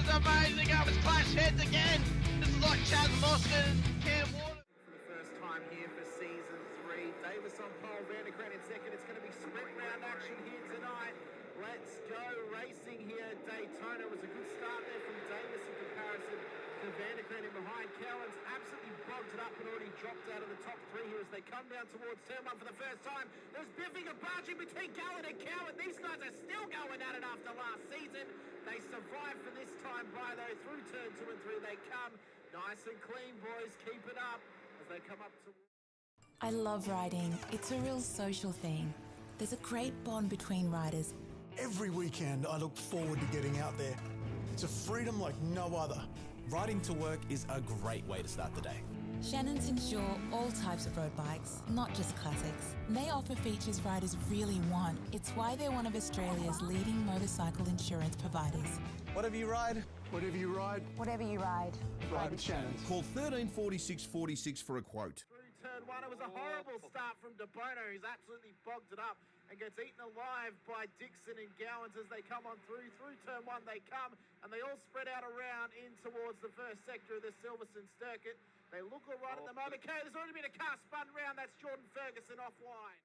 is amazing. It was clash heads again. This is like Chaz Mostert and Cam Water. For the first time here for season 3. Davis on pole, Vandergren in second. It's going to be sprint round action here tonight. Let's go racing here at Daytona. It was a good start there from Davis in comparison to Vandergren in behind. Cowan's absolutely bogged it up and already dropped out of the top 3 here as they come down towards turn 1 for the first time. There's biffing and barging between Gallen and Cowan. These guys are still going at it after last season. They survived for this time by though. Through turn 2 and 3 they come. Nice and clean, boys. Keep it up as they come up to... I love riding. It's a real social thing. There's a great bond between riders. Every weekend I look forward to getting out there. It's a freedom like no other. Riding to work is a great way to start the day. Shannons insure all types of road bikes, not just classics. They offer features riders really want. It's why they're one of Australia's leading motorcycle insurance providers. Whatever you ride, Whatever you ride, Whatever you ride, ride with Shannons. Call 134646 for a quote. Through turn 1, it was a horrible start from De Bono, who's absolutely bogged it up and gets eaten alive by Dixon and Gowans as they come on through. Through turn 1 they come, and they all spread out around in towards the first sector of the Silverstone circuit. They look all right at the moment. Okay, there's already been a car spun round. That's Jordan Ferguson off wide.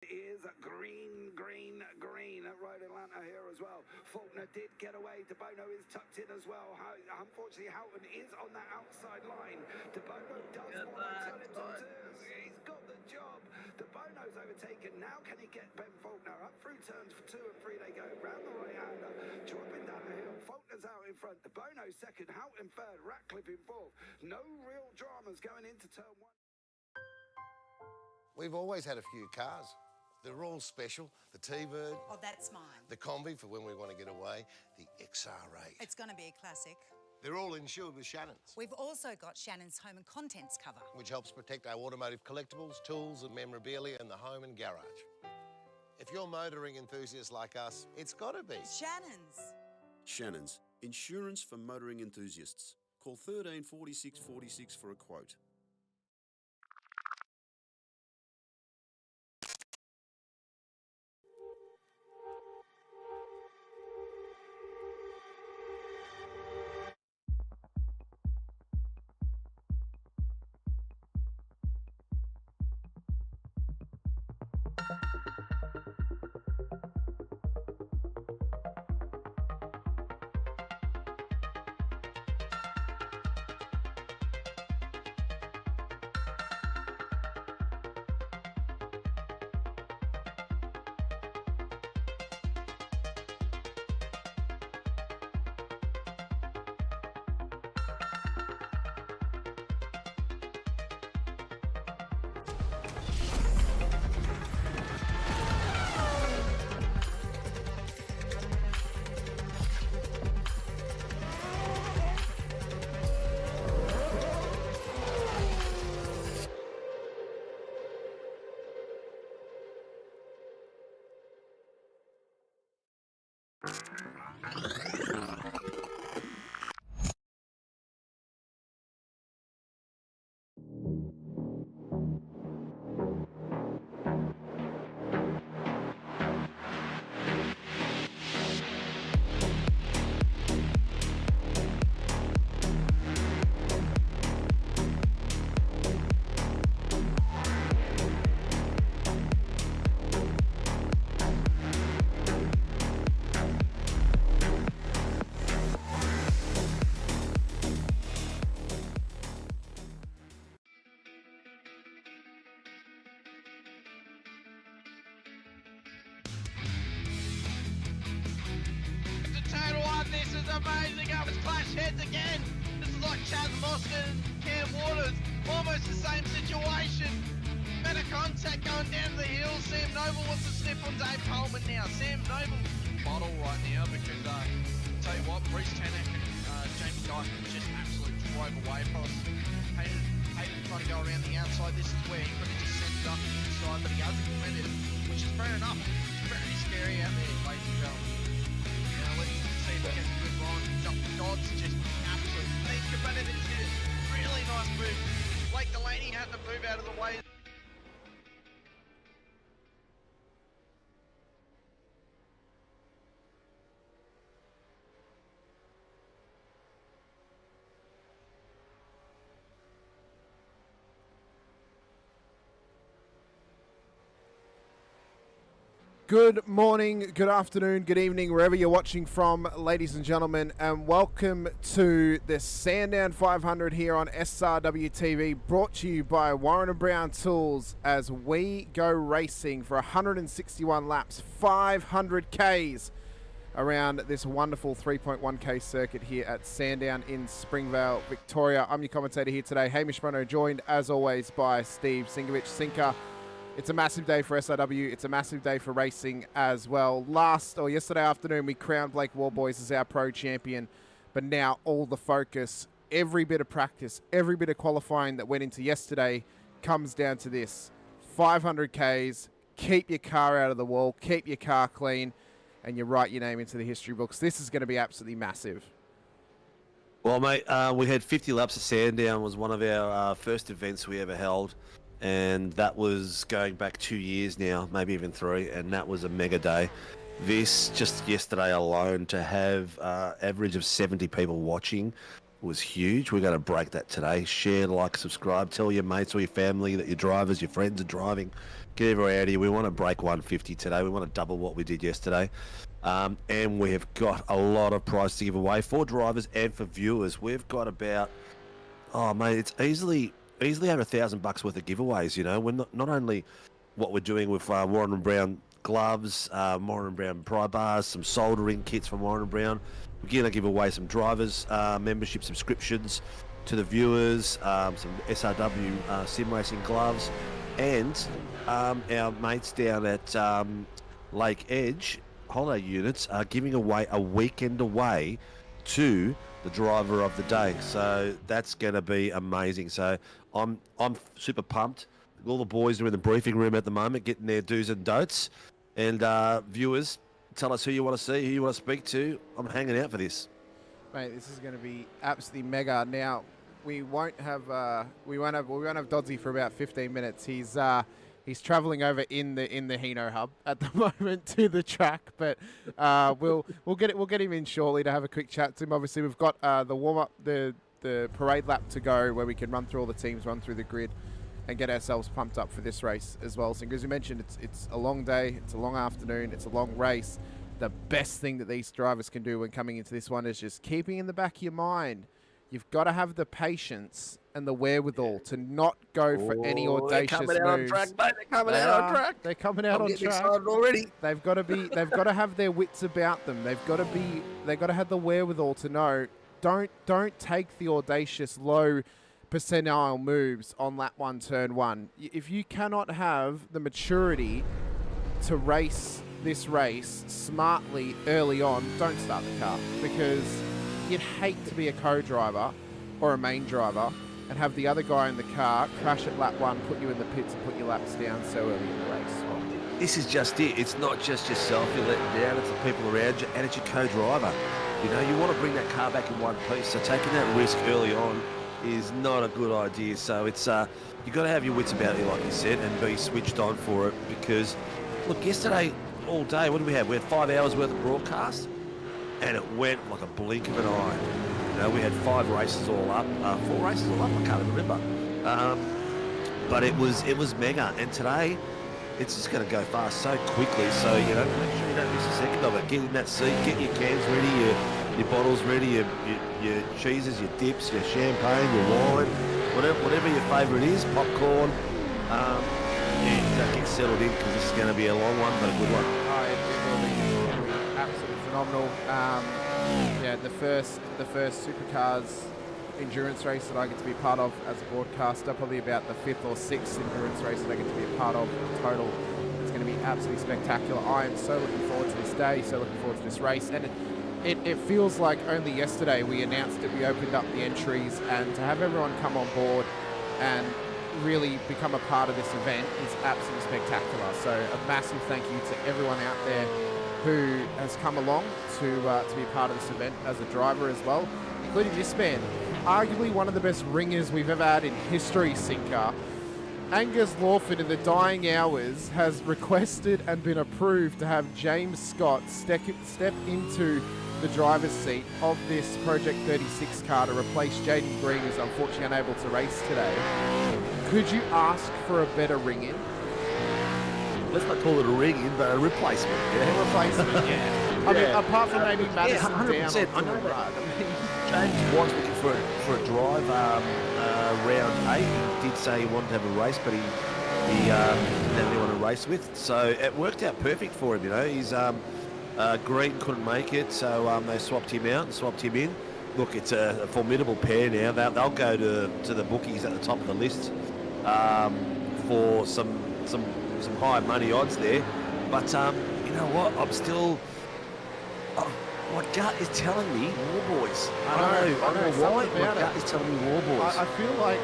Is green, green, green at Road Atlanta here as well. Faulkner did get away. De Bono is tucked in as well. Unfortunately, Houghton is on that outside line. De Bono does want to turn it to turns. He's got the job. De Bono's overtaken. Now can he get Ben Faulkner up through turns 2 and 3? They go round the right-hander, dropping down the hill. Faulkner's out in front. De Bono second. Houghton third. Ratcliffe in fourth. No real dramas going into turn 1. We've always had a few cars. They're all special. The T-Bird. Oh, that's mine. The Combi for when we want to get away. The XR8. It's going to be a classic. They're all insured with Shannons, We've also got Shannon's home and contents cover. which helps protect our automotive collectibles, tools and memorabilia in the home and garage. If you're motoring enthusiasts like us, it's got to be Shannon's. Shannons, insurance for motoring enthusiasts. Call 134646 for a quote. amazing. It was clash heads again. This is like Chaz Mostert and Cam Waters. Almost the same situation. Better contact going down the hill. Sam Noble wants to snip on Dave Coleman now. Sam Noble bottle right now because tell you what, Bruce Tannock and Jamie Dyke just absolutely drove away from us. Hayden trying to go around the outside. This is where he could have just sent it up the inside, but he hasn't committed, which is fair enough. Very scary out there, ladies and gentlemen. Now let's see if we get a good run. Dodds just absolutely think about it. It's a really nice move. Blake Delaney had to move out of the way. Good morning, good afternoon, good evening, wherever you're watching from, ladies and gentlemen, and welcome to the Sandown 500 here on SRW TV, brought to you by Warren Brown Tools as we go racing for 161 laps, 500 Ks around this wonderful 3.1K circuit here at Sandown in Springvale, Victoria. I'm your commentator here today, Hamish Munro, joined as always by Steve Sinkovic. Sinker, it's a massive day for SRW. It's a massive day for racing as well. Yesterday afternoon, we crowned Blake Warboys as our pro champion, but now all the focus, every bit of practice, every bit of qualifying that went into yesterday comes down to this. 500 Ks, keep your car out of the wall, keep your car clean, and you write your name into the history books. This is going to be absolutely massive. Well, mate, we had 50 laps of Sandown. Was one of our first events we ever held. And that was going back 2 years now, maybe even 3, and that was a mega day. This, just yesterday alone, to have average of 70 people watching was huge. We're going to break that today. Share, like, subscribe, tell your mates or your family that your drivers, your friends are driving. Get everyone out here. We want to break 150 today. We want to double what we did yesterday. And we have got a lot of prize to give away for drivers and for viewers. We've got about, oh, mate, it's easily over $1,000 worth of giveaways. You know, we're not only what we're doing with Warren Brown gloves, Warren Brown pry bars, some soldering kits from Warren Brown. We're going to give away some drivers membership subscriptions to the viewers, some SRW sim racing gloves, and our mates down at Lake Edge holiday units are giving away a weekend away to the driver of the day. So that's going to be amazing. So I'm super pumped. All the boys are in the briefing room at the moment getting their do's and don'ts. And viewers, tell us who you want to see, who you want to speak to. I'm hanging out for this. Mate, this is going to be absolutely mega. Now, we won't have Dodsy for about 15 minutes. He's travelling over in the Hino hub at the moment to the track, but we'll get him in shortly to have a quick chat to him. Obviously, we've got the warm up, the parade lap to go, where we can run through all the teams, run through the grid, and get ourselves pumped up for this race as well. So, as you mentioned, it's a long day, it's a long afternoon, it's a long race. The best thing that these drivers can do when coming into this one is just keeping in the back of your mind, you've got to have the patience and the wherewithal to not go for any audacious moves. They're coming out on track, mate. They're coming out on track. They're coming out on track already. They've got to have their wits about them. They've got to have the wherewithal to know, don't take the audacious low percentile moves on lap 1, turn 1. If you cannot have the maturity to race this race smartly early on, don't start the car, because you'd hate to be a co-driver or a main driver and have the other guy in the car crash at lap 1, put you in the pits and put your laps down so early in the race. This is just it. It's not just yourself you're letting down, it's the people around you, and it's your co-driver. You know, you want to bring that car back in one piece, so taking that risk early on is not a good idea. So it's you've got to have your wits about you, like you said, and be switched on for it, because, look, yesterday, all day, what did we have? We had 5 hours worth of broadcast, and it went like a blink of an eye. You know, we had 5 races all up, 4 races all up, I can't remember. But it was mega, and today it's just going to go fast so quickly. So, you know, make sure you don't miss a second of it. Get in that seat, get your cans ready, your bottles ready, your cheeses, your dips, your champagne, your wine, whatever your favourite is, popcorn. Get settled in, because this is going to be a long one, but a good one. Oh, it will be absolutely phenomenal. The first Supercars endurance race that I get to be a part of as a broadcaster, probably about the 5th or 6th endurance race that I get to be a part of in total. It's going to be absolutely spectacular. I am so looking forward to this day, so looking forward to this race, and it feels like only yesterday we announced that we opened up the entries, and to have everyone come on board and really become a part of this event is absolutely spectacular. So a massive thank you to everyone out there who has come along to be a part of this event as a driver as well, including this man, arguably one of the best ringers we've ever had in history, Sinker. Angus Lawford, in the dying hours, has requested and been approved to have James Scott step into the driver's seat of this Project 36 car to replace Jaden Green, who's unfortunately unable to race today. Could you ask for a better ring-in? Let's not call it a ring-in, but a replacement. Yeah. A replacement, yeah. I mean, apart from maybe Madison 100%. down. I know that. James was looking for a drive round 8. He did say he wanted to have a race, but he didn't have anyone to race with. So it worked out perfect for him, you know. He's Green couldn't make it, so they swapped him out and swapped him in. Look, it's a formidable pair now. They'll go to the bookies at the top of the list for some high money odds there. But you know what? I'm still. My gut is telling me War Boys. I don't know why. My gut is telling me War Boys. I feel like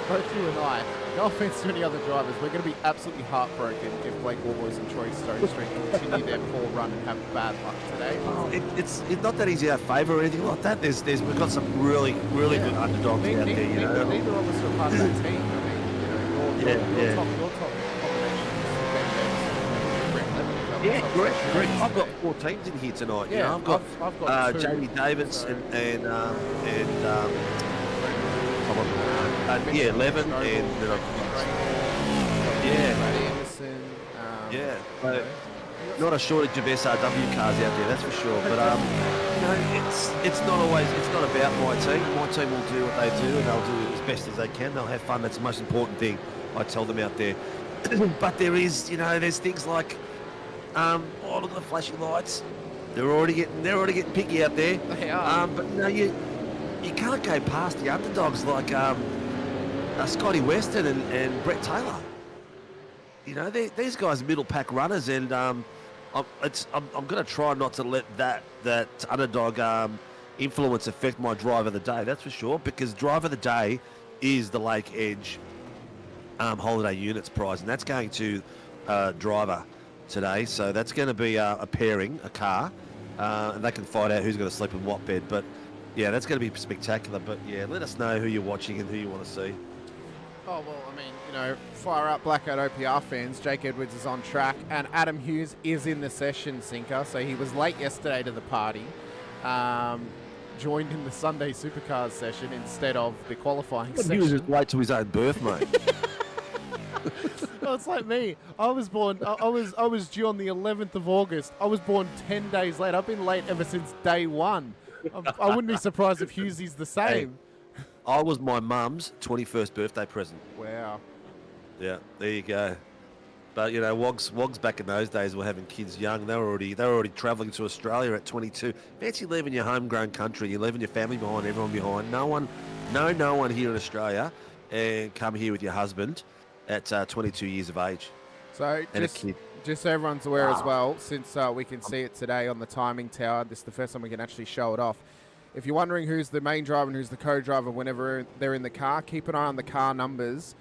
both you and I, no offense to any other drivers, we're going to be absolutely heartbroken if Blake War Boys and Troy Stone Street continue their poor run and have bad luck today. Oh, it's not that he's our favourite or anything like that. We've got some really good underdogs out there. You know, neither of us are part of that team. I mean, you know, your top Yeah, correct. I've got 4 teams in here tonight. Yeah, you know, I've got 2. Jamie Davis and 11, and then Anderson. Not a shortage of SRW cars out there, that's for sure. But you know, it's not about my team. My team will do what they do, and they'll do it as best as they can. They'll have fun. That's the most important thing I tell them out there. But there's things like. Oh, look at the flashing lights. They're already getting picky out there. They are. But you know, you can't go past the underdogs like Scotty Weston and Brett Taylor. You know, these guys are middle pack runners, and I'm going to try not to let that underdog influence affect my drive of the day. That's for sure, because drive of the day is the Lake Edge Holiday Units prize, and that's going to driver today, so that's going to be a pairing, a car, and they can find out who's going to sleep in what bed. But yeah, that's going to be spectacular. But yeah, let us know who you're watching and who you want to see. Oh, well, I mean, you know, fire up Blackout OPR fans. Jake Edwards is on track, and Adam Hughes is in the session, Sinker, so he was late yesterday to the party. Joined in the Sunday Supercars session instead of the qualifying session. He was just late to his own birth, mate. Well, it's like me. I was born. I was due on the 11th of August. I was born 10 days late. I've been late ever since day one. I wouldn't be surprised if Hughesy's the same. Hey, I was my mum's 21st birthday present. Wow. Yeah, there you go. But you know, Wogs back in those days were having kids young. They were already travelling to Australia at 22. Fancy leaving your homegrown country. You're leaving your family behind, everyone behind. No one here in Australia, and come here with your husband at 22 years of age. So just so everyone's aware as well, since we can see it today on the timing tower, this is the first time we can actually show it off. If you're wondering who's the main driver and who's the co-driver whenever they're in the car, keep an eye on the car numbers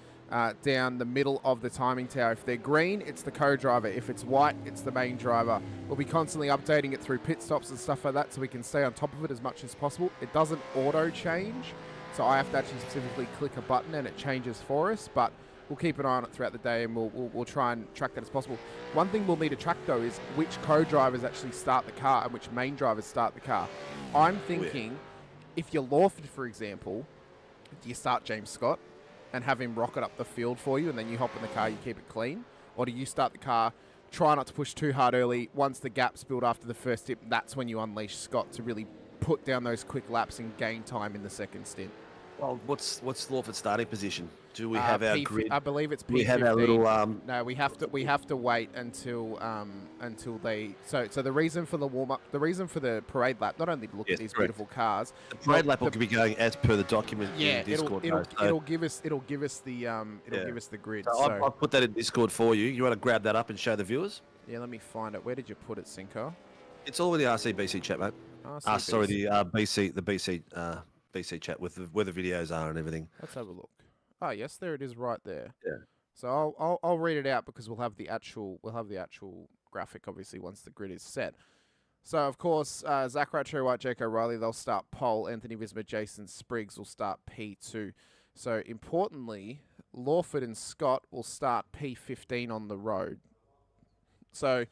down the middle of the timing tower. If they're green, it's the co-driver. If it's white, it's the main driver. We'll be constantly updating it through pit stops and stuff like that, so we can stay on top of it as much as possible. It doesn't auto change, so I have to actually specifically click a button and it changes for us, but we'll keep an eye on it throughout the day, and we'll try and track that as possible. One thing we'll need to track, though, is which co-drivers actually start the car and which main drivers start the car. I'm thinking, if you're Lawford, for example, do you start James Scott and have him rocket up the field for you, and then you hop in the car, you keep it clean? Or do you start the car, try not to push too hard early, once the gaps build after the first stint, that's when you unleash Scott to really put down those quick laps and gain time in the second stint? Well, what's Lawford's starting position? Do we have our grid? I believe it's P15. We have our little. No, we have to wait until they. So the reason for the warm up, the reason for the parade lap, not only to look at these beautiful cars. The parade lap will be going as per the document in Discord. It'll give us the grid. So I'll put that in Discord for you. You want to grab that up and show the viewers? Yeah, let me find it. Where did you put it, Sinko? It's all in the RCBC chat, mate. Sorry, the BC chat with where the videos are and everything. Let's have a look. Oh yes, there it is, right there. Yeah. So I'll read it out because we'll have the actual graphic obviously once the grid is set. So of course, Zach Cherry White, Jake O'Reilly, they'll start pole. Anthony Visma, Jason Spriggs will start P2. So importantly, Lawford and Scott will start P15 on the road. So,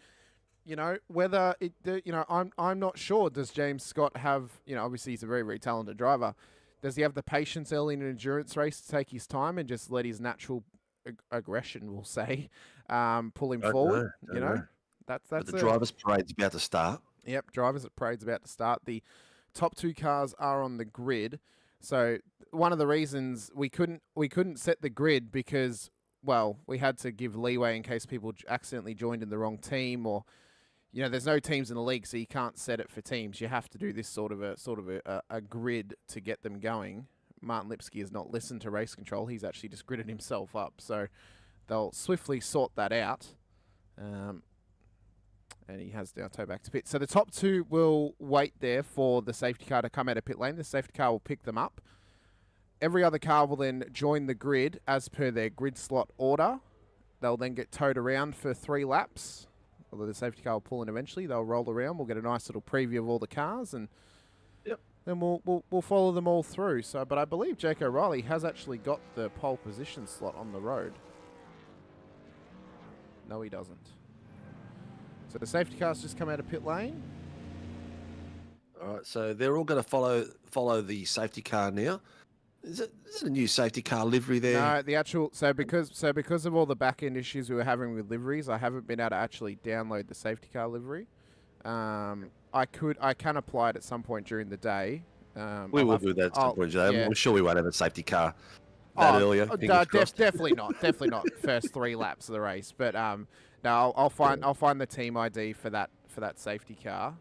you know, whether it, you know, I'm not sure. Does James Scott have, you know, obviously he's a very, very talented driver. Does he have the patience early in an endurance race to take his time and just let his natural aggression, we'll say, pull him forward? You know, that's but the drivers' parade's about to start. Yep, drivers' parade's about to start. The top 2 cars are on the grid. So one of the reasons we couldn't set the grid because, well, we had to give leeway in case people accidentally joined in the wrong team, or, you know, there's no teams in the league, so you can't set it for teams. You have to do this sort of a grid to get them going. Martin Lipsky has not listened to race control. He's actually just gridded himself up. So they'll swiftly sort that out. And he has now toe back to pit. So the top 2 will wait there for the safety car to come out of pit lane. The safety car will pick them up. Every other car will then join the grid as per their grid slot order. They'll then get towed around for 3 laps. Although the safety car will pull in eventually. They'll roll around. We'll get a nice little preview of all the cars, and then we'll follow them all through. So, but I believe Jake O'Reilly has actually got the pole position slot on the road. No, he doesn't. So the safety car's just come out of pit lane. All right, so they're all going to follow the safety car now. Is it a new safety car livery there? No, the actual because of all the back end issues we were having with liveries, I haven't been able to actually download the safety car livery. I can apply it at some point during the day. We will do that at some point today. Yeah. I'm sure we won't have a safety car earlier. Definitely not first 3 laps of the race. But no, I'll find the team ID for that safety car.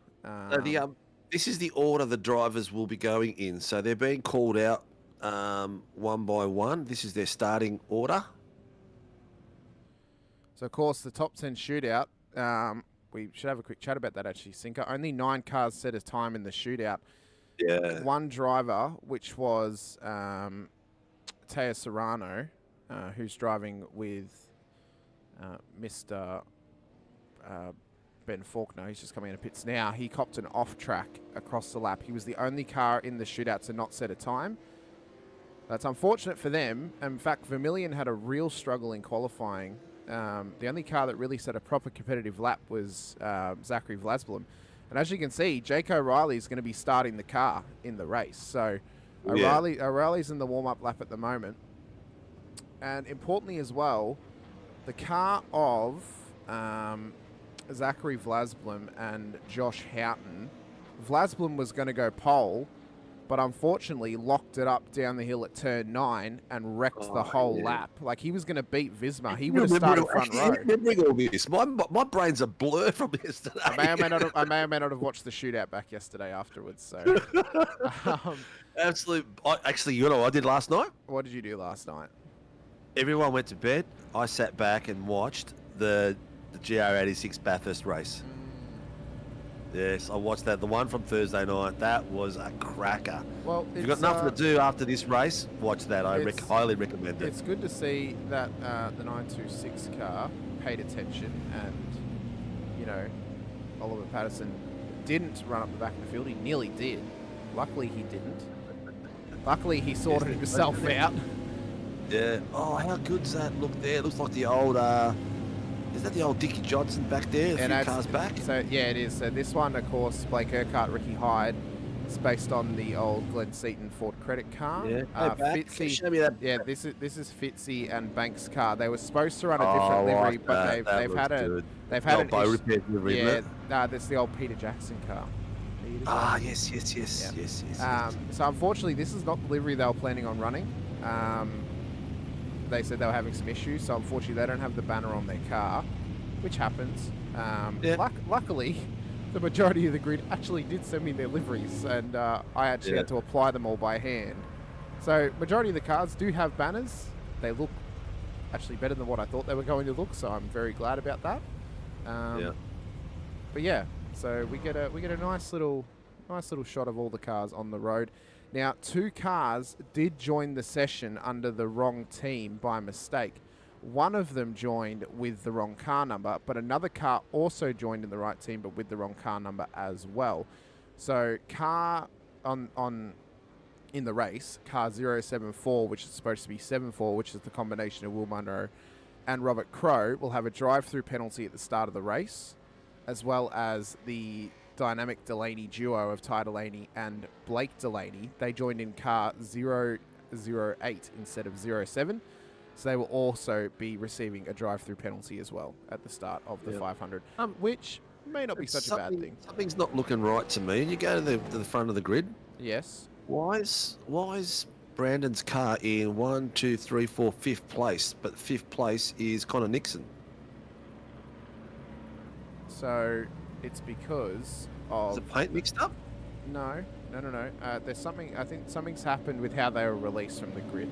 This is the order the drivers will be going in. So they're being called out one by one. This is their starting order. So of course the top 10 shootout. We should have a quick chat about that actually, Sinker. Only 9 cars set a time in the shootout. Yeah. One driver, which was Teo Serrano, who's driving with Mr. Ben Faulkner. He's just coming out of pits now. He copped an off track across the lap. He was the only car in the shootout to not set a time. That's unfortunate for them. In fact, Vermilion had a real struggle in qualifying. The only car that really set a proper competitive lap was Zachary Vlasblom. And as you can see, Jake O'Reilly is going to be starting the car in the race. So O'Reilly's in the warm-up lap at the moment. And importantly as well, the car of Zachary Vlasblom and Josh Houghton, Vlasblom was going to go pole, but unfortunately locked it up down the hill at turn 9 and wrecked the whole lap. Like, he was going to beat Visma. He would have started front row. Remembering all this, my brain's a blur from yesterday. I may or may not have watched the shootout back yesterday afterwards. So, Actually, you know what I did last night? What did you do last night? Everyone went to bed. I sat back and watched the GR86 Bathurst race. Yes, I watched that. The one from Thursday night. That was a cracker. Well, if you've got nothing to do after this race, watch that. I highly recommend it. It's good to see that the 926 car paid attention, and, you know, Oliver Patterson didn't run up the back of the field. He nearly did. Luckily, he didn't. Luckily, he sorted himself out. Yeah. Oh, how good's that look there? It looks like the old... is that the old Dickie Johnson back there? A few cars back? So, yeah, it is. So this one, of course, Blake Urquhart, Ricky Hyde. It's based on the old Glenn Seaton Ford Credit car. Yeah. Fitzy, show me that. Yeah, this is Fitzy and Banks' car. They were supposed to run a different livery, but they've had an repair livery. Yeah, that's the old Peter Jackson car. Yes. So unfortunately, this is not the livery they were planning on running. They said they were having some issues, so unfortunately they don't have the banner on their car, which happens. Luckily, the majority of the grid actually did send me their liveries, and I actually had to apply them all by hand. So majority of the cars do have banners. They look actually better than what I thought they were going to look, so I'm very glad about that. But yeah, so we get a nice little Nice little shot of all the cars on the road. Now, 2 cars did join the session under the wrong team by mistake. One of them joined with the wrong car number, but another car also joined in the right team, but with the wrong car number as well. So, car in the race, car 074, which is supposed to be 74, which is the combination of Will Munro and Robert Crow, will have a drive-through penalty at the start of the race, as well as the dynamic Delaney duo of Ty Delaney and Blake Delaney. They joined in car 008 instead of 07. So they will also be receiving a drive-through penalty as well at the start of the 500, which may not be such a bad thing. Something's not looking right to me. You go to the front of the grid. Yes. Why is Brandon's car in 1, 2, 3, 4, 5th place, but 5th place is Connor Nixon? So it's because of... Is the paint mixed up? No. There's something. I think something's happened with how they were released from the grid.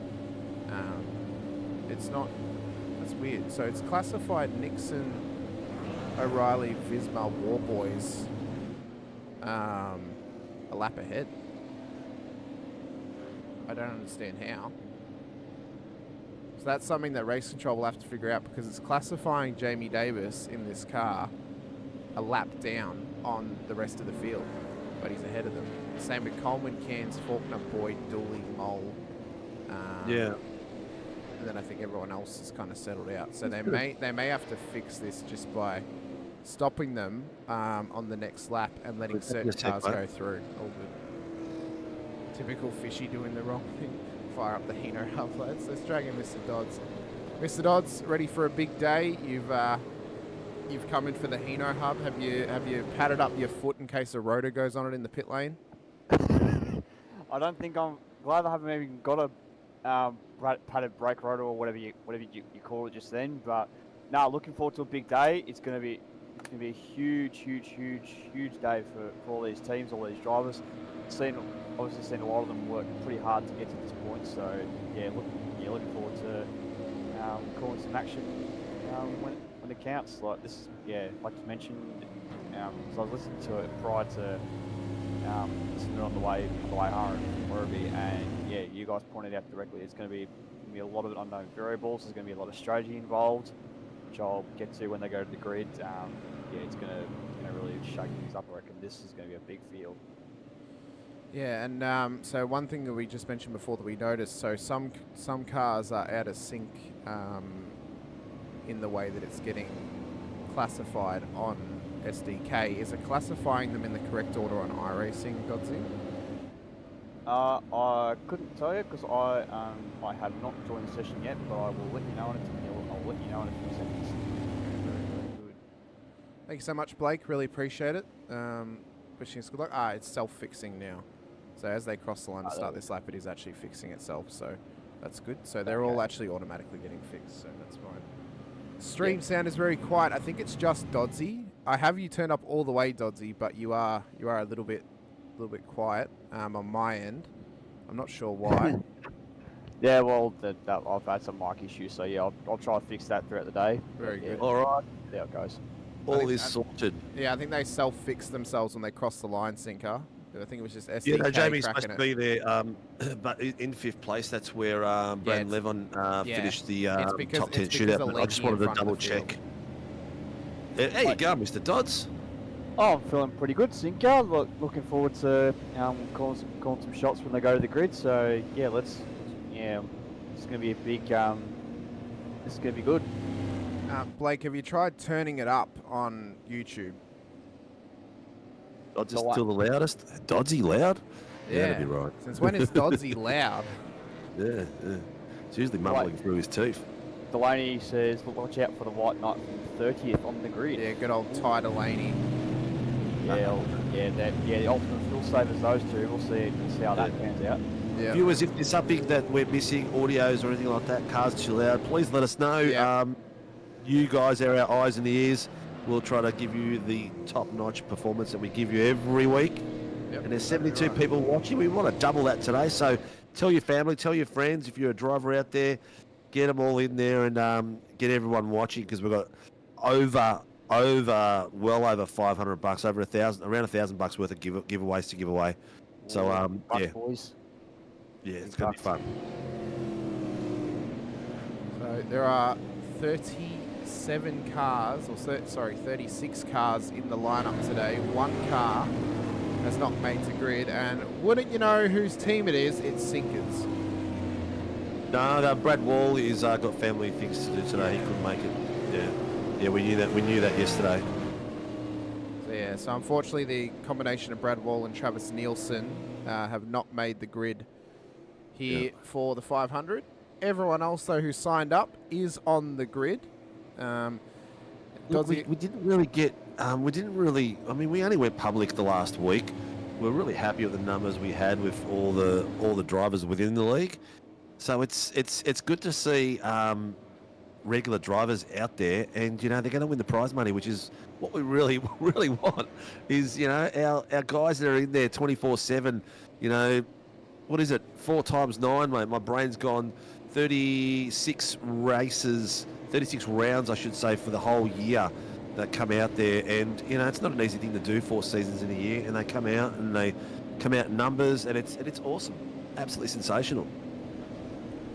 It's not. That's weird. So it's classified Nixon, O'Reilly, Visma, Warboys, a lap ahead. I don't understand how. So that's something that race control will have to figure out, because it's classifying Jamie Davis in this car a lap down on the rest of the field, but he's ahead of them. Same with Coleman, Cairns, Faulkner, Boyd, Dooley, Mole. Yeah. And then I think everyone else is kind of settled out. So they may have to fix this just by stopping them on the next lap and letting certain cars go through. All good. Typical Fishy doing the wrong thing. Fire up the Hino hub, lads. Let's drag in Mr. Dodds. Mr. Dodds, ready for a big day? You've come in for the Hino hub. Have you padded up your foot in case a rotor goes on it in the pit lane? I don't think I'm glad I haven't even got a padded brake rotor or whatever you call it just then. But no, looking forward to a big day. It's gonna be a huge day for all these teams, all these drivers. Obviously seen a lot of them work pretty hard to get to this point. So yeah, looking forward to calling some action when it counts. Like this, like you mentioned. So I was listening to it prior to listening on the way home from Werribee, and yeah, you guys pointed out directly. It's going to be a lot of unknown variables. There's going to be a lot of strategy involved, which I'll get to when they go to the grid. It's going to really shake things up. I reckon this is going to be a big field. Yeah, and so one thing that we just mentioned before that we noticed, so some cars are out of sync in the way that it's getting classified on SDK. Is it classifying them in the correct order on iRacing, Godsy? I couldn't tell you because I have not joined the session yet, but I will let you know I'll let you know in a few seconds. Very good. Thank you so much, Blake. Really appreciate it. Wishing us good luck. It's self-fixing now. So as they cross the line to start this lap, it is actually fixing itself. So that's good. So they're all actually automatically getting fixed. So that's fine. Stream sound is very quiet. I think it's just Dodsy. I have you turned up all the way, Dodsy, but you are a little bit quiet on my end. I'm not sure why. Yeah, well, I've had some mic issues, so yeah, I'll try to fix that throughout the day. Very good. All right. There it goes. All is sorted. Yeah, I think they self-fixed themselves when they crossed the line, Sinker. I think it was just SDK. Yeah, no, Jamie's supposed to be there, but in 5th place, that's where Brandon Levon finished the top 10 shootout. I just wanted to double check. There you go, Mr. Dodds. Oh, I'm feeling pretty good, Sinker. Looking forward to calling some shots when they go to the grid. So yeah, it's going to be a big. It's going to be good. Blake, have you tried turning it up on YouTube? Dodds is still the loudest. Dodsy loud? Yeah, that'd be right. Since when is Dodsy loud? Yeah. It's usually mumbling through his teeth. Delaney says, look, watch out for the white knight from 30th on the grid. Yeah, good old Ty Delaney. The ultimate fuel savers, those two. We'll see how that pans out. Yeah. Viewers, if there's something that we're missing, audios or anything like that, cars too loud, please let us know. Yeah. You guys are our eyes and ears. We'll try to give you the top-notch performance that we give you every week. Yep. And there's 72 people watching. We want to double that today. So tell your family, tell your friends. If you're a driver out there, get them all in there and get everyone watching, because we've got over well over $500, over around $1,000 worth of giveaways to give away. So yeah, boys. Yeah, it's gonna be fun. So there are 37 cars, or 36 cars in the lineup today. One car has not made the grid, and wouldn't you know whose team it is? It's Sinkers. No, Brad Wall is got family things to do today. He couldn't make it. Yeah, we knew that. We knew that yesterday. So yeah, so unfortunately, the combination of Brad Wall and Travis Nielsen have not made the grid here for the 500. Everyone else, though, who signed up is on the grid. Look, we didn't really get. We didn't really. I mean, we only went public the last week. We're really happy with the numbers we had with all the drivers within the league. So it's good to see regular drivers out there, and they're going to win the prize money, which is what we really want. Is our guys that are in there 24/7. What is it? 4 times 9, mate. My brain's gone. 36 races, 36 rounds, I should say, for the whole year that come out there. And, it's not an easy thing to do 4 seasons in a year. And they come out in numbers, and it's awesome. Absolutely sensational.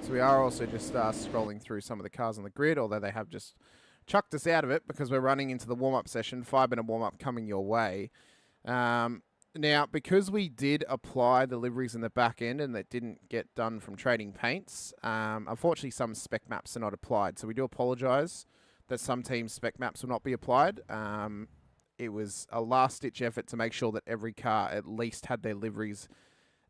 So we are also just scrolling through some of the cars on the grid, although they have just chucked us out of it because we're running into the warm-up session. 5-minute warm-up coming your way. Now, because we did apply the liveries in the back end and that didn't get done from trading paints, unfortunately some spec maps are not applied. So we do apologise that some teams' spec maps will not be applied. It was a last-ditch effort to make sure that every car at least had their liveries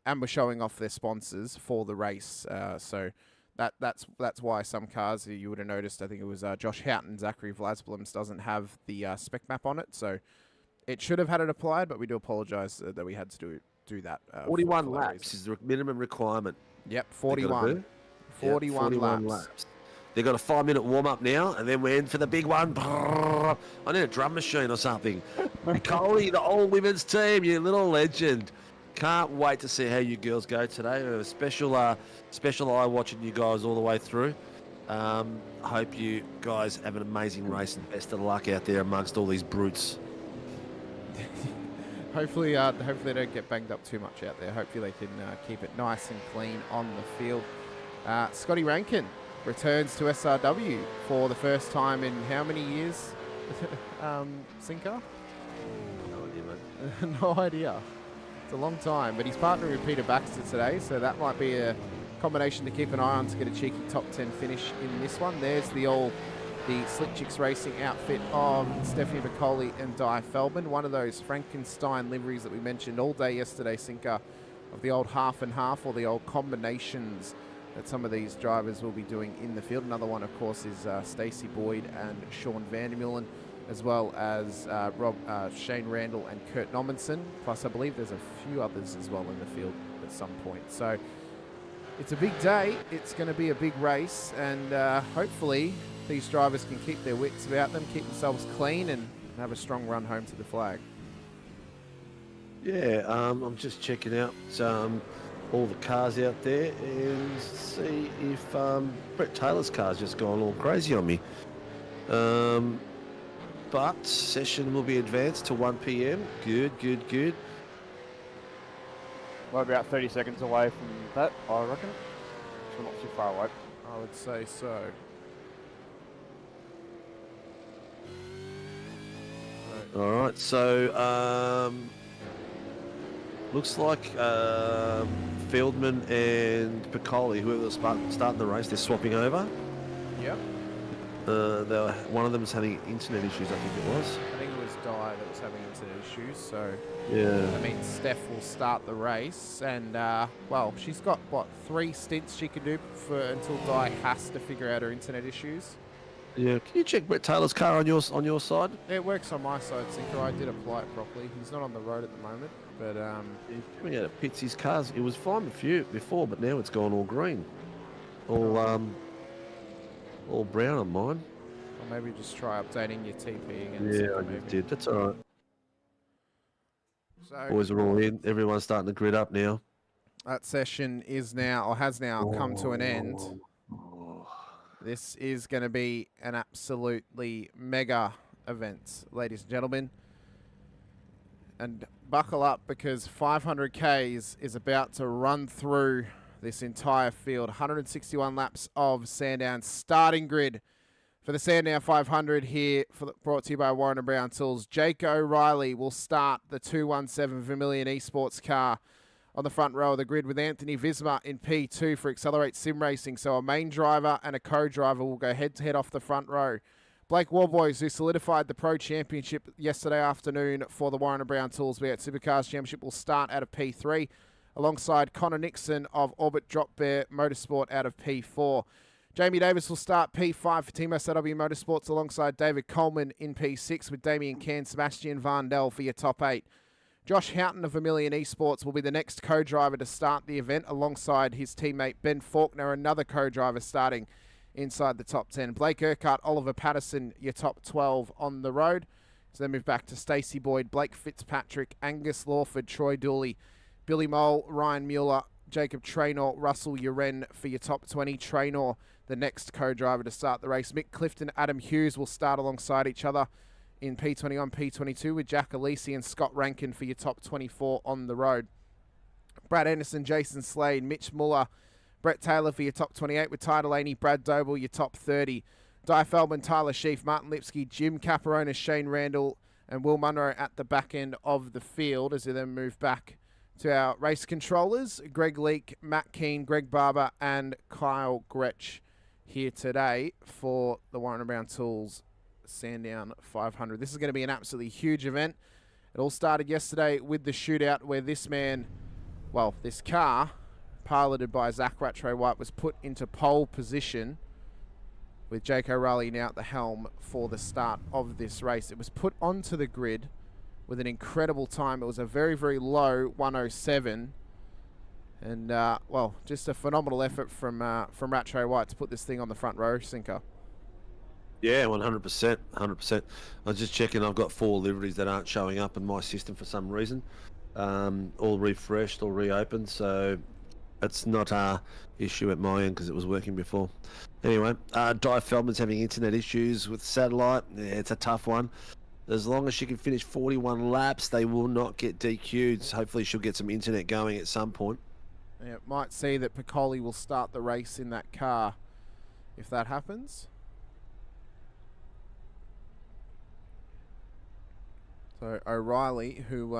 and were showing off their sponsors for the race. So that's why some cars, you would have noticed, I think it was Josh Houghton, Zachary Vlasblums doesn't have the spec map on it. So it should have had it applied, but we do apologise that we had to do that. 41 laps is the minimum requirement. Yep, 41. 41 laps. They've got a 5-minute warm-up now, and then we're in for the big one. I need a drum machine or something. Coley, the old women's team, you little legend. Can't wait to see how you girls go today. We have a special eye watching you guys all the way through. I hope you guys have an amazing race, and best of luck out there amongst all these brutes. Hopefully they don't get banged up too much out there. Hopefully they can keep it nice and clean on the field. Scotty Rankin returns to SRW for the first time in how many years, Sinker? No idea, mate. No idea. It's a long time, but he's partnering with Peter Baxter today, so that might be a combination to keep an eye on to get a cheeky top 10 finish in this one. There's the Slick Chicks Racing outfit of Stephanie Bacoli and Di Feldman. One of those Frankenstein liveries that we mentioned all day yesterday, Sinker, of the old half and half or the old combinations that some of these drivers will be doing in the field. Another one, of course, is Stacey Boyd and Sean Vandermeulen, as well as Shane Randall and Kurt Nommensen. Plus, I believe there's a few others as well in the field at some point. So it's a big day. It's going to be a big race, and hopefully these drivers can keep their wits about them, keep themselves clean, and have a strong run home to the flag. Yeah, I'm just checking out all the cars out there and see if Brett Taylor's car's just gone all crazy on me. But session will be advanced to 1 p.m. Good. We're about 30 seconds away from that, I reckon. So not too far away. I would say so. All right, so looks like Feldman and Piccoli, whoever's starting the race, they're swapping over. Yep. One of them was having internet issues, I think it was. I think it was Di that was having internet issues, so yeah. I mean, Steph will start the race, and well, she's got what 3 stints she can do until Di has to figure out her internet issues. Yeah, can you check Brett Taylor's car on your side? It works on my side, Sinker. I did apply it properly. He's not on the road at the moment, but he's coming out of pits. His cars, it was fine before, but now it's gone all green, all brown on mine. Or maybe just try updating your TP again. Yeah, I just did. That's all right. So boys are all in. Everyone's starting to grid up now. That session is now, or has now, come to an end. This is going to be an absolutely mega events, ladies and gentlemen. And buckle up because 500 Ks is about to run through this entire field. 161 laps of Sandown starting grid for the Sandown 500 here, brought to you by Warren Brown Tools. Jake O'Reilly will start the 217 Vermilion Esports car on the front row of the grid with Anthony Visma in P2 for Accelerate Sim Racing. So a main driver and a co-driver will go head-to-head off the front row. Blake Warboys, who solidified the Pro Championship yesterday afternoon for the Warren Brown Tools V8 Supercars Championship, will start out of P3, alongside Connor Nixon of Orbit Drop Bear Motorsport out of P4. Jamie Davis will start P5 for Team SRW Motorsports alongside David Coleman in P6 with Damien Can, Sebastian Vandel for your top 8. Josh Houghton of Vermilion Esports will be the next co-driver to start the event alongside his teammate Ben Faulkner, another co-driver starting inside the top 10. Blake Urquhart, Oliver Patterson, your top 12 on the road. So then move back to Stacey Boyd, Blake Fitzpatrick, Angus Lawford, Troy Dooley, Billy Mole, Ryan Mueller, Jacob Traynor, Russell Uren for your top 20. Traynor, the next co-driver to start the race. Mick Clifton, Adam Hughes will start alongside each other in P21, P22 with Jack Alisi and Scott Rankin for your top 24 on the road. Brad Anderson, Jason Slade, Mitch Muller, Brett Taylor for your top 28 with Ty Delaney, Brad Doble, your top 30. Di Feldman, Tyler Sheaf, Martin Lipsky, Jim Caparonis, Shane Randall and Will Munro at the back end of the field as we then move back to our race controllers, Greg Leake, Matt Keane, Greg Barber and Kyle Gretsch here today for the Warren Brown Tools Sandown 500. This is going to be an absolutely huge event. It all started yesterday with the shootout where this car, piloted by Zach Rattray White, was put into pole position with Jake O'Reilly now at the helm for the start of this race. It was put onto the grid with an incredible time. It was a very, very low 107. And, just a phenomenal effort from Rattray White to put this thing on the front row, Sinker. Yeah, 100%, 100%. I was just checking. I've got 4 liveries that aren't showing up in my system for some reason. All refreshed, all reopened, so it's not a issue at my end because it was working before. Anyway, Di Feldman's having internet issues with satellite. Yeah, it's a tough one. As long as she can finish 41 laps, they will not get DQ'd. So hopefully she'll get some internet going at some point. Yeah, might see that Piccoli will start the race in that car if that happens. So O'Reilly, who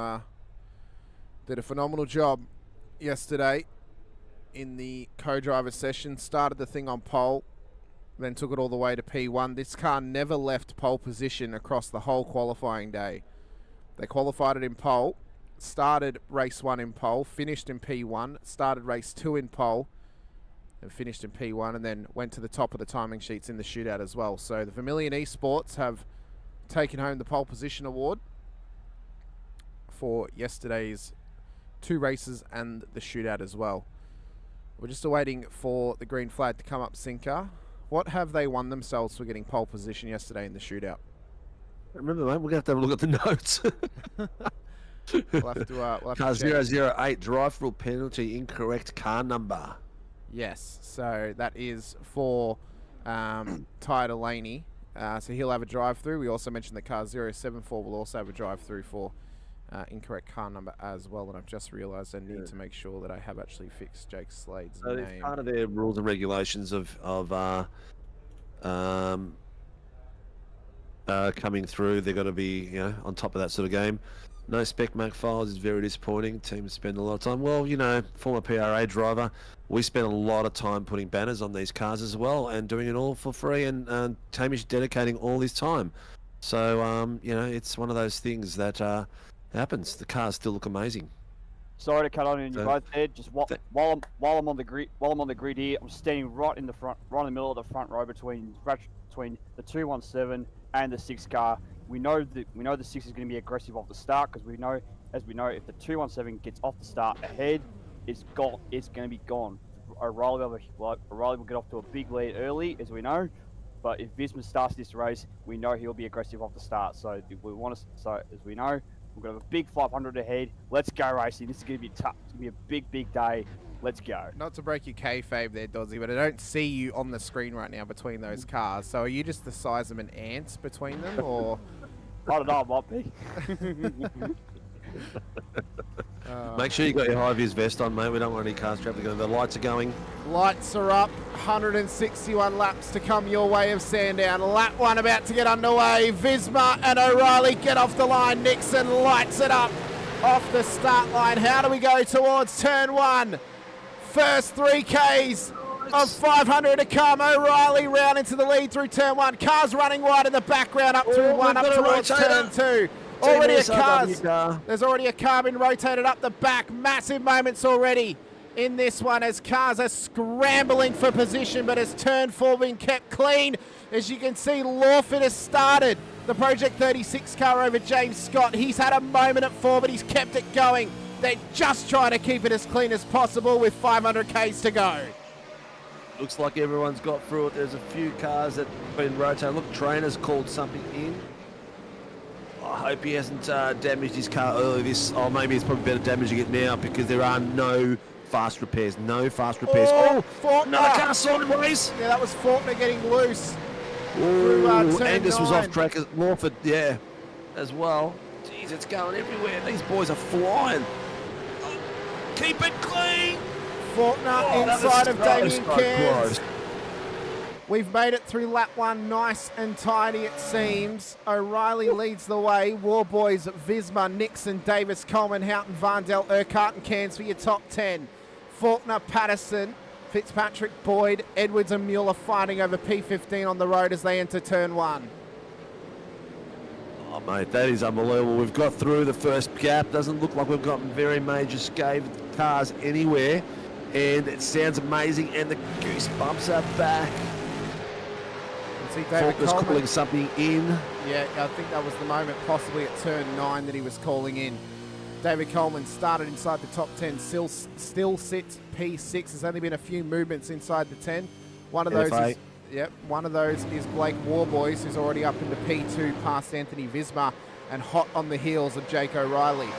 did a phenomenal job yesterday in the co-driver session, started the thing on pole, then took it all the way to P1. This car never left pole position across the whole qualifying day. They qualified it in pole, started race 1 in pole, finished in P1, started race 2 in pole, and finished in P1, and then went to the top of the timing sheets in the shootout as well. So the Vermilion Esports have taken home the pole position award for yesterday's 2 races and the shootout as well. We're just awaiting for the green flag to come up, Sinker. What have they won themselves for getting pole position yesterday in the shootout? Remember, mate, we're going to have a look at the notes. We'll have to car check. 008, drive rule penalty, incorrect car number. Yes, so that is for Ty Delaney. So he'll have a drive-through. We also mentioned that car 074 will also have a drive-through for incorrect car number as well. And I've just realised I need to make sure that I have actually fixed Jake Slade's name. It's part of their rules and regulations of coming through. They've got to be on top of that sort of game. No spec mark files is very disappointing. Teams spend a lot of time. Well, former PRA driver, we spend a lot of time putting banners on these cars as well and doing it all for free, and Hamish dedicating all his time. So, it's one of those things that happens. The cars still look amazing. Sorry to cut on you both there. Just while I'm on the grid here, I'm standing right in the middle of the front row between the 217 and the 6 car. We know the 6 is going to be aggressive off the start because we know if the 217 gets off the start ahead, it's going to be gone. O'Reilly will get off to a big lead early, as we know. But if Visma starts this race, we know he'll be aggressive off the start. So as we know, we're going to have a big 500 ahead. Let's go racing. This is going to be tough. It's going to be a big day. Let's go. Not to break your kayfabe there, Dozzy, but I don't see you on the screen right now between those cars. So are you just the size of an ant between them, or? I don't know, it might be. Make sure you got your high-vis vest on, mate. We don't want any cars trapping. The lights are going. Lights are up. 161 laps to come your way of Sandown. Lap 1 about to get underway. Visma and O'Reilly get off the line. Nixon lights it up off the start line. How do we go towards turn 1? First 3Ks of 500 to come. O'Reilly round into the lead through turn 1. Cars running wide in the background up through 1 up towards turn 2. Already a car. There's already a car been rotated up the back. Massive moments already in this one as cars are scrambling for position, but as turn 4 been kept clean. As you can see, Lawford has started the Project 36 car over James Scott. He's had a moment at 4, but he's kept it going. They're just trying to keep it as clean as possible with 500 Ks to go. Looks like everyone's got through it. There's a few cars that have been rotated. Look, Trainer's called something in. I hope he hasn't damaged his car early this. Oh, maybe it's probably better damaging it now because there are no fast repairs. No fast repairs. Faulkner. Another car sideways. Yeah, that was Faulkner getting loose. Angus was off track. Lawford, yeah, as well. Jeez, it's going everywhere. These boys are flying. Keep it clean. Faulkner inside of Damien Cairns. We've made it through lap 1 nice and tidy, it seems. O'Reilly leads the way. Warboys, Visma, Nixon, Davis, Coleman, Houghton, Varndell, Urquhart and Cairns for your top 10. Faulkner, Patterson, Fitzpatrick, Boyd, Edwards and Mueller fighting over P15 on the road as they enter turn 1. Oh, mate, that is unbelievable. We've got through the first gap. Doesn't look like we've gotten very major scathed cars anywhere. And it sounds amazing. And the goosebumps are back. Faulkner's calling something in. Yeah, I think that was the moment possibly at turn 9 that he was calling in. David Coleman started inside the top 10, still sits P6. There's only been a few movements inside the 10. One of those is Blake Warboys, who's already up into P2 past Anthony Visma and hot on the heels of Jake O'Reilly.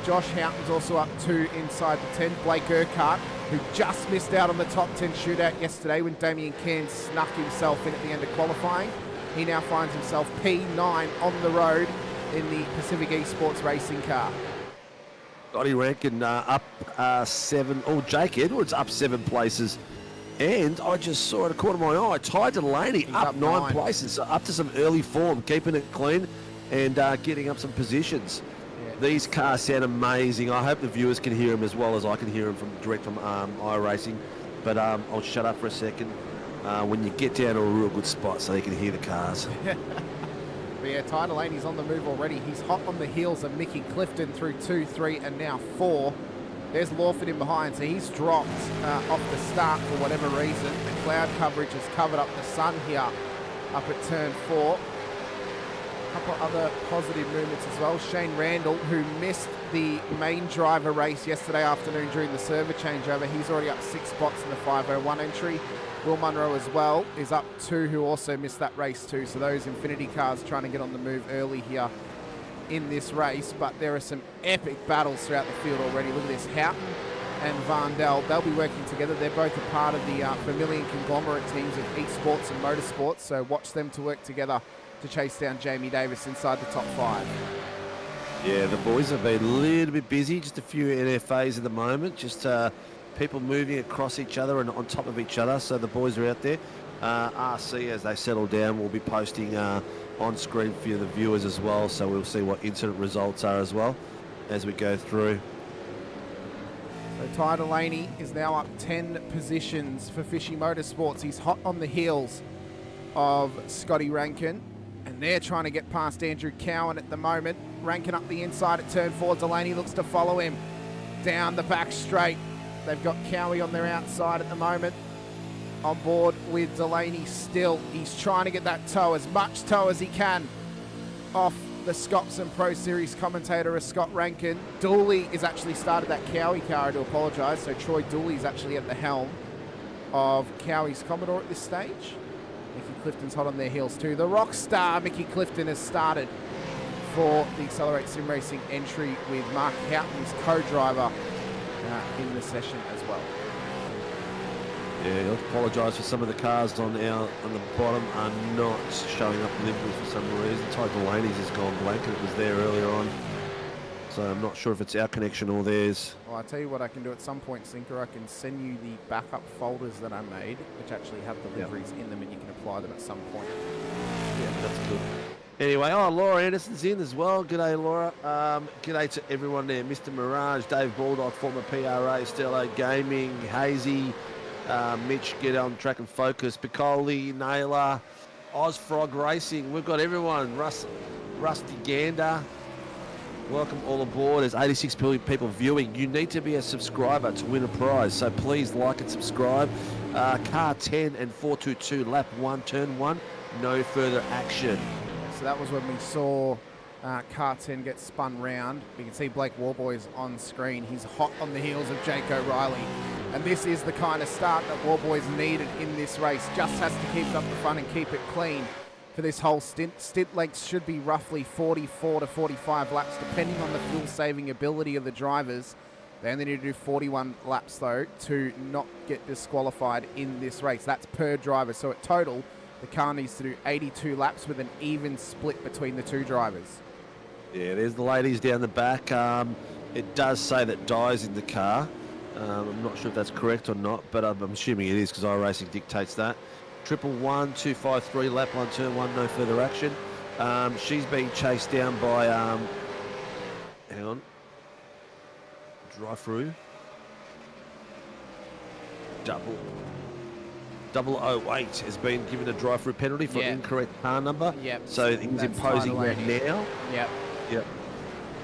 Josh Houghton's also up 2 inside the 10. Blake Urquhart, who just missed out on the top 10 shootout yesterday when Damien Cairns snuck himself in at the end of qualifying. He now finds himself P9 on the road in the Pacific Esports racing car. Scotty Rankin up 7. Oh, Jake Edwards up 7 places. And I just saw it, caught my eye. Ty Delaney up 9 places. So up to some early form, keeping it clean and getting up some positions. These cars sound amazing. I hope the viewers can hear them as well as I can hear them direct from iRacing. But I'll shut up for a second when you get down to a real good spot so you can hear the cars. But yeah, Ty Delaney's on the move already. He's hot on the heels of Mickey Clifton through 2, 3 and now 4. There's Lawford in behind, so he's dropped off the start for whatever reason. The cloud coverage has covered up the sun here up at turn 4. Couple other positive movements as well. Shane Randall, who missed the main driver race yesterday afternoon during the server changeover, he's already up 6 spots in the 501 entry. Will Munro as well is up 2, who also missed that race too. So those Infinity cars trying to get on the move early here in this race. But there are some epic battles throughout the field already. Look at this, Houghton and Varndell, they'll be working together. They're both a part of the Vermilion conglomerate teams of esports and motorsports. So watch them to work together to chase down Jamie Davis inside the top 5. Yeah, the boys have been a little bit busy. Just a few NFAs at the moment. Just people moving across each other and on top of each other. So the boys are out there. RC, as they settle down, will be posting on screen for the viewers as well. So we'll see what incident results are as well as we go through. So Ty Delaney is now up 10 positions for Fishy Motorsports. He's hot on the heels of Scotty Rankin. And they're trying to get past Andrew Cowan at the moment. Rankin up the inside at turn 4. Delaney looks to follow him down the back straight. They've got Cowie on their outside at the moment. On board with Delaney still. He's trying to get that tow, as much tow as he can, off the Scotsman Pro Series commentator as Scott Rankin. Dooley has actually started that Cowie car, to apologise. So Troy Dooley's actually at the helm of Cowie's Commodore at this stage. Mickey Clifton's hot on their heels too. The rock star Mickey Clifton has started for the Accelerate Sim Racing entry with Mark Houghton, his co-driver, in the session as well. Yeah, I apologise for some of the cars on the bottom are not showing up Liberals for some reason. Ty Delaney's has gone blank, and it was there earlier on. So I'm not sure if it's our connection or theirs. Well, I'll tell you what I can do at some point, Sinker. I can send you the backup folders that I made, which actually have the liveries in them, and you can apply them at some point. Yeah, that's good. Anyway, Laura Anderson's in as well. G'day, Laura. G'day to everyone there. Mr. Mirage, Dave Baldock, former PRA, Stello Gaming, Hazy, Mitch, Get On Track and Focus, Piccoli, Naylor, Ozfrog Racing. We've got everyone. Rusty Gander. Welcome all aboard. There's 86 people viewing. You need to be a subscriber to win a prize, so please like and subscribe. Car 10 and 422, lap 1, turn 1. No further action. So that was when we saw car 10 get spun round. You can see Blake Warboys on screen. He's hot on the heels of Jake O'Reilly. And this is the kind of start that Warboys needed in this race. Just has to keep it up the front and keep it clean for this whole stint. Stint lengths should be roughly 44 to 45 laps, depending on the fuel-saving ability of the drivers. They only need to do 41 laps, though, to not get disqualified in this race. That's per driver. So at total, the car needs to do 82 laps with an even split between the two drivers. Yeah, there's the ladies down the back. It does say that Dye's in the car. I'm not sure if that's correct or not, but I'm assuming it is because iRacing dictates that. 111, 253, lap 1, turn 1, no further action. She's being chased down by, hang on, drive through. 008 has been given a drive-through penalty for incorrect car number. Yep. So he's imposing that now. Yep. Yep.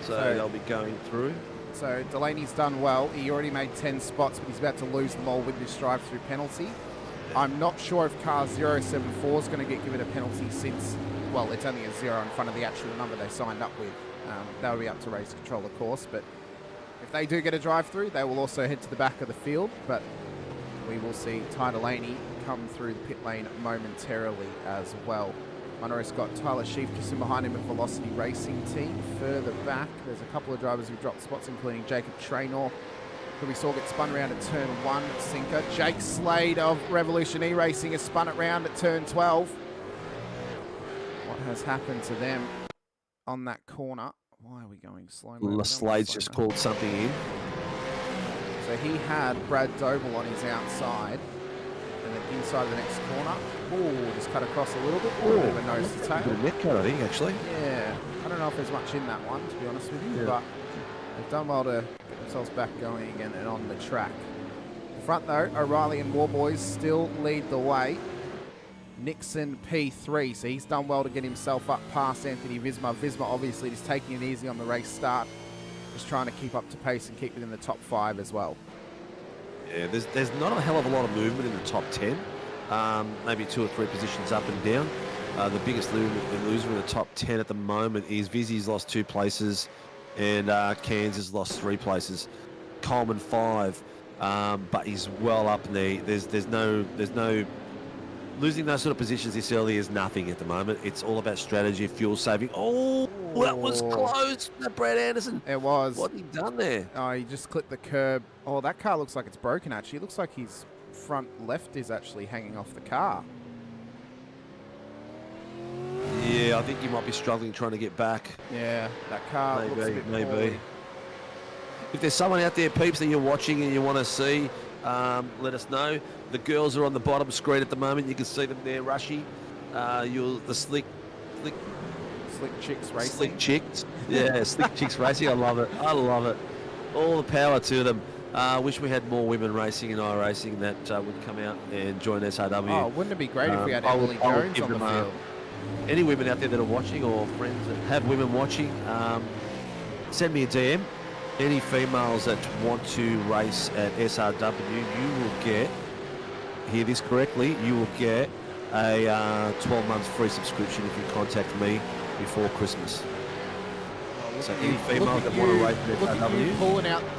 So they'll be going through. So Delaney's done well. He already made 10 spots, but he's about to lose them all with this drive-through penalty. I'm not sure if car 074 is going to get given a penalty since, well, it's only a 0 in front of the actual number they signed up with. That'll be up to race control, of course, but if they do get a drive-through, they will also head to the back of the field, but we will see Ty Delaney come through the pit lane momentarily as well. Monroe's got Tyler Sheaf just in behind him at Velocity Racing Team. Further back, there's a couple of drivers who dropped spots, including Jacob Traynor, who we saw get spun around at turn 1, Sinker. Jake Slade of Revolution E-Racing has spun it round at turn 12. What has happened to them on that corner? Why are we going slow-mo? Slade's just called something in. So he had Brad Doble on his outside, and then inside the next corner. Ooh, just cut across a little bit. Ooh, a bit of a nose to tail. A bit of net cut, I think, actually. Yeah, I don't know if there's much in that one, to be honest with you, but they've done well to get themselves back going again and on the track. The front, though, O'Reilly and Warboys still lead the way. Nixon P3, so he's done well to get himself up past Anthony Visma. Visma obviously just taking it easy on the race start, just trying to keep up to pace and keep within the top 5 as well. Yeah, there's not a hell of a lot of movement in the top 10. Maybe 2 or 3 positions up and down. The biggest loser in the top 10 at the moment is Vizzy's lost 2 places, and Kansas lost 3 places. Coleman 5, but he's well up in there. There's no losing those sort of positions this early is nothing at the moment. It's all about strategy, fuel saving. Oh, that was close, Brad Anderson. It was. What he done there? Oh, he just clipped the curb. Oh, that car looks like it's broken, actually. It looks like his front left is actually hanging off the car. Yeah, I think he might be struggling trying to get back. Yeah, that car looks a bit poorly. If there's someone out there, peeps, that you're watching and you want to see, let us know. The girls are on the bottom screen at the moment. You can see them there, Rushy. The slick chicks racing. Slick chicks. Yeah, slick chicks racing. I love it. I love it. All the power to them. Wish we had more women racing in iRacing that would come out and join SRW. Oh, wouldn't it be great if we had Emily Jones on the field? Any women out there that are watching or friends that have women watching, send me a DM. Any females that want to race at SRW, you will get, hear this correctly, you will get a 12 months free subscription if you contact me before Christmas. So any female that want to race at SRW,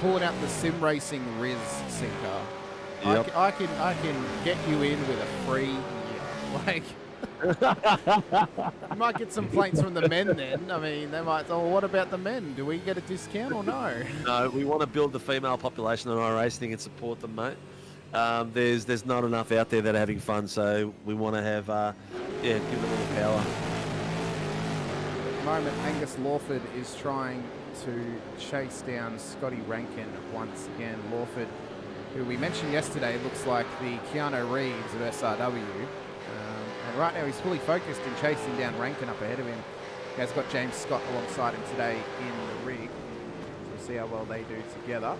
pulling out the sim racing Riz Sinker. Yep. I can get you in with a free year. Like You might get some plates from the men then. I mean, they might, oh, what about the men? Do we get a discount or no? No, we want to build the female population on iRacing and support them, mate. There's not enough out there that are having fun, so we want to have, give them all the power. At the moment, Angus Lawford is trying to chase down Scotty Rankin once again. Lawford, who we mentioned yesterday, looks like the Keanu Reeves of SRW. And right now he's fully focused in chasing down Rankin up ahead of him. He has got James Scott alongside him today in the rig. We'll see how well they do together.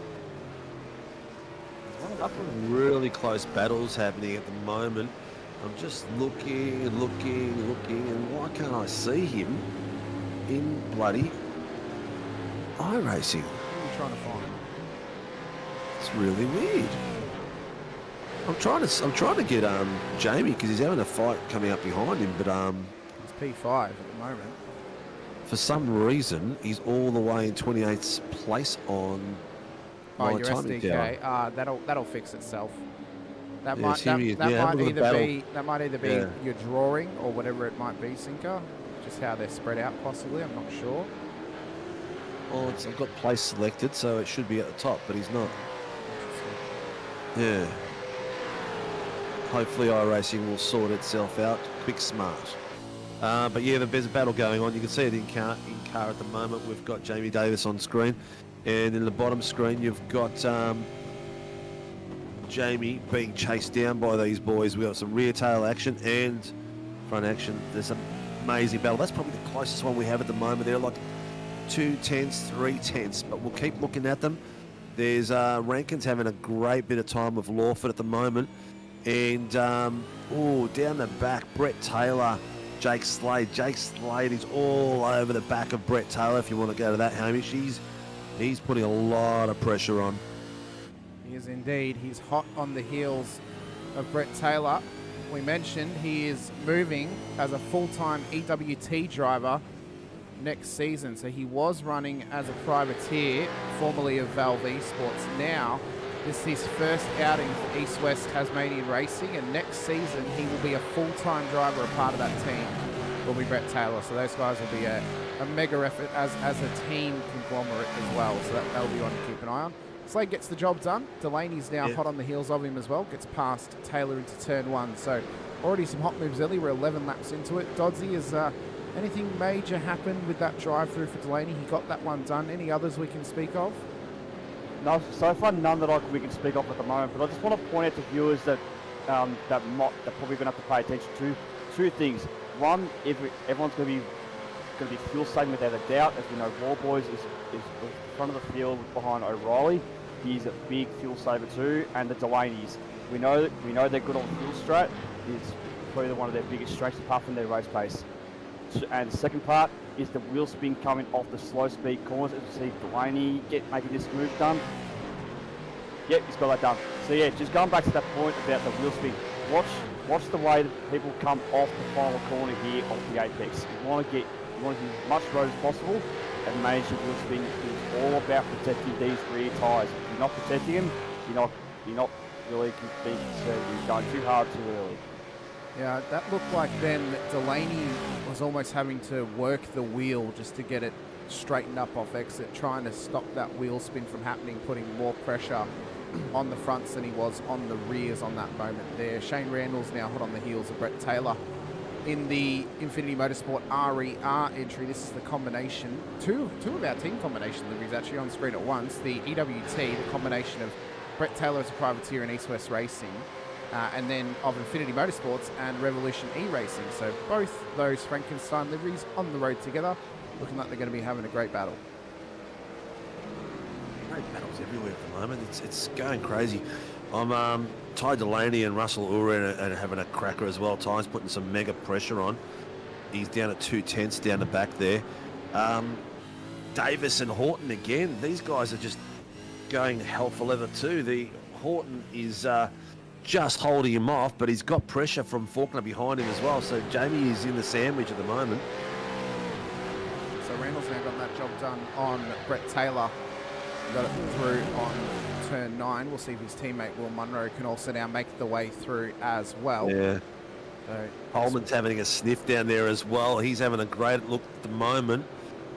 A couple of really close battles happening at the moment. I'm just looking, and why can't I see him in bloody iRacing? What are you trying to find? It's really weird. I'm trying to get Jamie because he's having a fight coming up behind him, but He's P5 at the moment. For some reason he's all the way in 28th place on Oh, my your timing SDK. tower. That'll fix itself. That Yeah, might here he is. that Yeah, have might a look at either be Yeah. your drawing or whatever it might be, Sinker. Just how they're spread out, possibly. I'm not sure. Oh, I've got place selected, so it should be at the top, but he's not. Yeah. Hopefully iRacing will sort itself out quick smart. But yeah, there's a battle going on. You can see it in car at the moment. We've got Jamie Davis on screen, and in the bottom screen you've got Jamie being chased down by these boys. We've got some rear tail action and front action. There's an amazing battle. That's probably the closest one we have at the moment. They're like 2 tenths, 3 tenths, but we'll keep looking at them. There's Rankin's having a great bit of time with Lawford at the moment. And, down the back, Brett Taylor, Jake Slade. Jake Slade is all over the back of Brett Taylor, if you want to go to that, Hamish. He's putting a lot of pressure on. He is indeed. He's hot on the heels of Brett Taylor. We mentioned he is moving as a full-time EWT driver next season. So he was running as a privateer, formerly of Valve Esports. Now, this is his first outing for East West Tasmanian Racing, and next season he will be a full-time driver, a part of that team will be Brett Taylor. So those guys will be a mega effort as a team conglomerate as well. So that'll be one to keep an eye on. Slade gets the job done. Delaney's now hot on the heels of him as well. Gets past Taylor into turn 1. So already some hot moves early. We're 11 laps into it. Dodsey, is anything major happened with that drive-through for Delaney? He got that one done. Any others we can speak of? No, so far none that we can speak of at the moment. But I just want to point out to viewers that they're probably going to have to pay attention to 2 things. One, everyone's going to be fuel saving without a doubt. As we know, Warboys is in front of the field behind O'Reilly. He's a big fuel saver too, and the Delaneys. We know they're good on fuel strat. It's probably one of their biggest strengths apart from their race pace. And the second part is the wheel spin coming off the slow speed corners. As you see Delaney making this move done. Yep, he's got that done. So yeah, just going back to that point about the wheel spin. Watch the way that people come off the final corner here off the apex. You want to use as much road as possible and manage your wheel spin. It's all about protecting these rear tyres. If you're not protecting them, you're not really being concerned. You're going too hard too early. Yeah, that looked like then that Delaney was almost having to work the wheel just to get it straightened up off exit, trying to stop that wheel spin from happening, putting more pressure on the fronts than he was on the rears on that moment there. Shane Randall's now hot on the heels of Brett Taylor. In the Infinity Motorsport RER entry, this is the combination, two of our team combination liveries actually on screen at once. The EWT, the combination of Brett Taylor as a privateer in East West Racing, and then of Infinity Motorsports and Revolution E-Racing. So both those Frankenstein liveries on the road together, looking like they're going to be having a great battle. Great battles everywhere at the moment. It's going crazy. I'm Ty Delaney and Russell Ura are having a cracker as well. Ty's putting some mega pressure on. He's down at 2 tenths down the back there. Davis and Horton again. These guys are just going hell for leather too. The Horton is just holding him off, but he's got pressure from Faulkner behind him as well. So Jamie is in the sandwich at the moment. So Randall's now got that job done on Brett Taylor. Got it through on turn 9. We'll see if his teammate Will Munro can also now make the way through as well. Yeah. Coleman's having a sniff down there as well. He's having a great look at the moment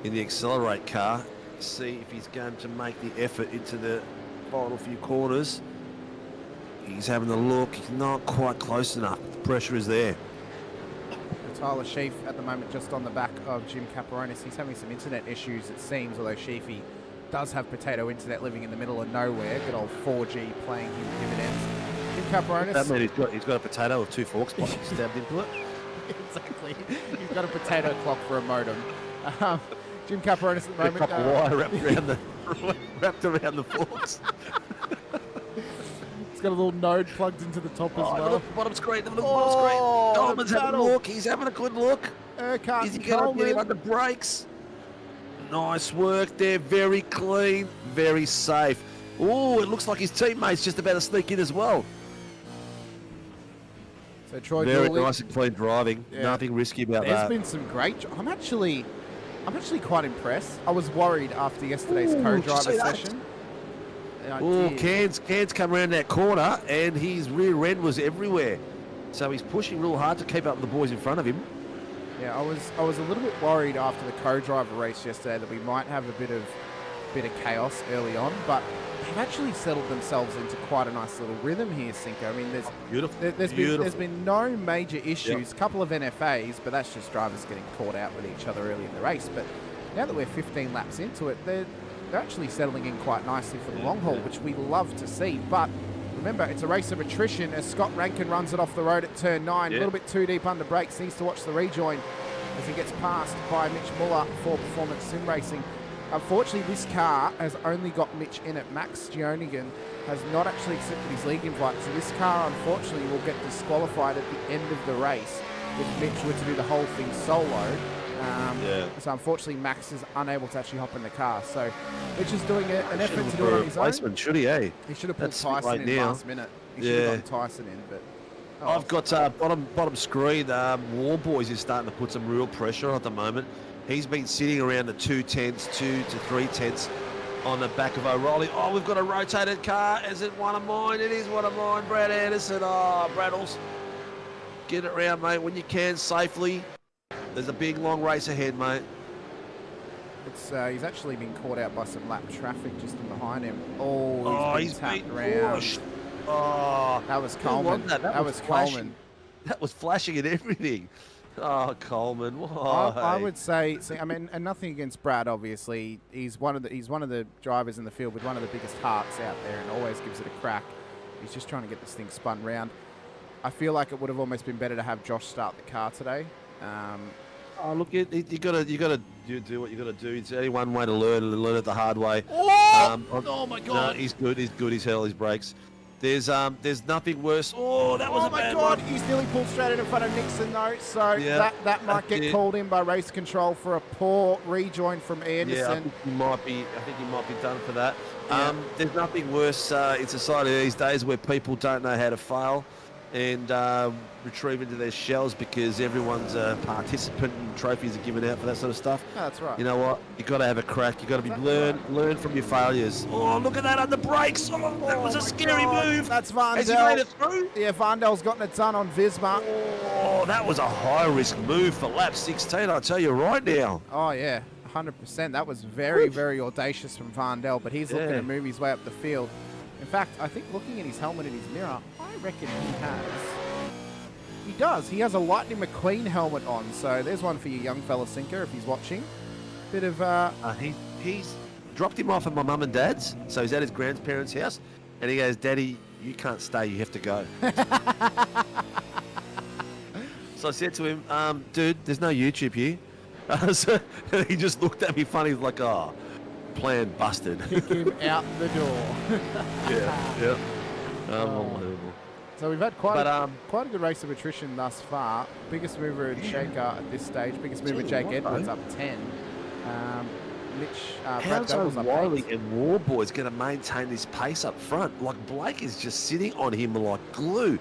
in the Accelerate car. See if he's going to make the effort into the final few corners. He's having a look. He's not quite close enough. The pressure is there. Tyler Sheaf at the moment just on the back of Jim Caperonis. He's having some internet issues, it seems, although Sheafy does have potato internet living in the middle of nowhere. Good old 4G playing him dividends. Jim Caperonis. That means he's got a potato with 2 forks stabbed into it. Exactly. He's got a potato clock for a modem. Jim Caperonis at the moment. A couple of wire wrapped around the forks. It's got a little node plugged into the top as well. Look, bottom screen. Look, bottom screen. Coleman's having a look. He's having a good look. Is he going to get him under brakes? Nice work there. Very clean. Very safe. Oh, it looks like his teammate's just about to sneak in as well. So Troy Very Dooley, nice and clean driving. Yeah. Nothing risky about There's that. been some great. I'm actually quite impressed. I was worried after yesterday's co-driver session. Oh, Cairns come around that corner and his rear end was everywhere. So he's pushing real hard to keep up with the boys in front of him. Yeah, I was a little bit worried after the co-driver race yesterday that we might have a bit of chaos early on, but they've actually settled themselves into quite a nice little rhythm here, Cinco. I mean, there's been no major issues. A couple of NFAs, but that's just drivers getting caught out with each other early in the race. But now that we're 15 laps into it, they're actually settling in quite nicely for the long haul, which we love to see. But remember, it's a race of attrition as Scott Rankin runs it off the road at turn 9. A little bit too deep under brakes. Needs to watch the rejoin as he gets passed by Mitch Muller for Performance Sim Racing. Unfortunately, this car has only got Mitch in it. Max Gionigan has not actually accepted his league invite, so this car, unfortunately, will get disqualified at the end of the race if Mitch were to do the whole thing solo. So unfortunately, Max is unable to actually hop in the car. So Mitch is doing an effort to do it on his own. Should he, eh? He should have pulled Tyson in last minute. He should have gotten Tyson in, but... I've got bottom screen. War Boys is starting to put some real pressure on at the moment. He's been sitting around the 2/10s, 2 to 3/10s on the back of O'Reilly. Oh, we've got a rotated car. Is it one of mine? It is one of mine. Brad Anderson. Oh, Braddles. Get it round, mate, when you can safely. There's a big, long race ahead, mate. He's actually been caught out by some lap traffic just in behind him. He's been tapped around. Pushed. Oh, that was Coleman. That was Coleman. That was flashing and everything. Oh, Coleman. I would say, I mean, and nothing against Brad. Obviously, he's one of the drivers in the field with one of the biggest hearts out there, and always gives it a crack. He's just trying to get this thing spun round. I feel like it would have almost been better to have Josh start the car today. Look, you gotta do what you gotta do. It's only one way to learn, and learn it the hard way. Oh my God! No, he's good. He's held his brakes. There's nothing worse. Oh, that was a bad one. He's nearly pulled straight in front of Nixon though, so that might get called in by race control for a poor rejoin from Anderson. Yeah, I think he might be done for that. Yeah. There's nothing worse in society these days where people don't know how to fail and retrieve into their shells because everyone's a participant and trophies are given out for that sort of stuff. Oh, that's right. You know what? You got to have a crack. You got to learn from your failures. Oh, look at that under brakes! Oh, that was a scary move. That's Varndell. Has he made it through? Yeah, Varndell's gotten it done on Visma. Oh, that was a high risk move for lap 16. I'll tell you right now. Oh yeah, 100%. That was very, very audacious from Varndell, but he's looking to move his way up the field. In fact, I think looking at his helmet in his mirror, I reckon he does. He has a Lightning McQueen helmet on, so there's one for you young fella Sinker if he's watching. Bit of... He's dropped him off at my mum and dad's, so he's at his grandparents' house, and he goes, Daddy, you can't stay, you have to go. So I said to him, dude, there's no YouTube here. So he just looked at me funny, like, oh, plan busted. Kick him out the door. Yeah. Unbelievable. So we've had quite a good race of attrition thus far. Biggest mover and shaker at this stage. Biggest mover Jake Edwards up 10. How's O'Reilly and War Boys going to maintain this pace up front? Like Blake is just sitting on him like glue.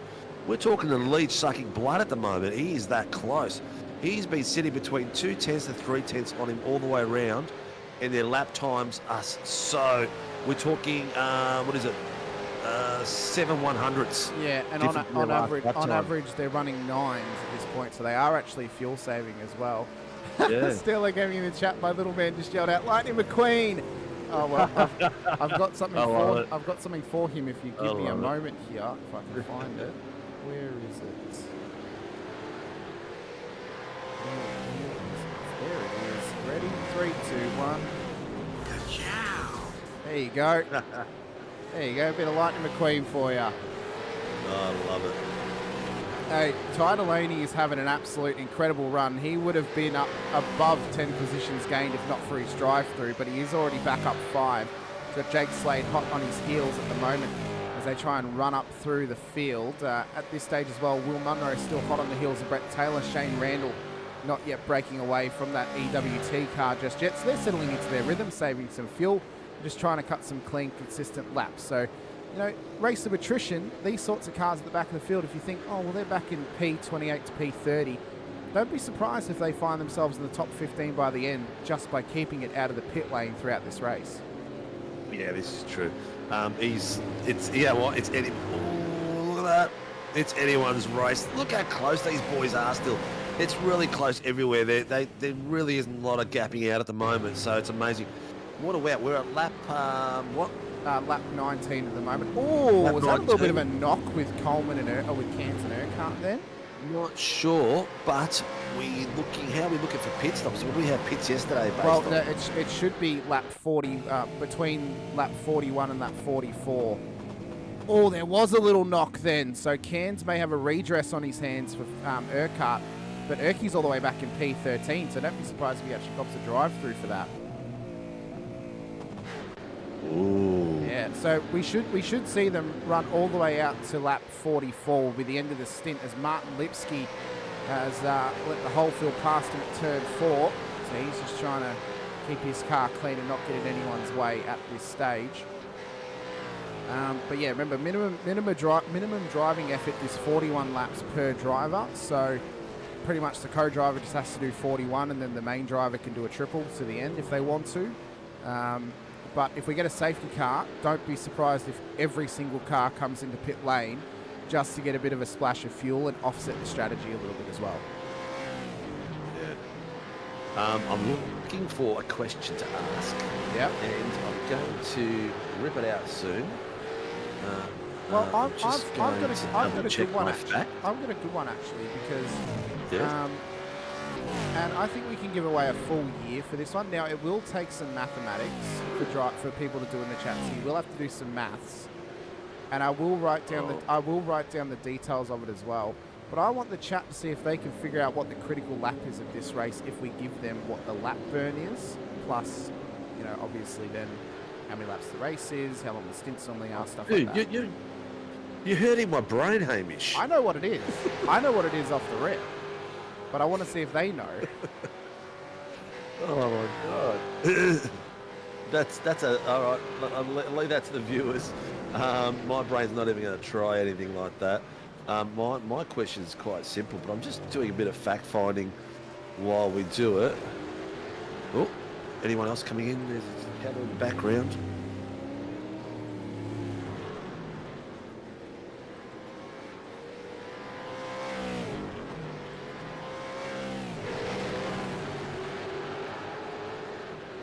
We're talking the lead sucking blood at the moment. He is that close. He's been sitting between 2/10 and 3/10 on him all the way around, and their lap times are so. We're talking what is it? 7 100s. Yeah, and different from their last lap time. average, they're running 9s at this point, so they are actually fuel saving as well. Yeah. Stella gave me in the chat. My little man just yelled out, "Lightning McQueen!" Oh well, I've got something for I've got something for him. If you give me a moment here, if I can find it. Where is it? There it is. Ready? 3, 2, 1. There you go. There you go. A bit of Lightning McQueen for you. Oh, I love it. Hey, Ty Delaney is having an absolute incredible run. He would have been up above 10 positions gained if not for his drive-through, but he is already back up 5. He's got Jake Slade hot on his heels at the moment as they try and run up through the field. At this stage as well, Will Munro is still hot on the heels of Brett Taylor. Shane Randall not yet breaking away from that EWT car just yet. So they're settling into their rhythm, saving some fuel, just trying to cut some clean, consistent laps. So, you know, race of attrition, these sorts of cars at the back of the field, if you think, oh, well, they're back in P28 to P30, don't be surprised if they find themselves in the top 15 by the end just by keeping it out of the pit lane throughout this race. Yeah, this is true. It's any. Oh, look at that. It's anyone's race. Look how close these boys are still. It's really close everywhere. There really isn't a lot of gapping out at the moment, so it's amazing. What a wow. We're at lap, lap 19 at the moment. Oh, was that a little bit of a knock with Coleman and with Cairns and Urquhart then? Not sure, but how are we looking for pit stops? What did we have pits yesterday? Well, no, it should be lap 40, between lap 41 and lap 44. Oh, there was a little knock then. So Cairns may have a redress on his hands for Urquhart, but Urquhart's all the way back in P13, so don't be surprised if he actually cops a drive-through for that. Ooh. Yeah, so we should see them run all the way out to lap 44 will be the end of the stint as Martin Lipsky has let the whole field past him at turn 4. So he's just trying to keep his car clean and not get in anyone's way at this stage. But yeah, remember, minimum driving effort is 41 laps per driver. So pretty much the co-driver just has to do 41 and then the main driver can do a triple to the end if they want to. But if we get a safety car, don't be surprised if every single car comes into pit lane just to get a bit of a splash of fuel and offset the strategy a little bit as well. Yeah. I'm looking for a question to ask. Yeah. And I'm going to rip it out soon. Well, I've got a good one actually because and I think we can give away a full year for this one. Now, it will take some mathematics for people to do in the chat, so you will have to do some maths. And I will write down the details of it as well. But I want the chat to see if they can figure out what the critical lap is of this race if we give them what the lap burn is, plus, you know, obviously then how many laps the race is, how long the stints normally are, stuff like that. You're hurting my brain, Hamish. I know what it is. I know what it is off the rip. But I want to see if they know. Oh my god. That's all right. I'll leave that to the viewers. My brain's not even going to try anything like that. My question is quite simple, but I'm just doing a bit of fact finding while we do it. Oh, anyone else coming in? There's a cattle in the background.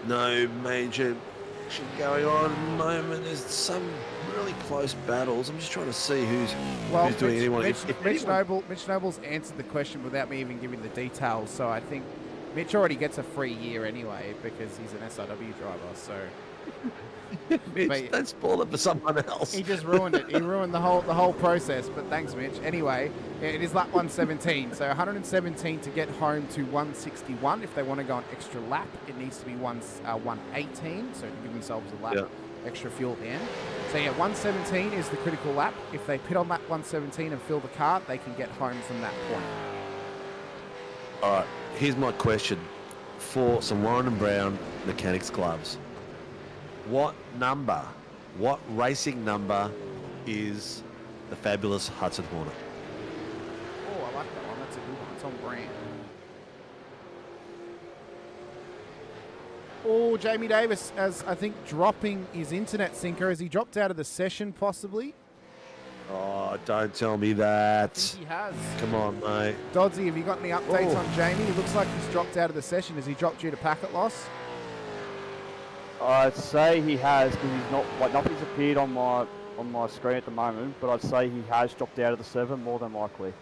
No major action going on at the moment. There's some really close battles. I'm just trying to see who's doing anyone. Mitch Noble's answered the question without me even giving the details, so I think Mitch already gets a free year anyway because he's an SRW driver, so... Mitch, don't spoil it for someone else. He just ruined it. He ruined the whole process, but thanks, Mitch. Anyway, it is lap 117, so 117 to get home to 161. If they want to go an extra lap, it needs to be 118, so to give themselves a lap extra fuel at the end. So yeah, 117 is the critical lap. If they pit on lap 117 and fill the car, they can get home from that point. All right, here's my question for some Warren Brown mechanics gloves. What racing number is the fabulous Hudson Hornet? Oh, I like that one. That's a good one. It's on brand. Oh, Jamie Davis, as I think dropping his internet sinker. Has he dropped out of the session possibly? Oh, don't tell me that. He has. Come on, mate. Dodsy, have you got any updates on Jamie? It looks like he's dropped out of the session. Has he dropped due to packet loss? I'd say he has, because he's not, like, nothing's appeared on my screen at the moment, but I'd say he has dropped out of the server more than likely.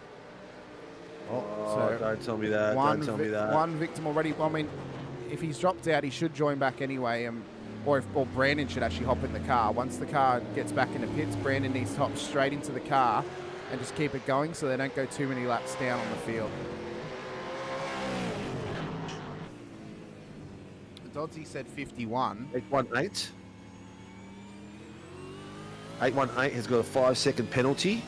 Oh, don't tell me that. Don't tell me that. One victim already. Well, I mean, if he's dropped out, he should join back anyway. Or Brandon should actually hop in the car. Once the car gets back into pits, Brandon needs to hop straight into the car and just keep it going so they don't go too many laps down on the field. Dodsy said 51. 818. 818 has got a 5-second penalty.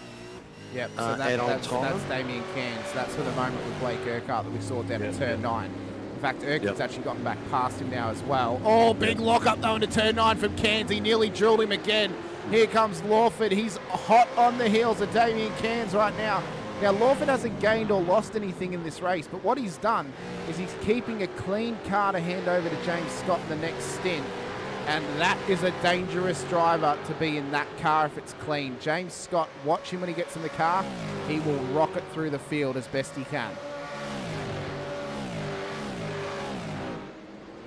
Yep, so that's Damien Cairns. So that's for the moment with Blake Urquhart that we saw down at turn 9. In fact, Urquhart's actually gotten back past him now as well. Oh, big lock-up though into turn 9 from Cairns. He nearly drilled him again. Here comes Lawford. He's hot on the heels of Damien Cairns right now. Now, Lawford hasn't gained or lost anything in this race, but what he's done is he's keeping a clean car to hand over to James Scott in the next stint. And that is a dangerous driver to be in that car if it's clean. James Scott, watch him when he gets in the car. He will rocket through the field as best he can.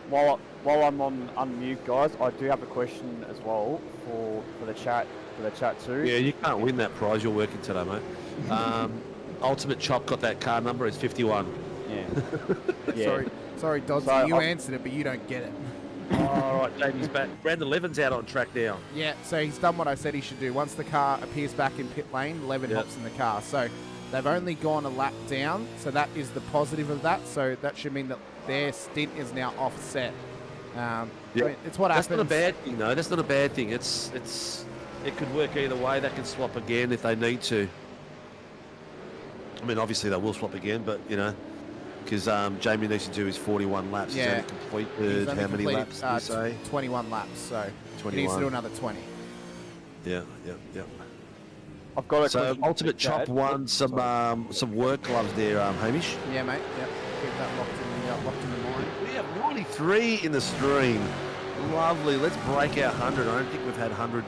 While I'm on unmute, guys, I do have a question as well for the chat too. Yeah, you can't win that prize. You're working today, mate. Ultimate Chop got that car number. It's 51. Yeah. Sorry, Doddsy, So you answered it, but you don't get it. All right, Jamie's back. Brandon Levin's out on track now. Yeah, so he's done what I said he should do. Once the car appears back in pit lane, Levin hops in the car. So they've only gone a lap down, so that is the positive of that. So that should mean that their stint is now offset. I mean, it's what happens. That's not a bad thing, though. That's not a bad thing. It could work either way. They can swap again if they need to. I mean, obviously they will swap again, but you know, because Jamie needs to do his 41 laps. Yeah. He's only completed how many laps? Did you say 21 laps. So 21. He needs to do another 20. Yeah. I've got a so question Ultimate for Chad. Chop won some work gloves there, Hamish. Yeah, mate. Yep. Keep that locked in the mind. We have 93 in the stream. Lovely. Let's break our 100. I don't think we've had 100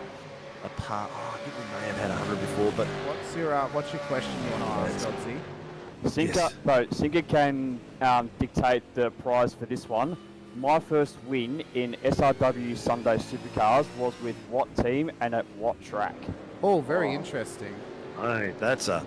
apart. Oh, I think we may have had 100 before, but what's your question you want to ask, Dodsy? Sinker can dictate the prize for this one. My first win in SRW Sunday Supercars was with what team and at what track? Oh, very interesting. Hey, that's not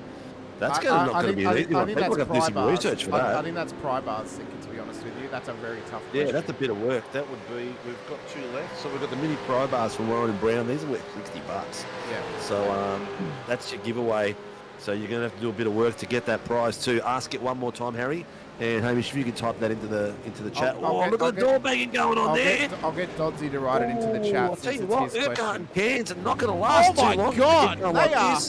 going to be an easy one. People have to do some research for that. I think that's Prybar's thinking, to be honest with you. That's a very tough question. Yeah, that's a bit of work. That would be, we've got 2 left. So we've got the mini Prybars from Warren Brown. These are worth $60. Yeah. So that's your giveaway. So you're going to have to do a bit of work to get that prize too. Ask it one more time, Harry. And Hamish, if you can type that into the chat. Look at the door banging going on there. I'll get Dodsy to write it into the chat. I'll tell you what, Urquhart and Cairns are not going to last too long. Oh my God, they are.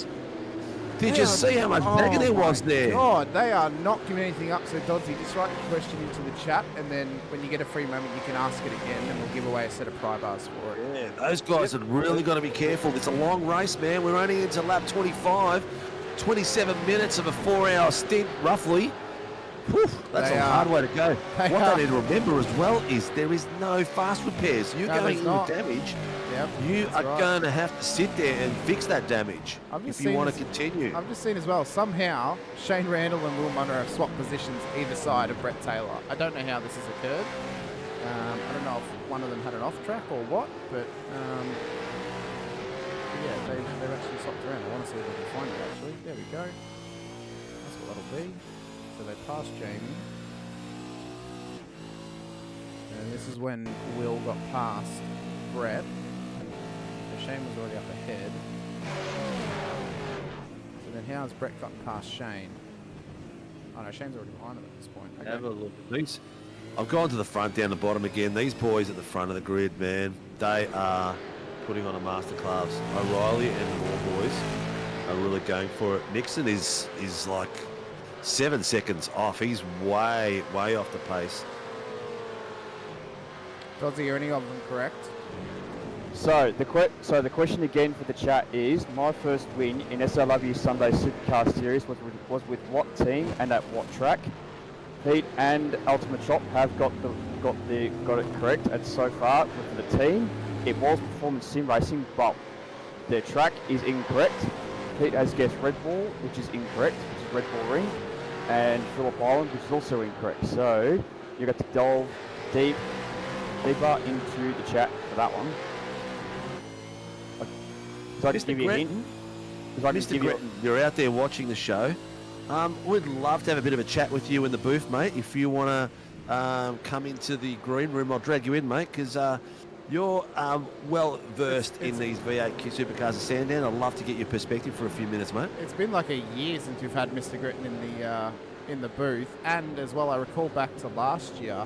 Did you see how much bagging there was there? God, they are not giving anything up. So Dodsy, just write your question into the chat, and then when you get a free moment, you can ask it again, and we'll give away a set of Prybars for it. Yeah, those guys have really got to be careful. It's a long race, man. We're only into lap 25. 27 minutes of a 4-hour stint, roughly. Whew, that's a hard way to go. What they need to remember as well is there is no fast repairs. You're going in with damage. Yep, you are going to have to sit there and fix that damage if you want to continue. I've just seen as well, somehow Shane Randall and Will Munro have swapped positions either side of Brett Taylor. I don't know how this has occurred. I don't know if one of them had an off track or what, but yeah, they've actually swapped around. I want to see if I can find it actually. There we go. That's what that'll be. So they passed Jamie. And this is when Will got past Brett. So Shane was already up ahead. So then how has Brett gotten past Shane? Oh no, Shane's already behind him at this point. Okay. Have a look at these. I've gone to the front, down the bottom again. These boys at the front of the grid, man, they are putting on a masterclass. O'Reilly and the Moore boys are really going for it. Nixon is like 7 seconds off. He's way off the pace. Dodsy, are any of them correct? So the question again for the chat is, my first win in SLW Sunday Supercar Series was with what team and at what track? Pete and Ultimate Shop have got it correct. And so far for the team, it was Performance Sim Racing, but their track is incorrect. Pete has guessed Red Bull, which is incorrect, which is Red Bull Ring, and Phillip Island, which is also incorrect. So you got to delve deeper into the chat for that one. So I just give you a hint. Mr. Gretton, you're out there watching the show. We'd love to have a bit of a chat with you in the booth, mate. If you want to come into the green room, I'll drag you in, mate, because you're well versed in these V8 Supercars of Sandown. I'd love to get your perspective for a few minutes, mate. It's been like a year since we've had Mr. Gretton in the booth, and as well, I recall back to last year.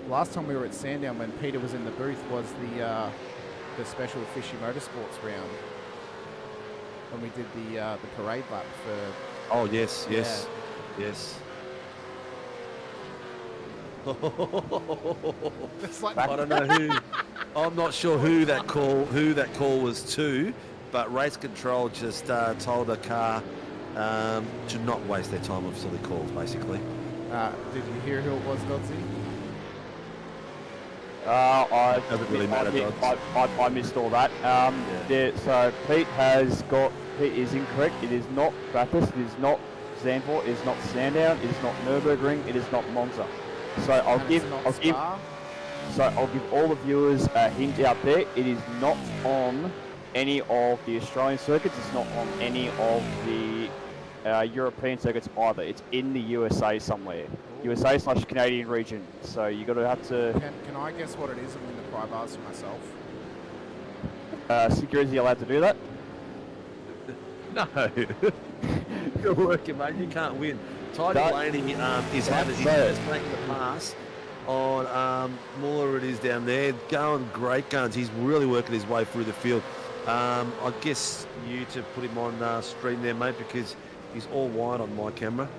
Last time we were at Sandown when Peter was in the booth was the special Fishy Motorsports round when we did the parade lap for. Oh yes. It's like I don't know who. I'm not sure who that call was to, but race control just told a car to not waste their time with silly calls, basically. Did you hear who it was, Dodsy? I missed all that. So Pete is incorrect. It is not Bathurst. It is not Zandvoort. It is not Sandown. It is not Nürburgring. It is not Monza. So I'll give all the viewers a hint out there. It is not on any of the Australian circuits. It's not on any of the European circuits either. It's in the USA somewhere. USA/Canadian region. So you got to have to. Can I guess what it is and win the pry bars for myself? Security allowed to do that? No. You're working, mate. You can't win. Ty Delaney is making the pass on Muller. It is down there. Going great guns. He's really working his way through the field. I guess you to put him on stream there, mate, because he's all wide on my camera.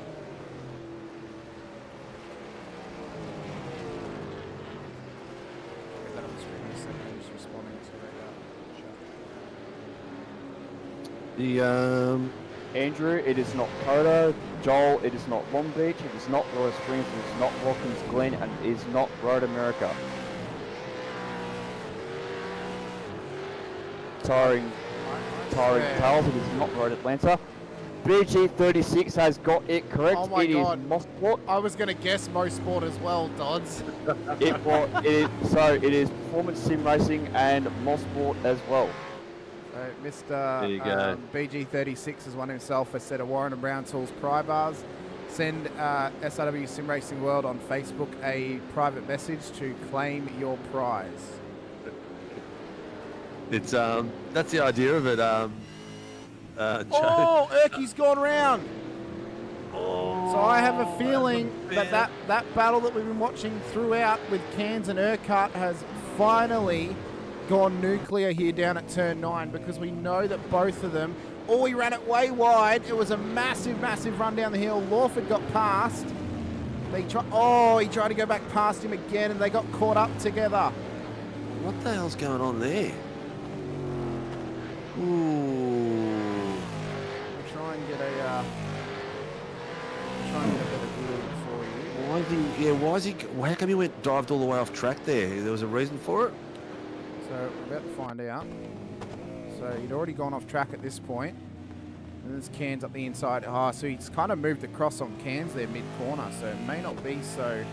Andrew, it is not Coda. Joel, it is not Long Beach. It is not Royal Springs. It is not Watkins Glen, and it is not Road America. Tiring Tales, it is not Road Atlanta. BG36 has got it correct. Oh my God. Is Mosport. I was going to guess Mosport as well, Dodds. It is Performance Sim Racing and Mosport as well. So Mr. BG36 has won himself a set of Warren Brown Tools pry bars. Send SRW Sim Racing World on Facebook a private message to claim your prize. It's that's the idea of it. Erky's gone round. So I have a feeling that battle that we've been watching throughout with Cairns and Urquhart has finally gone nuclear here down at turn 9, because we know that both of them, he ran it way wide. It was a massive run down the hill. Lawford got past. He tried to go back past him again, and they got caught up together. What the hell's going on there? Ooh. We'll try and get a better view for you. How come he dived all the way off track there? There was a reason for it? So we're about to find out. So he'd already gone off track at this point. And there's Cairns up the inside. So he's kind of moved across on Cairns there mid-corner. So it may not be so...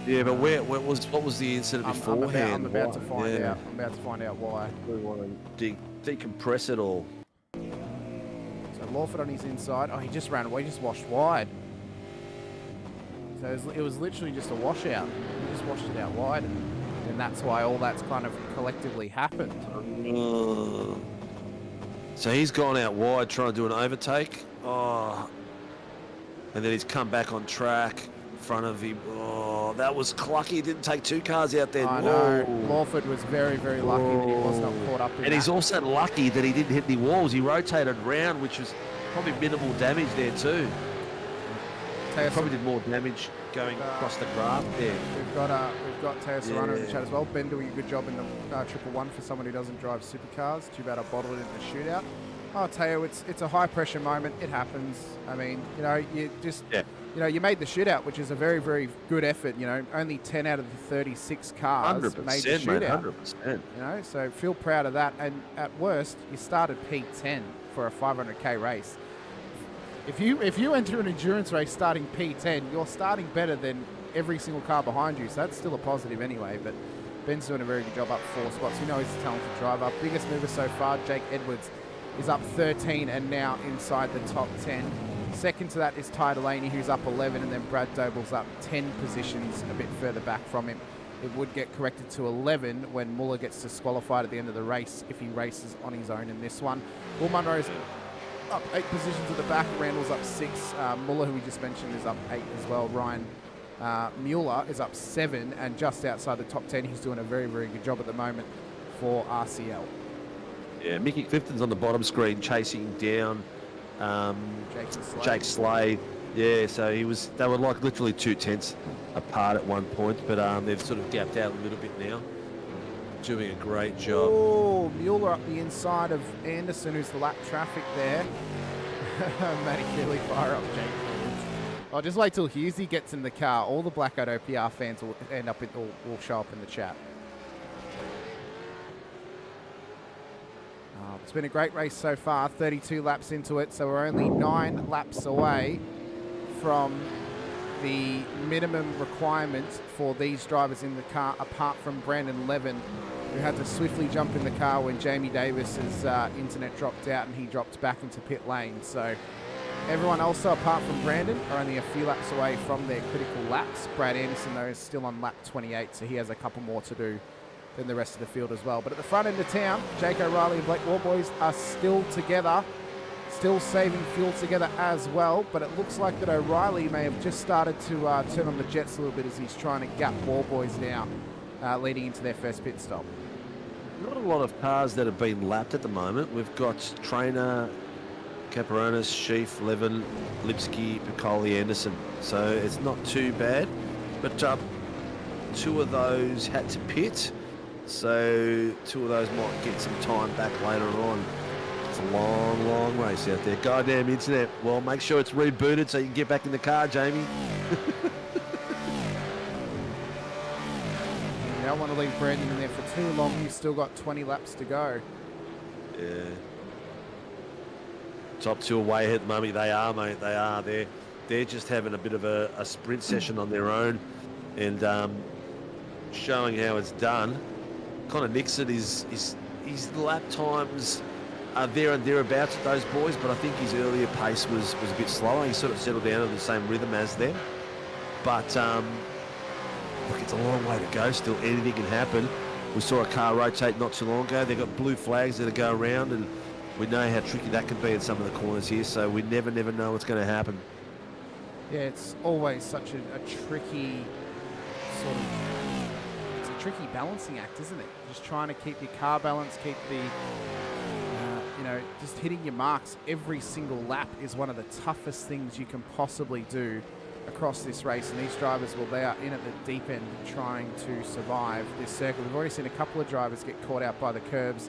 Yeah, but what was the incident beforehand? I'm about to find out. I'm about to find out why. We want to decompress it all. So Lawford on his inside. He just ran away. He just washed wide. So it was literally just a washout. He just washed it out wide. And that's why all that's kind of collectively happened. So he's gone out wide trying to do an overtake. And then he's come back on track in front of him. That was clucky. He didn't take two cars out there. I know. Lawford was very lucky that he was not caught up in And he's also lucky that he didn't hit any walls. He rotated round, which was probably minimal damage there too. Probably did more damage going across the grass there. We've got Teo Serrano in the chat as well. Ben doing a good job in the 111 for someone who doesn't drive supercars. Too bad I bottled it in the shootout. Teo, it's a high pressure moment. It happens. I mean, you just you know, you made the shootout, which is a very, very good effort. You know, only 10 out of the 36 cars made the 100%, mate, shootout. 100%. You know, so feel proud of that. And at worst, you started P10 for a 500k race. If you enter an endurance race starting P10, you're starting better than every single car behind you. So that's still a positive anyway. But Ben's doing a very good job up 4 spots. We know he's a talented driver. Biggest mover so far, Jake Edwards, is up 13 and now inside the top 10. Second to that is Ty Delaney, who's up 11, and then Brad Doble's up 10 positions a bit further back from him. It would get corrected to 11 when Muller gets disqualified at the end of the race if he races on his own in this one. Will Munro's up 8 positions at the back. Randall's up 6. Muller, who we just mentioned, is up 8 as well. Ryan Mueller is up 7, and just outside the top 10. He's doing a very, very good job at the moment for RCL. Yeah, Mickey Clifton's on the bottom screen chasing down Jake Slade. Yeah, so they were like literally 2 tenths apart at one point, but they've sort of gapped out a little bit now. Doing a great job. Oh, Mueller up the inside of Anderson, who's the lap traffic there. Matty Keeley fire up Jake. Oh, just wait till Hughesy gets in the car. All the Blackout OPR fans will will show up in the chat. It's been a great race so far, 32 laps into it, so we're only 9 laps away from the minimum requirements for these drivers in the car, apart from Brandon Levin, who had to swiftly jump in the car when Jamie Davis's internet dropped out and he dropped back into pit lane. So everyone else, apart from Brandon, are only a few laps away from their critical laps. Brad Anderson, though, is still on lap 28, so he has a couple more to do than the rest of the field as well. But at the front end of town, Jake O'Reilly and Blake Warboys are still together, still saving fuel together as well. But it looks like that O'Reilly may have just started to turn on the jets a little bit as he's trying to gap Warboys now, leading into their first pit stop. Not a lot of cars that have been lapped at the moment. We've got Trainer, Caperonis, Sheaf, Levin, Lipsky, Piccoli, Anderson. So it's not too bad. But 2 of those had to pit. So 2 of those might get some time back later on. It's a long, long race out there. Goddamn internet. Well, make sure it's rebooted so you can get back in the car, Jamie. You don't want to leave Brandon in there for too long. He's still got 20 laps to go. Yeah. Top 2 away ahead at the moment. They are, mate. They are. They're just having a bit of a sprint session on their own and showing how it's done. Connor Nixon his lap times are there and thereabouts at those boys, but I think his earlier pace was a bit slower. He sort of settled down to the same rhythm as them. But look, it's a long way to go still. Anything can happen. We saw a car rotate not too long ago. They've got blue flags that go around, and we know how tricky that can be in some of the corners here, so we never know what's going to happen. Yeah, it's always such a tricky sort of... tricky balancing act, isn't it? Just trying to keep your car balance, keep the, you know, just hitting your marks every single lap is one of the toughest things you can possibly do across this race. And these drivers, well, they are in at the deep end trying to survive this circuit. We've already seen a couple of drivers get caught out by the curbs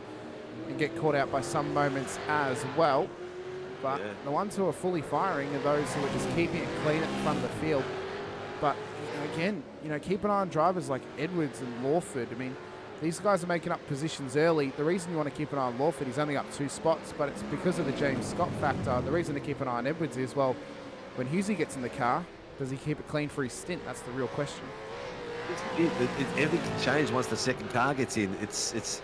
and get caught out by some moments as well. But the ones who are fully firing are those who are just keeping it clean at the front of the field. But again, you know, keep an eye on drivers like Edwards and Lawford. I mean, these guys are making up positions early. The reason you want to keep an eye on Lawford, he's only up 2 spots, but it's because of the James Scott factor. The reason to keep an eye on Edwards is, well, when Hughesy gets in the car, does he keep it clean for his stint? That's the real question. Everything can change once the second car gets in. It's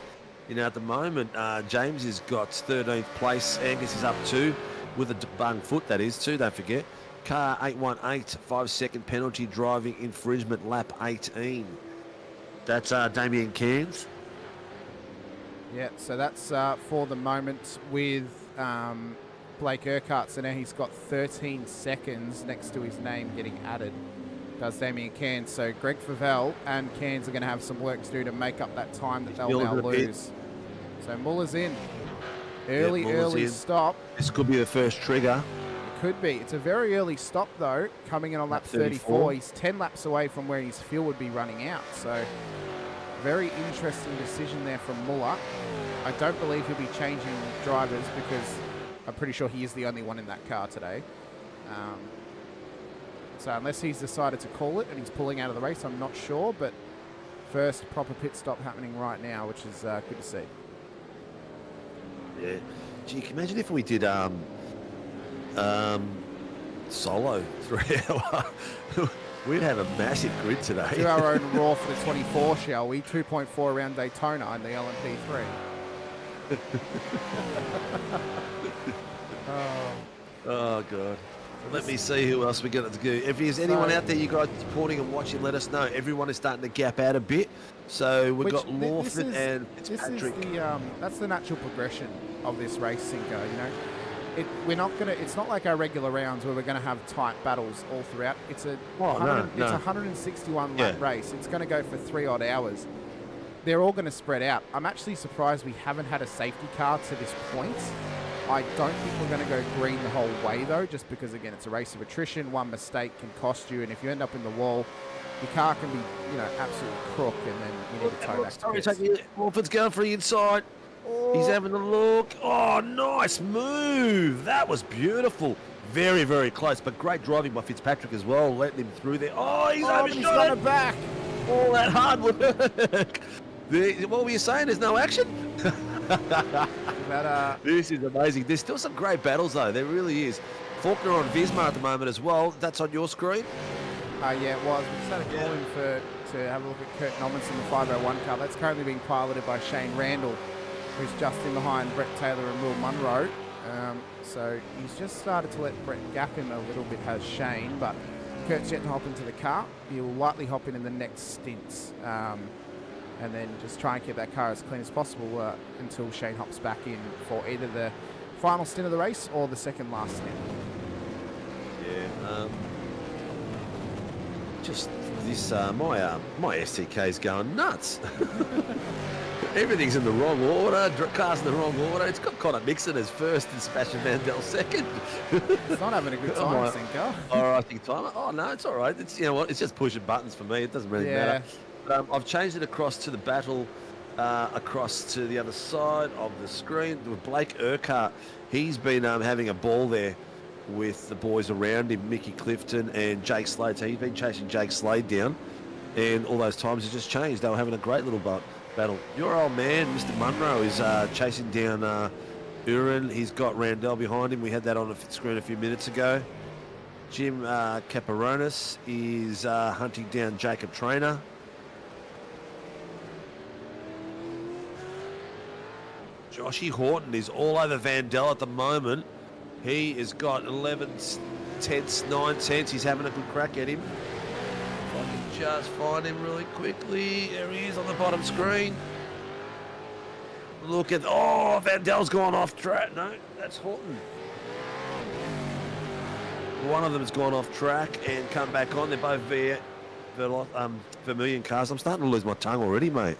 you know, at the moment, James has got 13th place. Angus is up 2 with a bung foot, that is, too, don't forget. Car 818, 5-second penalty driving infringement, lap 18. That's Damien Cairns. Yeah, so that's for the moment with Blake Urquhart. So now he's got 13 seconds next to his name getting added. Does Damien Cairns. So Greg Favell and Cairns are going to have some work to do to make up that time that they'll now lose. So Muller's in. Early stop. This could be the first trigger. Could be. It's a very early stop, though, coming in on lap 34. He's 10 laps away from where his fuel would be running out. So, very interesting decision there from Muller. I don't believe he'll be changing drivers because I'm pretty sure he is the only one in that car today. So unless he's decided to call it and he's pulling out of the race, I'm not sure. But first proper pit stop happening right now, which is good to see. Yeah. Gee, can you imagine if we did solo 3 hour? We'd have a massive grid today. Do our own Raw for the 24, shall we? 2.4 around Daytona in the LMP3. Oh, God. Let me see who else we got to do. If there's anyone out there you guys supporting and watching, let us know. Everyone is starting to gap out a bit. So we've got Lawford and Fitzpatrick. That's the natural progression of this race, Cinco. You know, it's not like our regular rounds where we're going to have tight battles all throughout. It's a 161 lap race. It's going to go for 3 odd hours. They're all going to spread out. I'm actually surprised we haven't had a safety car to this point. I don't think we're going to go green the whole way, though, just because, again, it's a race of attrition. One mistake can cost you, and if you end up in the wall, your car can be, absolutely crook, and then you need to tow back to pits. Wolford's going for the inside. He's having a look. Oh, nice move. That was beautiful. Very, very close, but great driving by Fitzpatrick as well, letting him through there. Oh, he's got it back. All that hard work. What were you saying? There's no action? This is amazing. There's still some great battles, though. There really is. Faulkner on Visma at the moment as well. That's on your screen? Yeah, it was. We just had a call in to have a look at Kurt Nomans in the 501 car. That's currently being piloted by Shane Randall, who's just in behind Brett Taylor and Will Munro. So he's just started to let Brett gap him a little bit, has Shane, but Kurt's yet to hop into the car. He'll likely hop in the next stints. And then just try and keep that car as clean as possible until Shane hops back in for either the final stint of the race or the second last stint. Yeah. Just this, my STK is going nuts. Everything's in the wrong order. Car's in the wrong order. It's got Connor Mixon as first and Sebastian Vandell second. It's not having a good time, Cinco. I think time. Oh no, it's all right. It's it's just pushing buttons for me. It doesn't really matter. I've changed it across to the battle, across to the other side of the screen with Blake Urquhart. He's been having a ball there with the boys around him, Mickey Clifton and Jake Slade. So he's been chasing Jake Slade down, and all those times have just changed. They were having a great little battle. Your old man, Mr. Munro, is chasing down Urin. He's got Randell behind him. We had that on the screen a few minutes ago. Jim Caparonis is hunting down Jacob Traynor. Joshy Horton is all over Vandell at the moment. He has got 11 tenths, 9 tenths. He's having a good crack at him. If I can just find him really quickly. There he is on the bottom screen. Look at... Oh, Vandell's gone off track. No, that's Horton. One of them has gone off track and come back on. They're both Vermilion cars. I'm starting to lose my tongue already, mate.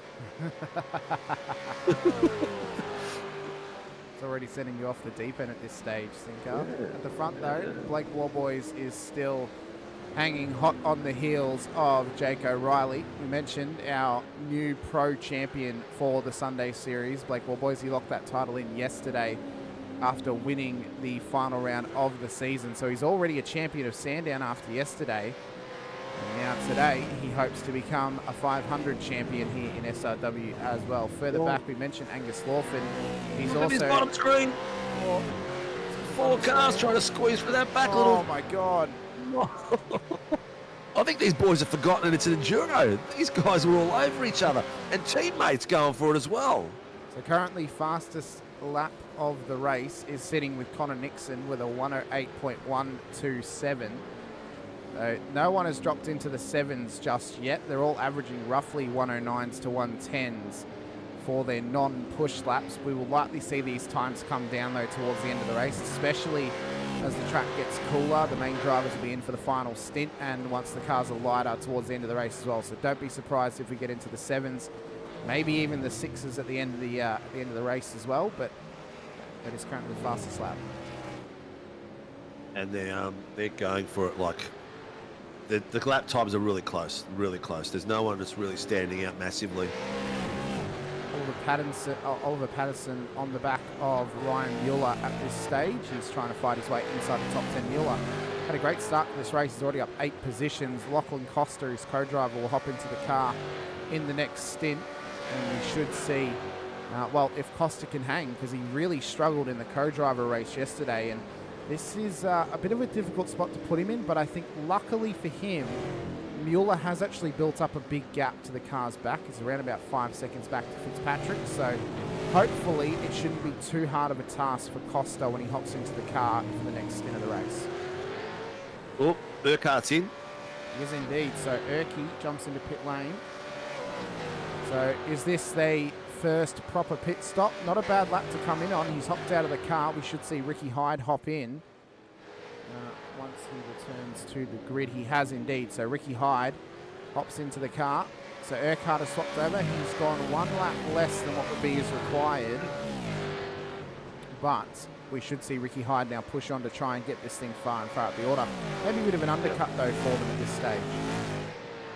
It's already sending you off the deep end at this stage, Cinco. At the front, though, Blake Warboys is still hanging hot on the heels of Jake O'Reilly. We mentioned our new pro champion for the Sunday series. Blake Warboys, he locked that title in yesterday after winning the final round of the season. So he's already a champion of Sandown after yesterday. And now today, he hopes to become a 500 champion here in SRW as well. Further back, we mentioned Angus Lawford. He's also... his bottom screen. 4 cars trying to squeeze for that back little... Oh, my God. I think these boys have forgotten it's an enduro. These guys were all over each other. And teammates going for it as well. So currently, fastest lap of the race is sitting with Connor Nixon with a 108.127. No one has dropped into the 7s just yet. They're all averaging roughly 109s to 110s for their non-push laps. We will likely see these times come down, though, towards the end of the race, especially as the track gets cooler. The main drivers will be in for the final stint, and once the cars are lighter towards the end of the race as well. So don't be surprised if we get into the 7s, maybe even the 6s at the end of the race as well. But that is currently the fastest lap. And they're going for it like... The lap times are really close, really close. There's no one that's really standing out massively. Oliver Patterson on the back of Ryan Mueller at this stage. He's trying to fight his way inside the top 10. Mueller had a great start to this race. He's already up 8 positions. Lachlan Costa, his co-driver, will hop into the car in the next stint. And we should see, well, if Costa can hang, because he really struggled in the co-driver race yesterday. And this is a bit of a difficult spot to put him in, but I think luckily for him, Mueller has actually built up a big gap to the car's back. He's around about 5 seconds back to Fitzpatrick, so hopefully it shouldn't be too hard of a task for Costa when he hops into the car for the next stint of the race. Oh, Urquhart's in. He is indeed. So Urquhart jumps into pit lane. So is this the first proper pit stop? Not a bad lap to come in on. He's hopped out of the car. We should see Ricky Hyde hop in. Once he returns to the grid, he has indeed. So Ricky Hyde hops into the car. So Urquhart has swapped over. He's gone 1 lap less than what would be as required. But we should see Ricky Hyde now push on to try and get this thing far and far up the order. Maybe a bit of an undercut, though, for them at this stage.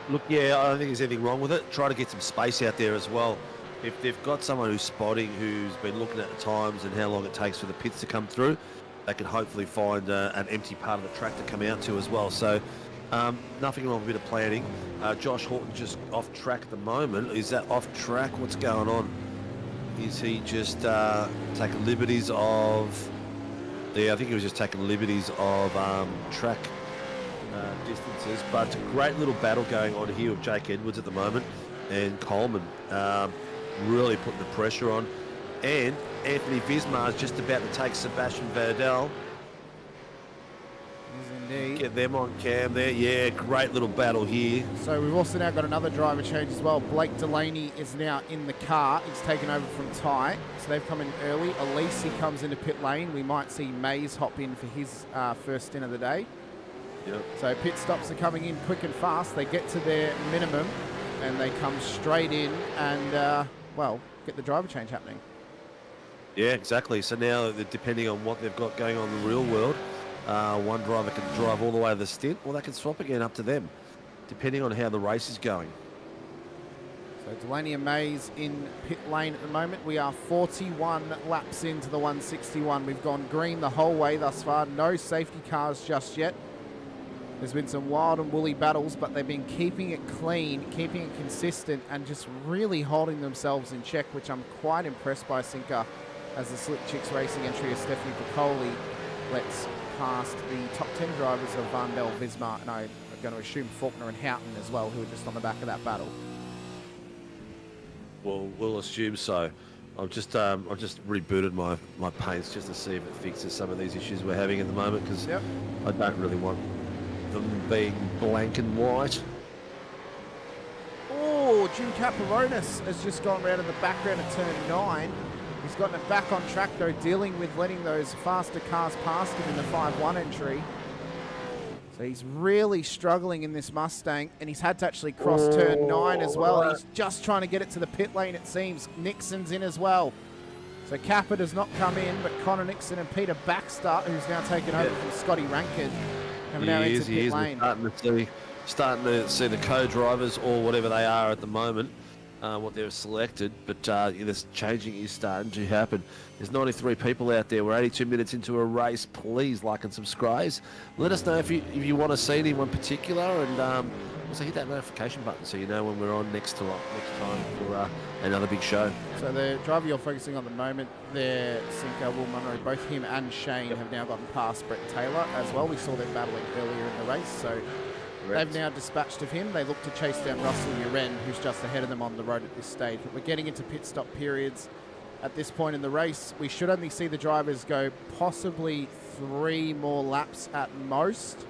Look, yeah, I don't think there's anything wrong with it. Try to get some space out there as well. If they've got someone who's spotting, who's been looking at the times and how long it takes for the pits to come through, they can hopefully find an empty part of the track to come out to as well. So nothing wrong with a bit of planning. Josh Horton just off track at the moment. Is that off track? What's going on? Is he just taking liberties of... Yeah, I think he was just taking liberties of track distances. But it's a great little battle going on here with Jake Edwards at the moment and Coleman really putting the pressure on. And Anthony Vismar is just about to take Sebastian Verdell. Yes, indeed. Get them on cam there. Yeah, great little battle here. So we've also now got another driver change as well. Blake Delaney is now in the car. He's taken over from Ty. So they've come in early. Alesi comes into pit lane. We might see Mays hop in for his first stint of the day. Yep. So pit stops are coming in quick and fast. They get to their minimum and they come straight in and, well, get the driver change happening. Yeah, exactly. So now, depending on what they've got going on in the real world, one driver can drive all the way to the stint, or they can swap again, up to them, depending on how the race is going. So Delaney and Mays in pit lane at the moment. We are 41 laps into the 161. We've gone green the whole way thus far. No safety cars just yet. There's been some wild and woolly battles, but they've been keeping it clean, keeping it consistent, and just really holding themselves in check, which I'm quite impressed by, Sinker, as the Slick Chicks Racing entry of Stephanie Piccoli lets past the top 10 drivers of Vandel, Vismar, and I'm going to assume Faulkner and Houghton as well, who are just on the back of that battle. Well, we'll assume so. I've just rebooted my paints just to see if it fixes some of these issues we're having at the moment, because I don't really want them being blank and white. Oh, Jim Caperonis has just gone round in the background of turn 9. He's gotten it back on track, though, dealing with letting those faster cars past him in the 5-1 entry. So he's really struggling in this Mustang, and he's had to actually cross turn 9 as well. He's just trying to get it to the pit lane, it seems. Nixon's in as well. So Capper does not come in, but Connor Nixon and Peter Baxter, who's now taken over from Scotty Rankin, have now entered pit lane. We're starting to see the co-drivers, or whatever they are at the moment, what they've selected, but this changing is starting to happen. There's 93 people out there. We're 82 minutes into a race. Please like and subscribe. Let us know if you want to see anyone particular, and also hit that notification button so you know when we're on next time for another big show. So the driver you're focusing on at the moment there, Sinker, Will Munro, both him and Shane have now gotten past Brett Taylor as well. We saw them battling earlier in the race, so they've now dispatched of him. They look to chase down Russell Uren, who's just ahead of them on the road at this stage. But we're getting into pit stop periods at this point in the race. We should only see the drivers go possibly 3 more laps at most.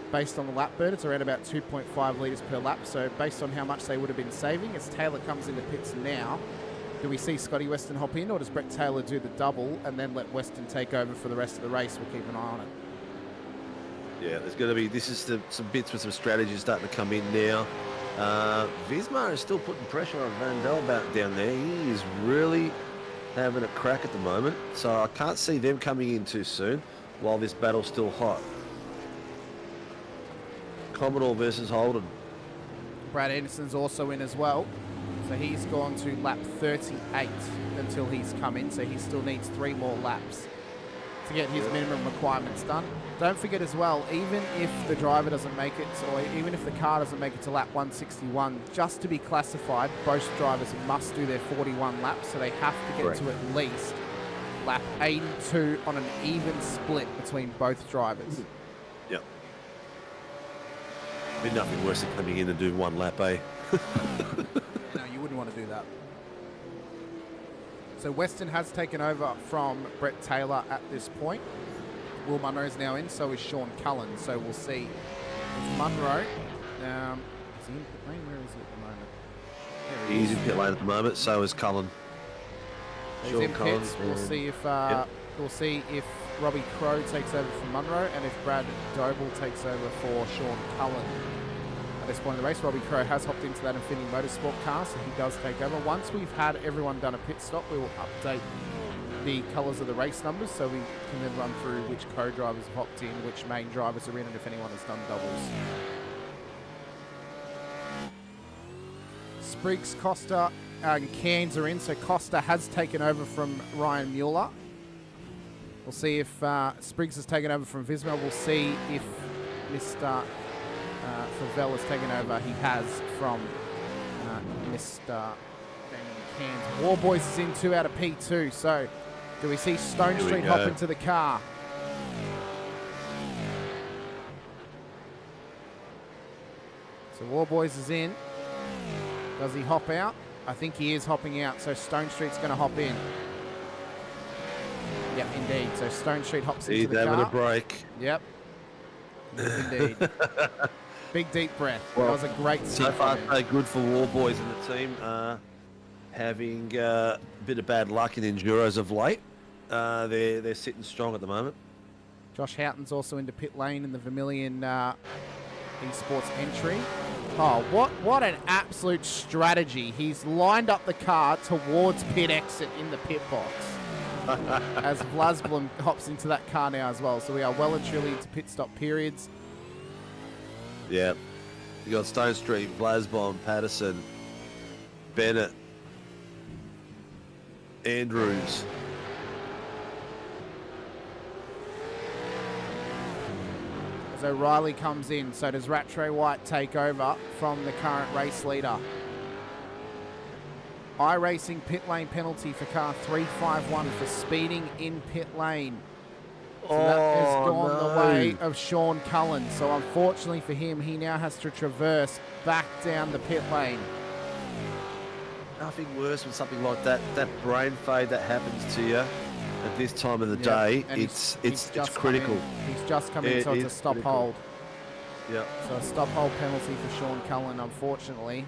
Based on the lap burn, it's around about 2.5 litres per lap. So based on how much they would have been saving, as Taylor comes into pits now, do we see Scotty Weston hop in, or does Brett Taylor do the double and then let Weston take over for the rest of the race? We'll keep an eye on it. Yeah, there's going to be, this is some bits with some strategies starting to come in now. Vismar is still putting pressure on Vandel back down there. He is really having a crack at the moment. So I can't see them coming in too soon while this battle's still hot. Commodore versus Holden. Brad Anderson's also in as well. So he's gone to lap 38 until he's come in. So he still needs 3 more laps to get his minimum requirements done. Don't forget as well, even if the driver doesn't make it, or even if the car doesn't make it to lap 161, just to be classified, both drivers must do their 41 laps, so they have to get to at least lap 82 on an even split between both drivers. Yep. Be nothing worse than coming in and doing one lap, eh? No, you wouldn't want to do that. So Weston has taken over from Brett Taylor at this point. Will Munro's now in, so is Sean Cullen. So we'll see if Munro, is he in pit lane? Where is he at the moment? There he He's is. in pit lane at the moment, so is Cullen. He's Sean in Cullen, pits. We'll see if yep. we'll see if Robbie Crow takes over for Munro, and if Brad Doble takes over for Sean Cullen. At this point in the race, Robbie Crow has hopped into that Infinity Motorsport car, so he does take over. Once we've had everyone done a pit stop, we will update the colours of the race numbers, so we can then run through which co-drivers have hopped in, which main drivers are in, and if anyone has done doubles. Spriggs, Costa, and Cairns are in, so Costa has taken over from Ryan Mueller. We'll see if Spriggs has taken over from Visma. We'll see if Mr. Favell has taken over. He has from Mr. Cairns. Warboys is in 2 out of P2, so do we see Stone Street hop into the car? So Warboys is in. Does he hop out? I think he is hopping out, so Stone Street's going to hop in. Yep, indeed. So Stone Street hops into the car. He's having a break. Yep. Yes, indeed. Big deep breath. Well, that was a great so far so good for Warboys and the team. Having a bit of bad luck in enduros of late. They're sitting strong at the moment. Josh Houghton's also into pit lane in the Vermilion esports entry. Oh, what an absolute strategy. He's lined up the car towards pit exit in the pit box. As Vlasblom hops into that car now as well. So we are well and truly into pit stop periods. Yeah. You got Stone Street, Vlasblom, Patterson, Bennett, Andrews. As O'Reilly comes in, so does Rattray White take over from the current race leader. iRacing pit lane penalty for car 351 for speeding in pit lane. So that has gone the way of Sean Cullen. So unfortunately for him, he now has to traverse back down the pit lane. Nothing worse than something like that. That brain fade that happens to you at this time of the day. And It's just critical. He's just come in, so it's a stop critical. hold. Yeah. So a stop hold penalty for Sean Cullen, unfortunately,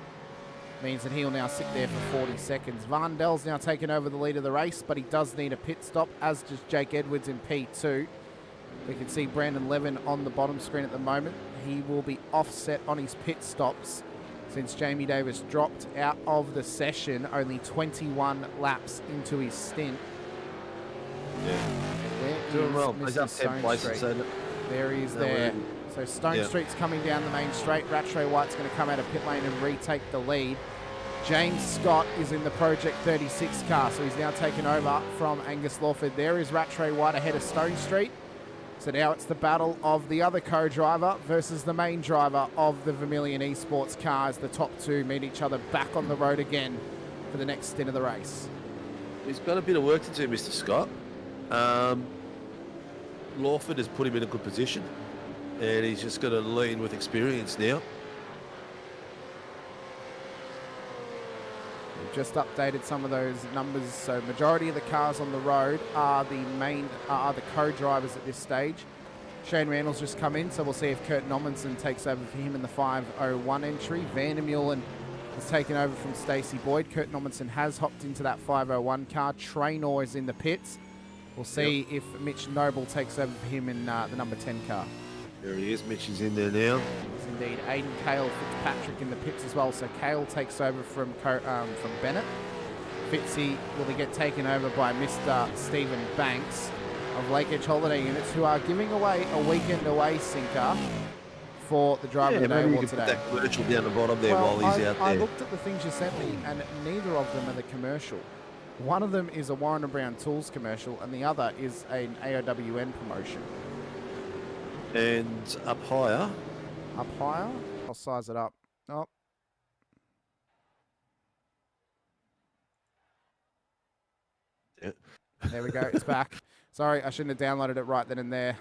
means that he'll now sit there for 40 seconds. Varndell's now taken over the lead of the race, but he does need a pit stop, as does Jake Edwards in P2. We can see Brandon Levin on the bottom screen at the moment. He will be offset on his pit stops since Jamie Davis dropped out of the session only 21 laps into his stint. Yeah. Doing well. He's up 10 places. So there he is there. So Stone Street's coming down the main straight. Rattray White's going to come out of pit lane and retake the lead. James Scott is in the Project 36 car, so he's now taken over from Angus Lawford. There is Rattray White ahead of Stone Street. So now it's the battle of the other co-driver versus the main driver of the Vermilion Esports car as the top two meet each other back on the road again for the next stint of the race. He's got a bit of work to do, Mr. Scott. Lawford has put him in a good position, and he's just got to lean with experience now. We've just updated some of those numbers. So majority of the cars on the road are the co-drivers at this stage. Shane Randall's just come in, so we'll see if Kurt Nommensen takes over for him in the 501 entry. Vandermeulen has taken over from Stacey Boyd. Kurt Nommensen has hopped into that 501 car. Traynor is in the pits. We'll see if Mitch Noble takes over for him in the number 10 car. There he is. Mitch is in there now. It's indeed. Aidan Cale Fitzpatrick in the pits as well. So Cale takes over from Bennett. Fitzy will get taken over by Mr. Stephen Banks of Lake Edge Holiday Units, who are giving away a weekend away sinker for the driver of the day award today. Put that commercial down the bottom there while he's out there. I looked at the things you sent me, and neither of them are the commercial. One of them is a Warren Brown Tools commercial, and the other is an AOWN promotion. And up higher. Up higher? I'll size it up. Oh. Yeah. There we go. It's back. Sorry, I shouldn't have downloaded it right then and there.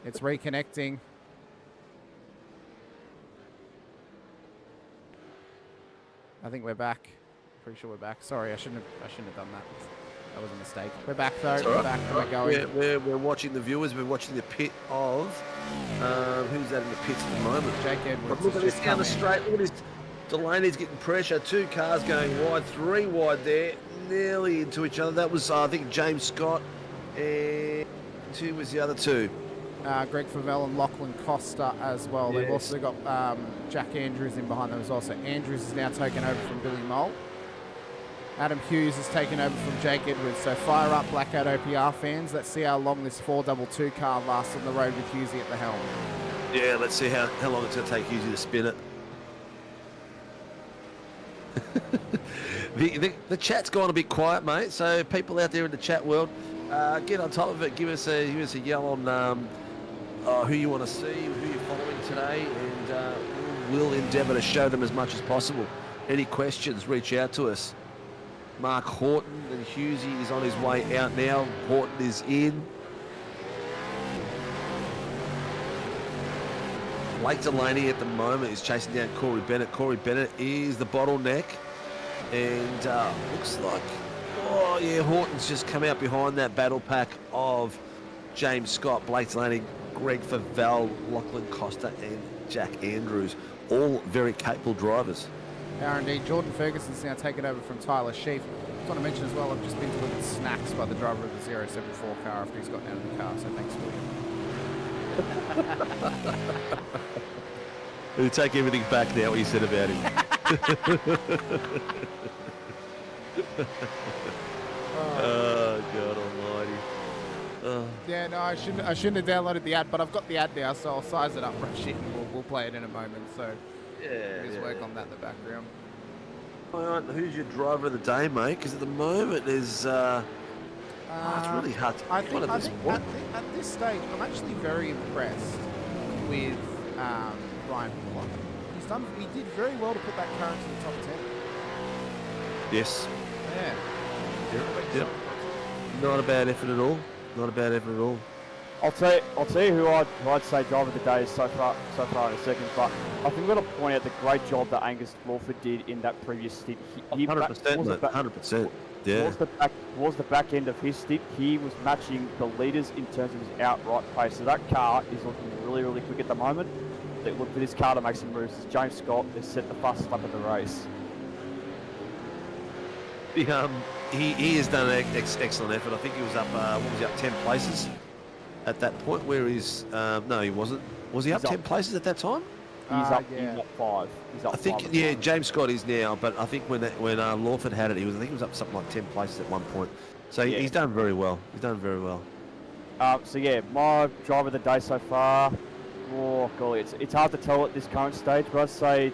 It's reconnecting. I think we're back. Pretty sure we're back. Sorry, I shouldn't have done that. That was a mistake. We're back though. That's We're right. back. We're going. We're watching the viewers. We're watching the pit of who's that in the pits at the moment? Jake Edwards. But look at this down the straight. Look at this. Delaney's getting pressure. 2 cars going wide, 3 wide there, nearly into each other. That was I think James Scott, and who was the other 2? Greg Favell and Lachlan Costa as well. They've Yes. also got Jack Andrews in behind them as well. So Andrews is now taken over from Billy Mole. Adam Hughes has taken over from Jake Edwards. So fire up Blackout OPR fans. Let's see how long this 422 car lasts on the road with Hughesy at the helm. Yeah, let's see how long it's going to take Hughes to spin it. The chat's gone a bit quiet, mate. So people out there in the chat world, get on top of it. Give us a yell on who you want to see, who you're following today, and we'll endeavour to show them as much as possible. Any questions, reach out to us. Mark Horton and Hughesy is on his way out now. Horton is in. Blake Delaney at the moment is chasing down Corey Bennett. Corey Bennett is the bottleneck. And looks like, oh yeah, Horton's just come out behind that battle pack of James Scott, Blake Delaney, Greg Favell, Lachlan Costa and Jack Andrews. All very capable drivers. R&D, Jordan Ferguson's now taken over from Tyler Sheaf. I just want to mention as well, I've just been delivered snacks by the driver of the 074 car after he's gotten out of the car, so thanks, William. We'll take everything back now, what you said about him. Oh, God almighty. Oh. Yeah, no, I shouldn't have downloaded the ad, but I've got the ad now, so I'll size it up, rush it, and we'll play it in a moment. So just work on that in the background. All right, who's your driver of the day, mate? Because at the moment there's it's really hard to I think at this stage, I'm actually very impressed with Ryan Muller. He did very well to put that car into the top 10. Yes. Yeah. Yep. Not a bad effort at all. Not a bad effort at all. I'll tell you who I'd say driver of the day is so far in a second, but I think we've got to point out the great job that Angus Lawford did in that previous stint. 100%, 100%. Yeah. Towards the back end of his stint, he was matching the leaders in terms of his outright pace. So that car is looking really, really quick at the moment. Look for this car to make some moves. James Scott has set the fastest lap of the race. He has done an excellent effort. I think he was up, what was he, up 10 places at that point where he's, no, he wasn't. Was he up 10 places at that time? He's up 5. He's up I think, 5 yeah, James Scott is now, but I think when Lawford had it, I think he was up something like 10 places at one point. So yeah. He's done very well. He's done very well. So yeah, my driver of the day so far, oh golly, it's hard to tell at this current stage, but I'd say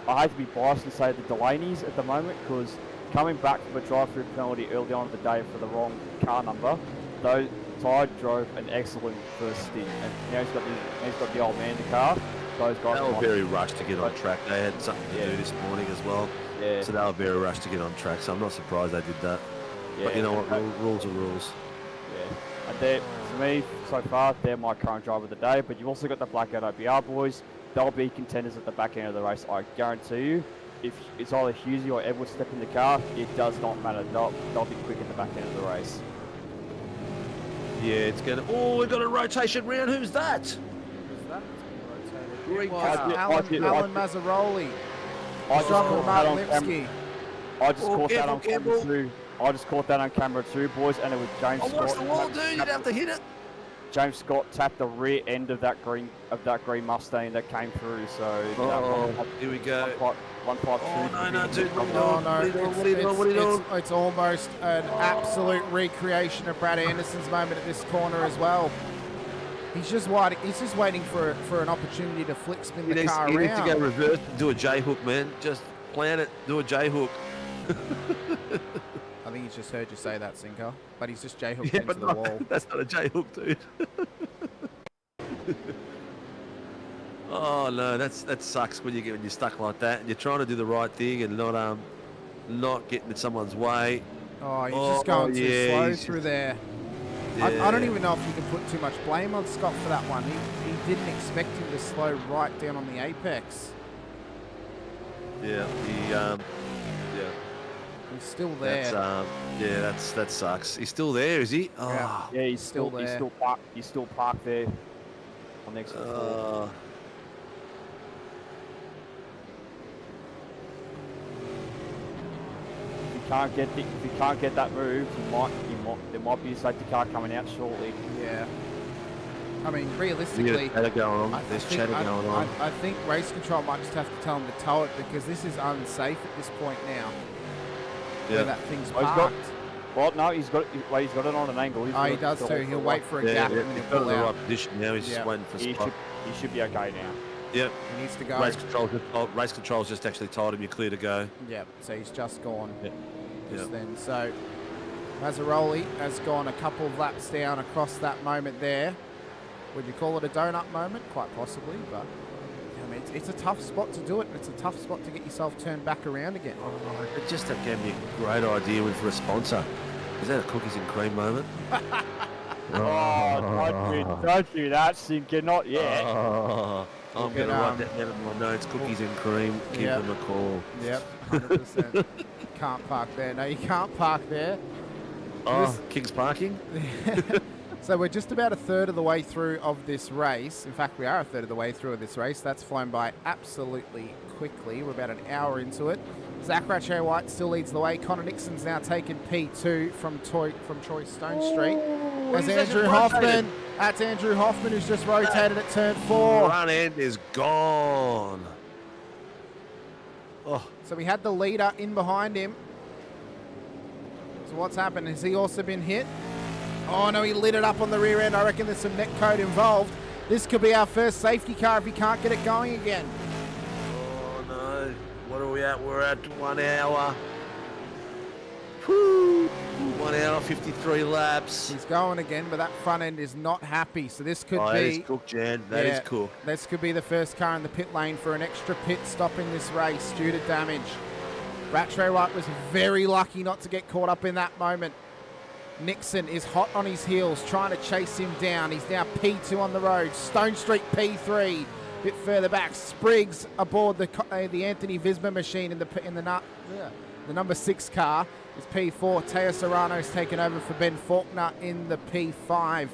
I hate to be biased and say the Delaney's at the moment, because coming back from a drive-through penalty early on in the day for the wrong car number, though Ty drove an excellent first stint, and now he's got the old man in the car. Those guys they were very rushed to get on track. They had something to do this morning as well. Yeah. So they were very rushed to get on track. So I'm not surprised they did that. Yeah. But you know what? Rules are rules. Yeah. And for me, so far, they're my current driver of the day. But you've also got the Blackout OPR boys. They'll be contenders at the back end of the race, I guarantee you. If it's either Hughesy or Edwards step in the car, it does not matter. They'll be quick at the back end of the race. Yeah, it's going to... Oh, we've got a rotation round. Who's that? Who's that? Green Alan Mazzaroli. I just caught that on camera too, boys, and it was James Scott. Watch the wall, dude. You'd have to hit it. James Scott tapped the rear end of that green Mustang that came through. So here we go. 152. Oh no, dude! It's almost an absolute recreation of Brad Anderson's moment at this corner as well. He's just waiting for an opportunity to flick spin the car around. He needs to go reverse and do a J-hook, man. Just plan it, do a J-hook. I think he's just heard you say that, Sinker, but he's just J-hooked Yeah, into but the wall. that's not a J-hook, dude. Oh no, that sucks when you're stuck like that and you're trying to do the right thing and not getting in someone's way. Oh, he's just going too slow through there. Yeah. I don't even know if you can put too much blame on Scott for that one. He didn't expect him to slow right down on the apex. Yeah, he's still there. That sucks. He's still there, is he? Oh. Yeah, he's still there. He's still parked there on the exit 4. If you can't get that move, there might be a safety car coming out shortly. Yeah. I mean, realistically, There's chatter going on. I think race control might just have to tell him to tow it because this is unsafe at this point now. Yeah. Where that thing's parked. He's got it on an angle. He does too. He'll wait for a gap and then he'll pull in the out. right position now. He's just waiting for spot. He should be okay now. Yep. He needs to go. Race control's just actually told him you're clear to go. Yep. So he's just gone. Yep. Just then. So Mazzaroli has gone a couple of laps down across that moment there. Would you call it a donut moment? Quite possibly, but I mean, it's a tough spot to do it. It's a tough spot to get yourself turned back around again. Oh, it just gave me a great idea for a sponsor. Is that a cookies and cream moment? Don't do that, Sinker. Not yet. I'm going to write that down in my notes. Cookies and cream. Give them a call. Yep, 100%. Can't park there. No, you can't park there. King's parking? So we're just about a third of the way through of this race. In fact, we are a third of the way through of this race. That's flown by absolutely quickly. We're about an hour into it. Zach Ratchet-White still leads the way. Connor Nixon's now taken P2 from Troy Stone Street. There's Andrew Hoffman. That's Andrew Hoffman who's just rotated at turn 4. Front end is gone. Oh. So we had the leader in behind him. So what's happened? Has he also been hit? Oh no, he lit it up on the rear end. I reckon there's some net code involved. This could be our first safety car if he can't get it going again. Oh no. What are we at? We're at 1 hour. Whew. 1 hour, 53 laps. He's going again, but that front end is not happy. So this could be... That is cooked, Jan. That is cooked. This could be the first car in the pit lane for an extra pit stop in this race due to damage. Ratchet-White was very lucky not to get caught up in that moment. Nixon is hot on his heels, trying to chase him down. He's now P2 on the road. Stone Street P3, a bit further back. Spriggs aboard the Anthony Visma machine in the number 6 car is P4. Teo Serrano's taken over for Ben Faulkner in the P5.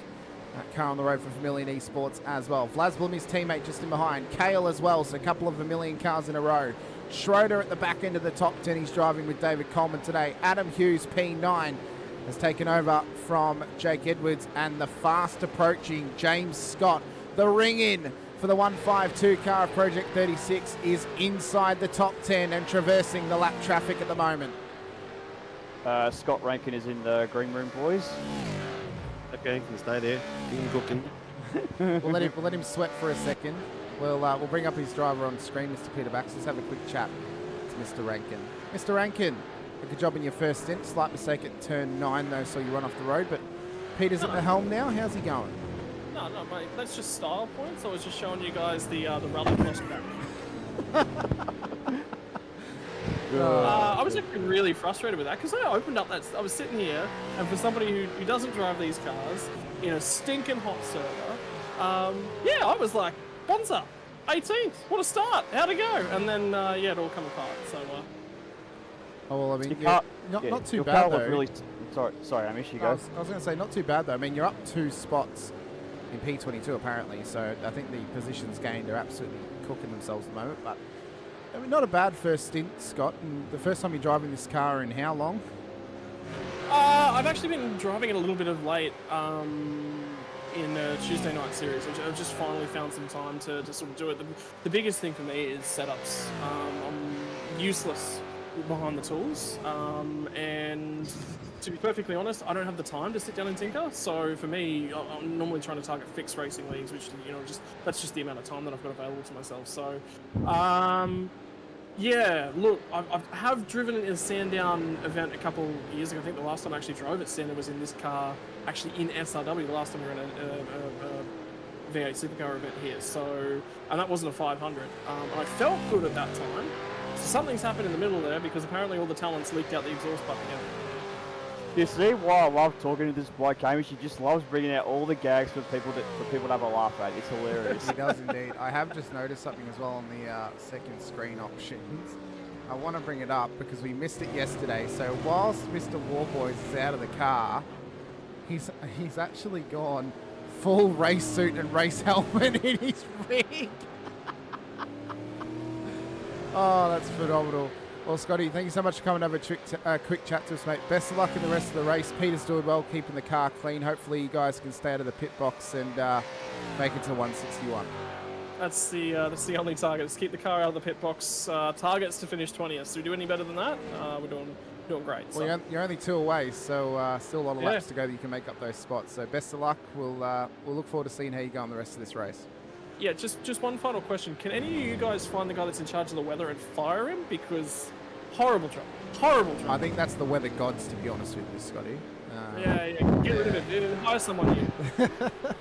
That car on the road for Vermilion Esports as well. Vlasblom, his teammate, just in behind. Kale as well, so a couple of Vermilion cars in a row. Schroeder at the back end of the top 10. He's driving with David Coleman today. Adam Hughes, P9. Has taken over from Jake Edwards, and the fast approaching James Scott. The ring in for the 152 car of Project 36 is inside the top 10 and traversing the lap traffic at the moment. Scott Rankin is in the green room, boys. Okay, you can stay there. Keep cooking. We'll let him sweat for a second. We'll bring up his driver on screen, Mr. Peter Bax. Let's have a quick chat to Mr. Rankin. Mr. Rankin. Good job in your first stint. Slight mistake at turn 9 though, so you run off the road. But Peter's at the helm now. How's he going? No, mate. That's just style points. I was just showing you guys the rally cross track. I was actually really frustrated with that because I opened up that. I was sitting here, and for somebody who doesn't drive these cars in a stinking hot server, yeah, I was like, Bonza, 18th. What a start. How'd it go? And then yeah, it all come apart. So. Oh, well, I mean, not too bad though. Really sorry, Hamish, you go. I was going to say, not too bad though. I mean, you're up 2 spots in P22 apparently, so I think the positions gained are absolutely cooking themselves at the moment. But I mean, not a bad first stint, Scott. And the first time you're driving this car in how long? I've actually been driving it a little bit of late in a Tuesday night series. I've just finally found some time to sort of do it. The biggest thing for me is setups. I'm useless behind the tools, and to be perfectly honest, I don't have the time to sit down and tinker. So for me, I'm normally trying to target fixed racing leagues, which that's just the amount of time that I've got available to myself. So Yeah, look, I have driven in a Sandown event a couple years ago. I think the last time I actually drove at Sandown was in this car, actually in SRW, the last time we were in a V8 Supercar event here. So, and that wasn't a 500. I felt good at that time. So something's happened in the middle there because apparently all the talents leaked out the exhaust button again. You see why I love talking to this bloke, Hamish? He just loves bringing out all the gags for people to have a laugh at. It's hilarious. He does indeed. I have just noticed something as well on the second screen options. I want to bring it up because we missed it yesterday. So whilst Mr. Warboys is out of the car, he's actually gone full race suit and race helmet in his rig. Oh, that's phenomenal. Well, Scotty, thank you so much for coming over a quick chat to us, mate. Best of luck in the rest of the race. Peter's doing well, keeping the car clean. Hopefully you guys can stay out of the pit box and make it to 161. That's the only target, is keep the car out of the pit box. Targets to finish 20th. So we do any better than that, we're doing great. Well, So. you're only 2 away, so still a lot of laps to go that you can make up those spots. So best of luck. We'll look forward to seeing how you go on the rest of this race. Yeah, just one final question. Can any of you guys find the guy that's in charge of the weather and fire him? Because horrible job. Horrible job. I think that's the weather gods, to be honest with you, Scotty. Yeah, get rid of it. Hire someone here.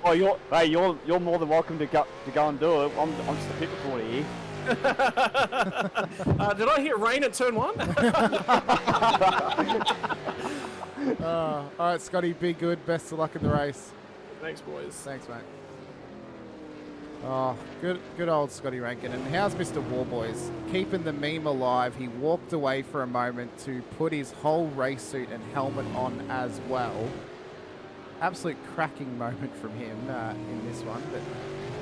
Oh, you're more than welcome to go and do it. I'm just a pit reporter here. Did I hear rain at turn 1? All right, Scotty, be good. Best of luck in the race. Thanks, boys. Thanks, mate. Oh, good old Scotty Rankin. And how's Mr. Warboys? Keeping the meme alive. He walked away for a moment to put his whole race suit and helmet on as well. Absolute cracking moment from him in this one. But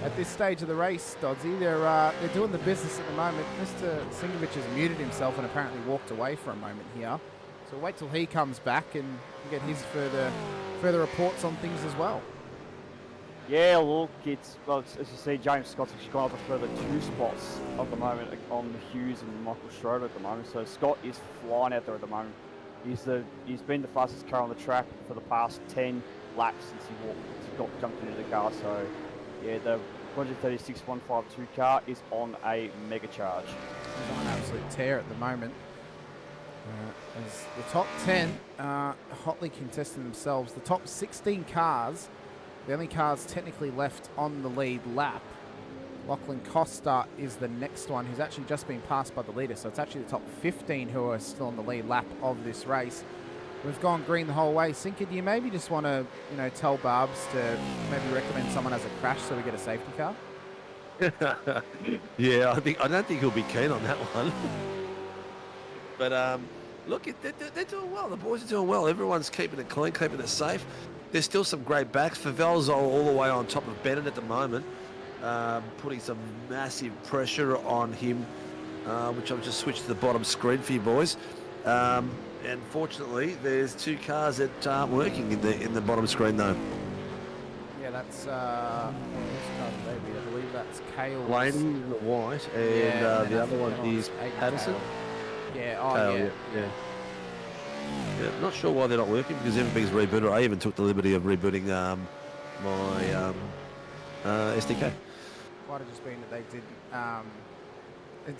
at this stage of the race, Dodsy, they're doing the business at the moment. Mr. Sinkovic has muted himself and apparently walked away for a moment here. So wait till he comes back and get his further reports on things as well. Yeah, look, as you see, James Scott's actually gone up a further 2 spots at the moment on Hughes and Michael Schroeder at the moment. So Scott is flying out there at the moment. He's been the fastest car on the track for the past 10 laps since he jumped into the car. So yeah, the 136.152 car is on a mega charge. He's on an absolute tear at the moment. As the top 10 hotly contesting themselves. The top 16 cars. The only cars technically left on the lead lap. Lachlan Costa is the next one, who's actually just been passed by the leader. So it's actually the top 15 who are still on the lead lap of this race. We've gone green the whole way. Sinker, do you maybe just want to, tell Barbs to maybe recommend someone as a crash so we get a safety car? Yeah, I don't think he'll be keen on that one. But look, they're doing well. The boys are doing well. Everyone's keeping it clean, keeping it safe. There's still some great backs. Favel's all the way on top of Bennett at the moment, putting some massive pressure on him, which I've just switched to the bottom screen for you boys. And fortunately, there's 2 cars that aren't working in the bottom screen though. Yeah, that's I believe that's Kale. Lady in the white, and the other one is Patterson. Yeah, yeah. Yeah, not sure why they're not working because everything's rebooted. I even took the liberty of rebooting my SDK. Might have just been that they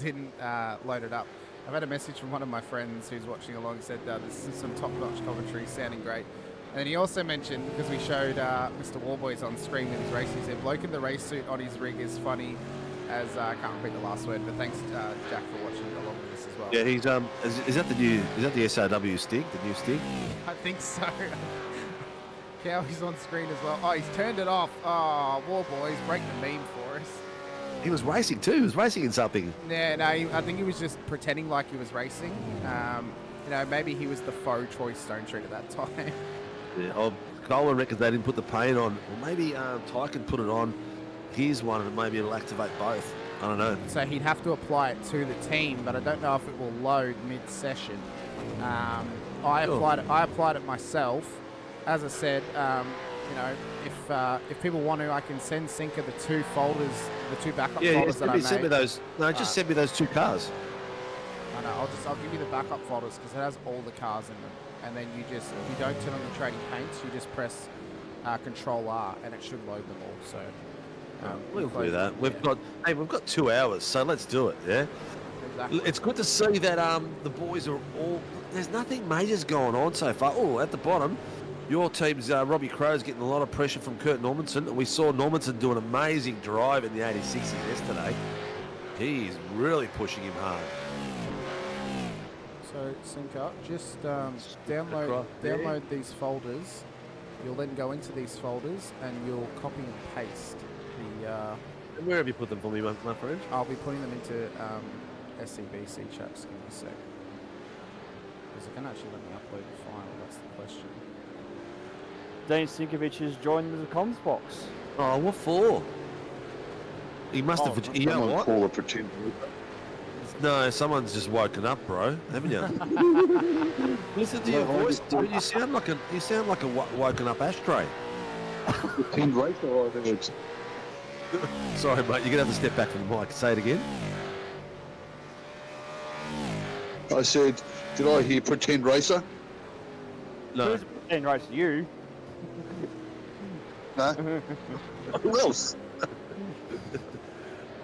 didn't load it up. I've had a message from one of my friends who's watching along, said this is some top-notch commentary, sounding great. And then he also mentioned, because we showed Mr. Warboys on screen with his race, he said, bloke in the race suit on his rig is funny, as I can't repeat the last word, but thanks Jack for watching along with this as well. Yeah, he's is that the SRW stick, the new stick? I think so. Cowie's on screen as well. Oh, he's turned it off. Oh, Warboys, break the meme for us. He was racing too. He was racing in something. Yeah, no, I think he was just pretending like he was racing. Maybe he was the faux Troy Stone Street at that time. Yeah, Colin reckons they didn't put the paint on. Or maybe Ty can put it on his one and maybe it'll activate both. I don't know. So he'd have to apply it to the team, but I don't know if it will load mid-session. I applied it myself. As I said, if people want to, I can send Sinker the 2 folders, the 2 backup folders that I made. Send me those. No, just send me those 2 cars. I know. I'll give you the backup folders because it has all the cars in them. And then if you don't turn on the trading paints, you just press Control R and it should load them all. So we'll do that. We've got 2 hours, so let's do it. Yeah. Exactly. It's good to see that the boys are all. There's nothing major's going on so far. Oh, at the bottom, your team's Robbie Crow's getting a lot of pressure from Kurt Normanson. We saw Normanson do an amazing drive in the 86s yesterday. He's really pushing him hard. So, Sinker, just download these folders. You'll then go into these folders and you'll copy and paste the... And where have you put them for me, my friend? I'll be putting them into SCBC chat. Just give me a sec. Because it can actually let me upload the file, that's the question. Dean Sinkovic has joined the comms box. Oh, what for? He must have... You know what? Call a pretend. No, someone's just woken up, bro. Haven't you? Listen to your voice, dude. You sound like a woken up ashtray. Pretend racer, I think it's... Sorry, mate. You're gonna have to step back from the mic. Say it again. I said, did I hear pretend racer? No. Who's pretend racer? You? No. Who else?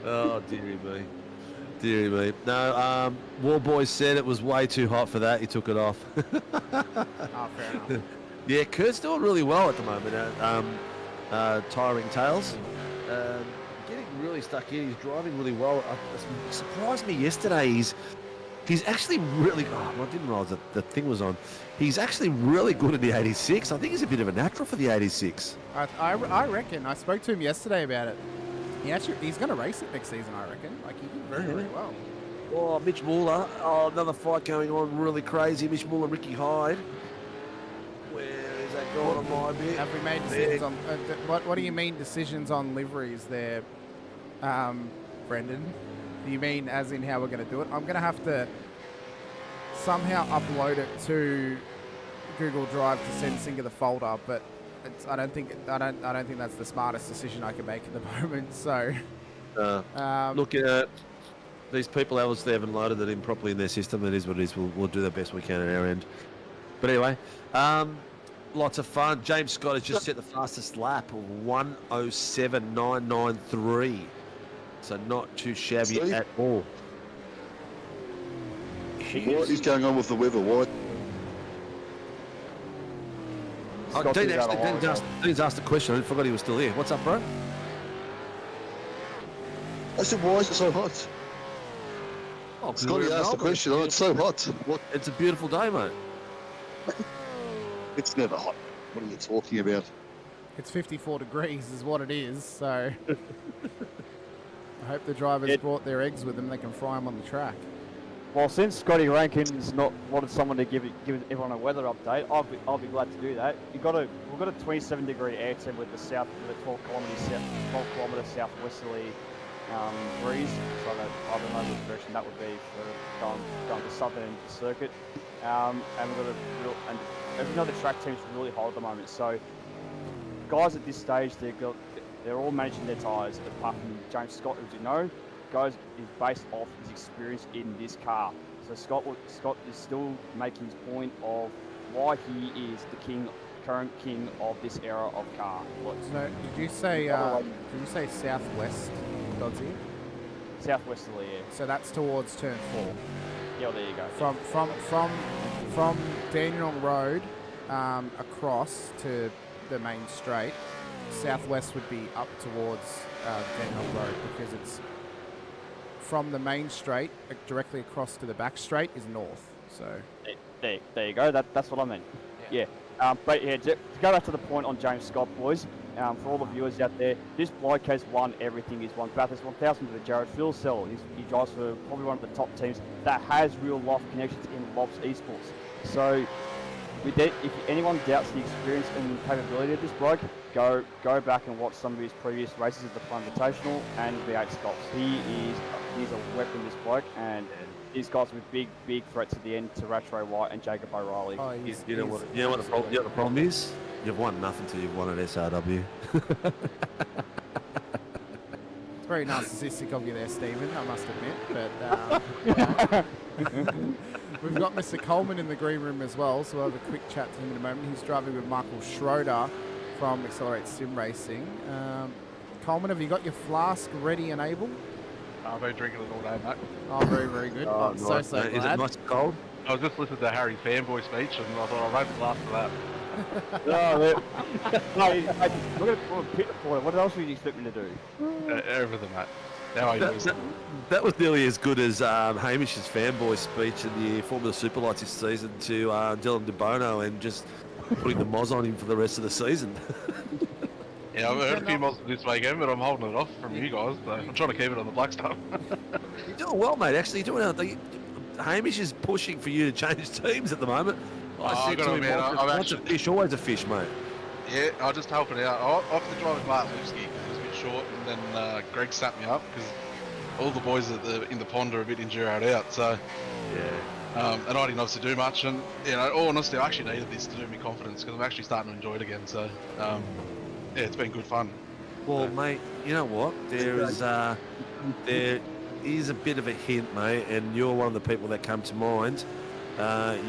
Oh, dearie me. Dearie me. No, War Boy said it was way too hot for that. He took it off. Oh, fair enough. Yeah, Kurt's doing really well at the moment. Tiring Tails. Getting really stuck in. He's driving really well. It surprised me yesterday. He's actually really... Oh, I didn't realise that the thing was on. He's actually really good in the 86. I think he's a bit of a natural for the 86. I reckon. I spoke to him yesterday about it. He's going to race it next season, I reckon. Like, he did very well. Oh, Mitch Muller. Oh, another fight going on. Really crazy. Mitch Muller, Ricky Hyde. Where is that going on my bit? Have we made decisions on... what do you mean decisions on liveries there, Brendan? Do you mean as in how we're going to do it? I'm going to have to somehow upload it to Google Drive to send Singer the folder, but I don't think that's the smartest decision I can make at the moment. So, look, these people else they haven't loaded it in properly in their system. It is what it is. We'll do the best we can at our end. But anyway, lots of fun. James Scott has just set the fastest lap of 1:07.993. So not too shabby at all. What is going on with the weather? Why? Dean's asked a question. I forgot he was still here. What's up, bro? I said, why is it so hot? Oh, Scotty asked the question. Oh, it's so hot. What? It's a beautiful day, mate. It's never hot. What are you talking about? It's 54 degrees is what it is, so... I hope the drivers brought their eggs with them. They can fry them on the track. Well, since Scotty Rankin's not wanted someone to give everyone a weather update, I'll be glad to do that. We've got a 27-degree air temp with the 12 kilometre southwesterly breeze. So that I don't know which direction that would be for going to southern circuit. And we've got and as you know, the track team's really hot at the moment. So guys at this stage, they're all managing their tyres, apart from James Scott, who you know, is based off his experience in this car. So Scott is still making his point of why he is the current king of this era of car. So did you say southwest, Dodsy? Southwesterly, yeah. So that's towards turn 4. Yeah, well, there you go. From Dandenong Road across to the main straight. Southwest would be up towards Dandenong Road because it's from the main straight directly across to the back straight is north. So there you go. That's what I meant. Yeah. But yeah, to go back to the point on James Scott, boys. For all the viewers out there, this bloke has won everything. He's won Bathurst 1000 with Jared Philsell. He drives for probably one of the top teams that has real life connections in Lobs Esports. So if anyone doubts the experience and capability of this bloke, go back and watch some of his previous races at the Prime Invitational and V8 Scots. He's a weapon, this bloke, and these guys with big threats at the end to Rattray White and Jacob O'Reilly. Oh, you know what the problem is? You've won nothing till you've won at SRW. It's very narcissistic of you there, Stephen, I must admit. But we've got Mr. Coleman in the green room as well, so we'll have a quick chat to him in a moment. He's driving with Michael Schroeder from Accelerate Sim Racing. Coleman, have you got your flask ready and able? I've been drinking it all day, mate. Oh, very, very good. I'm so nice, mate. Is it glad. nice and cold? I was just listening to Harry's fanboy speech, and I thought I'll raise a glass for that. We're going to pit for it. What else would you expect me to do? Everything, mate. Now I use it. That was nearly as good as Hamish's fanboy speech in the Formula Superlights this season to Dylan De Bono and just putting the moz on him for the rest of the season. Yeah, I've heard a few mods this weekend, but I'm holding it off from you guys, so I'm trying to keep it on the black stuff. You're doing well, mate. Actually, you're doing it. Hamish is pushing for you to change teams at the moment. I said to him, once a fish, always a fish, mate. Yeah, I'll just help it out. I offered to drive with Mark Lipsky because it was a bit short, and then Greg snapped me up because all the boys in the pond are a bit endured out, so... Yeah. And I didn't obviously do much, and, you know, all honestly, I actually needed this to do me confidence because I'm actually starting to enjoy it again, so... yeah, it's been good fun. Well, mate, you know what? There is a bit of a hint, mate, and you're one of the people that come to mind.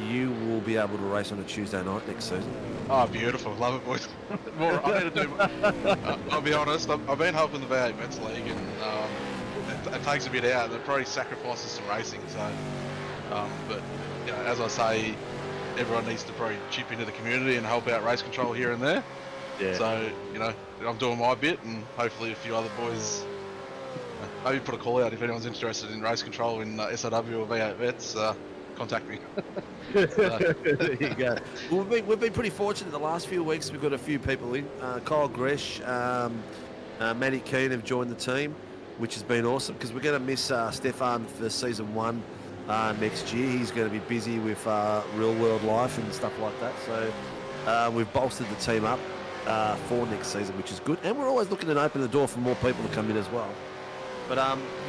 You will be able to race on a Tuesday night next season. Oh, beautiful. Love it, boys. More, I need to do... I'll be honest, I've been helping the V8 Vets League, and it takes a bit out. It probably sacrifices some racing, so... but, you know, as I say, everyone needs to probably chip into the community and help out race control here and there. Yeah. So, you know, I'm doing my bit, and hopefully a few other boys, maybe put a call out if anyone's interested in race control in SRW or V8 Vets, contact me. There you go. Well, we've been pretty fortunate the last few weeks. We've got a few people in. Kyle Gresh, Matty Keane have joined the team, which has been awesome because we're going to miss Stefan for season 1 next year. He's going to be busy with real world life and stuff like that. So we've bolstered the team up for next season, which is good. And we're always looking to open the door for more people to come in as well. But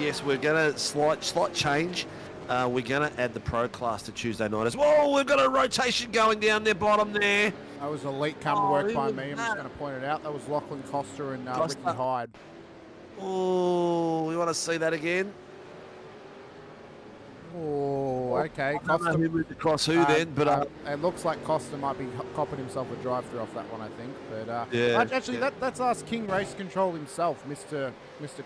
yes, we're going to slight change. We're going to add the pro class to Tuesday night as well. We've got a rotation going down there, bottom there. That was elite camera work by me. I'm just going to point it out. That was Lachlan Costa and Ricky Hyde. Oh, we want to see that again. Oh, okay. Costa moved across who then? But it looks like Costa might be copping himself a drive-through off that one, I think. But yeah, actually, that's ask King Race Control himself, Mr.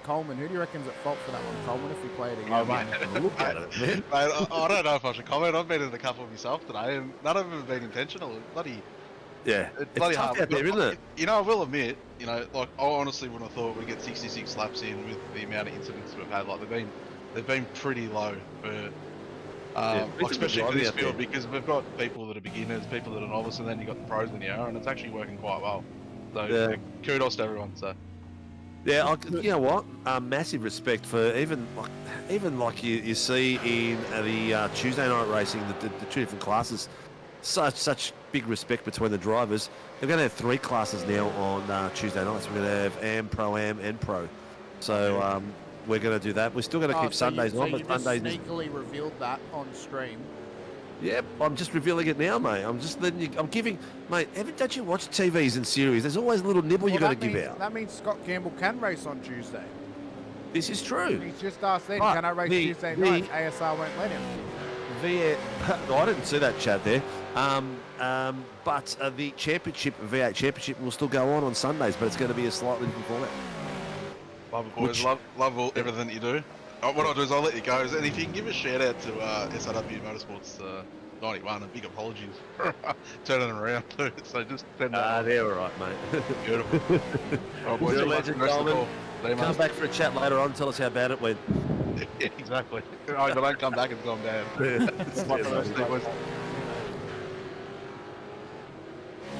Coleman. Who do you reckon's at fault for that one, Coleman? If we play it again, oh, mate. Look at it, man. Mate, I don't know if I should comment. I've been in a couple myself today, and none of them have been intentional. Yeah, it's bloody tough hard out there, isn't it? You know, I will admit, you know, like I honestly wouldn't have thought we'd get 66 laps in with the amount of incidents we've had. Like they've been pretty low for. Like especially for this field, because we've got people that are beginners, people that are novice, and then you've got the pros in the air, and it's actually working quite well. So kudos to everyone. So yeah, you know what? Massive respect for even like you see in the Tuesday night racing, the two different classes. Such big respect between the drivers. They're going to have 3 classes now on Tuesday nights. We're going to have Am, Pro-Am, and Pro. So. We're going to do that. We're still going to keep Sundays on, but Sundays. You sneakily revealed that on stream. Yep, I'm just revealing it now, mate. I'm just letting you. I'm giving, mate. Don't you watch TVs and series? There's always a little nibble you got to give out. That means Scott Campbell can race on Tuesday. This is true. He's just asked then, can I race Tuesday night? ASR won't let him. I didn't see that chat there. But the championship, V8 championship, will still go on Sundays, but it's going to be a slightly different format. Love it, boys. Love everything that you do. What I'll do is I'll let you go. And if you can give a shout out to SRW Motorsports 91, and big apologies for turning them around too. So just send that. They're all right, mate. Beautiful. All right, boys. You're a legend, Coleman. Come back for a chat later on. Tell us how bad it went. Yeah, exactly. If I don't come back, it's gone bad. It's my first thing, boys.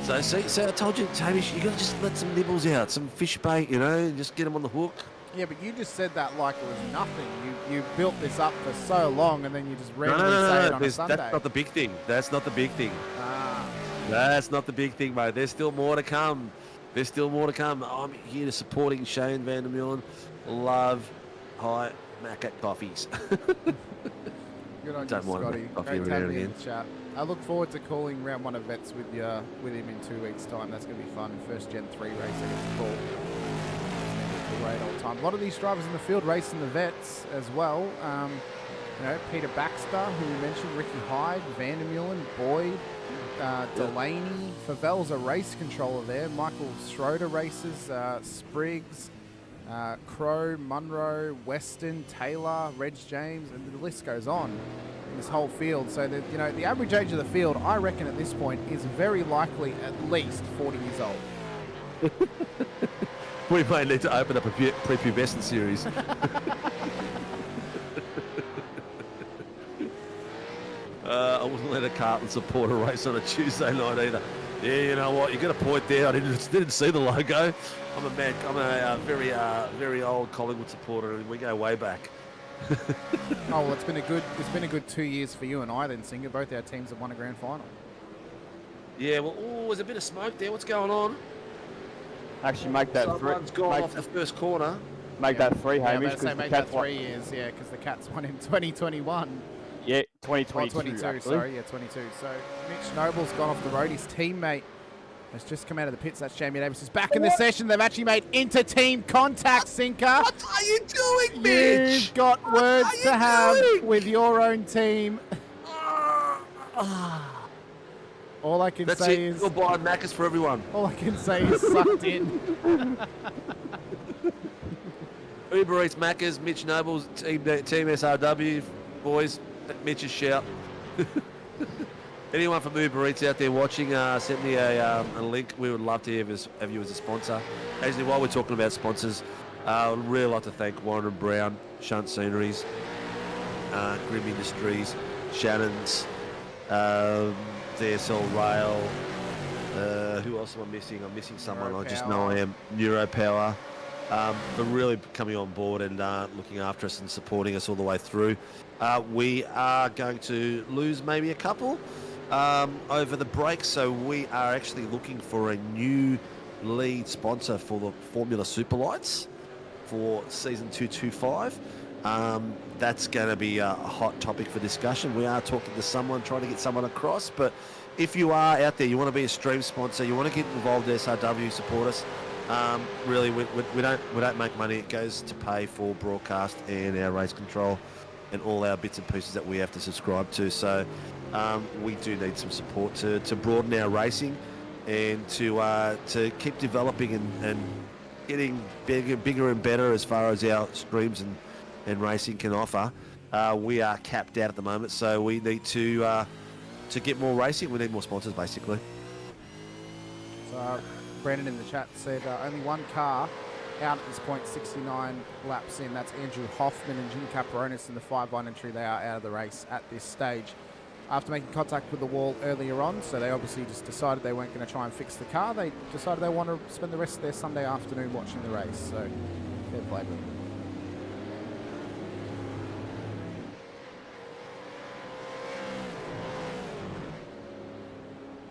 So I told you, Hamish, you got to just let some nibbles out, some fish bait, you know, and just get them on the hook. Yeah, but you just said that like it was nothing. You built this up for so long, and then you just randomly say it on a Sunday. That's not the big thing. That's not the big thing. That's not the big thing, mate. There's still more to come. I'm here to supporting Shane van der Meulen. Love high Macca coffees. Good on Don't you, mind Scotty. coffee Great to have every you now in the chat. I look forward to calling round 1 of Vets with him in 2 weeks' time. That's going to be fun. First Gen 3 race against Paul. Great old time. A lot of these drivers in the field racing the Vets as well. You know, Peter Baxter, who we mentioned, Ricky Hyde, van der Meulen, Boyd, Delaney. Favel's a race controller there. Michael Schroeder races, Spriggs. Crow, Munro, Weston, Taylor, Reg James, and the list goes on in this whole field. So that, you know, the average age of the field, I reckon at this point, is very likely at least 40 years old. We may need to open up a prepubescent series. I wouldn't let a Carlton supporter race on a Tuesday night either. Yeah, you know what? You got a point there. I didn't see the logo. I'm a very old Collingwood supporter, and we go way back. Oh well, it's been a good 2 years for you and I then, Singer. Both our teams have won a grand final. Yeah, well, there's a bit of smoke there. What's going on? Actually, make that Someone's gone off the first corner. Make that 3, Hamish. Yeah, make that 3 years, yeah, because the Cats won in 2021. Yeah, 2022. 22, actually. sorry, yeah, 22. So Mitch Noble's gone off the road. His teammate has just come out of the pits. That's Jamie Davis is back in the session. They've actually made inter-team contact, Sinker. What are you doing, Mitch? You've got words to have with your own team. All I can say is... You're buying Macca's for everyone. All I can say is sucked in. Uber Eats, Macca's, Mitch Noble's, Team SRW, boys, Mitch's shout. Anyone from Uber Eats out there watching, send me a link. We would love to have you as a sponsor. Actually, while we're talking about sponsors, I'd really like to thank Warren Brown, Shunt Sceneries, Grim Industries, Shannon's, DSL Rail. Who else am I missing? I'm missing someone. I just know I am. NeuroPower. For really coming on board and looking after us and supporting us all the way through. We are going to lose maybe a couple over the break, so we are actually looking for a new lead sponsor for the Formula Superlights for season 225. That's going to be a hot topic for discussion. We are talking to someone, trying to get someone across, but if you are out there, you want to be a stream sponsor, you want to get involved in SRW, support us. Really, we don't make money. It goes to pay for broadcast and our race control and all our bits and pieces that we have to subscribe to. So we do need some support to broaden our racing and to keep developing and getting bigger and better as far as our streams and racing can offer. We are capped out at the moment, so we need to get more racing. We need more sponsors, basically. So Brandon in the chat said only one car out at this point, 69 laps in. That's Andrew Hoffman and Jim Caperonis in the 5-1 entry. They are out of the race at this stage after making contact with the wall earlier on. So they obviously just decided they weren't going to try and fix the car. They decided they want to spend the rest of their Sunday afternoon watching the race. So fair play to them.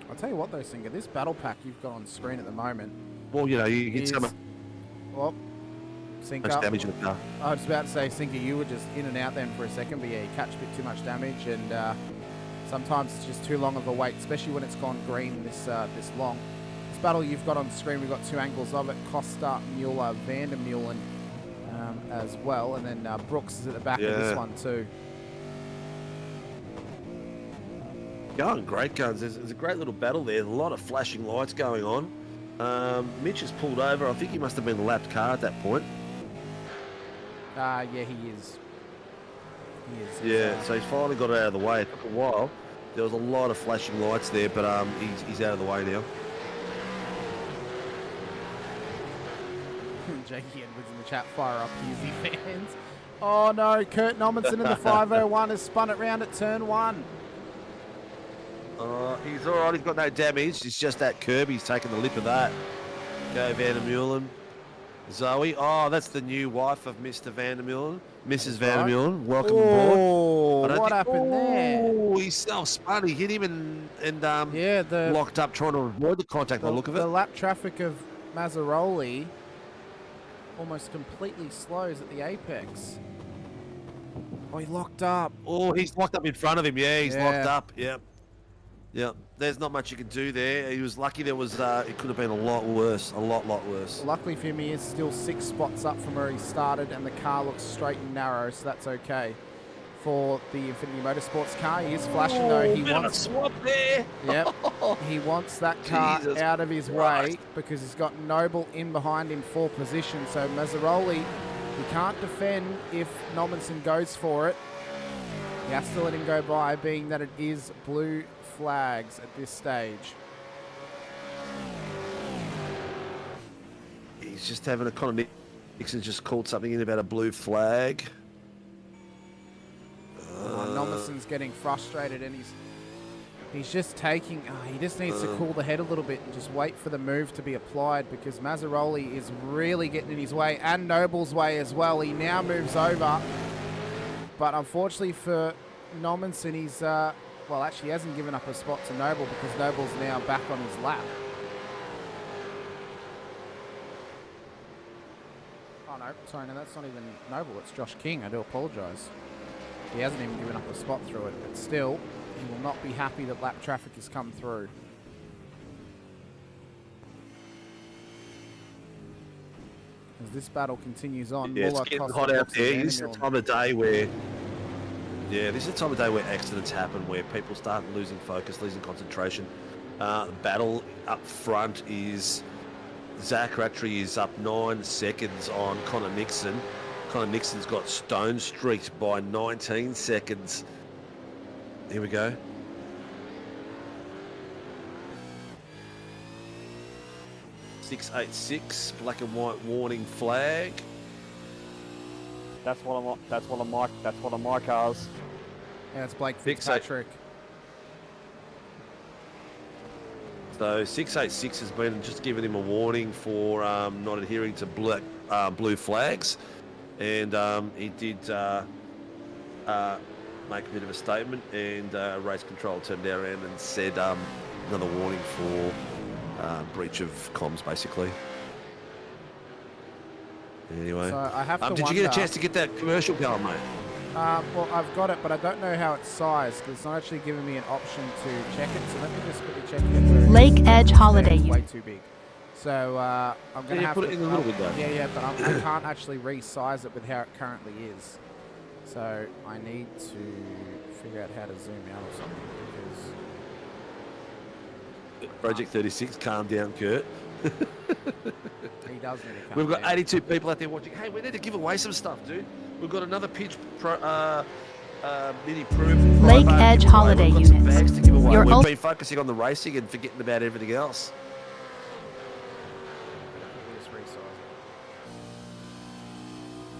I'll tell you what though, Singer, this battle pack you've got on screen at the moment. Well, you know, you get some... Well, Sinker. Much damage in the car. I was about to say, Sinker, you were just in and out then for a second, but yeah, you catch a bit too much damage, and sometimes it's just too long of a wait, especially when it's gone green this long. This battle you've got on screen, we've got two angles of it: Costa, Mueller, Van der Meulen as well, and then Brooks is at the back of this one too. Going great guns. There's a great little battle there. A lot of flashing lights going on. Mitch has pulled over. I think he must have been the lapped car at that point. Yeah, he is. Yeah, so he's finally got it out of the way. It took a while. There was a lot of flashing lights there, but he's out of the way now. Jakey Edwards in the chat, fire up Husey fans. Oh no, Kurt Nommensen in the 501 has spun it round at turn 1. He's all right. He's got no damage. It's just that curb. He's taken the lip of that. Go Van der Meulen. Zoe. Oh, that's the new wife of Mr. Van der Meulen. Mrs. Van der Meulen. Welcome aboard. What happened there? Oh, he's self-spun. He hit him and locked up trying to avoid the contact by the look of it. The lap traffic of Mazzaroli almost completely slows at the apex. Oh, he locked up. Oh, he's locked up in front of him. Yeah, he's locked up. Yep. Yeah, there's not much you can do there. He was lucky. There was, it could have been a lot worse, a lot worse. Luckily for him, he is still 6 spots up from where he started, and the car looks straight and narrow, so that's okay. for the Infinity Motorsports car. He is flashing though. He bit of a wants swap there. Yep. He wants that car Jesus out of his Christ. way because he's got Noble in behind him for position. So Mazzaroli, he can't defend if Nommensen goes for it. He has to let him go by, being that it is blue flags at this stage. He's just having a kind of... Nixon's just called something in about a blue flag. Nommensen's getting frustrated and he's just taking... he just needs to cool the head a little bit and just wait for the move to be applied because Mazzaroli is really getting in his way and Noble's way as well. He now moves over, but unfortunately for Nommensen, he's... well, actually, he hasn't given up a spot to Noble because Noble's now back on his lap. Oh, no. Sorry, no, that's not even Noble. It's Josh King. I do apologise. He hasn't even given up a spot through it, but still, he will not be happy that lap traffic has come through. As this battle continues on, Yeah, it's Muller, getting Costa, hot out Dobson, there. and This is the Daniel. time of day where... Yeah, this is the time of day where accidents happen, where people start losing focus, losing concentration. The battle up front is... Zach Rattray is up 9 seconds on Connor Nixon. Connor Nixon's got stone streaked by 19 seconds. Here we go. .686, black and white warning flag. That's one of my cars. Yeah, it's Blake Fitzpatrick. So 686 has been just given him a warning for not adhering to blue flags, and he did make a bit of a statement, and race control turned around and said another warning for breach of comms, basically. Anyway, So I have to did you get a wonder- chance to get that commercial going, mate? Well, I've got it, but I don't know how it's sized because it's not actually giving me an option to check it. So let me just quickly check it. Where it Lake is. Edge Holiday It's way Unit. too big. So I'm going to Yeah, have put to it in a little bit, though. Yeah, but I can't actually resize it with how it currently is. So I need to figure out how to zoom out or something because Project 36, calm down, Kurt. he does need to come We've got down. 82 people out there watching. Hey, we need to give away some stuff, dude. We've got another pitch mini proof. Lake Edge Holiday We've got some Units. bags to give away. Your We've ul- been focusing on the racing and forgetting about everything else. Just resize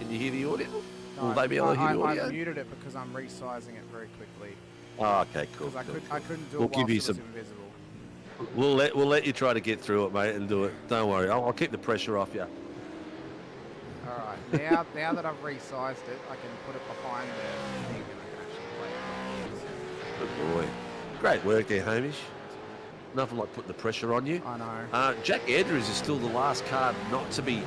it. Can you hear the audio? No, Will they be able to hear the I audio? muted it because I'm resizing it very quickly. Oh, okay, cool. Because cool, I couldn't do We'll it give whilst you it was some- invisible. We'll let you try to get through it, mate, and do it. Don't worry. I'll keep the pressure off you. All right, now that I've resized it, I can put it behind the thing and I can actually play it. Good boy. Great work there, Hamish. Nothing like putting the pressure on you. I know. Jack Andrews is still the last car not to be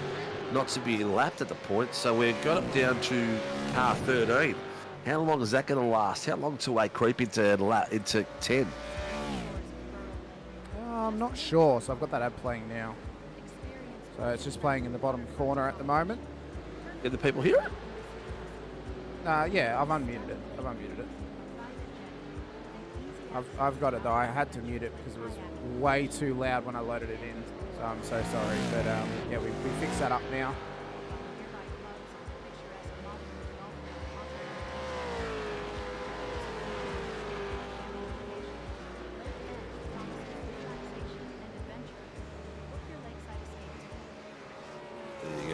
lapped at the point, so we've got it down to car 13. How long is that going to last? How long till they creep into 10? I'm not sure, so I've got that ad playing now. So it's just playing in the bottom corner at the moment. Did the people hear it? Yeah, I've unmuted it. I've got it though. I had to mute it because it was way too loud when I loaded it in. So I'm so sorry, but yeah, we fixed that up now.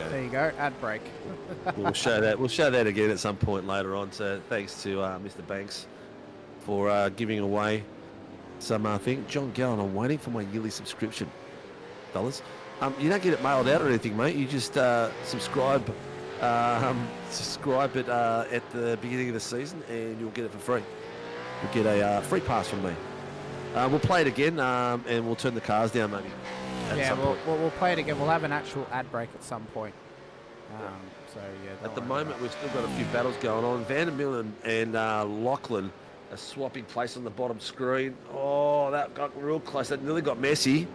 There you go, ad break. We'll show that again at some point later on. So thanks to Mr. Banks for giving away some thing. John Gallen, I'm waiting for my yearly subscription, fellas. You don't get it mailed out or anything, mate. You just subscribe it at the beginning of the season, and you'll get it for free. You'll get a free pass from me. We'll play it again, and we'll turn the cars down maybe. Yeah, we'll play it again. We'll have an actual ad break at some point. So yeah. At the moment, we've still got a few battles going on. Vandermill and Lachlan are swapping place on the bottom screen. Oh, that got real close. That nearly got messy.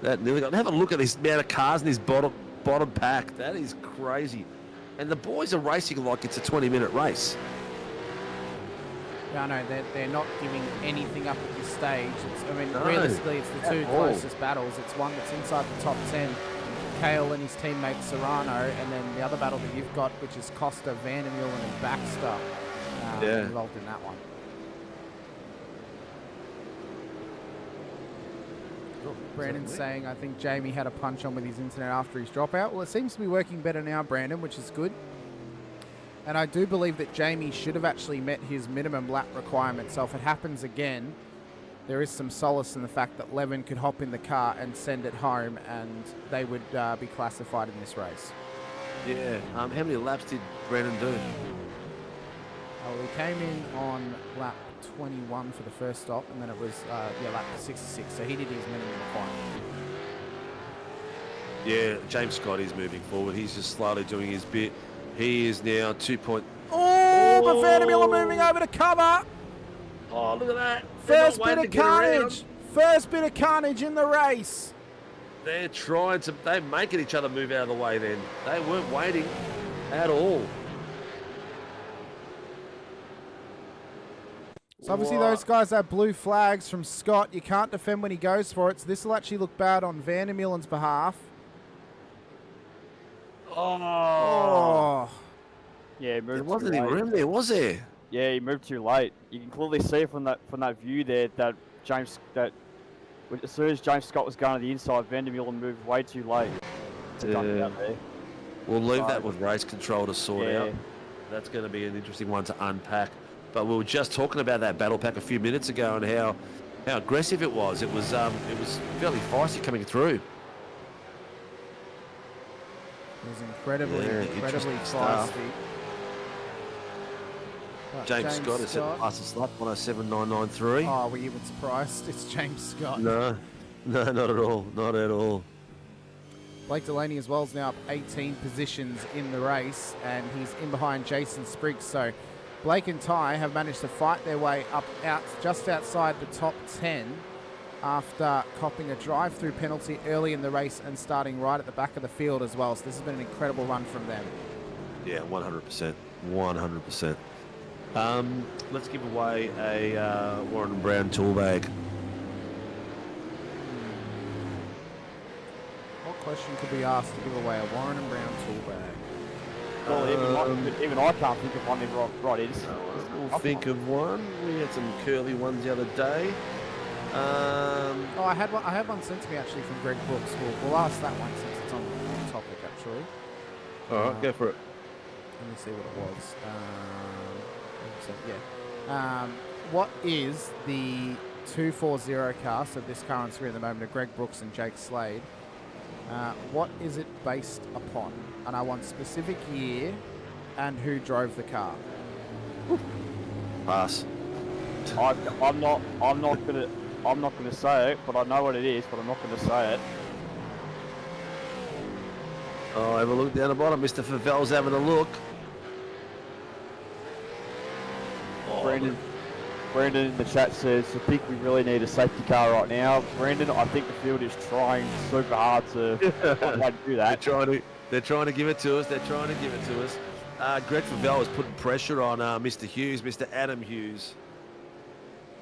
Have a look at this amount of cars in this bottom pack. That is crazy. And the boys are racing like it's a 20-minute race. Yeah, no, they're not giving anything up at this stage. No, realistically, it's the two at all. closest battles. It's one that's inside the top 10, Kale and his teammate Serrano, and then the other battle that you've got, which is Costa, Vandermeulen, and Baxter involved in that one. Brandon's saying, I think Jamie had a punch on with his internet after his dropout. Well, it seems to be working better now, Brandon, which is good. And I do believe that Jamie should have actually met his minimum lap requirement. So if it happens again, there is some solace in the fact that Levin could hop in the car and send it home, and they would be classified in this race. Yeah. How many laps did Brandon do? We came in on lap 21 for the first stop, and then it was lap 66. So he did his minimum requirement. Yeah, James Scott is moving forward. He's just slowly doing his bit. He is now 2 point. Oh, but Vandermeulen moving over to cover. Oh, look at that. First bit of carnage. First bit of carnage in the race. They're making each other move out of the way then. They weren't waiting at all. So obviously those guys have blue flags from Scott. You can't defend when he goes for it. So this will actually look bad on Vandermeulen's behalf. Oh. Yeah, he moved There wasn't too any late. room there, was there? Yeah, he moved too late. You can clearly see from that view there that as soon as James Scott was going to the inside, Vandermeulen moved way too late to dump it out there. We'll leave that with race control to sort out. That's going to be an interesting one to unpack. But we were just talking about that battle pack a few minutes ago and how aggressive it was. It was fairly feisty coming through. It was incredibly interesting stuff. feisty. But James Scott has set the fastest lap, 107.993. Oh, were you even surprised? It's James Scott. No, not at all. Not at all. Blake Delaney as well is now up 18 positions in the race, and he's in behind Jason Spriggs. So Blake and Ty have managed to fight their way out just outside the top 10 after copping a drive-through penalty early in the race and starting right at the back of the field as well. So this has been an incredible run from them. Yeah, 100%. 100%. Let's give away a Warren Brown tool bag. What question could be asked to give away a Warren and Brown tool bag? Well, even I can't think of one right is. We'll think of one. We had some curly ones the other day. I had one sent to me actually from Greg Brooks. We'll ask that one since it's on topic actually. All right, go for it. Let me see what it was. What is the 240 car? So this car on screen at the moment of Greg Brooks and Jake Slade. What is it based upon? And I want specific year and who drove the car. Pass. I'm not gonna say it, but I know what it is, but I'm not gonna say it. Oh, have a look down the bottom. Mr. Favel's having a look. Brandon in the chat says, I think we really need a safety car right now. Brandon, I think the field is trying super hard to do that. They're trying to give it to us. Greg Favel is putting pressure on Mr. Hughes, Mr. Adam Hughes.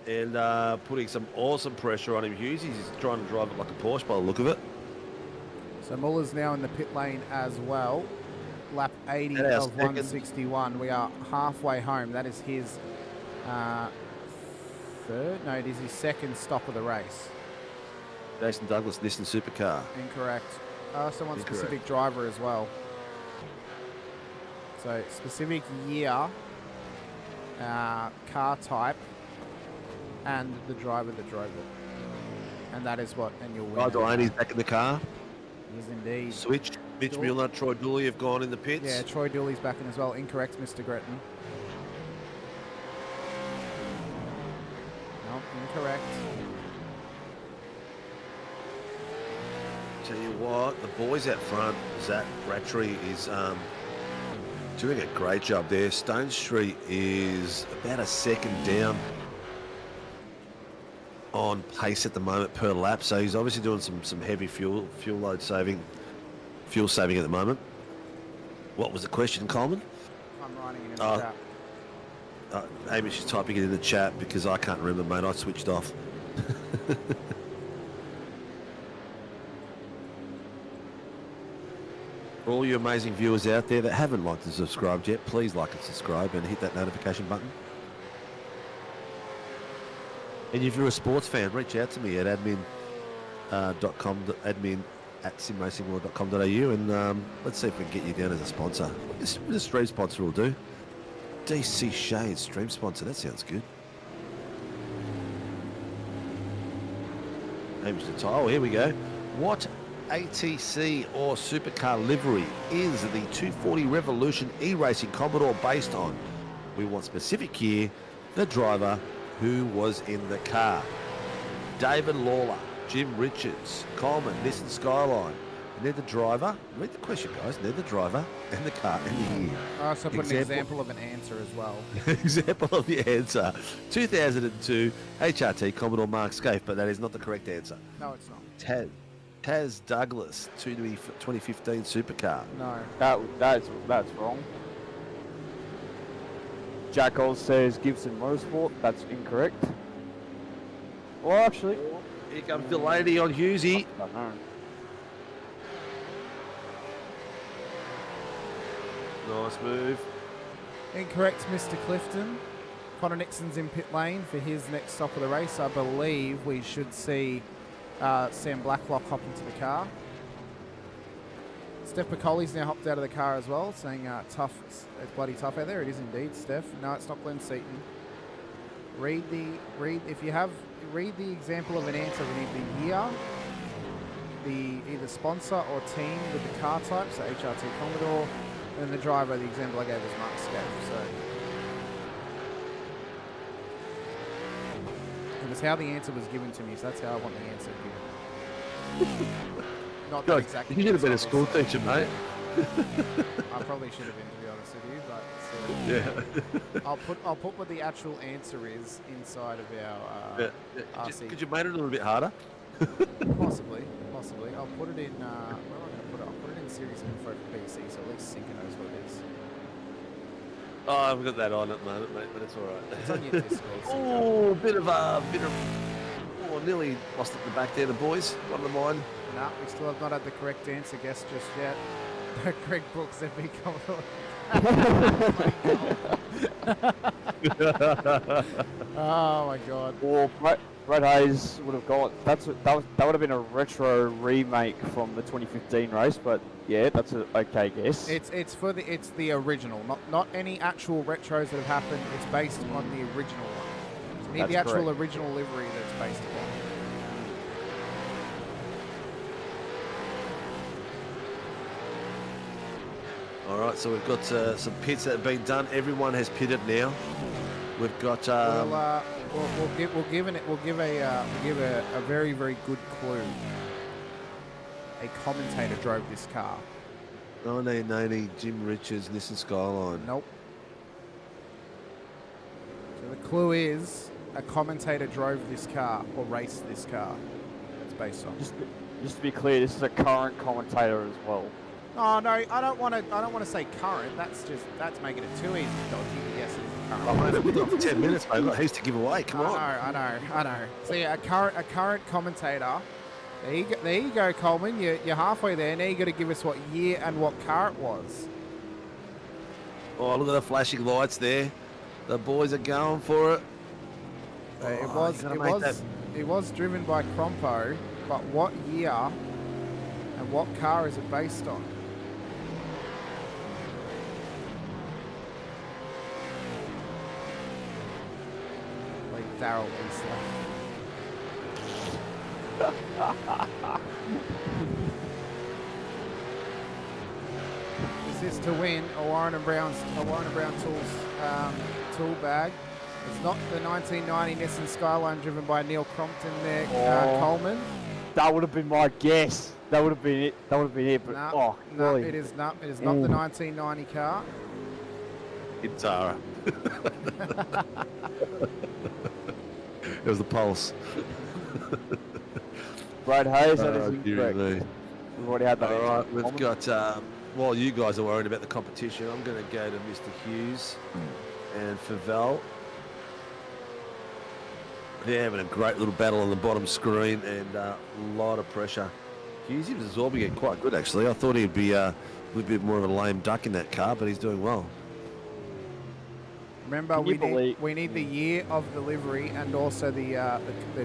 And putting some awesome pressure on him. Hughes, he's trying to drive it like a Porsche by the look of it. So Muller's now in the pit lane as well. Lap 80 of 161. We are halfway home. That is his third? No, it is his second stop of the race. Jason Douglas, Nissan Supercar. Incorrect. Also one specific driver as well. So specific year, car type, and the driver that drove it. And that is what, and you'll win. Oh, Delaney's back in the car. He is indeed. Switch. Mitch Mueller, Troy Dooley have gone in the pits. Yeah, Troy Dooley's back in as well. Incorrect, Mr. Gretton. No, incorrect. Tell you what, the boys out front, Zach Rattray is doing a great job there. Stone Street is about a second down on pace at the moment per lap, so he's obviously doing some heavy fuel saving at the moment. What was the question, Coleman? I'm writing it in the chat. Hamish is typing it in the chat because I can't remember, mate. I switched off. For all you amazing viewers out there that haven't liked and subscribed yet, please like and subscribe and hit that notification button. And if you're a sports fan, reach out to me at admin@simracingworld.com.au and let's see if we can get you down as a sponsor. A stream sponsor will do. DC Shades stream sponsor, that sounds good. Oh, here we go. What ATC or Supercar livery is the 240 Revolution e-racing Commodore based on? We want specific year, the driver, who was in the car. David Lawler, Jim Richards, Coleman, Nissan Skyline. And they're the driver. Read the question, guys. They're the driver and the car and the year. I also put an example of an answer as well. Example of the answer. 2002 HRT Commodore Mark Scaife, but that is not the correct answer. No, it's not. Taz Douglas, 2015 Supercar. No, that's wrong. Jack Oz says Gibson Motorsport. That's incorrect. Well, actually, here comes the lady on Hughesy. Nice move. Incorrect, Mr. Clifton. Connor Nixon's in pit lane for his next stop of the race. I believe we should see Sam Blacklock hop into the car. Steph McCauley's now hopped out of the car as well, saying tough, it's bloody tough out there. It is indeed, Steph. No, it's not Glenn Seaton. Read the example of an answer. We need the year, the either sponsor or team with the car type, so HRT Commodore, and the driver. The example I gave was Mark Scaife. So it was how the answer was given to me, so that's how I want the answer given. Not that exactly. You should have been a school teacher, mate. I probably should have been, to be honest with you, but yeah. I'll put what the actual answer is inside of our RC. Could you make it a little bit harder? Possibly. I'll put it in. Where am I going to put it? I'll put it in series info for PC, so at least Sinker knows what it is. Oh, I haven't got that on at the moment, mate, but it's all right. It's on your Discord. Oh, bit of. Oh, nearly lost it in the back there, the boys. One of mine. No, we still have not had the correct answer guessed just yet. Greg Brooks, FB Commodore. Oh my God. Well, Brad Hayes would have got that would have been a retro remake from the 2015 race, but yeah, that's an okay guess. It's the original, not any actual retros that have happened. It's based on the original one. You need the actual original livery that's based upon. All right, so we've got some pits that have been done. Everyone has pitted now. We've got. We'll give a very, very good clue. A commentator drove this car. 1990 Jim Richards Nissan Skyline. Nope. So the clue is a commentator drove this car or raced this car. It's based on. Just to be clear, this is a current commentator as well. Oh no, I don't want to say current. That's making it too easy to dodgy. Yes, it is current. Oh, mate, we've got for 10 minutes, mate. Look, he's to give away. Come on. I know. So yeah, a current commentator. There you go, Coleman. You're halfway there. Now you got to give us what year and what car it was. Oh, look at the flashing lights there. The boys are going for it. It was driven by Crompo, but what year and what car is it based on? Like Darrell Eastland. This is to win a Warren Brown Tools tool bag. It's not the 1990 Nissan Skyline driven by Neil Crompton there, Coleman. That would have been my guess. That would have been it. But no, really? It is not. It is not the 1990 car. It's Tara. It was the Pulse. Brad Hayes, that is incorrect. We've already had that. All right, we've got. While you guys are worried about the competition, I'm going to go to Mr. Hughes. and Favell. They're having a great little battle on the bottom screen and a lot of pressure. Geez, he was absorbing it quite good, actually. I thought he'd be a little bit more of a lame duck in that car, but he's doing well. Remember, we need the year of delivery and also the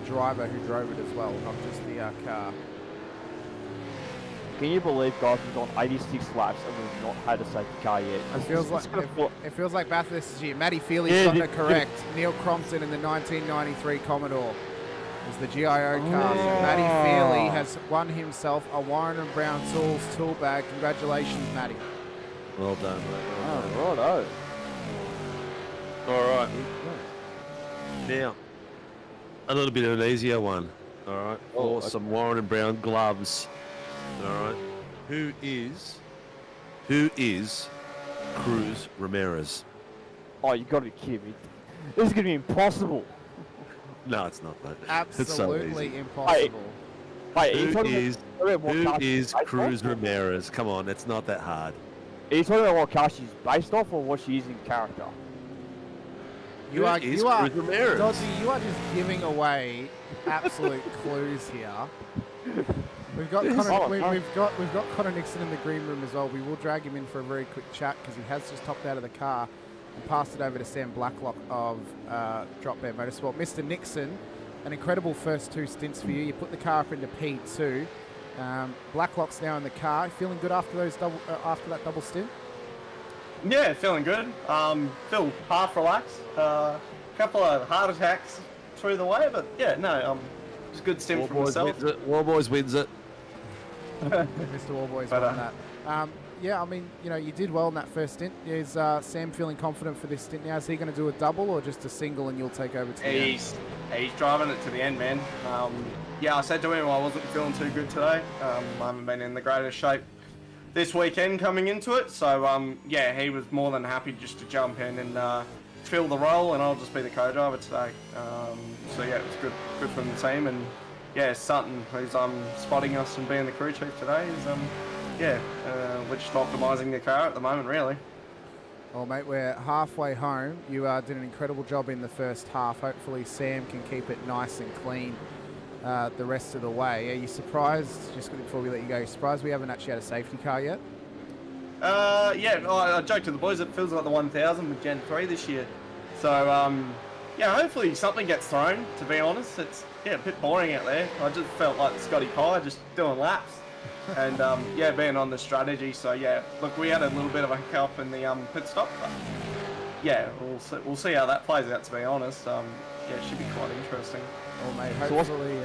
driver who drove it as well, not just the car. Can you believe, guys, we've gone 86 laps and we've not had a safety car yet? It feels like Bathurst this year. Matty Feely's got it correct. Neil Crompton in the 1993 Commodore is the GIO car. So Matty Feely has won himself a Warren Brown Tools tool bag. Congratulations, Matty. Well done, mate. Well done. All right. Now, a little bit of an easier one. All right. For some Warren and Brown gloves. All right. Who is Cruz Ramirez? Oh, you got to be kidding me. This is going to be impossible. No, it's not, mate. Absolutely it's so impossible. Who is Cruz Ramirez? Come on, it's not that hard. Are you talking about what car she's based off or what she is in character? You are Cruz Ramirez? Dodgy, you are just giving away absolute clues here. We've got Connor Nixon in the green room as well. We will drag him in for a very quick chat because he has just hopped out of the car and passed it over to Sam Blacklock of Drop Bear Motorsport. Mr. Nixon, an incredible first 2 stints for you. You put the car up into P2. Blacklock's now in the car. Feeling good after after that double stint? Yeah, feeling good. Feel half relaxed. Couple of heart attacks through the way, but yeah, no, it's a good stint for myself. Warboys wins it. Mr. Warboys won that. Yeah, I mean, you did well in that first stint. Is Sam feeling confident for this stint now? Is he going to do a double or just a single and you'll take over to the end? He's driving it to the end, man. Yeah, I said to him I wasn't feeling too good today. I haven't been in the greatest shape this weekend coming into it. So, yeah, he was more than happy just to jump in and fill the role, and I'll just be the co-driver today. So, yeah, it was good from the team. And, yeah, Sutton, who's spotting us and being the crew chief today, is, we're just optimising the car at the moment, really. Well, mate, we're halfway home. You did an incredible job in the first half. Hopefully Sam can keep it nice and clean the rest of the way. Are you surprised, just before we let you go, you surprised we haven't actually had a safety car yet? Yeah, I joked to the boys, it feels like the 1000 with Gen 3 this year. So, yeah, hopefully something gets thrown, to be honest. It's, a bit boring out there. I just felt like Scotty Pye, just doing laps. And, yeah, being on the strategy. So, yeah, look, we had a little bit of a hiccup in the pit stop. But, yeah, we'll see how that plays out, to be honest. Yeah, it should be quite interesting. Well, mate, hopefully...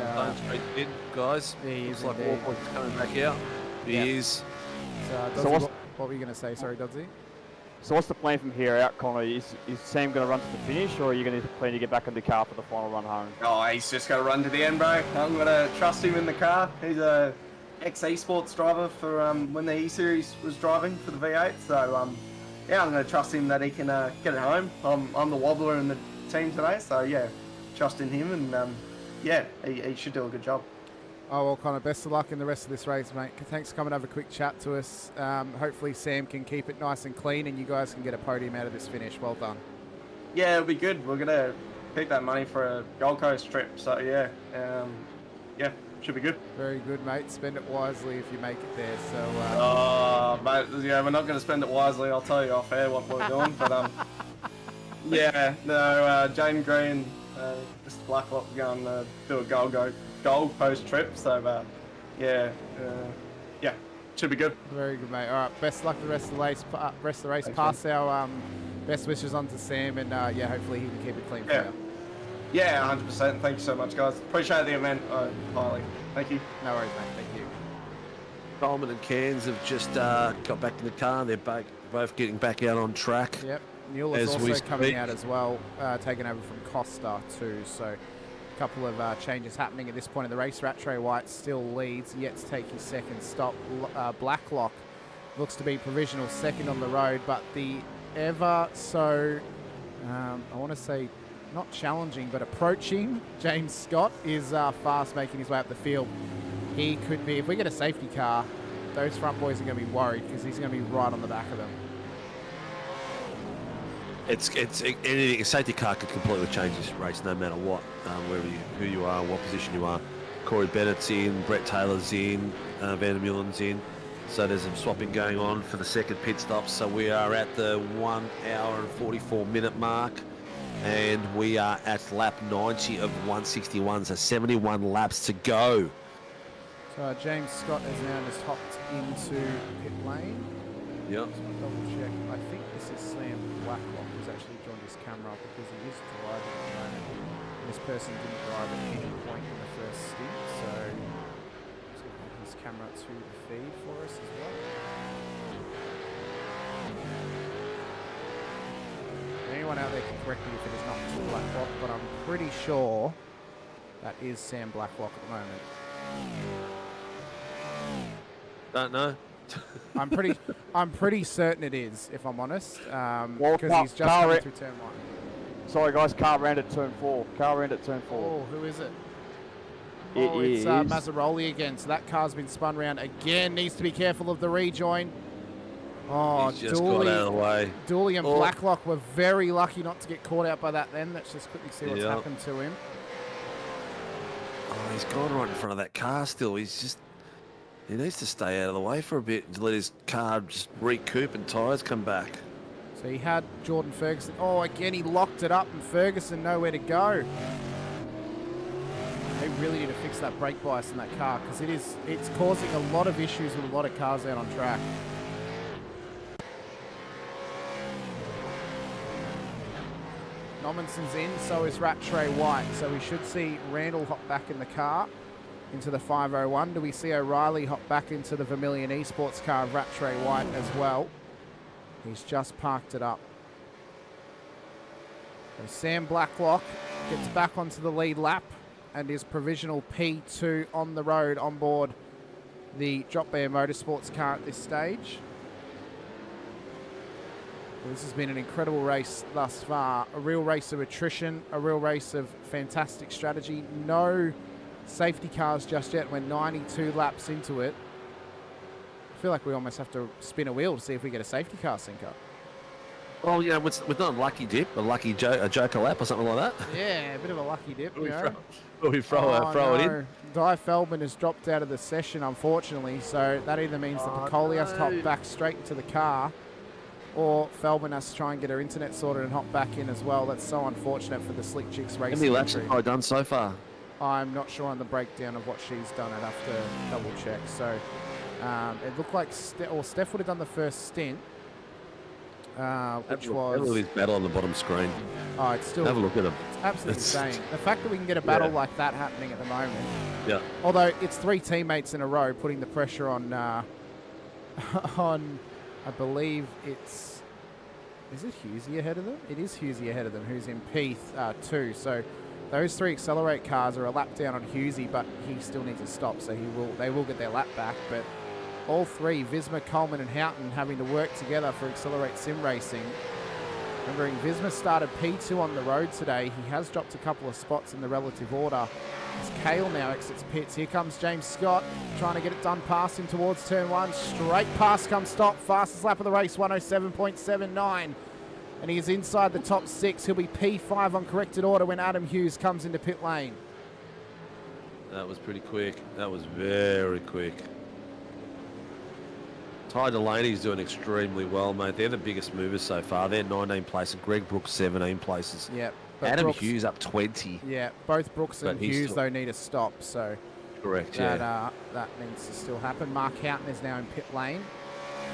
straight in, guys. Looks like Warboy's coming back out. He is. So, what were you going to say? Sorry, Dodsy? So what's the plan from here out, Connor? Is Sam going to run to the finish, or are you going to plan to get back in the car for the final run home? Oh, he's just going to run to the end, bro. I'm going to trust him in the car. He's a ex-esports driver for when the E-Series was driving for the V8. So, yeah, I'm going to trust him that he can get it home. I'm the wobbler in the team today, so, yeah, trust in him, and, yeah, he should do a good job. Oh, well, Connor, best of luck in the rest of this race, mate. Thanks for coming to have a quick chat to us. Hopefully Sam can keep it nice and clean and you guys can get a podium out of this finish. Well done. Yeah, it'll be good. We're going to keep that money for a Gold Coast trip. So, yeah, yeah, should be good. Very good, mate. Spend it wisely if you make it there. So, mate, yeah, we're not going to spend it wisely. I'll tell you off air what we're doing. But, yeah, no, Jane Green, Mr. Blacklock going to do a Gold Coast trip, so yeah, yeah, should be good. Very good, mate. All right, best luck the rest of the race. Thanks, pass man. Our best wishes on to Sam, and yeah, hopefully he can keep it clean for you. Yeah, 100%. Thank you so much, guys. Appreciate the event highly. Thank you. No worries, mate. Thank you. Coleman and Cairns have just got back in the car. They're both getting back out on track. Yep. Neil is also coming out as well, taking over from Costa too. So. Couple of changes happening at this point in the race. Rattray White still leads, yet to take his second stop. Blacklock looks to be provisional second on the road, but the ever so, I want to say, not challenging, but approaching James Scott is fast making his way up the field. He could be, if we get a safety car, those front boys are going to be worried because he's going to be right on the back of them. anything. A safety car could completely change this race, no matter what, who you are, what position you are. Corey Bennett's in, Brett Taylor's in, Van der Meulen's in. So there's some swapping going on for the second pit stop. So we are at the 1 hour and 44 minute mark, and we are at lap 90 of 161. So 71 laps to go. So James Scott has now just hopped into pit lane. Yep. Just double check. I think this is Sam Blacklock who's actually joined his camera up because he is driving at the moment. And this person didn't drive at any point in the first stint, so let's get his camera to the feed for us as well. Anyone out there can correct me if it is not Blacklock, but I'm pretty sure that is Sam Blacklock at the moment. Don't know. I'm pretty certain it is, if I'm honest, because he's just coming through turn 1. Sorry guys, car ran at turn 4. Car ran at turn 4. Oh, who is it? It's Mazzaroli again. So that car's been spun round again. Needs to be careful of the rejoin. Oh, He's just got out of the way. Dooley and Blacklock were very lucky not to get caught out by that then. Let's just quickly see what's happened to him. Oh, he's gone right in front of that car still. He needs to stay out of the way for a bit to let his car just recoup and tyres come back. So he had Jordan Ferguson. Oh, again, he locked it up and Ferguson nowhere to go. They really need to fix that brake bias in that car because it's causing a lot of issues with a lot of cars out on track. Nominson's in, so is Rattray White. So we should see Randall hop back in the car into the 501. Do we see O'Reilly hop back into the Vermilion Esports car of Rattray White as well? He's just parked it up. So Sam Blacklock gets back onto the lead lap and is provisional P2 on the road on board the Drop Bear Motorsports car at this stage. Well, this has been an incredible race thus far. A real race of attrition, a real race of fantastic strategy. No safety cars just yet. We're 92 laps into it. I feel like we almost have to spin a wheel to see if we get a safety car sync up. Well, yeah, with not a lucky dip, a joker lap or something like that. Yeah, a bit of a lucky dip. We throw it in. Di Feldman has dropped out of the session, unfortunately, so that either means that Piccoli has to hop back straight into the car, or Feldman has to try and get her internet sorted and hop back in as well. That's so unfortunate for the Slick Chicks racing. How many laps have I done so far? I'm not sure on the breakdown of what she's done. I'd have to double check. So it looked like Steph would have done the first stint, which was... Have a look at his battle on the bottom screen. Oh, it's still... Have a look at him. It's absolutely insane. The fact that we can get a battle like that happening at the moment. Yeah. Although it's 3 teammates in a row putting the pressure on, on, I believe it's... Is it Husey ahead of them? It is Husey ahead of them, who's in P2. So those 3 Accelerate cars are a lap down on Husey, but he still needs to stop, so they will get their lap back. But all 3, Visma, Coleman and Houghton, having to work together for Accelerate Sim Racing. Remembering Visma started P2 on the road today. He has dropped a couple of spots in the relative order. As Cale now exits pits. Here comes James Scott, trying to get it done past him towards turn 1. Straight past comes stop. Fastest lap of the race, 107.79. And he is inside the top 6. He'll be P5 on corrected order when Adam Hughes comes into pit lane. That was pretty quick. That was very quick. Ty Delaney's doing extremely well, mate. They're the biggest movers so far. They're 19 places. Greg Brooks, 17 places. Yep. Adam Hughes up 20. Yeah, both Brooks and Hughes, though, need a stop. So correct, that needs to still happen. Mark Houghton is now in pit lane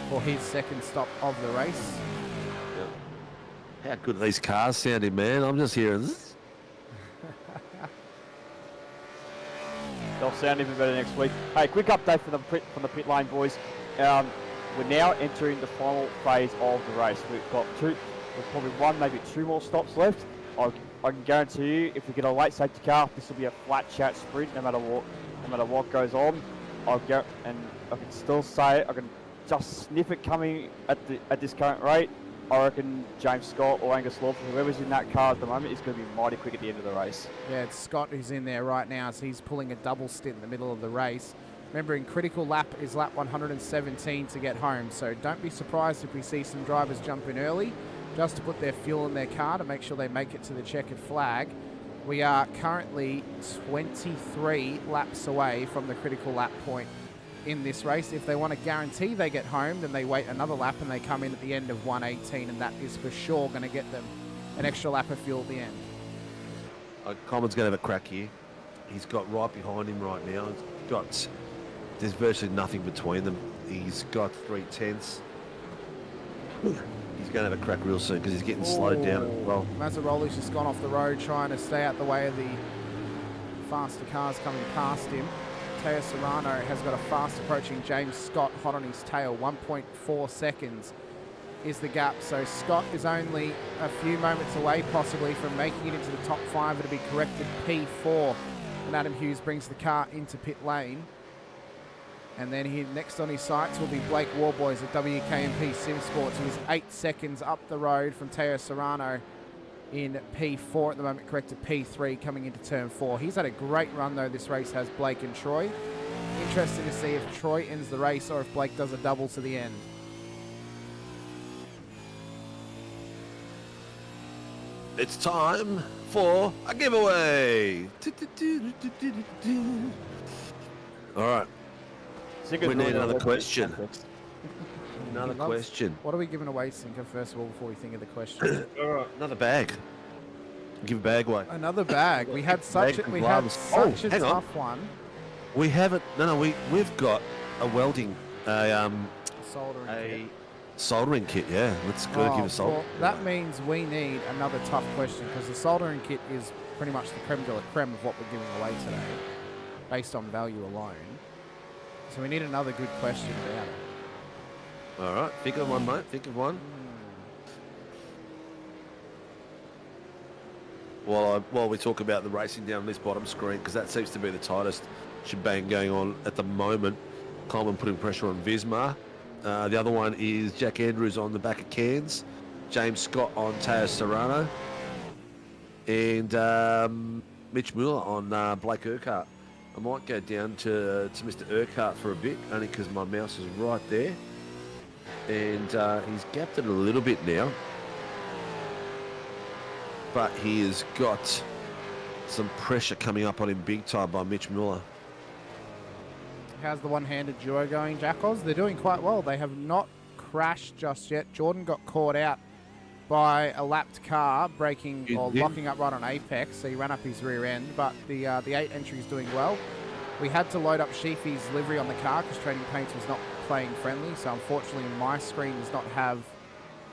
for his second stop of the race. Yep. How good are these cars sounding, man? I'm just hearing this. They'll sound even better next week. Hey, quick update from the pit lane, boys. We're now entering the final phase of the race. We've probably 1, maybe 2 more stops left. I can guarantee you, if we get a late safety car, this will be a flat chat sprint, no matter what goes on. I can still say it. I can just sniff it coming at this current rate. I reckon James Scott or Angus Lawford, whoever's in that car at the moment, is going to be mighty quick at the end of the race. Yeah, it's Scott who's in there right now, so he's pulling a double stint in the middle of the race. Remembering critical lap is lap 117 to get home, so don't be surprised if we see some drivers jump in early. just to put their fuel in their car to make sure they make it to the checkered flag. We are currently 23 laps away from the critical lap point in this race. If they want to guarantee they get home, then they wait another lap and they come in at the end of 1:18, and that is for sure going to get them an extra lap of fuel at the end. Common's going to have a crack here. He's got right behind him right now. There's virtually nothing between them. He's got 3/10. He's going to have a crack real soon because he's getting slowed down as well. Mazzaroli's just gone off the road trying to stay out the way of the faster cars coming past him. Teo Serrano has got a fast approaching James Scott hot on his tail. 1.4 seconds is the gap. So Scott is only a few moments away possibly from making it into the top 5. It'll be corrected P4. And Adam Hughes brings the car into pit lane. And then here next on his sights will be Blake Warboys at WKMP Sim Sports, who is 8 seconds up the road from Teo Serrano in P4 at the moment, corrected P3 coming into turn 4. He's had a great run though, this race has Blake and Troy. Interesting to see if Troy ends the race or if Blake does a double to the end. It's time for a giveaway. All right. We need another question. Another question. What are we giving away, Sinker, first of all, before we think of the question? All right. Another bag. Give a bag away. Another bag. We had such a tough one. We haven't. No. We've got a welding, soldering kit. Yeah, let's go give a soldering. Well, that means we need another tough question because the soldering kit is pretty much the creme de la creme of what we're giving away today, based on value alone. So we need another good question about it. All right, think of one, mate. Think of one. While we talk about the racing down this bottom screen, because that seems to be the tightest shebang going on at the moment. Coleman putting pressure on Visma. The other one is Jack Andrews on the back of Cairns. James Scott on Teo Serrano. And Mitch Muller on Blake Urquhart. I might go down to Mr. Urquhart for a bit, only because my mouse is right there. And he's gapped it a little bit now. But he has got some pressure coming up on him big time by Mitch Muller. How's the one-handed duo going, Jackals? They're doing quite well. They have not crashed just yet. Jordan got caught out by a lapped car braking or locking up right on apex, so he ran up his rear end, but the 8 entry is doing well. We had to load up Sheafy's livery on the car because Trading Paints was not playing friendly, so unfortunately my screen does not have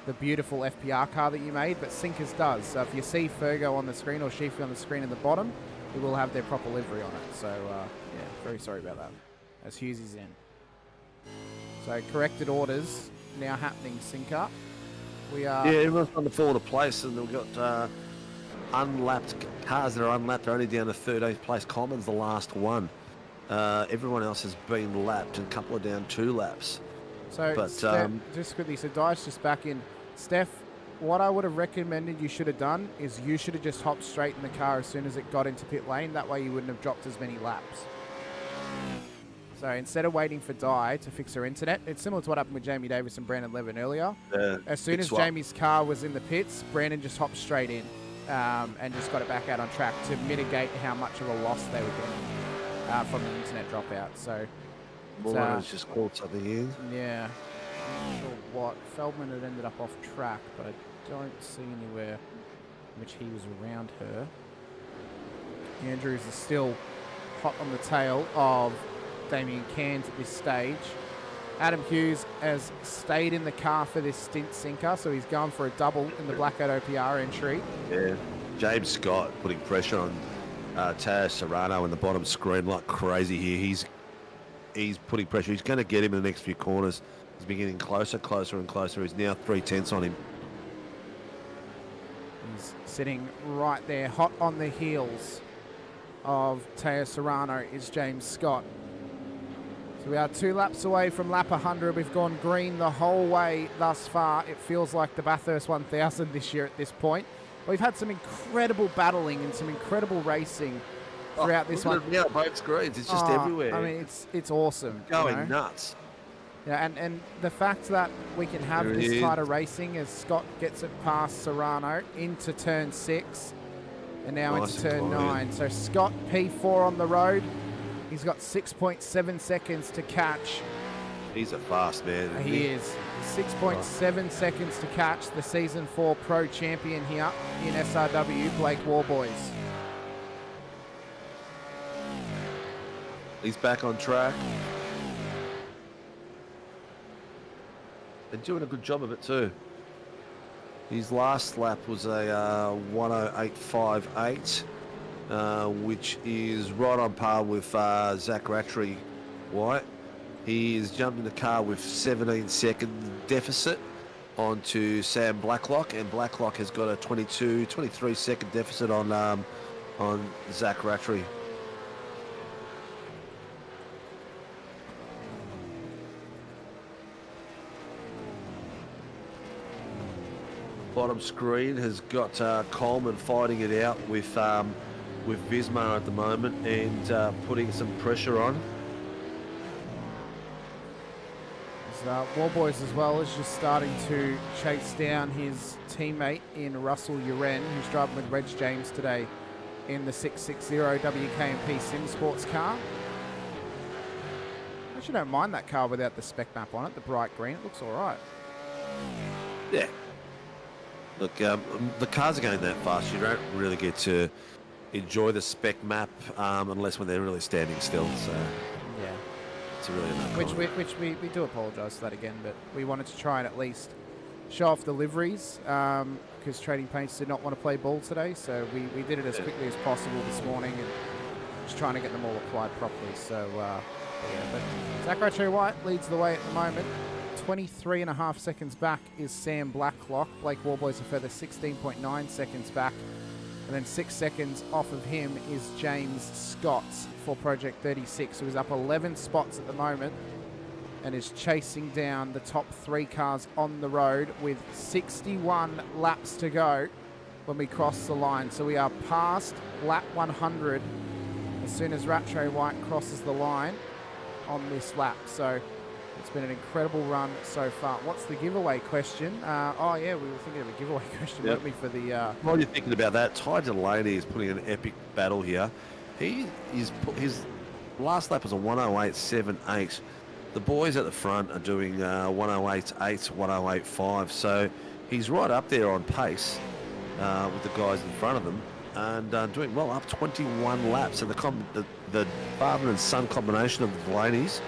the beautiful FPR car that you made, but Sinkers does. So if you see Fergo on the screen or Sheafy on the screen in the bottom, it will have their proper livery on it. So yeah, very sorry about that. As Hughes is in. So corrected orders now happening, Sinker. We are... Yeah, everyone's trying to fall into place, and we've got unlapped cars that are unlapped. They're only down to 13th place. Common's the last one. Everyone else has been lapped, and a couple are down 2 laps. So, but, Steph, just quickly, so Dice just back in. Steph, what I would have recommended you should have done is you should have just hopped straight in the car as soon as it got into pit lane. That way you wouldn't have dropped as many laps. So instead of waiting for Di to fix her internet, it's similar to what happened with Jamie Davis and Brandon Levin earlier. As soon as Jamie's car was in the pits, Brandon just hopped straight in and just got it back out on track to mitigate how much of a loss they were getting from the internet dropout. So Moore just called something in. Yeah. I'm not sure what. Feldman had ended up off track, but I don't see anywhere in which he was around her. Andrews is still hot on the tail of Damien Cairns at this stage. Adam Hughes has stayed in the car for this stint, Sinker, so he's going for a double in the Blackout OPR entry. Yeah. James Scott putting pressure on Teo Serrano in the bottom screen like crazy here. He's putting pressure. He's going to get him in the next few corners. He's been getting closer and closer. He's now 3/10 on him. He's sitting right there, hot on the heels of Teo Serrano is James Scott. So we are 2 laps away from lap 100. We've gone green the whole way thus far. It feels like the Bathurst 1000 this year at this point. We've had some incredible battling and some incredible racing throughout this one. Yeah, both screens. It's just everywhere. I mean, it's awesome. Going nuts. Yeah, and the fact that we can have There this he is. kind of racing as Scott gets it past Serrano into turn 6 and now Nice into turn and 9. So Scott P4 on the road. He's got 6.7 seconds to catch. He's a fast man. isn't He is. 6.7 seconds to catch the Season 4 Pro Champion here in SRW, Blake Warboys. He's back on track. They're doing a good job of it too. His last lap was a 108.58, which is right on par with Zach Rattray White. He's jumped in the car with 17-second deficit onto Sam Blacklock, and Blacklock has got a 23-second deficit on Zach Rattray. Bottom screen has got Coleman fighting it out with Vismar at the moment and putting some pressure on. Warboys as well is just starting to chase down his teammate in Russell Uren, who's driving with Reg James today in the 660 WKMP Sim Sports car. I actually don't mind that car without the spec map on it, the bright green. It looks all right. Yeah. Look, the cars are going that fast. You don't really get to enjoy the spec map unless when they're really standing still. So yeah, it's really enough. Which we do apologise for that again, but we wanted to try and at least show off the liveries because Trading Paints did not want to play ball today, so we did it as quickly as possible this morning and just trying to get them all applied properly. So yeah, but Zach Rattray White leads the way at the moment. 23.5 seconds back is Sam Blacklock. Blake Warboys a further 16.9 seconds back. And then 6 seconds off of him is James Scott for Project 36, who is up 11 spots at the moment and is chasing down the top 3 cars on the road with 61 laps to go when we cross the line. So we are past lap 100 as soon as Rattray White crosses the line on this lap. So it's been an incredible run so far. What's the giveaway question? Oh, yeah, we were thinking of a giveaway question, weren't we, for the... What are you thinking about that? Ty Delaney is putting an epic battle here. His last lap was a 108.78. The boys at the front are doing 108.8, 108.5. So he's right up there on pace with the guys in front of them and doing well, up 21 laps. And the father and son combination of the Delaney's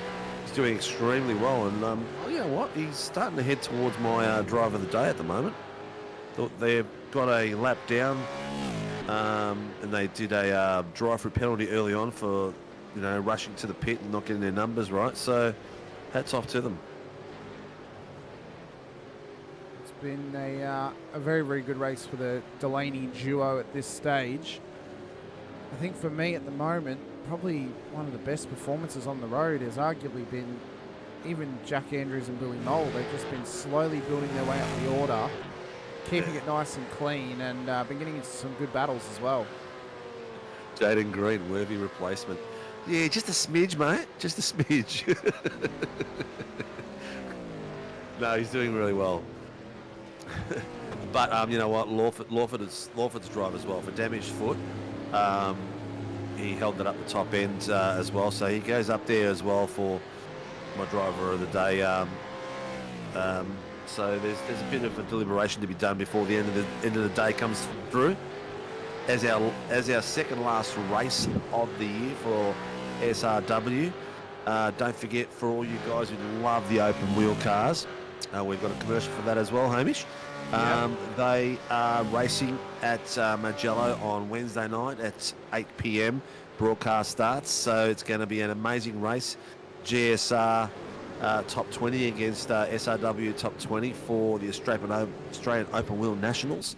doing extremely well, and you know what, he's starting to head towards my drive of the day at the moment. They've got a lap down and they did a drive-through penalty early on for rushing to the pit and not getting their numbers right, so hats off to them. It's been a very, very good race for the Delaney duo at this stage. I think for me at the moment, probably one of the best performances on the road has arguably been even Jack Andrews and Billy Knoll. They've just been slowly building their way up the order, keeping it nice and clean, and been getting into some good battles as well. Jaden Green, worthy replacement. Yeah, just a smidge, mate. Just a smidge. No, he's doing really well. But you know what? Lawford's drive as well for damaged foot. He held that up the top end as well, so he goes up there as well for my driver of the day. So there's a bit of a deliberation to be done before the end of the day comes through. As our second last race of the year for SRW. Don't forget, for all you guys who love the open wheel cars, we've got a commercial for that as well, Hamish. They are racing at Magello on Wednesday night at 8 p.m. Broadcast starts, so it's going to be an amazing race. GSR top 20 against SRW top 20 for the Australian Open Wheel Nationals.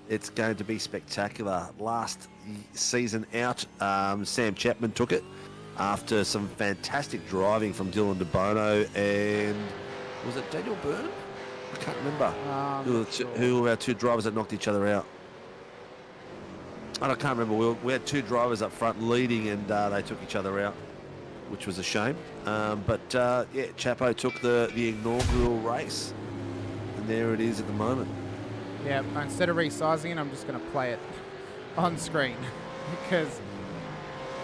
It's going to be spectacular. Last season out, Sam Chapman took it after some fantastic driving from Dylan DeBono and was it Daniel Burnham? I can't remember who were our two drivers that knocked each other out. I can't remember. We had two drivers up front leading and they took each other out. which was a shame. But yeah, Chapo took the inaugural race, and there it is at the moment. Yeah, instead of resizing it, I'm just going to play it on screen because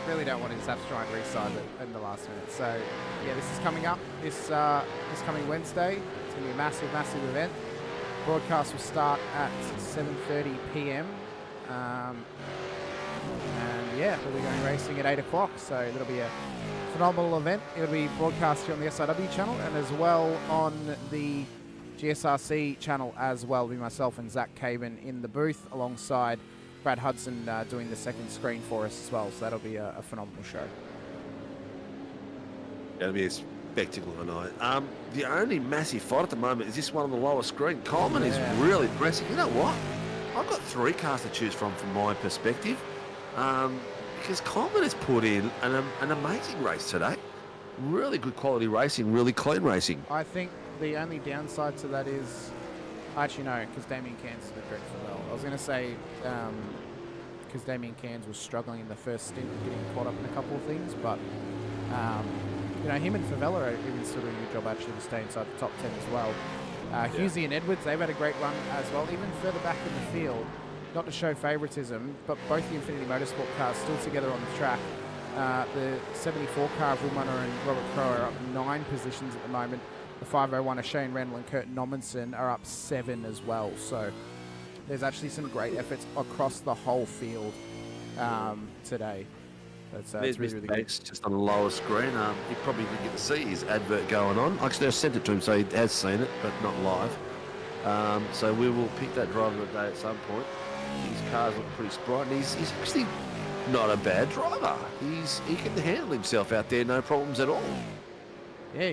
I really don't want to just have to try and resize it in the last minute. So yeah, this is coming up this coming Wednesday. It's going to be a massive, massive event. Broadcast will start at 7:30 p.m. And yeah, we'll be going racing at 8 o'clock. So it'll be a phenomenal event. It'll be broadcast here on the SRW channel and as well on the GSRC channel as well. It'll be myself and Zach Caban in the booth alongside Brad Hudson doing the second screen for us as well. So that'll be a phenomenal show. It'll be a spectacle tonight. The only massive fight at the moment is this one on the lower screen. Coleman is really pressing. You know what? I've got 3 cars to choose from my perspective. Because Coleman has put in an amazing race today. Really good quality racing, really clean racing. I think the only downside to that is, actually no, because Damien Cairns has been dreadful well. I was going to say, because Damien Cairns was struggling in the first stint, getting caught up in a couple of things, but you know, him and Favela are even still doing a good job actually to stay inside the top 10 as well. Husey and Edwards, they've had a great run as well, even further back in the field. Not to show favouritism, but both the Infinity Motorsport cars still together on the track. The 74 car of Will Munro and Robert Crowe are up 9 positions at the moment. The 501 of Shane Randall and Kurt Nommensen are up 7 as well. So there's actually some great efforts across the whole field today. It's really, really good. Just on the lower screen. He probably didn't get to see his advert going on. Actually, I sent it to him, so he has seen it, but not live. So we will pick that driver of the day at some point. His cars look pretty sprite, and he's actually not a bad driver. He can handle himself out there, no problems at all. Yeah,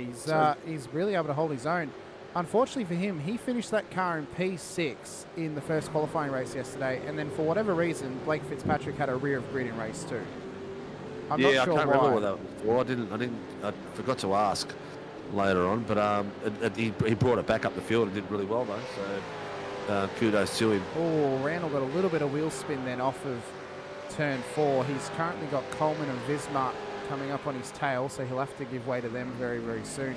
he's really able to hold his own. Unfortunately for him, he finished that car in P6 in the first qualifying race yesterday, and then for whatever reason, Blake Fitzpatrick had a rear of grid in race 2. I'm not sure I can't why. remember what that was. I forgot to ask later on, but he brought it back up the field and did really well though. So kudos to him. Oh, Randall got a little bit of wheel spin then off of turn 4. He's currently got Coleman and Visma coming up on his tail, so he'll have to give way to them very, very soon.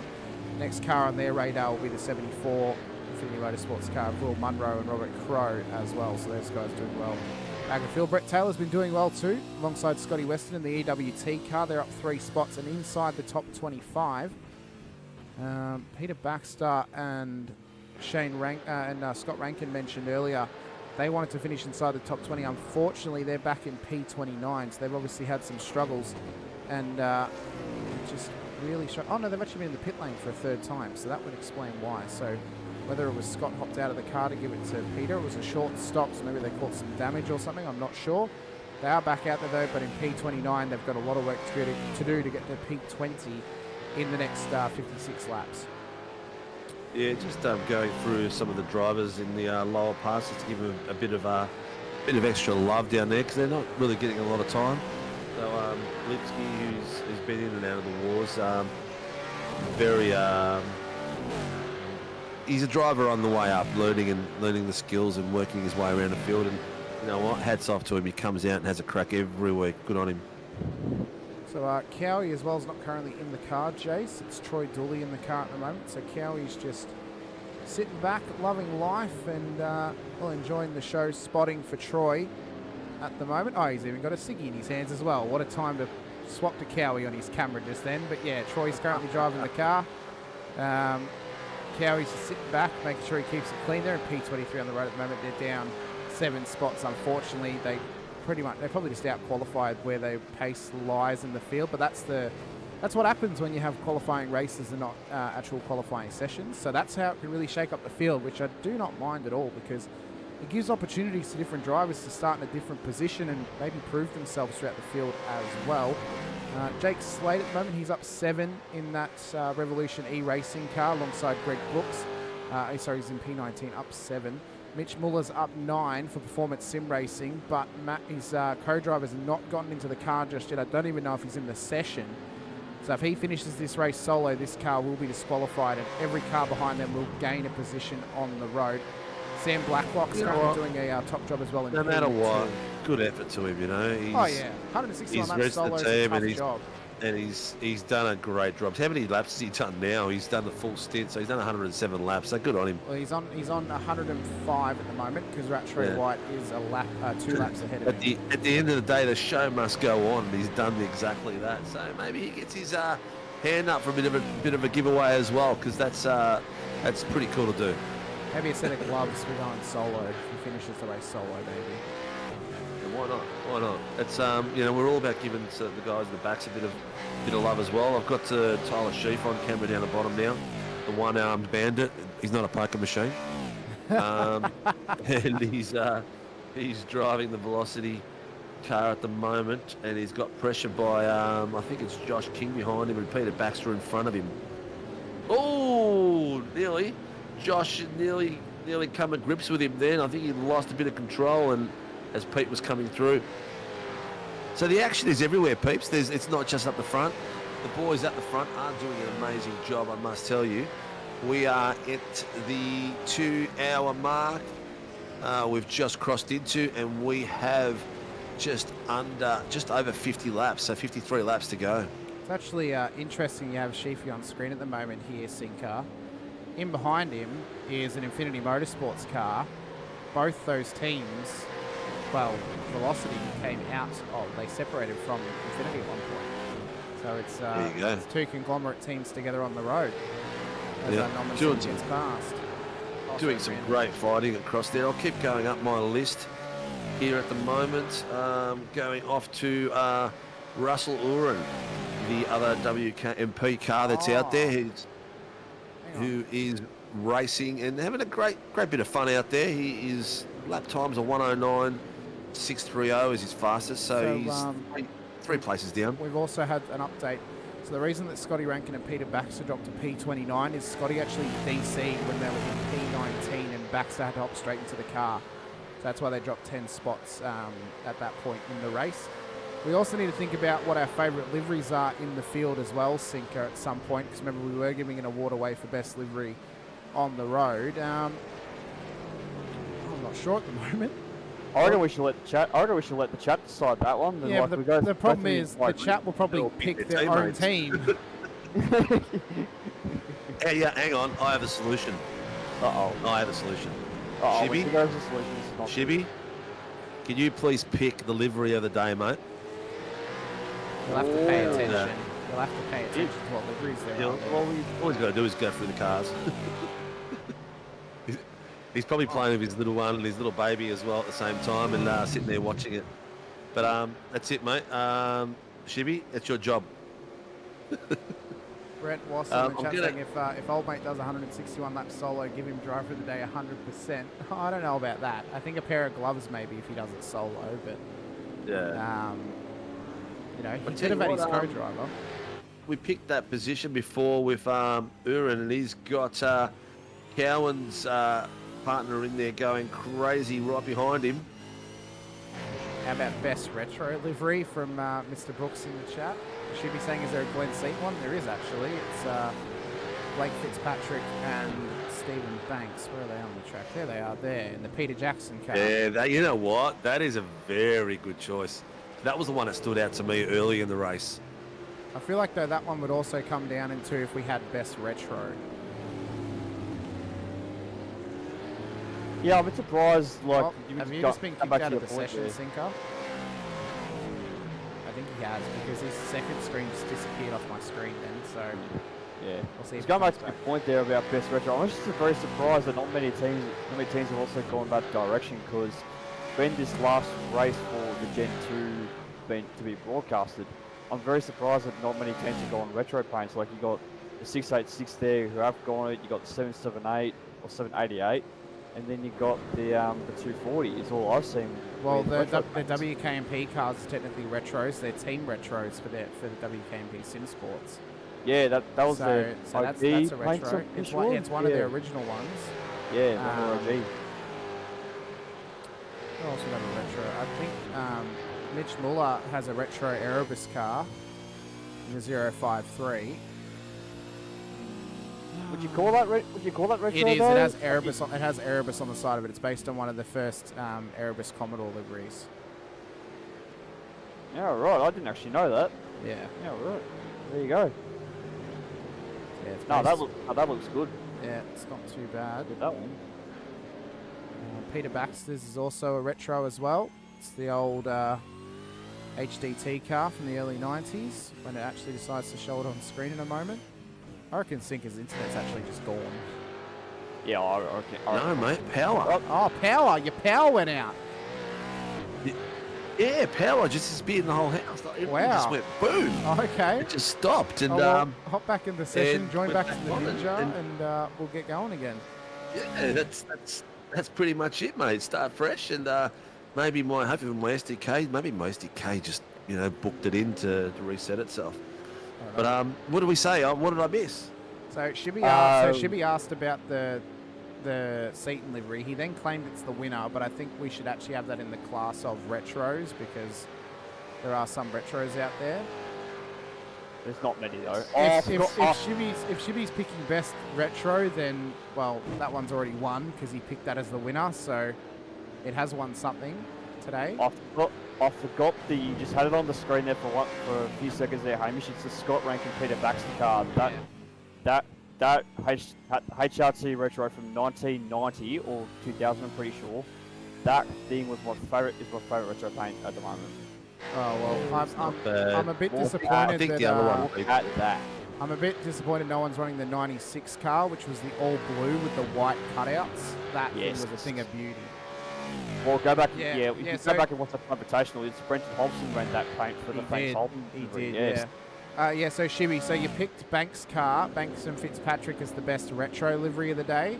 Next car on their radar will be the 74 Infinity Motorsports car of Will Munro and Robert Crowe as well, so those guys doing well. Back in field, Brett Taylor's been doing well too, alongside Scotty Weston in the EWT car. They're up 3 spots and inside the top 25. Peter Baxter and Scott Rankin mentioned earlier, they wanted to finish inside the top 20. Unfortunately, they're back in P29, so they've obviously had some struggles and just really oh no, they've actually been in the pit lane for a 3rd time, so that would explain why. So whether it was Scott hopped out of the car to give it to Peter, it was a short stop, so maybe they caught some damage or something, I'm not sure. They are back out there though, but in P29 they've got a lot of work to do to get to P20 in the next 56 laps. Yeah, just going through some of the drivers in the lower parts just to give them a bit of extra love down there because they're not really getting a lot of time. So Lipsky, who's been in and out of the wars, he's a driver on the way up, learning the skills and working his way around the field. And you know what? Hats off to him. He comes out and has a crack every week. Good on him. So Cowie as well is not currently in the car, Jace. It's Troy Dooley in the car at the moment. So Cowie's just sitting back, loving life, and well, enjoying the show, spotting for Troy at the moment. Oh, he's even got a ciggy in his hands as well. What a time to swap to Cowie on his camera just then. But yeah, Troy's currently driving the car. Cowie's just sitting back, making sure he keeps it clean. They're in P23 on the road at the moment. They're down 7 spots, unfortunately. They probably just out-qualified where their pace lies in the field, but that's what happens when you have qualifying races and not actual qualifying sessions. So that's how it can really shake up the field, which I do not mind at all because it gives opportunities to different drivers to start in a different position and maybe prove themselves throughout the field as well. Jake Slade at the moment, he's up 7 in that Revolution E-Racing car alongside Greg Brooks. He's in P19, up 7. Mitch Muller's up 9 for Performance Sim Racing, but his co-driver's not gotten into the car just yet. I don't even know if he's in the session. So if he finishes this race solo, this car will be disqualified and every car behind them will gain a position on the road. Sam Blacklock's currently doing a top job as well. No matter what, good effort to him, you know. 161 laps solo is a tough job. and he's done a great job. How many laps has he done now? He's done the full stint, so he's done 107 laps. So good on him. Well, he's on 105 at the moment because Rattray White is a lap, 2 laps ahead of him. At the end of the day, the show must go on. He's done exactly that. So maybe he gets his hand up for a bit of a giveaway as well, because that's pretty cool to do. Maybe a set of gloves for going solo if he finishes the race solo, maybe. Yeah, why not? Why not? It's we're all about giving the guys in the backs a bit of love as well. I've got Tyler Sheaf on camera down the bottom now, the one-armed bandit. He's not a poker machine, and he's driving the Velocity car at the moment, and he's got pressure by I think it's Josh King behind him and Peter Baxter in front of him. Oh, nearly. Josh nearly come at grips with him then. I think he lost a bit of control, and as Pete was coming through. So the action is everywhere, peeps. It's not just up the front. The boys at the front are doing an amazing job, I must tell you. We are at the 2-hour mark. We've just crossed into, and we have just over 50 laps, so 53 laps to go. It's actually interesting you have Sheafy on screen at the moment here, Sinker. In behind him is an Infinity Motorsports car. Both those teams, well, Velocity came out, they separated from Infinity at one point. So it's 2 conglomerate teams together on the road as that nomination gets passed. Doing some great fighting across there. I'll keep going up my list here at the moment. Going off to Russell Uren, the other WKMP car that's out there, who is racing and having a great bit of fun out there. His lap times are 109.630 is his fastest, so he's 3 places down. We've also had an update. So the reason that Scotty Rankin and Peter Baxter dropped to P29 is Scotty actually DC'd when they were in P19 and Baxter had to hop straight into the car. So that's why they dropped 10 spots at that point in the race. We also need to think about what our favourite liveries are in the field as well, Sinker, at some point, because remember we were giving an award away for best livery on the road. I'm not sure at the moment. I reckon we should let the chat decide that one. Yeah, but the problem is the chat will probably pick their own team. Yeah, hang on. I have a solution. I have a solution. Shibby, can you please pick the livery of the day, mate? You'll have to pay attention. You'll have to pay attention to what liveries there are. All he's got to do is go through the cars. He's probably playing with his little one and his little baby as well at the same time, and sitting there watching it. But that's it, mate. Shibby, it's your job. Brent Wasson in the chat saying if old mate does 161 laps solo, give him drive for the day 100%. I don't know about that. I think a pair of gloves maybe if he does it solo, but yeah. He could have had his co-driver. We picked that position before with Uren, and he's got Cowan's partner in there going crazy right behind him. How about best retro livery from Mr. Brooks in the chat? Should be saying, is there a Glen Seat one? There is actually. It's Blake Fitzpatrick and Stephen Banks. Where are they on the track? There they are there in the Peter Jackson car. Yeah, you know what? That is a very good choice. That was the one that stood out to me early in the race. I feel like though that one would also come down into if we had best retro. Yeah, I'm a bit surprised. Like, have you just been kicked out of the session, Sinker? I think he has, because his second screen just disappeared off my screen then, so... Yeah. We'll see. Going back to the point there about best retro, I'm just very surprised that not many teams have also gone that direction, because when this last race for the Gen 2 been to be broadcasted, I'm very surprised that not many teams have gone retro paints. Like, you got the 686 there who have gone it, you got the 778 or 788, and then you got the 240 is all I've seen. Well, the WKMP cars are technically retros. They're team retros for the WKMP Sim Sports. Yeah, that was so that's a retro. It's one of their original ones. Yeah, OG. What else we got a retro? I think Mitch Muller has a retro Erebus car in the 053. Would you call that retro? It is. Though? It has Erebus. It has Erebus on the side of it. It's based on one of the first Erebus Commodore liveries. Yeah, right. I didn't actually know that. Yeah. Yeah, right. There you go. Yeah, it's No, based- that looks good. Yeah, it's not too bad. Good, that one. Peter Baxter's is also a retro as well. It's the old HDT car from the early 90s when it actually decides to show it on screen in a moment. I reckon Sinker's internet's actually just gone. Yeah, I reckon. No, mate, power. Oh, power! Your power went out. Yeah, power just disappeared in the whole house. Like, everything Wow. just went boom. Okay. It just stopped, and Oh, well, hop back in the session, and join went back back to the on Ninja, and- and we'll get going again. yeah, that's pretty much it, mate. Start fresh, and maybe hopefully my SDK, maybe my SDK just booked it in to reset itself. But what did we say? What did I miss? So Shibby asked about the seat and livery. He then claimed it's the winner, but I think we should actually have that in the class of retros because there are some retros out there. There's not many though. If Shibby's picking best retro, then well, that one's already won because he picked that as the winner. So it has won something today. I forgot that you just had it on the screen there for a few seconds there, Hamish. It's the Scott Rankin Peter Baxter card. That HRT retro from 1990 or 2000, I'm pretty sure. That thing was my favorite retro paint at the moment. Oh well, I'm a bit disappointed I think the other one at that. I'm a bit disappointed no one's running the 96 car, which was the all blue with the white cutouts. That thing was a thing of beauty. Well, go back. Yeah, If you so- go back and watch the Invitational, it's Brenton Hobson ran that paint for the Thanks Holden. He delivery, did, yes. yeah. So Shibby, so you picked Banks' car, Banks and Fitzpatrick as the best retro livery of the day.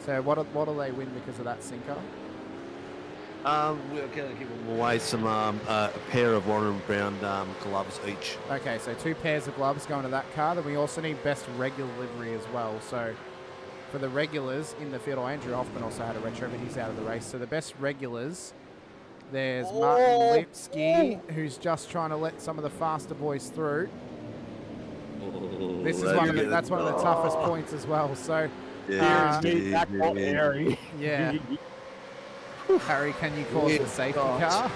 So what do they win because of that Sinker? We're going to give them away some a pair of Warren Brown gloves each. Okay, so 2 pairs of gloves going to that car. Then we also need best regular livery as well. So for the regulars in the field, Andrew Hoffman also had a retro, but he's out of the race. So the best regulars, there's Martin Lipsky, who's just trying to let some of the faster boys through. This is that's one of the toughest points as well. So Yeah, yeah. Harry, can you cause the safety car?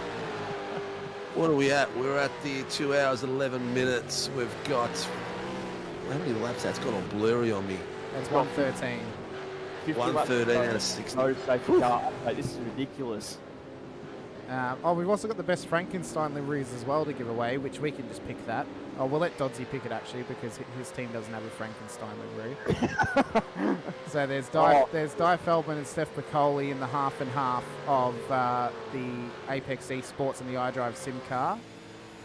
What are we at? We're at the 2 hours 11 minutes. We've got how many laps? That's got all blurry on me. That's 113. 113 out of 60. No safety car. Mate, this is ridiculous. We've also got the best Frankenstein liveries as well to give away, which we can just pick that. Oh, we'll let Dodsey pick it actually because his team doesn't have a Frankenstein livery. So there's Di Feldman and Steph Piccoli in the half and half of the Apex Esports and the iDrive Sim car.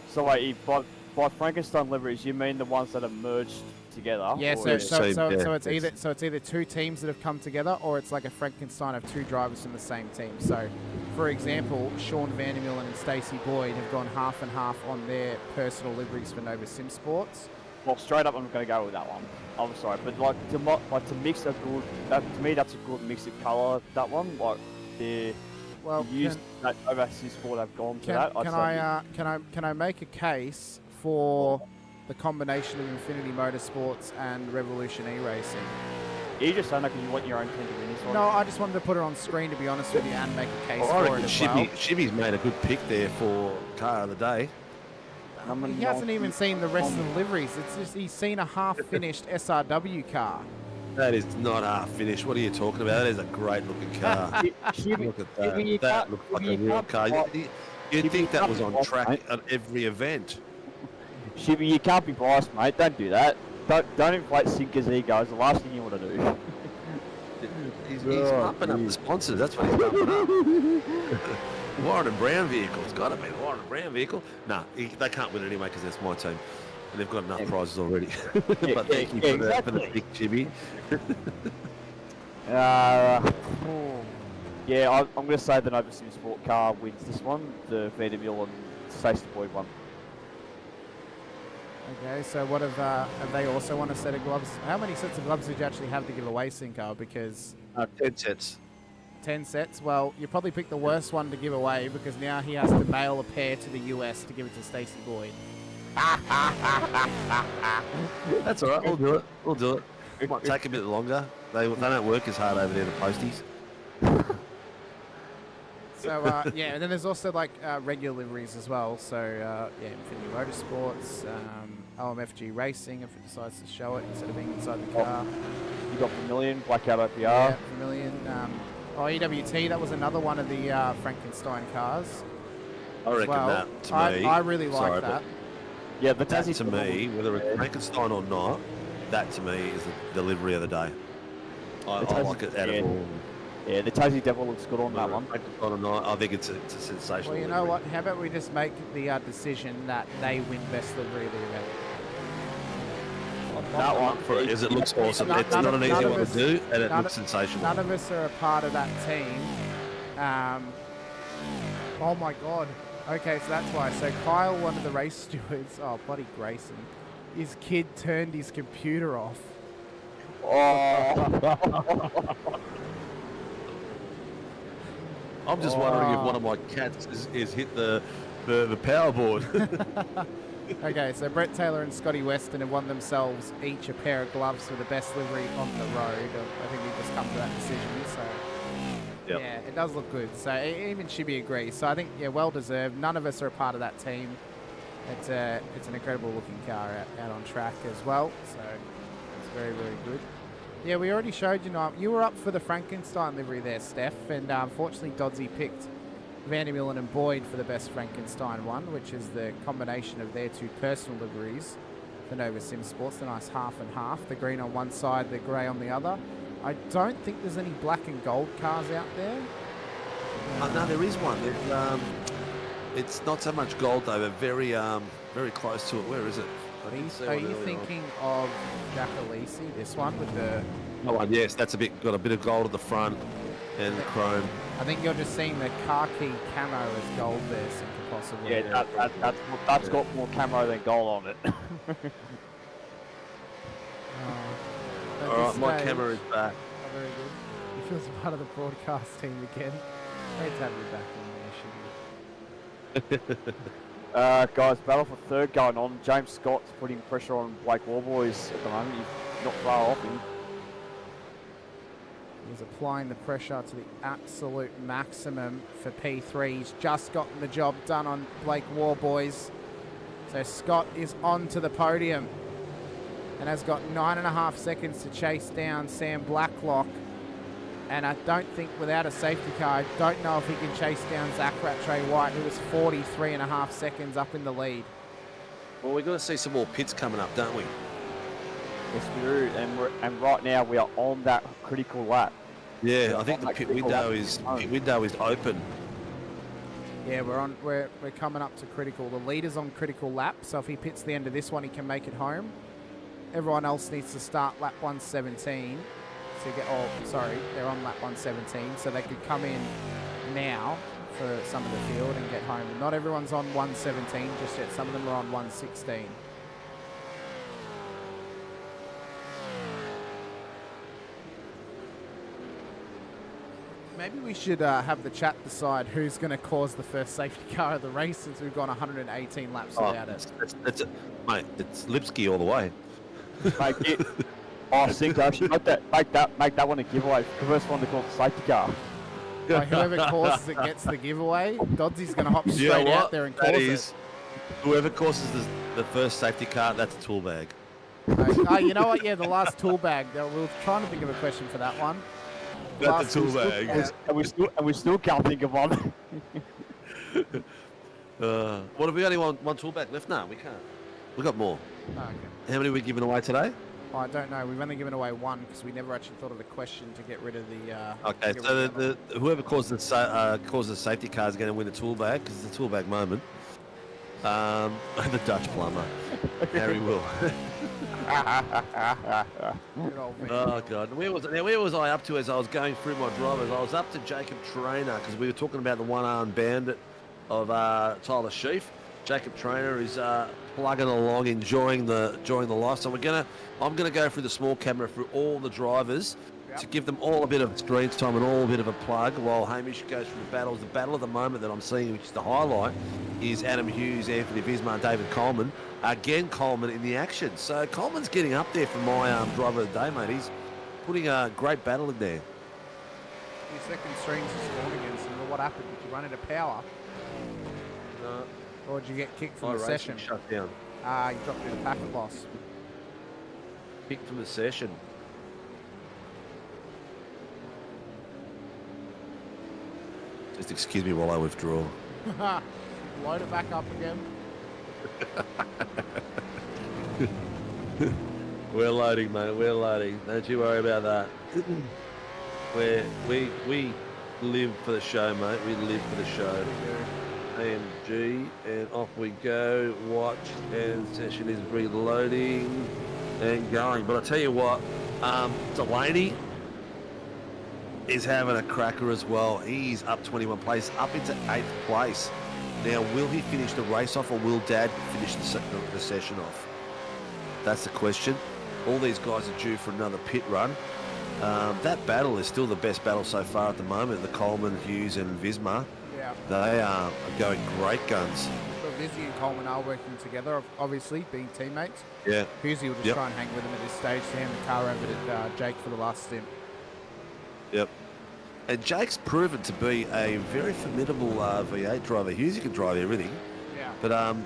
So wait, by Frankenstein liveries, you mean the ones that are merged together? Yeah, or- so it's either 2 teams that have come together, or it's like a Frankenstein of 2 drivers from the same team. So, for example, Sean Vandermillen and Stacey Boyd have gone half and half on their personal liveries for Nova Sim Sports. Well, straight up, I'm going to go with that one. I'm sorry, but to mix a good, to me that's a good mix of colour. That one, like that Nova Sim Sport have gone to that. Can I make a case for the combination of Infinity Motorsports and Revolution E-Racing? You just saying that because you want your own team to win this one? No, I just wanted to put it on screen, to be honest with you, and make a case I for reckon it as well. Shibby's made a good pick there for car of the day. He hasn't even seen the rest of the liveries. It's just he's seen a half-finished SRW car. That is not half finished. What are you talking about? That is a great looking car. Look at that. That looks like a real car. You'd think that was on track at every event. Shibby, you can't be biased, mate. Don't do that. Don't inflate Sinker's ego. It's the last thing you want to do. He's bumping up the sponsors. That's what he's bumping up. Warren and Brown vehicle. It's got to be the Warren and Brown vehicle. No, they can't win it anyway because that's my team. And they've got enough prizes already. But thank you for the pick, Jimmy. Yeah, I'm going to say the Nova Sim Sport car wins this one. The Vanderbilt and Stacey Boyd one. Okay, so what have they also won a set of gloves? How many sets of gloves did you actually have to give away, Sinko? Because 10 sets. 10 sets? Well, you probably picked the worst one to give away because now he has to mail a pair to the US to give it to Stacey Boyd. That's all right. We'll do it. We'll do it. It might take a bit longer. They don't work as hard over there, the posties. yeah, and then there's also like regular liveries as well. So yeah, Infinity Motorsports, OMFG Racing if it decides to show it instead of being inside the car. You got Vermilion, Blackout OPR. Yeah, Vermilion. EWT, that was another one of the Frankenstein cars. I reckon well. that to me. I really like that. Yeah, the that Tassie to me, whether it's Frankenstein or not, that to me is the delivery of the day. I like it out of all. Yeah, the Tassie Devil looks good on that one. Frankenstein or not, I think it's a sensational. Well, you know what? How about we just make the decision that they win best livery of the event? That one for it, because it looks awesome. It's not an easy one to do, and it looks sensational. None of us are a part of that team. Oh my God. Okay, so that's why. So Kyle, one of the race stewards, oh bloody Grayson, his kid turned his computer off. Oh. I'm just wondering if one of my cats is hit the power board. Okay, so Brett Taylor and Scotty Weston have won themselves each a pair of gloves for the best livery on the road. I think we've just come to that decision. So yep. yeah, it does look good. So even Shibby agrees. So I think well deserved. None of us are a part of that team. It's an incredible looking car out on track as well. So it's very good. Yeah, we already showed you were up for the Frankenstein livery there, Steph, and unfortunately Dodsey picked Vandermeulen and Boyd for the best Frankenstein one, which is the combination of their two personal liveries for Nova Sim Sports, the nice half and half, the green on one side, the grey on the other. I don't think there's any black and gold cars out there. No, there is one. It's not so much gold though, but very close to it. Where is it? Are you thinking of Jackalisi, this one with the... Oh, yes, that's got a bit of gold at the front and the chrome. I think you're just seeing the khaki camo as gold there, possibly. Yeah, that's got more camo than gold on it. All right, my camera is back. Oh, very good. He feels part of the broadcast team again. Great to have you back in there, guys, battle for third going on. James Scott's putting pressure on Blake Warboys at the moment. He's not far off him. He's applying the pressure to the absolute maximum for P3. He's just gotten the job done on Blake Warboys. So Scott is on to the podium and has got 9.5 seconds to chase down Sam Blacklock. And I don't think without a safety car, I don't know if he can chase down Zach Rattray White, who was 43.5 seconds up in the lead. Well, we've got to see some more pits coming up, don't we? Yes, we do. And right now we are on that critical lap. Yeah, I think the pit window is open. Yeah, we're coming up to critical. The leader's on critical lap, so if he pits the end of this one, he can make it home. Everyone else needs to start lap 117. They're on lap 117, so they could come in now for some of the field and get home. Not everyone's on 117 just yet. Some of them are on 116. Maybe we should have the chat decide who's going to cause the first safety car of the race, since we've gone 118 laps without it. Mate, it's Lipsky all the way. Sinko, actually make that one a giveaway. The first one to call the safety car. Whoever causes it gets the giveaway. Dodsy's going to hop straight out there and cause it. Whoever causes the first safety car, that's a tool bag. You know what? Yeah, the last tool bag. We were trying to think of a question for that one. That's a tool bag. And we still can't think of one. What have we only one tool bag left? No, we can't. We've got more. Oh, okay. How many are we giving away today? I don't know. We've only given away one because we never actually thought of the question to get rid of the... okay, so whoever causes the safety car is going to win a tool bag, because it's a tool bag moment. The Dutch plumber, Harry Will. Oh God! Where was I up to as I was going through my drivers? I was up to Jacob Trainer, because we were talking about the one-armed bandit of Tyler Sheaf. Jacob Trainer is plugging along, enjoying the life. So I'm gonna go through the small camera through all the drivers to give them all a bit of screen time and all a bit of a plug, while Hamish goes through the battles. The battle of the moment that I'm seeing, which is the highlight, is Adam Hughes, Anthony Vismar, David Coleman. Again, Coleman in the action. So Coleman's getting up there for my driver of the day, mate. He's putting a great battle in there. Your second string's spawned again, so what happened? Did you run out of power? No. Or did you get kicked from the IRacing session? shut down. You dropped through the packet loss. Kicked from the session. Just excuse me while I withdraw. Load it back up again. We're loading, mate. We're loading. Don't you worry about that. We live for the show, mate. We live for the show. AMG, and off we go. Watch, and session is reloading and going. But I tell you what, Delaney is having a cracker as well. He's up 21 place, up into 8th place. Now, will he finish the race off, or will Dad finish the session off? That's the question. All these guys are due for another pit run. That battle is still the best battle so far at the moment. The Coleman, Hughes, and Visma. Yeah. They are going great guns. So Vizzy and Coleman are working together, obviously, being teammates. Yeah. Hughesy will just try and hang with him at this stage to hand the car over to Jake for the last stint. Yep. And Jake's proven to be a very formidable V8 driver. Hughesy can drive everything. Yeah. But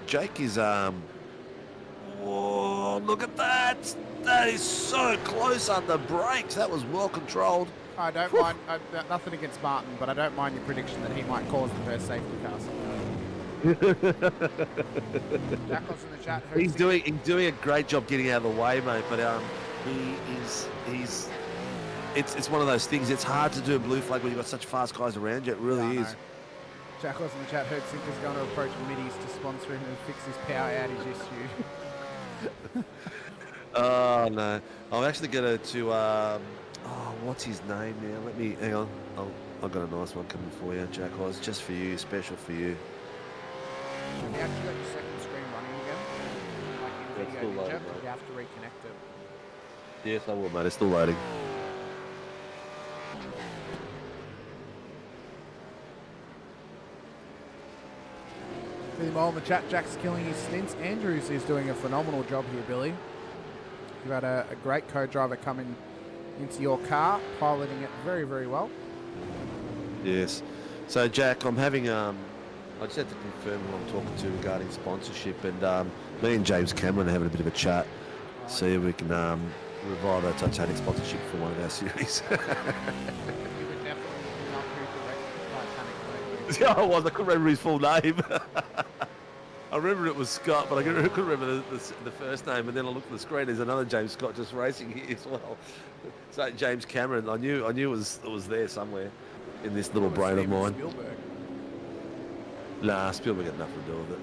Jake is oh, look at that! That is so close under brakes. That was well controlled. I don't mind. Nothing against Martin, but I don't mind your prediction that he might cause the first safety car. Jackals in the chat. He's doing a great job getting out of the way, mate. But it's one of those things. It's hard to do a blue flag when you've got such fast guys around you. It really is. Jackals in the chat. Heard Sinker's going to approach Middies to sponsor him and fix his power outage issue. Oh no! I'm actually going to what's his name now? Let me hang on. I've got a nice one coming for you, Jack Oz, just for you, special for you. You actually got your second screen running again. Like in It's still Video loading, Ninja, mate. you have to reconnect it. Yes, I will, mate. It's still loading. Billy Mole in the chat. Jack's killing his stints. Andrews is doing a phenomenal job here, Billy. You've had a great co-driver coming into your car, piloting it very, very well. Yes. So, Jack, I'm having I just had to confirm who I'm talking to regarding sponsorship, and me and James Cameron are having a bit of a chat, see if we can revive our Titanic sponsorship for one of our series. You would definitely not redirect Titanic. Yeah, I was. I couldn't remember his full name. I remember it was Scott, but I couldn't remember the first name. And then I looked at the screen. There's another James Scott just racing here as well. So James Cameron. I knew it was there somewhere in this little brain of mine. Spielberg. Nah, Spielberg got nothing to do with it.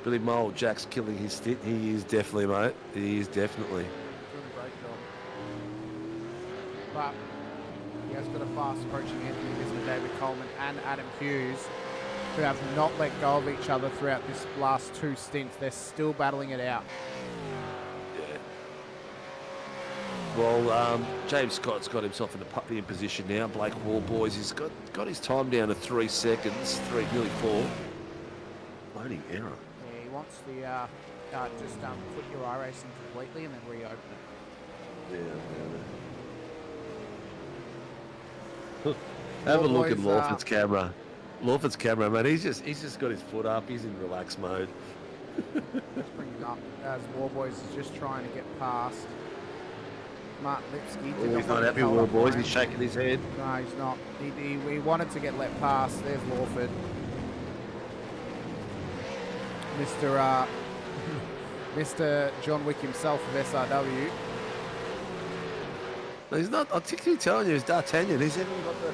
Billy Mole, Jack's killing his stint. He is definitely, mate. He is definitely. Doing a great job. But he has got a fast approaching Anthony Mr. David Coleman and Adam Hughes, who have not let go of each other throughout this last two stints. They're still battling it out. Yeah. Well, James Scott's got himself in the podium position now. Blake Warboys, he's got his time down to 3 seconds, nearly 4. Loading error. Yeah, he wants the just put your iRacing completely and then reopen it. Yeah. Have a look at Warboys, Lawford's camera. Lawford's camera, man. He's just got his foot up. He's in relax mode. Let's bring him up as Warboys is just trying to get past Martin Lipsky. Oh, he's not happy with Warboys. He's shaking his head. No, he's not. He wanted to get let past. There's Lawford. Mr. John Wick himself of SRW. He's not. I'm telling you, he's D'Artagnan. He's even got the.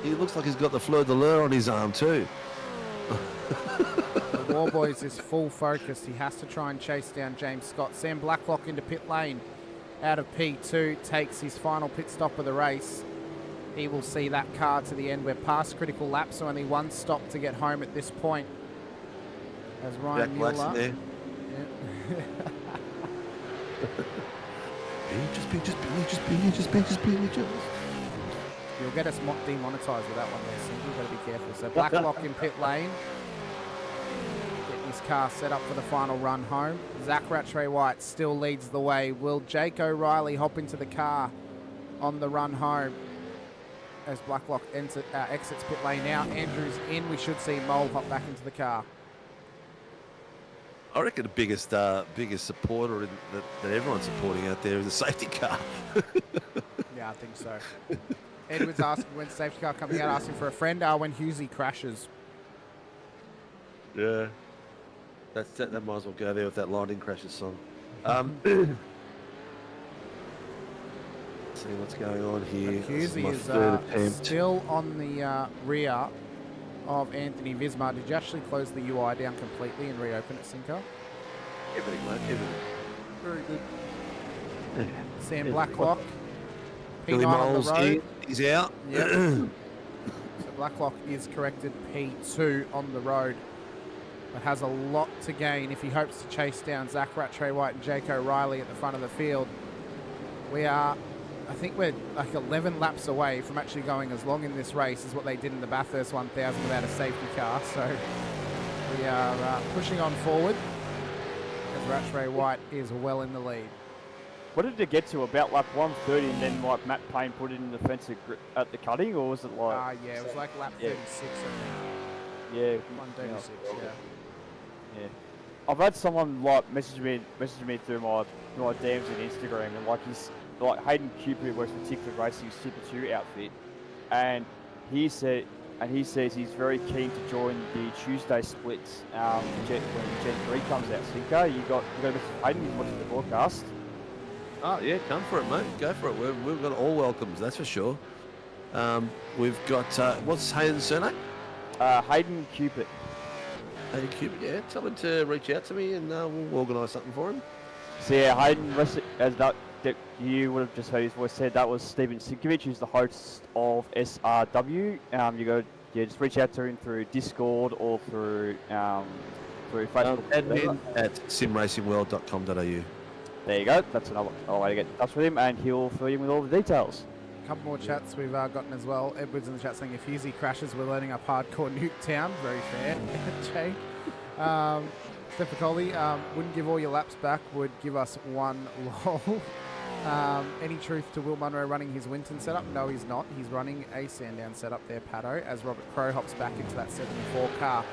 He looks like he's got the fleur de lis on his arm too. The Warboys is full focused. He has to try and chase down James Scott. Sam Blacklock into pit lane out of P2 takes his final pit stop of the race. He will see that car to the end. We're past critical laps, so only one stop to get home at this point. As Ryan Jack Black's Mueller. in there. You'll get us demonetised with that one there, so you've got to be careful. So Blacklock in pit lane. Getting his car set up for the final run home. Zach Rattray White still leads the way. Will Jake O'Reilly hop into the car on the run home as Blacklock exits pit lane now. Andrews in. We should see Mole hop back into the car. I reckon the biggest supporter that everyone's supporting out there is the safety car. Yeah, I think so. Edwards asking when safety car coming out, asking for a friend. When Hughesy crashes. Yeah. That might as well go there with that Lightning Crashes song. See what's going on here. Hughesy is still on the rear of Anthony Visma. Did you actually close the UI down completely and reopen it, Cinco? Everything, mate. Everything. Very good. Sam Blacklock. Billy P9 on the Moles, road. he's out. Yep. So Blacklock is corrected P2 on the road, but has a lot to gain if he hopes to chase down Zach Rattray White and Jake O'Reilly at the front of the field. I think we're like 11 laps away from actually going as long in this race as what they did in the Bathurst 1000 without a safety car. So we are pushing on forward as Rattray White is well in the lead. What did it get to, about lap 130, and then like Matt Payne put it in the fence at the cutting, or was it like? Yeah, it was like lap 36, I think. Yeah, 136. Yeah. I've had someone like message me through my DMs on Instagram, and he's like Hayden Cooper, who works for Tickford Racing's Super 2 outfit, and he says he's very keen to join the Tuesday splits when Gen 3 comes out. So you got to message Hayden. He's watching the broadcast. Oh, yeah, come for it, mate. Go for it. We've got all welcomes, that's for sure. We've got, what's Hayden's surname? Hayden Cupid. Hayden Cupid, yeah. Tell him to reach out to me and we'll organise something for him. So, yeah, Hayden, as that you would have just heard his voice said, that was Stephen Sinkovic, who's the host of SRW. Just reach out to him through Discord or through Facebook. Admin at simracingworld.com.au. There you go. That's another way to get in touch with him, and he'll fill you in with all the details. A couple more chats we've gotten as well. Edwards in the chat saying if Hughesy crashes, we're loading up hardcore Nuketown. Very fair, Jake. Steph Piccoli, wouldn't give all your laps back, would give us one lol. Any truth to Will Munro running his Winton setup? No, he's not. He's running a Sandown setup there, Pato, as Robert Crow hops back into that 74 car.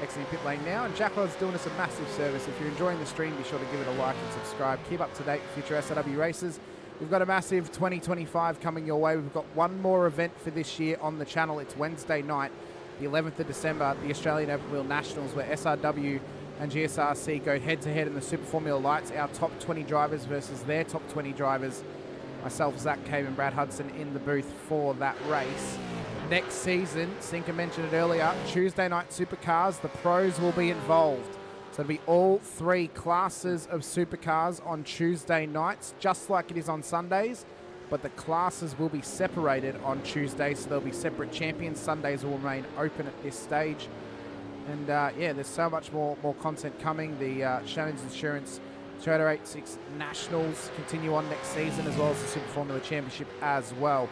Exiting pit lane now, and Jack Rod's doing us a massive service. If you're enjoying the stream, be sure to give it a like and subscribe. Keep up to date with future SRW races. We've got a massive 2025 coming your way. We've got one more event for this year on the channel. It's Wednesday night, the 11th of December, the Australian Open Wheel Nationals, where SRW and GSRC go head-to-head in the Super Formula Lights. Our top 20 drivers versus their top 20 drivers. Myself, Zach Cave, and Brad Hudson in the booth for that race. Next season, Sinker mentioned it earlier, Tuesday night Supercars, the pros will be involved. So it'll be all three classes of Supercars on Tuesday nights, just like it is on Sundays, but the classes will be separated on Tuesdays, so there'll be separate champions. Sundays will remain open at this stage. And there's so much more content coming. The Shannon's Insurance Toyota 86 Nationals continue on next season, as well as the Super Formula Championship as well.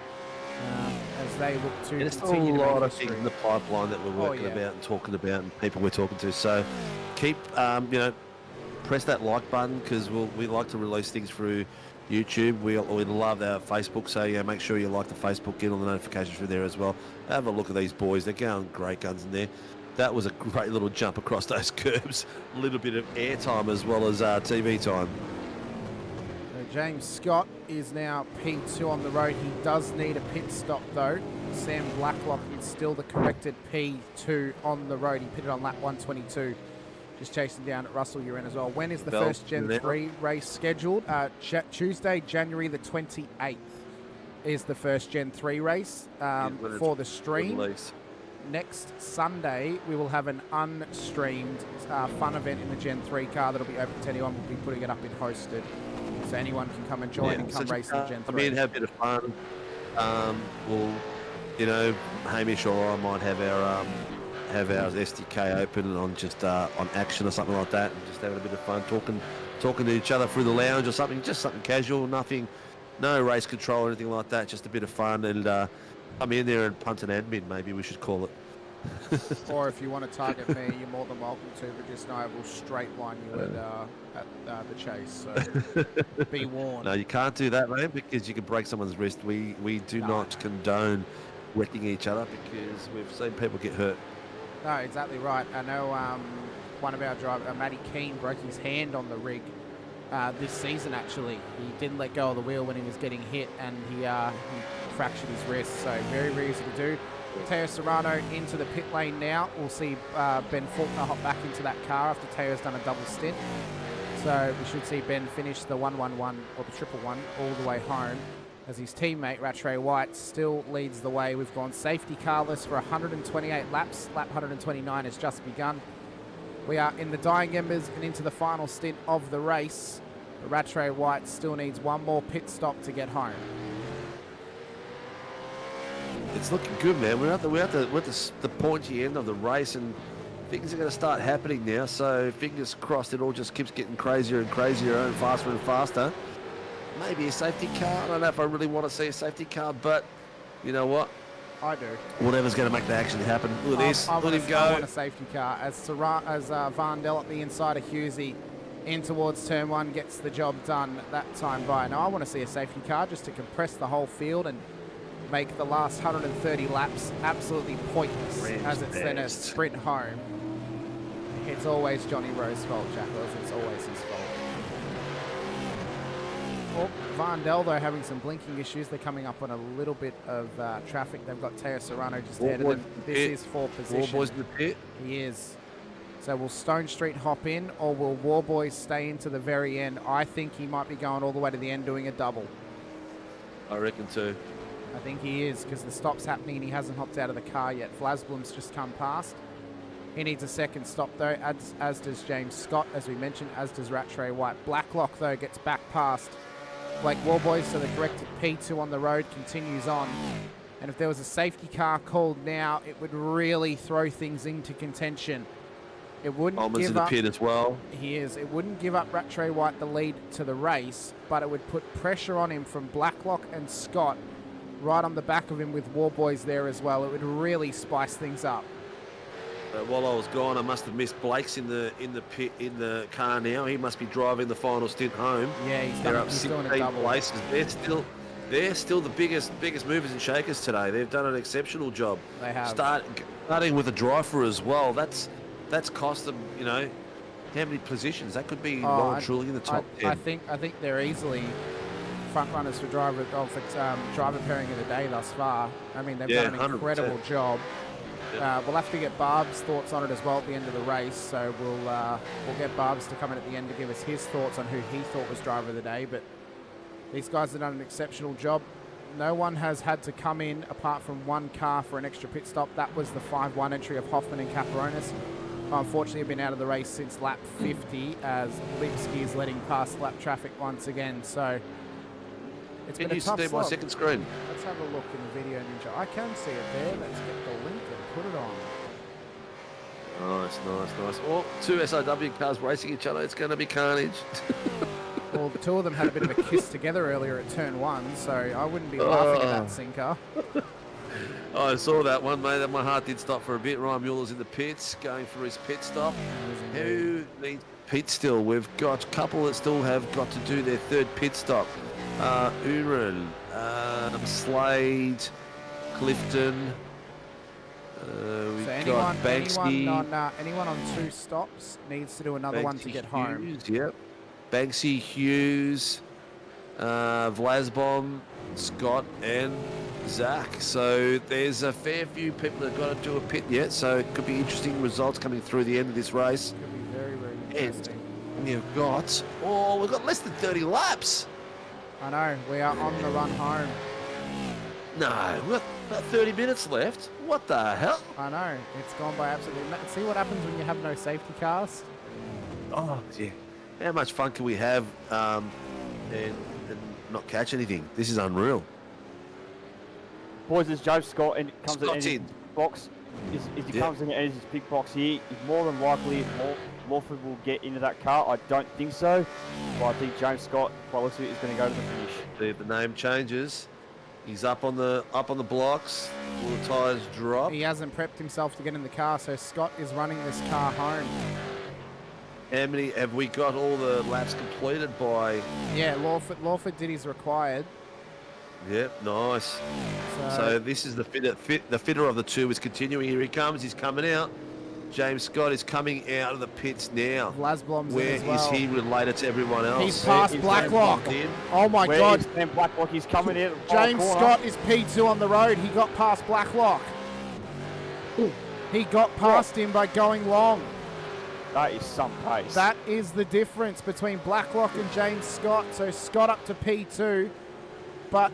As they look to continue a lot to of things in the pipeline that we're working about and talking about, and people we're talking to. So keep, press that like button, because we like to release things through YouTube. We love our Facebook, so make sure you like the Facebook, get all the notifications through there as well. Have a look at these boys; they're going great guns in there. That was a great little jump across those curbs. A little bit of air time as well as TV time. James Scott is now P2 on the road. He does need a pit stop though. Sam Blacklock is still the corrected P2 on the road. He pitted on lap 122. Just chasing down at Russell Uren as well. When is the first Gen 3 race scheduled? Tuesday, January the 28th is the first Gen 3 race for the stream. Next Sunday, we will have an unstreamed fun event in the Gen 3 car that'll be open to anyone. We'll be putting it up in Hosted. So anyone can come and join and come race in Gen 3. Have a bit of fun. Hamish or I might have our SDK open on on action or something like that, and just having a bit of fun, talking to each other through the lounge or something, just something casual, no race control or anything like that, just a bit of fun, and come in there and punt an admin, maybe we should call it. Or if you want to target me, you're more than welcome to, but just know I will straight line you at the chase, so be warned. No, you can't do that, mate, because you can break someone's wrist. We do not condone wrecking each other because we've seen people get hurt. No, exactly right. I know one of our drivers, Matty Keane, broke his hand on the rig this season, actually. He didn't let go of the wheel when he was getting hit, and he fractured his wrist, so very, very easy to do. Teo Serrano into the pit lane now. We'll see Ben Faulkner hop back into that car after Teo's done a double stint. So we should see Ben finish the 1-1-1 or the 1-1-1 all the way home as his teammate Rattray White still leads the way. We've gone safety carless for 128 laps. Lap 129 has just begun. We are in the dying embers and into the final stint of the race. But Rattray White still needs one more pit stop to get home. It's looking good, man. We're at the pointy end of the race, and things are going to start happening now. So fingers crossed, it all just keeps getting crazier and crazier and faster. Maybe a safety car. I don't know if I really want to see a safety car, but you know what? I do. Whatever's going to make that actually happen. Look at this. Let him go. I want a safety car. As Varndell at the inside of Husey in towards turn one gets the job done that time by. Now I want to see a safety car just to compress the whole field and make the last 130 laps absolutely pointless as it's then a sprint home. It's always Johnny Rowe's fault, Jackals. It's always his fault. Well, Varndell, though, having some blinking issues. They're coming up on a little bit of traffic. They've got Teo Serrano just ahead of them. This is for position. Warboys in the pit. He is. So will Stone Street hop in, or will Warboys stay into the very end? I think he might be going all the way to the end doing a double. I reckon too. I think he is, because the stop's happening and he hasn't hopped out of the car yet. Vlasblom's just come past. He needs a second stop, though, as does James Scott, as we mentioned, as does Rattray White. Blacklock, though, gets back past Blake Warboys, so the corrected P2 on the road continues on. And if there was a safety car called now, it would really throw things into contention. It wouldn't Almonds give in the up. pit as well. He is. It wouldn't give up Rattray White the lead to the race, but it would put pressure on him from Blacklock and Scott right on the back of him with Warboys there as well. It would really spice things up. While I was gone, I must have missed Blake's in the pit in the car now. He must be driving the final stint home. Yeah, They're up he's doing a 16 double. places. They're still the biggest movers and shakers today. They've done an exceptional job. They have. Starting with a driver as well. That's cost them, you know, how many positions? That could be well and truly in the top 10. I think they're easily front runners for driver pairing of the day thus far. I mean, they've done an incredible 100%. job. We'll have to get Barb's thoughts on it as well at the end of the race. So we'll get Barb's to come in at the end to give us his thoughts on who he thought was driver of the day. But these guys have done an exceptional job. No one has had to come in apart from one car for an extra pit stop. That was the 5-1 entry of Hoffman and Caperonis. Unfortunately, have been out of the race since lap 50 as Lipsky is letting past lap traffic once again. So it's been a tough see my second screen? Let's have a look in the video ninja. I can see it there. Let's get the link and put it on. Nice. Oh, two SOW cars racing each other. It's going to be carnage. Well, the two of them had a bit of a kiss together earlier at turn one, so I wouldn't be laughing at that sinker. I saw that one, mate. My heart did stop for a bit. Ryan Mueller's in the pits, going for his pit stop. Who needs pit still? We've got a couple that still have got to do their third pit stop. Uren, Slade, Clifton. We've got Banksy. Anyone on two stops needs to do another one to get home. Hughes, yep. Banksy, Hughes, Vlasbom, Scott, and Zach. So there's a fair few people that have got to do a pit yet. So it could be interesting results coming through the end of this race. Could be very, very interesting. And we've got less than 30 laps. I know, we are on the run home. No, we've got about 30 minutes left. What the hell? I know, it's gone by absolutely. See what happens when you have no safety cars? Oh, yeah. How much fun can we have and not catch anything? This is unreal. Boys, as Joe Scott comes Scott's in box, if he comes in and his big box here, he's more than likely Morford will get into that car. I don't think so, but I think James Scott, by the looks of it, is going to go to the finish. The name changes. He's up on the blocks. All the tyres drop. He hasn't prepped himself to get in the car, so Scott is running this car home. How many have we got? All the laps completed by? Yeah, Lawford did his required. Yep, nice. So this is the fitter of the two is continuing. Here he comes. He's coming out. James Scott is coming out of the pits now. Vlasblom's Where in as well. is he related to everyone else? He's past Blacklock. Oh my God. Blacklock, he's coming in. James Scott is P2 on the road. He got past Blacklock. He got past him by going long. That is some pace. That is the difference between Blacklock and James Scott. So Scott up to P2, but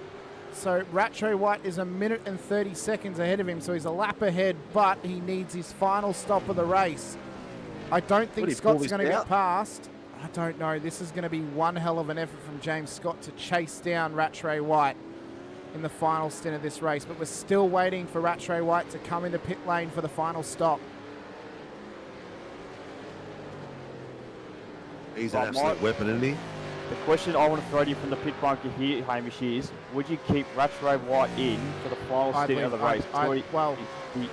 so Rattray White is 1 minute and 30 seconds ahead of him, so he's a lap ahead, but he needs his final stop of the race. I don't think Scott's going to get past. I don't know. This is going to be one hell of an effort from James Scott to chase down Rattray White in the final stint of this race, but we're still waiting for Rattray White to come into pit lane for the final stop. He's an absolute weapon, isn't he? The question I want to throw to you from the pit bunker here, Hamish, is would you keep Rattray White in for the final stint of the race?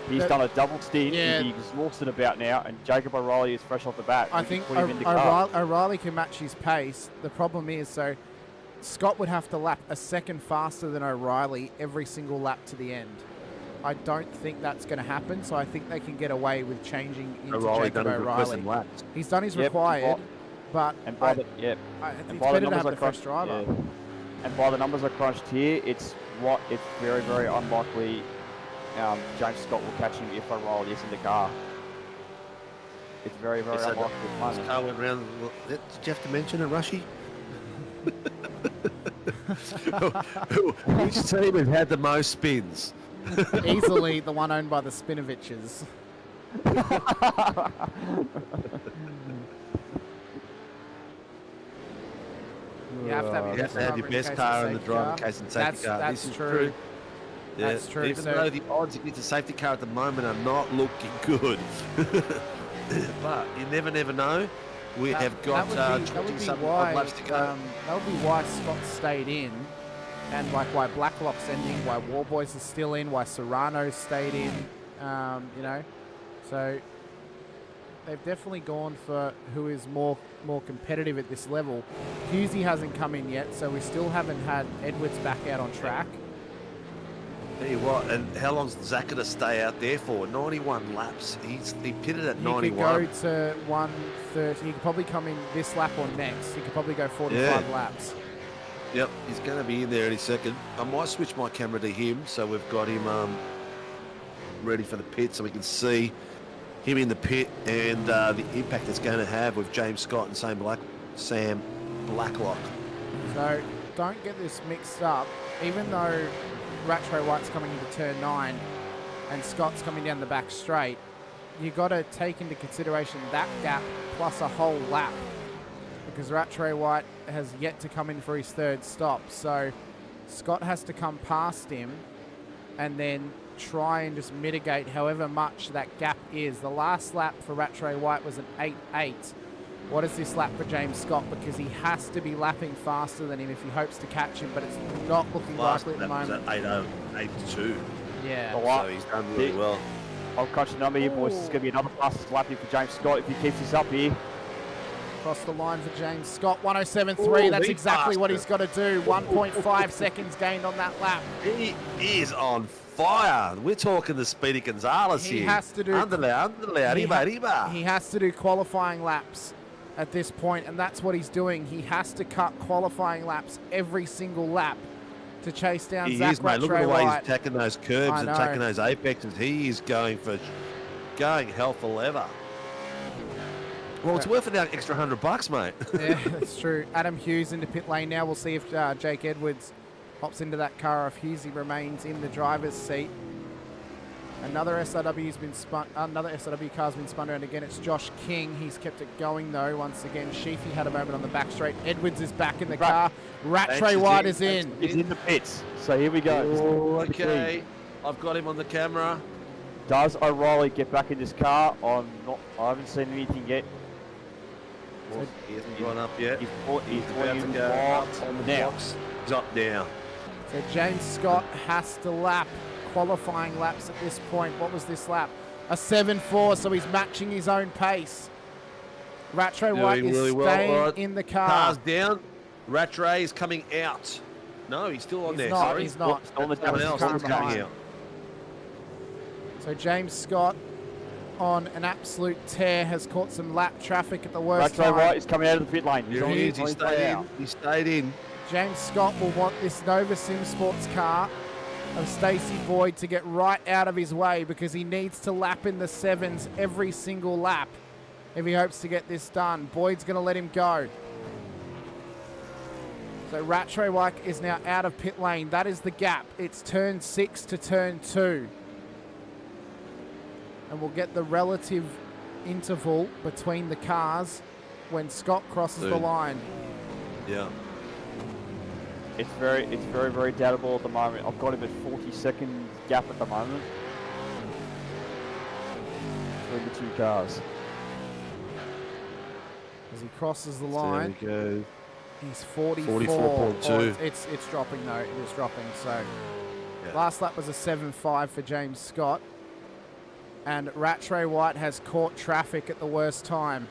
He's done a double stint. Yeah. He's exhausted about now, and Jacob O'Reilly is fresh off the bat. I think O'Reilly can match his pace. The problem is, so Scott would have to lap a second faster than O'Reilly every single lap to the end. I don't think that's going to happen, so I think they can get away with changing into Jacob O'Reilly. He's done his required. But and by the better to have the fresh driver. Yeah. And by the numbers I crunched here, it's very, very unlikely James Scott will catch him if O'Reilly is in the car. It's very, very unlikely. This car went round. Did you have to mention it, Rushy? Which team has had the most spins? Easily the one owned by the Spinoviches. You have to have your best car in the driver in case of safety car. This is true. Yeah. That's true. Even though the odds against a safety car at the moment are not looking good. But you never know. We have got 20-something odd laps to go. That would be why Scott stayed in, and like why Blacklock's ending, why Warboys is still in, why Serrano stayed in. You know, so they've definitely gone for who is more competitive at this level. Husey hasn't come in yet, so we still haven't had Edwards back out on track. Tell you what, and how long's Zach going to stay out there for? 91 laps. He pitted at 91. He could go to 130. He could probably come in this lap or next. He could probably go 45 laps. Yep, he's going to be in there any second. I might switch my camera to him, so we've got him ready for the pit, so we can see him in the pit and the impact it's going to have with James Scott and Sam Blacklock. So don't get this mixed up. Even though Rattray White's coming into turn 9 and Scott's coming down the back straight, you've got to take into consideration that gap plus a whole lap, because Rattray White has yet to come in for his third stop. So Scott has to come past him and then try and just mitigate however much that gap is. The last lap for Rattray White was an 8.8. What is this lap for James Scott? Because he has to be lapping faster than him if he hopes to catch him, but it's not looking likely at the moment. Was at 8.02. Yeah. So he's done really well. I'll crunch the number here, boys. This is going to be another fastest lap here for James Scott if he keeps this up here. Across the line for James Scott, 107.3. That's exactly what he's got to do. 1.5 seconds gained on that lap. He is on fire. We're talking the Speedy Gonzalez here. He has to do... He has to do qualifying laps at this point, and that's what he's doing. He has to cut qualifying laps every single lap to chase down Zach Rattray. He is, mate. Look at the way he's attacking those curbs and attacking those apexes. He is going hell for leather. Well, it's worth an extra $100, mate. Yeah, that's true. Adam Hughes into pit lane now. We'll see if Jake Edwards hops into that car, if Hughesy remains in the driver's seat. Another SRW's been spun. Another SRW car's been spun around again. It's Josh King. He's kept it going though. Once again, Sheafy had a moment on the back straight. Edwards is back in the car. Rattray White is in. He's in the pits. So here we go. Oh, okay, I've got him on the camera. Does O'Reilly get back in this car? I haven't seen anything yet. Well, he hasn't gone up yet. He's about to go up on the box. He's up now. So James Scott has to lap qualifying laps at this point. What was this lap? A 7.4, so he's matching his own pace. Rattray White is staying in the car. Car's down. Rattray is coming out. No, he's still on there. Sorry. He's not. Someone else is coming out. So James Scott, on an absolute tear, has caught some lap traffic at the worst Rattray time. White is coming out of the pit lane. He stayed in. He stayed in. James Scott will want this Nova Sim Sports car of Stacey Boyd to get right out of his way, because he needs to lap in the 7s every single lap if he hopes to get this done. Boyd's going to let him go. So Rattray White is now out of pit lane. That is the gap. It's turn 6 to turn 2. And we'll get the relative interval between the cars when Scott crosses the line. Yeah. It's very, very doubtable at the moment. I've got him at 40-second gap at the moment between the two cars. As he crosses the line, there we go. He's 44. 44.2. Oh, it's dropping though. It is dropping. So last lap was a 7.5 for James Scott, and Rattray White has caught traffic at the worst time.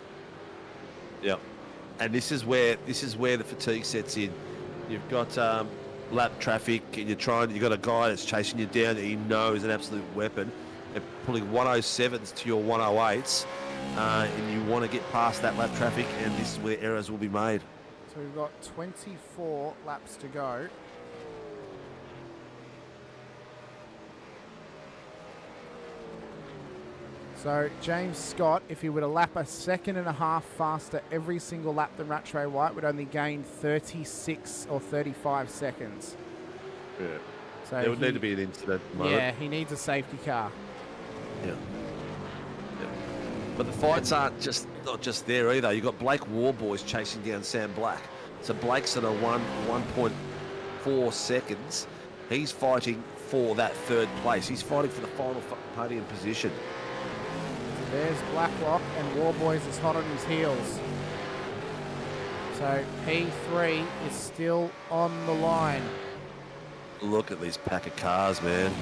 Yep. And this is where the fatigue sets in. You've got lap traffic, and you've got a guy that's chasing you down that you know is an absolute weapon, and pulling 107s to your 108s, and you want to get past that lap traffic, and this is where errors will be made. So we've got 24 laps to go. So James Scott, if he were to lap a 1.5 seconds faster every single lap than Rattray White, would only gain 36 or 35 seconds. Yeah. So there would need to be an incident moment. Yeah, he needs a safety car. Yeah. But the fights aren't not just there either. You've got Blake Warboys chasing down Sam Black. So Blake's at a 1.4 seconds. He's fighting for that third place. He's fighting for the final podium position. There's Blacklock, and Warboys is hot on his heels. So P3 is still on the line. Look at these pack of cars, man.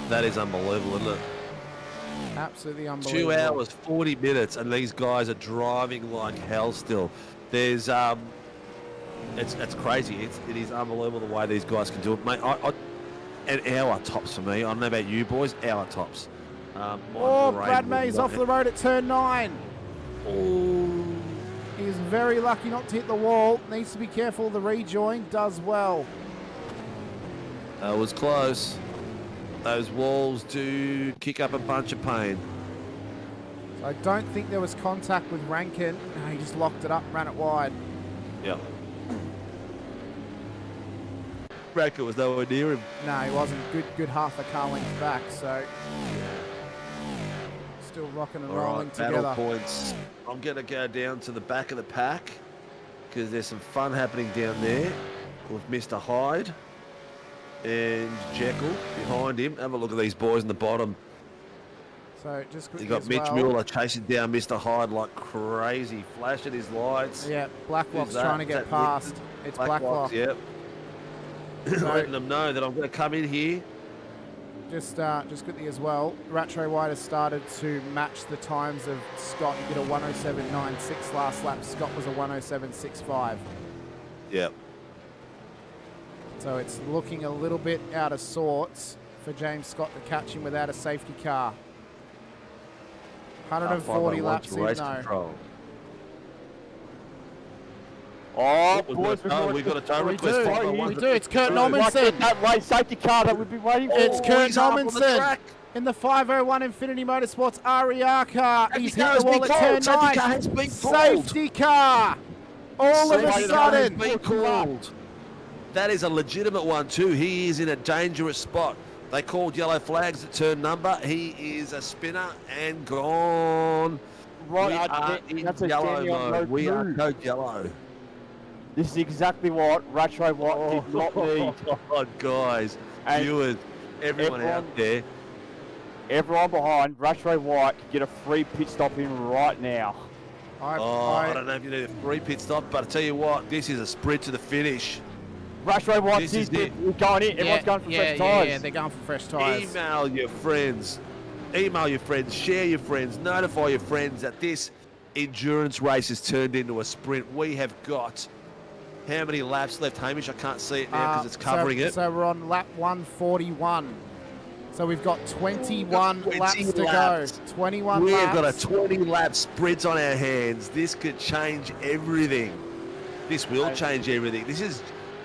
That is unbelievable, isn't it? Absolutely unbelievable. 2 hours, 40 minutes, and these guys are driving like hell still. There's, it's crazy. It is unbelievable the way these guys can do it. Mate, an hour tops for me. I don't know about you boys, hour tops. Brad May's off the road at turn 9. Oh, he's very lucky not to hit the wall. Needs to be careful. The rejoin does well. That was close. Those walls do kick up a bunch of pain. So I don't think there was contact with Rankin. No, he just locked it up and ran it wide. Yep. Rankin was nowhere near him. No, he wasn't. Good half a car length back, so still rocking and rolling together. Battle points. I'm going to go down to the back of the pack because there's some fun happening down there with Mr. Hyde and Jekyll behind him. Have a look at these boys in the bottom. So just quickly You got Mitch Mueller chasing down Mr. Hyde like crazy, flashing his lights. Yeah, Blacklock's trying to get past. It's Blacklock. Yep. Letting them know that I'm going to come in here. Just quickly as well, Rattray White has started to match the times of Scott. He did a 107.96 last lap. Scott was a 107.65. Yep. So it's looking a little bit out of sorts for James Scott to catch him without a safety car. 140 laps in though. Oh, boys, we've got a tow request. We do. It's Kurt Normanson. That race safety car that we've been waiting for. It's Kurt Normanson in the 501 Infinity Motorsports RER car. He's hit the wall at turn 9. Safety car. All of a sudden. Been called. That is a legitimate one too. He is in a dangerous spot. They called yellow flags at turn number. He is a spinner and gone. Right, we are in yellow mode. We are no yellow. This is exactly what Rattray White did not need. Oh, guys, viewers, everyone out there. Everyone behind, Rattray White can get a free pit stop in right now. I don't know if you need a free pit stop, but I tell you what, this is a sprint to the finish. Rattray White's This is it. We're going in. Everyone's going for fresh tyres. Yeah, they're going for fresh tyres. Email your friends. Email your friends. Share your friends. Notify your friends that this endurance race has turned into a sprint. We have got how many laps left, Hamish? I can't see it now because it's covering it. So we're on lap 141. So we've got 21 laps to go. 21 We've laps. got a 20-lap sprint on our hands. This could change everything. This will change everything. This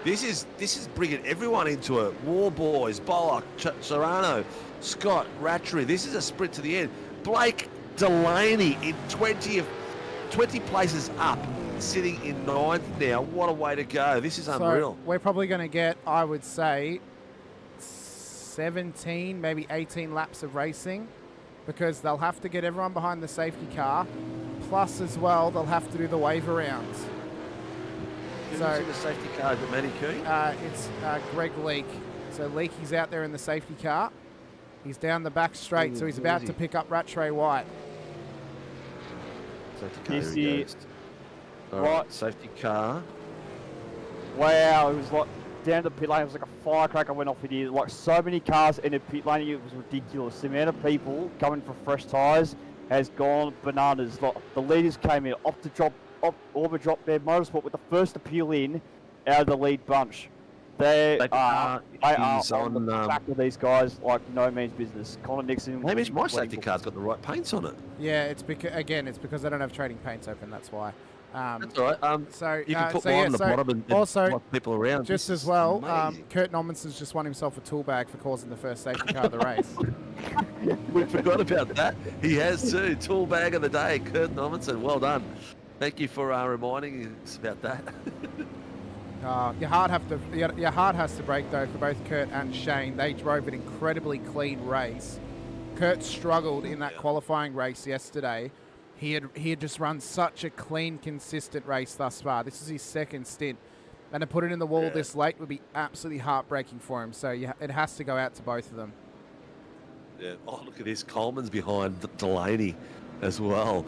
is bringing everyone into it. War Boys, Bollock, Serrano, Scott, Rattray. This is a sprint to the end. Blake Delaney in 20 places up, sitting in 9th now. What a way to go. This is unreal. So we're probably going to get, I would say, 17, maybe 18 laps of racing, because they'll have to get everyone behind the safety car. Plus, as well, they'll have to do the wave rounds. Who's in the safety car? Is it Matty Coon? It's Greg Leake. So Leake, he's out there in the safety car. He's down the back straight, so he's about to pick up Rattray White. Safety car. Here he goes. All right, safety car. Wow, it was like down the pit lane. It was like a firecracker went off in here. Like so many cars in the pit lane, it was ridiculous. The amount of people coming for fresh tyres has gone bananas. Like the leaders came in, Orbit dropped their motorsport with the first appeal in out of the lead bunch. They are on the back of these guys like no means business. Connor Nixon. Maybe my safety car's got the right paints on it. Yeah, it's because I don't have trading paints open. That's why. That's all right. So you can put mine on the bottom and also like people around. Just as well, Kurt Nommanson's just won himself a tool bag for causing the first safety car of the race. We forgot about that. He has too. Tool bag of the day, Kurt Nommanson. Well done. Thank you for reminding us about that. Your heart has to break though for both Kurt and Shane. They drove an incredibly clean race. Kurt struggled in that qualifying race yesterday. He had just run such a clean, consistent race thus far. This is his second stint, and to put it in the wall this late would be absolutely heartbreaking for him. So it has to go out to both of them. Yeah. Oh, look at this. Coleman's behind Delaney as well.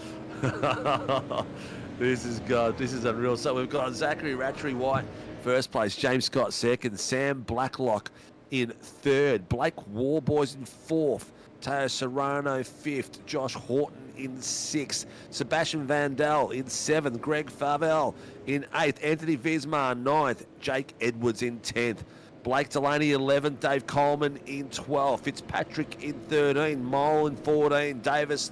This is good. This is unreal. So we've got Zachary Rattray White first place, James Scott second, Sam Blacklock in third, Blake Warboys in fourth, Teo Serrano fifth, Josh Horton in sixth, Sebastian Vandal in seventh, Greg Favell in eighth, Anthony Vismar ninth, Jake Edwards in 10th, Blake Delaney 11th, Dave Coleman in 12th, Fitzpatrick in 13, Mole in 14, Davis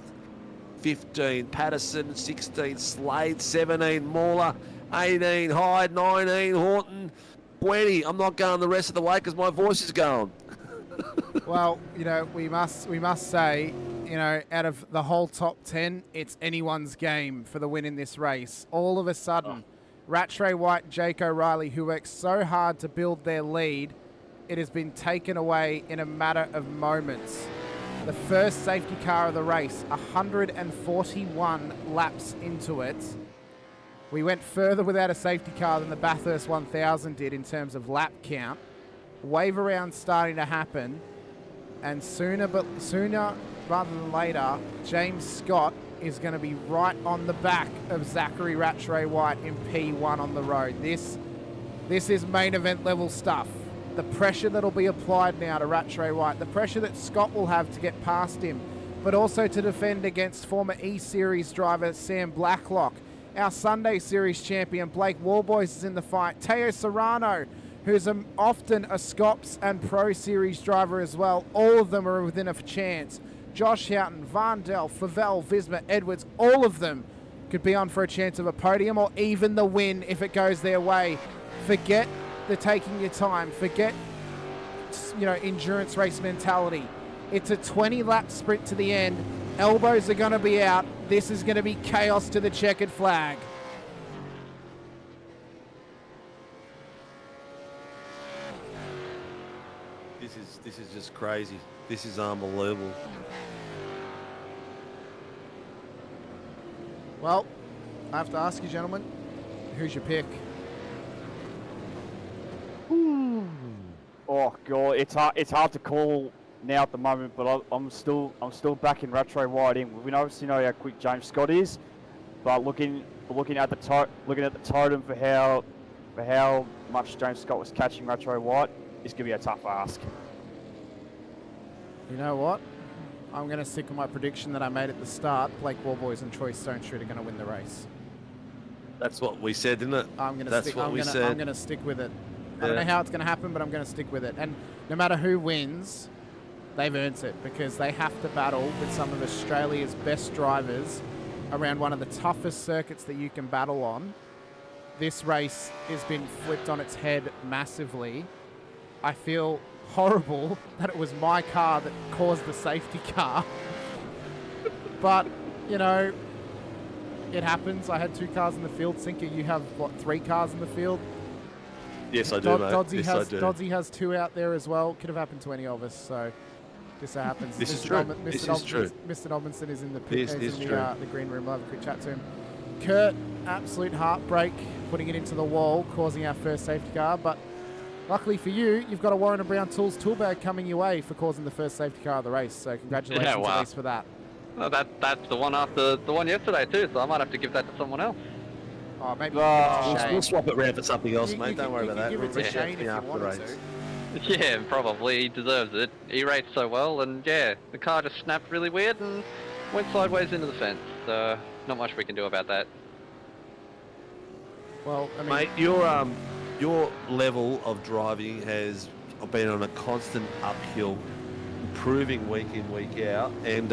15, Patterson 16, Slade 17, Mauler 18, Hyde 19, Horton 20. I'm not going the rest of the way because my voice is going. Well, we must say, out of the whole top 10, it's anyone's game for the win in this race. All of a sudden, Rattray White and Jake O'Reilly, who worked so hard to build their lead, it has been taken away in a matter of moments. The first safety car of the race, 141 laps into it. We went further without a safety car than the Bathurst 1000 did in terms of lap count. Wave around starting to happen, and sooner rather than later, James Scott is going to be right on the back of Zachary Rattray White in P1 on the road. This is main event level stuff. The pressure that'll be applied now to Rattray White, the pressure that Scott will have to get past him, but also to defend against former E-Series driver Sam Blacklock. Our Sunday Series champion Blake Warboys is in the fight. Teo Serrano, who's often a Scops and Pro Series driver as well. All of them are within a chance. Josh Houghton, Vandel, Favell, Visma, Edwards, all of them could be on for a chance of a podium or even the win if it goes their way. Forget the taking your time. Forget, endurance race mentality. It's a 20-lap sprint to the end. Elbows are going to be out. This is going to be chaos to the checkered flag. This is just crazy. This is unbelievable. Well, I have to ask you, gentlemen, who's your pick? Oh god, it's hard to call now at the moment, but I'm still backing Rattray White in. We obviously know how quick James Scott is, but looking at the totem for how for how much James Scott was catching Retro White, it's going to be a tough ask. You know what? I'm going to stick with my prediction that I made at the start. Blake Warboys and Troy Stonestreet are going to win the race. That's what we said, didn't it? I'm going to That's stick. what we said. I'm going to stick with it. I don't know how it's going to happen, but I'm going to stick with it. And no matter who wins, they've earned it because they have to battle with some of Australia's best drivers around one of the toughest circuits that you can battle on. This race has been flipped on its head massively. I feel horrible that it was my car that caused the safety car. But, you know, it happens. I had 2 cars in the field. Sinker, you have, what, 3 cars in the field? Yes, I do, mate. Doddsy has 2 out there as well. Could have happened to any of us, so just so happens. This is true. Mr. Dobinson is in the the green room. We'll have a quick chat to him. Kurt, absolute heartbreak, putting it into the wall, causing our first safety car. But luckily for you, you've got a Warren Brown Tools tool bag coming your way for causing the first safety car of the race. So congratulations at least for that. Well, that's the one after the one yesterday too, so I might have to give that to someone else. Oh, maybe we'll swap it around for something else, mate. Don't worry about that. Give it to Shane if you wanted to. Yeah, probably. He deserves it. He raced so well, and yeah, the car just snapped really weird and went sideways into the fence. So not much we can do about that. Well, I mean, mate, your level of driving has been on a constant uphill, improving week in, week out, and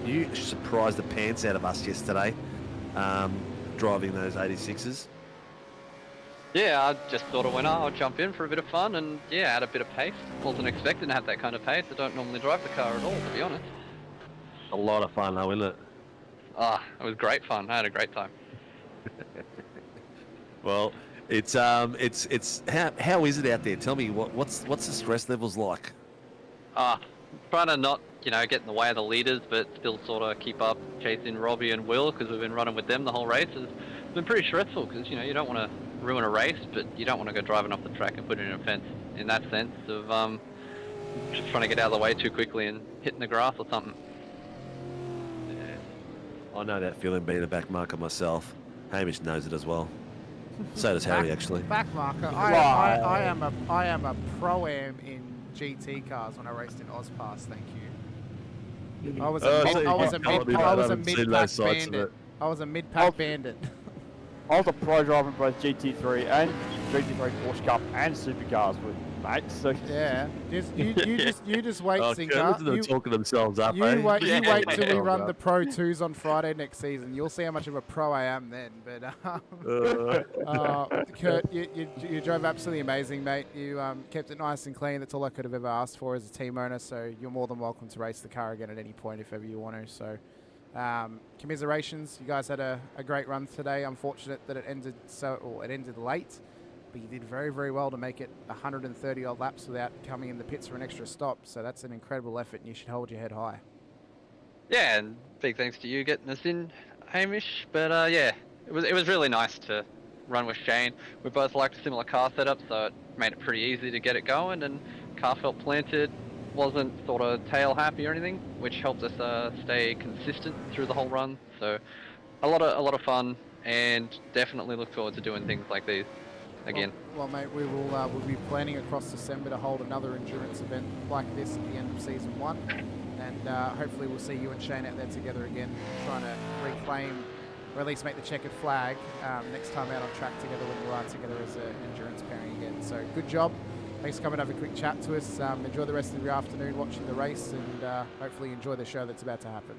you surprised the pants out of us yesterday, driving those 86s. Yeah, I just thought a winner. I'll jump in for a bit of fun, and yeah, add a bit of pace. Wasn't expecting to have that kind of pace. I don't normally drive the car at all, to be honest. A lot of fun, though, isn't it? Ah, it was great fun. I had a great time. Well, it's how is it out there? Tell me what's the stress levels like? Trying to not, get in the way of the leaders, but still sort of keep up chasing Robbie and Will, because we've been running with them the whole race. It's been pretty stressful because you don't want to ruin a race, but you don't want to go driving off the track and put it in a fence. In that sense of just trying to get out of the way too quickly and hitting the grass or something. Yeah, I know that feeling, being a back marker myself. Hamish knows it as well. So does Harry, actually. Back marker. I am a pro-am in GT cars when I raced in Ozpass. Thank you. I was a mid-pack bandit. I was a mid-pack bandit. I was a pro driver in both GT3 and GT3 Porsche Cup and Supercars with mate. So yeah, you just wait, Sinker. They're talking themselves up. You wait till we run the Pro 2s on Friday next season. You'll see how much of a pro I am then. But Kurt, you drove absolutely amazing, mate. You kept it nice and clean. That's all I could have ever asked for as a team owner. So you're more than welcome to race the car again at any point if ever you want to. So. Commiserations, you guys had a great run today. Unfortunate that it ended late, but you did very, very well to make it 130 odd laps without coming in the pits for an extra stop. So that's an incredible effort, and you should hold your head high. Yeah, and big thanks to you getting us in, Hamish. But yeah, it was really nice to run with Shane. We both liked a similar car setup, so it made it pretty easy to get it going, and car felt planted. Wasn't sort of tail happy or anything, which helped us stay consistent through the whole run. So a lot of fun, and definitely look forward to doing things like these again. Well, mate, we'll be planning across December to hold another endurance event like this at the end of season 1, and hopefully we'll see you and Shane out there together again, trying to reclaim or at least make the checkered flag next time out on track together when you are together as an endurance pairing again. So good job. Thanks for coming to have a quick chat to us. Enjoy the rest of your afternoon watching the race, and hopefully enjoy the show that's about to happen.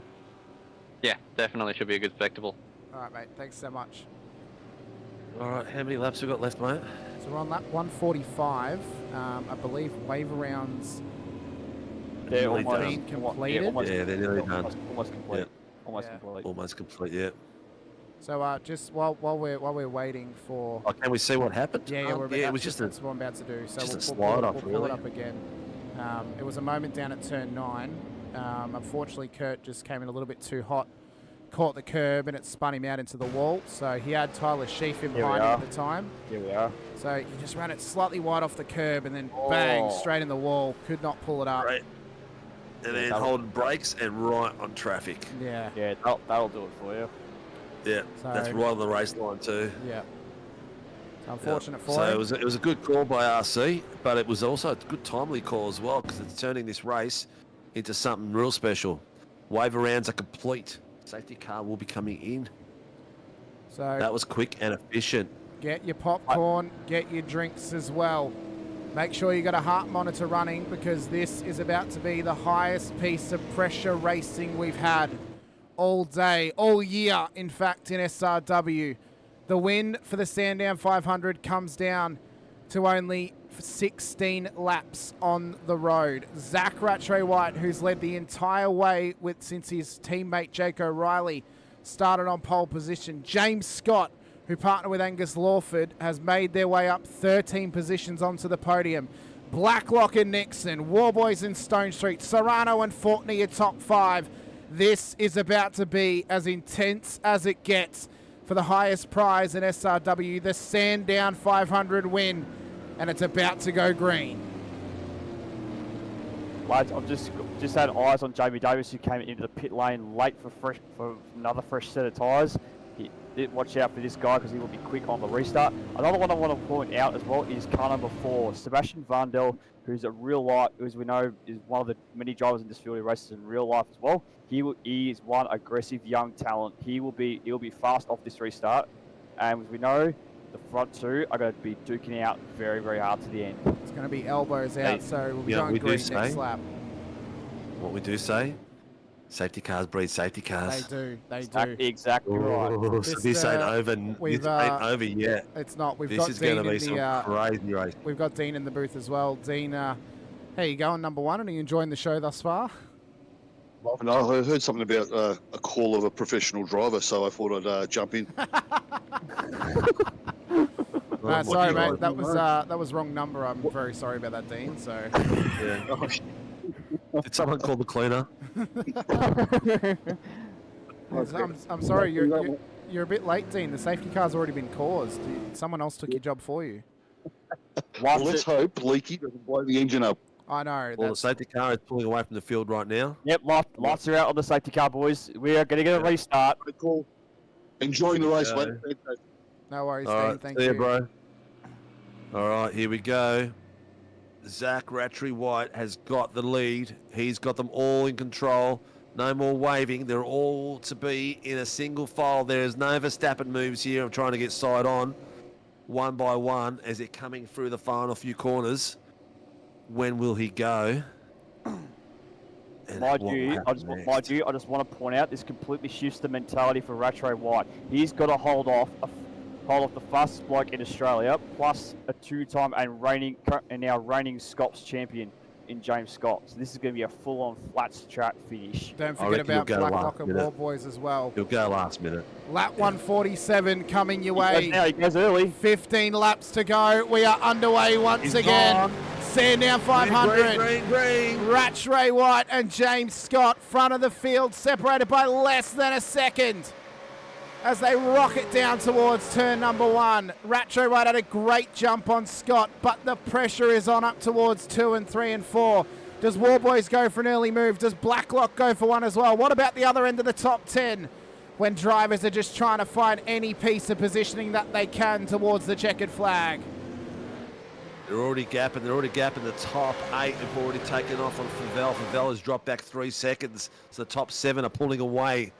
Yeah, definitely should be a good spectacle. All right, mate. Thanks so much. All right, how many laps we got left, mate? So we're on lap 145. I believe wave rounds they're being completed. Yeah, they're nearly done. Almost complete. Yeah. Almost complete, yeah. So just while we're waiting for... Oh, can we see what happened? Yeah, it was just that's what I'm about to do. So just a slide off, we'll pull it up again. It was a moment down at turn 9. Unfortunately, Kurt just came in a little bit too hot, caught the curb, and it spun him out into the wall. So he had Tyler Sheaf in behind him at the time. Here we are. So he just ran it slightly wide off the curb and then bang, straight in the wall. Could not pull it up. Right. And then holding brakes and right on traffic. Yeah. Yeah, that'll do it for you. Yeah, So, that's right on the race line too. Yeah. Unfortunate for so him. it was a good call by RC, but it was also a good timely call as well because it's turning this race into something real special. Waiver rounds are complete. Safety car will be coming in. So that was quick and efficient. Get your popcorn, get your drinks as well. Make sure you got a heart monitor running because this is about to be the highest piece of pressure racing we've had all day, all year, in fact, in SRW. The win for the Sandown 500 comes down to only 16 laps on the road. Zach Rattray White, who's led the entire way since his teammate Jake O'Reilly started on pole position. James Scott, who partnered with Angus Lawford, has made their way up 13 positions onto the podium. Blacklock and Nixon, Warboys and Stone Street, Serrano and Fortney are top 5. This is about to be as intense as it gets for the highest prize in SRW, the Sandown 500 win, and it's about to go green. Lads, I've just had eyes on Jamie Davis, who came into the pit lane late for another fresh set of tyres. Watch out for this guy because he will be quick on the restart. Another one I want to point out as well is car number 4, Sebastian Vandel, who's a real life, as we know, is one of the many drivers in this field who races in real life as well. He is one aggressive young talent. He'll be fast off this restart, and as we know, the front two are going to be duking out very, very hard to the end. It's going to be elbows out, so we'll be going green next lap. What we do say, safety cars breed safety cars. They do. Exactly right. So this ain't over. It ain't over yet. It's not. This is going to be some crazy race. We've got Dean in the booth as well. Dean, how you going, number 1? Are you enjoying the show thus far? No, I heard something about a call of a professional driver, so I thought I'd jump in. Sorry, mate. That was wrong number. I'm very sorry about that, Dean. So. Yeah. Did someone call the cleaner? I'm sorry. You're a bit late, Dean. The safety car's already been caused. Someone else took your job for you. Well, let's hope Leaky doesn't blow the engine up. I know. Well, the safety car is pulling away from the field right now. Yep, lights are out on the safety car, boys. We are going to get a restart. Cool. Enjoying the race, mate. No worries, All Dean. right, Thank see you, you, bro. All right, here we go. Zach Rattray White has got the lead. He's got them all in control. No more waving. They're all to be in a single file. There is no Verstappen moves here. I'm trying to get side on one by one as they're coming through the final few corners. When will he go? Mind you, I just want to point out this completely shifts the mentality for Rattray White. He's got to hold off the fastest bloke in Australia, plus a 2-time and now reigning Scots champion in James Scott. So this is going to be a full-on flat track finish. Don't forget about Blacklock and Warboys as well. He'll go last minute. Lap 147 coming your way. He goes early. 15 laps to go. We are underway once again. Gone. Sandown 500. Green. Rattray White and James Scott, front of the field, separated by less than a second as they rocket down towards turn number 1. Rattray White had a great jump on Scott, but the pressure is on up towards 2 and 3 and 4. Does Warboys go for an early move? Does Blacklock go for one as well? What about the other end of the top 10 when drivers are just trying to find any piece of positioning that they can towards the checkered flag? They're already gapping. The top 8 have already taken off on Favell. Favell has dropped back 3 seconds. So the top 7 are pulling away.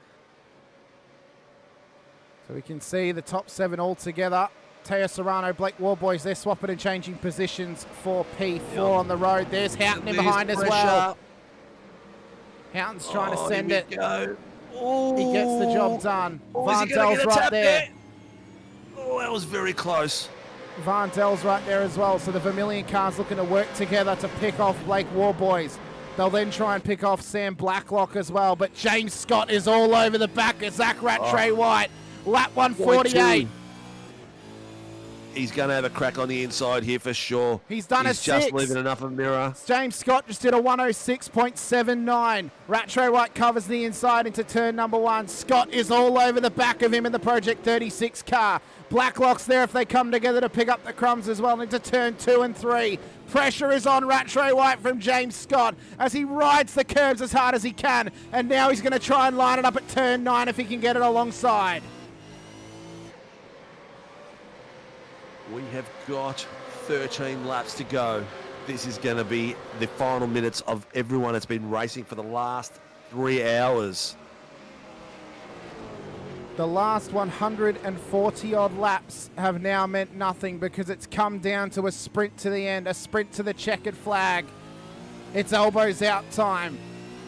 So we can see the top 7 all together. Teo Serrano, Blake Warboys, they're swapping and changing positions for P4 on the road. There's Houghton in behind as well. Houghton's trying to send it. He gets the job done. Vantel's right there. Oh, that was very close. Vantel's right there as well. So the Vermilion cars looking to work together to pick off Blake Warboys. They'll then try and pick off Sam Blacklock as well. But James Scott is all over the back of Zach Rattray White. Lap 148. He's going to have a crack on the inside here for sure. He's done a 6. He's just leaving enough of a mirror. James Scott just did a 106.79. Rattray White covers the inside into turn number 1. Scott is all over the back of him in the Project 36 car. Blacklock's there if they come together to pick up the crumbs as well into turn 2 and 3. Pressure is on Rattray White from James Scott as he rides the curbs as hard as he can. And now he's going to try and line it up at turn 9 if he can get it alongside. We have got 13 laps to go. This is going to be the final minutes of everyone that's been racing for the last 3 hours. The last 140 odd laps have now meant nothing because it's come down to a sprint to the end, a sprint to the checkered flag. It's elbows out time.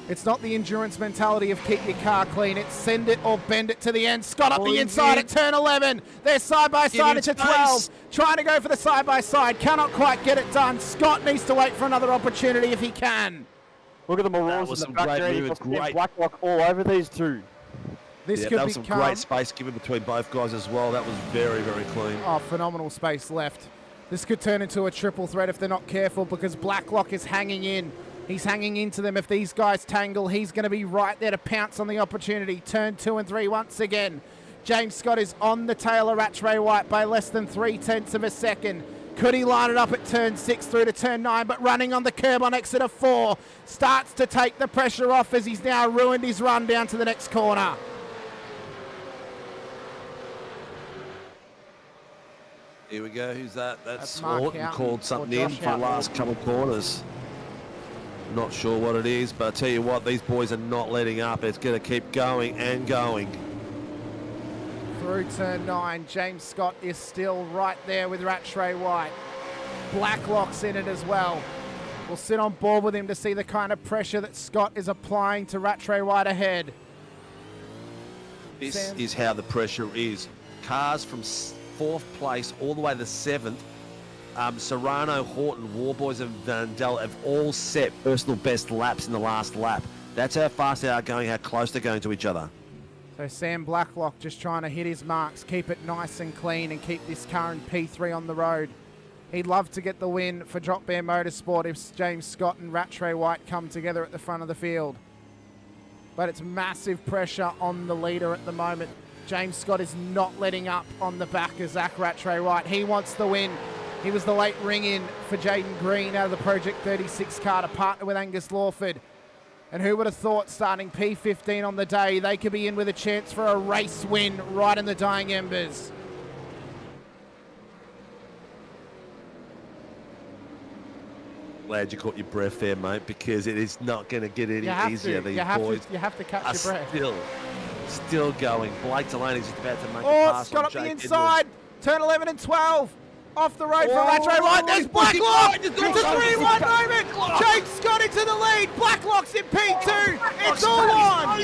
It's not the endurance mentality of keep your car clean. It's send it or bend it to the end. Scott up the inside at turn 11. They're side by side into 12. Trying to go for the side by side. Cannot quite get it done. Scott needs to wait for another opportunity if he can. Look at the Marines in the back there. You've got Blacklock all over these two. This could that was become some great space given between both guys as well. That was very, very clean. Oh, phenomenal space left. This could turn into a triple threat if they're not careful because Blacklock is hanging in. He's hanging into them. If these guys tangle, he's going to be right there to pounce on the opportunity. Turn 2 and 3 once again. James Scott is on the tail of Rattray White by less than 0.3 of a second. Could he line it up at turn 6 through to turn 9, but running on the curb on exit of 4. Starts to take the pressure off as he's now ruined his run down to the next corner. Here we go. Who's that? That's Mark Horton Houghton called or something in Josh for the last couple corners. Not sure what it is, but I tell you what, these boys are not letting up. It's going to keep going and going. Through turn 9, James Scott is still right there with Rattray White. Blacklock's in it as well. We'll sit on board with him to see the kind of pressure that Scott is applying to Rattray White ahead. This is how the pressure is. Cars from 4th place all the way to 7th. Serrano, Horton, Warboys and Vandell have all set personal best laps in the last lap. That's how fast they are going, how close they're going to each other. So Sam Blacklock just trying to hit his marks, keep it nice and clean and keep this car in P3 on the road. He'd love to get the win for Drop Bear Motorsport if James Scott and Rattray White come together at the front of the field. But it's massive pressure on the leader at the moment. James Scott is not letting up on the back of Zach Rattray White. He wants the win. He was the late ring-in for Jaden Green out of the Project 36 car to partner with Angus Lawford. And who would have thought starting P15 on the day, they could be in with a chance for a race win right in the dying embers. Glad you caught your breath there, mate, because it is not going to get any easier. These boys you have to catch your breath. Still going. Blake Delaney's just about to make a pass. Scott on up the Jake inside. Edwards. Turn 11 and 12. Off the road for Rattray White. There's Blacklock. It's a 3-1 moment. James Scott into the lead. Blacklock's in P2. It's all on.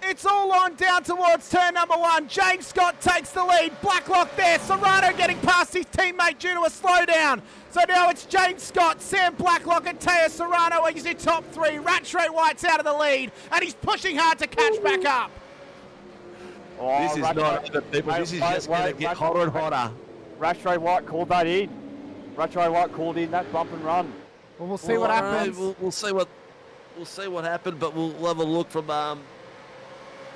It's all on down towards turn number 1. James Scott takes the lead. Blacklock there. Serrano getting past his teammate due to a slowdown. So now it's James Scott, Sam Blacklock and Teo Serrano is in top 3. Rattray White's out of the lead and he's pushing hard to catch back up. This is not over, people. This is just going to get hotter and hotter. Rattray White called that in. Rattray White called in that bump and run. Well, we'll see what happens. We'll see what happened, but we'll have a look from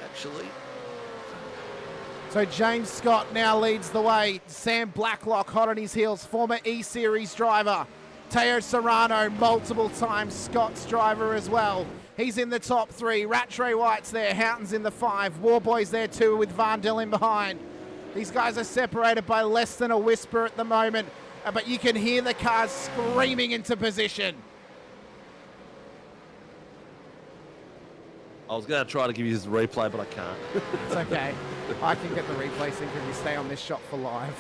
actually. So James Scott now leads the way. Sam Blacklock hot on his heels, former E-Series driver. Teo Serrano, multiple times Scott's driver as well. He's in the top 3. Rattray White's there. Houghton's in the 5. Warboy's there too with Vandell in behind. These guys are separated by less than a whisper at the moment, but you can hear the cars screaming into position. I was going to try to give you this replay, but I can't. It's okay. I can get the replay sync if you stay on this shot for live.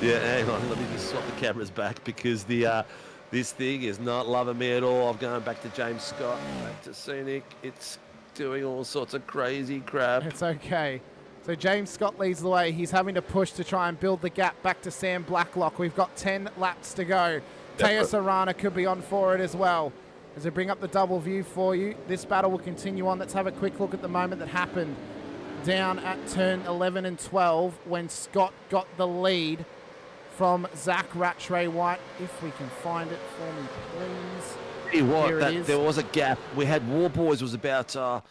Yeah, hang on. Let me just swap the cameras back because the this thing is not loving me at all. I'm going back to James Scott, back to Scenic. It's doing all sorts of crazy crap. It's okay. So James Scott leads the way. He's having to push to try and build the gap back to Sam Blacklock. We've got 10 laps to go. Teo Serrano could be on for it as well. As I bring up the double view for you, this battle will continue on. Let's have a quick look at the moment that happened down at turn 11 and 12 when Scott got the lead from Zach Rattray White. If we can find it for me, please. Tell you what, there was a gap. We had Warboys was about a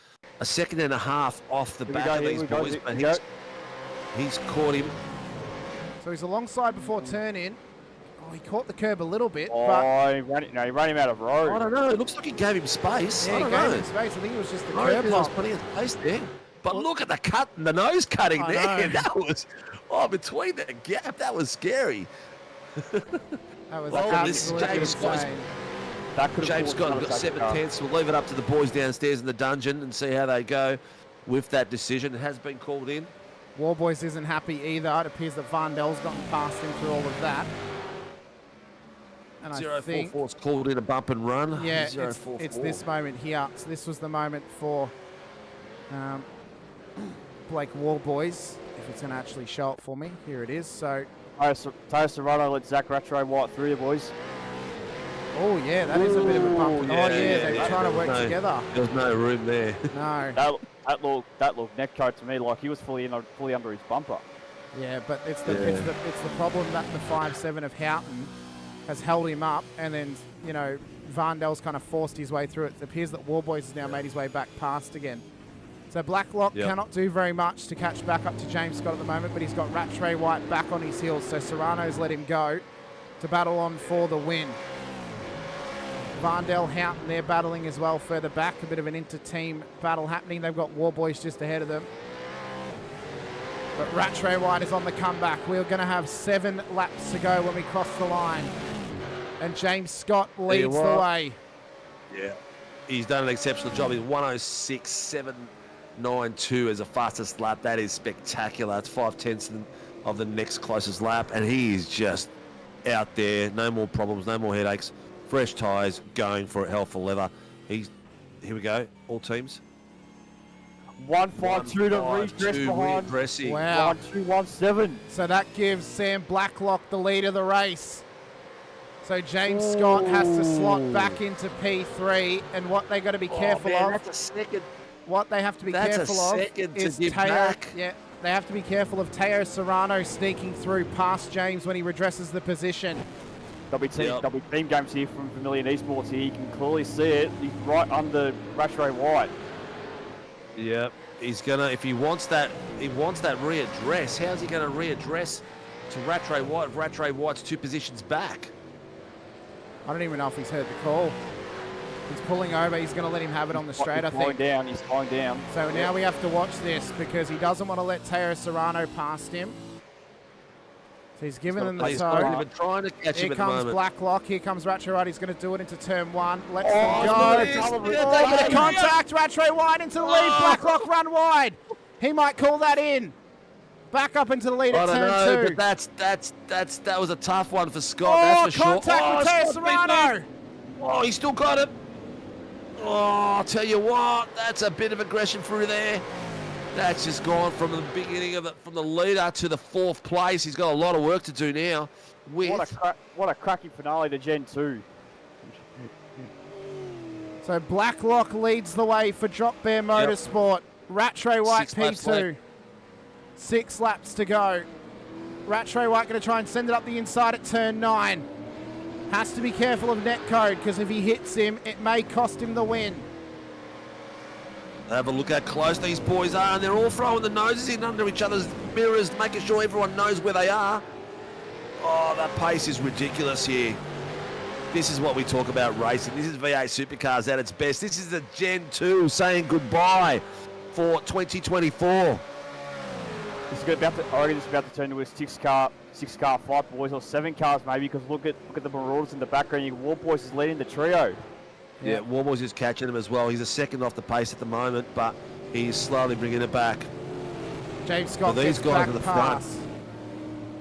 second and a half off the back of these boys, but he's caught him. So he's alongside before turn in. Oh, he caught the curb a little bit. He ran him out of road. I don't know. It looks like he gave him space. Yeah, he gave him space. I think it was just the curb. There was plenty of space there. But look at the cut, the nose cutting I there. know. That was, between the gap, that was scary. That was Well, absolutely James Scott's, insane. James Scott got 7/10. We'll leave it up to the boys downstairs in the dungeon and see how they go with that decision. It has been called in. Warboys isn't happy either. It appears that Varndell's gotten past him through all of that. And I think 044's called in a bump and run. Yeah, 044. it's this moment here. So this was the moment for Blake Warboys. If it's going to actually show it for me, here it is. So Teo Serrano let Zach Rattray White through you, boys. Oh yeah, that is a bit of a bump. They're trying to work together. There was no room there. No. That looked netcode to me like he was fully under his bumper. Yeah, but it's the problem that the 5-7 of Houghton has held him up, and then Varndell's kind of forced his way through it. It appears that Warboys has now made his way back past again. So Blacklock cannot do very much to catch back up to James Scott at the moment, but he's got Rattray White back on his heels. So Serrano's let him go to battle on for the win. Varndell, Houghton, they're battling as well further back. A bit of an inter-team battle happening. They've got Warboys just ahead of them. But Rattray White is on the comeback. We're going to have 7 laps to go when we cross the line. And James Scott leads the way. Yeah, he's done an exceptional job. He's 106.792 as the fastest lap. That is spectacular. It's 5/10 of the next closest lap. And he is just out there. No more problems, no more headaches. Fresh tyres, going for it, hell for leather. Here we go, all teams. 152 to redress behind. Wow. 1217. So that gives Sam Blacklock the lead of the race. So James Scott has to slot back into P3, and what they got to be careful of. That's a second. What they have to be careful of is Teo. Yeah, they have to be careful of Teo Serrano sneaking through past James when he redresses the position. There'll be team games here from Vermilion Esports here. You can clearly see it. He's right under Rattray White. Yeah, he's gonna. If he wants that readdress. How's he gonna readdress to Rattray White? If Rattray White's 2 positions back. I don't even know if he's heard the call. He's pulling over. He's going to let him have it on the straight, I think. He's slowing down. So now we have to watch this because he doesn't want to let Teo Serrano past him. So he's giving them the toe. Trying to catch him Here at the comes moment. Blacklock. Here comes Rattray White. He's going to do it into turn 1. Let's them go. The contact. Rattray White into the lead. Blacklock run wide. He might call that in. Back up into the lead at turn 2. But that was a tough one for Scott. That's for contact sure. with Teo Serrano. Oh, he still got it. Oh, I'll tell you what, that's a bit of aggression through there. That's just gone from the beginning of it, from the leader to the 4th place. He's got a lot of work to do now. What a cracking finale to Gen 2. So Blacklock leads the way for Drop Bear Motorsport. Rattray White 6 laps P2. left. 6 laps to go. Rattray White going to try and send it up the inside at turn 9. Has to be careful of netcode because if he hits him, it may cost him the win. Have a look how close these boys are, and they're all throwing the noses in under each other's mirrors, making sure everyone knows where they are. Oh, that pace is ridiculous here. This is what we talk about racing. This is V8 Supercars at its best. This is the Gen 2 saying goodbye for 2024. I reckon it's about to turn into a 6-car fight, boys, or 7 cars maybe. Because look at the Marauders in the background. Warboys is leading the trio. Yeah, Warboys is catching him as well. He's a second off the pace at the moment, but he's slowly bringing it back. James Scott these gets guys back at the pass. front.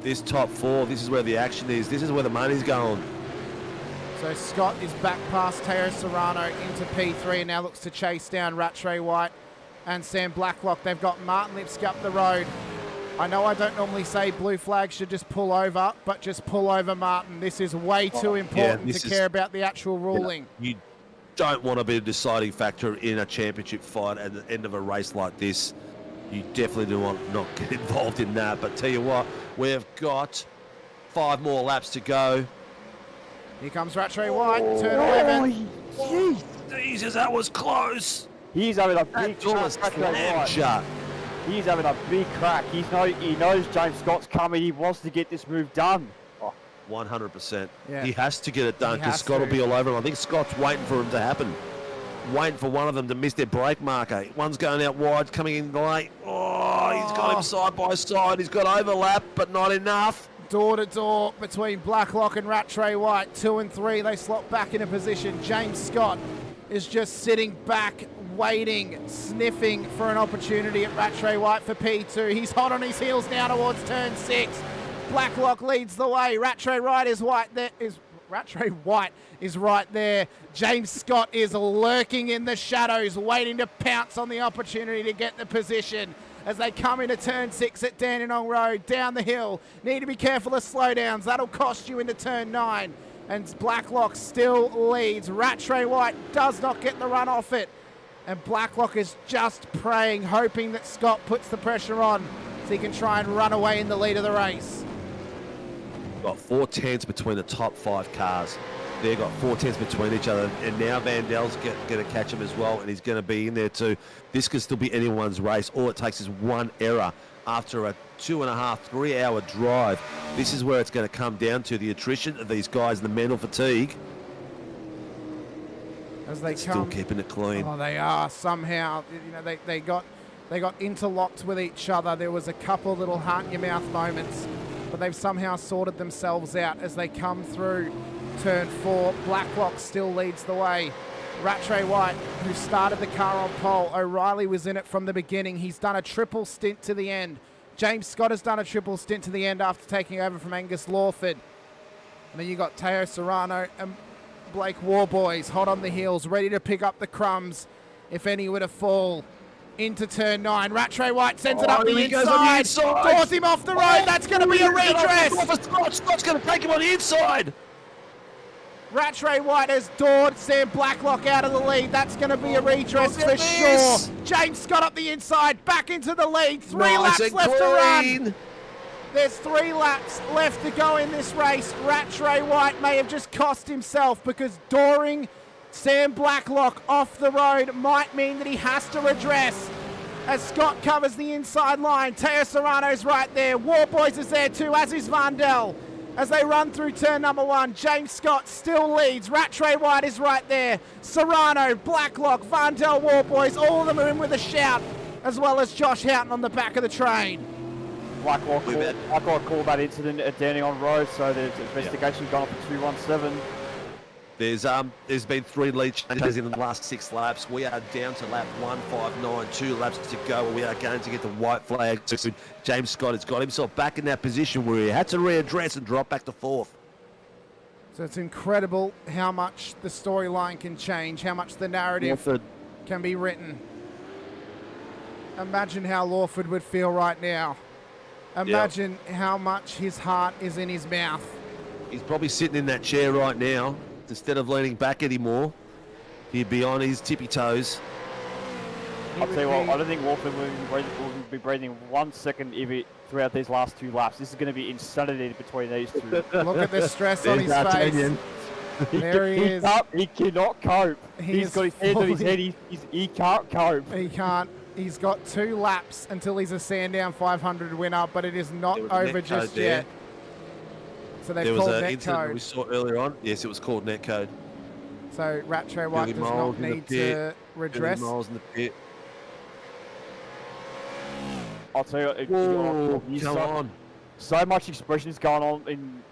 This top 4, this is where the action is. This is where the money's going. So Scott is back past Teo Serrano into P3 and now looks to chase down Rattray White and Sam Blacklock. They've got Martin Lipsky up the road. I know I don't normally say blue flag should just pull over, but just pull over, Martin. This is way too important to care about the actual ruling. You don't want to be a deciding factor in a championship fight at the end of a race like this. You definitely do want to not get involved in that. But tell you what, we've got 5 more laps to go. Here comes Rattray White, turn 11. Jesus, that was close. He's having a big shot. He's having a big crack. He knows James Scott's coming. He wants to get this move done. 100%. Yeah. He has to get it done He because has Scott will to. be all over him. I think Scott's waiting for him to happen. waiting for one of them to miss their brake marker. One's going out wide, coming in late. Oh, he's got him side by side. He's got overlap, but not enough. Door to door between Blacklock and Rattray White. 2 and 3, they slot back into position. James Scott is just sitting back, waiting, sniffing for an opportunity at Rattray White for P2. He's hot on his heels now towards turn 6. Blacklock leads the way. Rattray White is right there. James Scott is lurking in the shadows, waiting to pounce on the opportunity to get the position. As they come into turn 6 at Dandenong Road, down the hill. Need to be careful of slowdowns. That'll cost you into turn 9. And Blacklock still leads. Rattray White does not get the run off it. And Blacklock is just praying, hoping that Scott puts the pressure on so he can try and run away in the lead of the race. Got 4 tenths between the top 5 cars. They've got 4 tenths between each other, and now Vandel's going to catch him as well, and he's going to be in there too. This could still be anyone's race. All it takes is one error after a 2.5, 3 hour drive. This is where it's going to come down to the attrition of these guys, the mental fatigue. As they still keeping it clean. Oh, they are somehow. You know, they got interlocked with each other. There was a couple little heart in your mouth moments, but they've somehow sorted themselves out as they come through turn 4. Blacklock still leads the way. Rattray White, who started the car on pole. O'Reilly was in it from the beginning. He's done a triple stint to the end. James Scott has done a triple stint to the end after taking over from Angus Lawford. And then you got Teo Serrano and Blake Warboys hot on the heels, ready to pick up the crumbs if any were to fall. Into turn 9. Rattray White sends it up the inside. Doors him off the road. That's going to be a redress. Scott's going to take him on the inside. Rattray White has doored Sam Blacklock out of the lead. That's going to be a redress for sure. James Scott up the inside, back into the lead. 3 laps left to run. There's 3 laps left to go in this race. Rattray White may have just cost himself because dooring Sam Blacklock off the road might mean that he has to redress as Scott covers the inside line. Teo Serrano's right there. Warboys is there too, as is Vandel. As they run through turn number 1, James Scott still leads. Rattray White is right there. Serrano, Blacklock, Vandel, Warboys, all of them are in with a shout, as well as Josh Houghton on the back of the train. Blacklock called that incident at Dandenong Road, so there's investigation gone up to 217. There's been 3 lead changes in the last 6 laps. We are down to lap 159, 2 laps to go. We are going to get the white flag. James Scott has got himself back in that position where he had to readdress and drop back to 4th. So it's incredible how much the storyline can change, how much the narrative can be written. Imagine how Lawford would feel right now. Imagine how much his heart is in his mouth. He's probably sitting in that chair right now. Instead of leaning back anymore, he'd be on his tippy toes. I'll tell you what, I don't think Lawford will be breathing 1 second throughout these last 2 laps. This is going to be insanity between these two. Look at the stress on his face. There he is. He cannot cope. He's got his hands on his head. He can't cope. He can't. He's got 2 laps until he's a Sandown 500 winner, but it is not over just yet. So they've called an net incident code. we saw earlier on. Yes, it was called net code. So Rattray White does not need to redress. Miles in the pit. I'll tell you, come on. So much expression is going on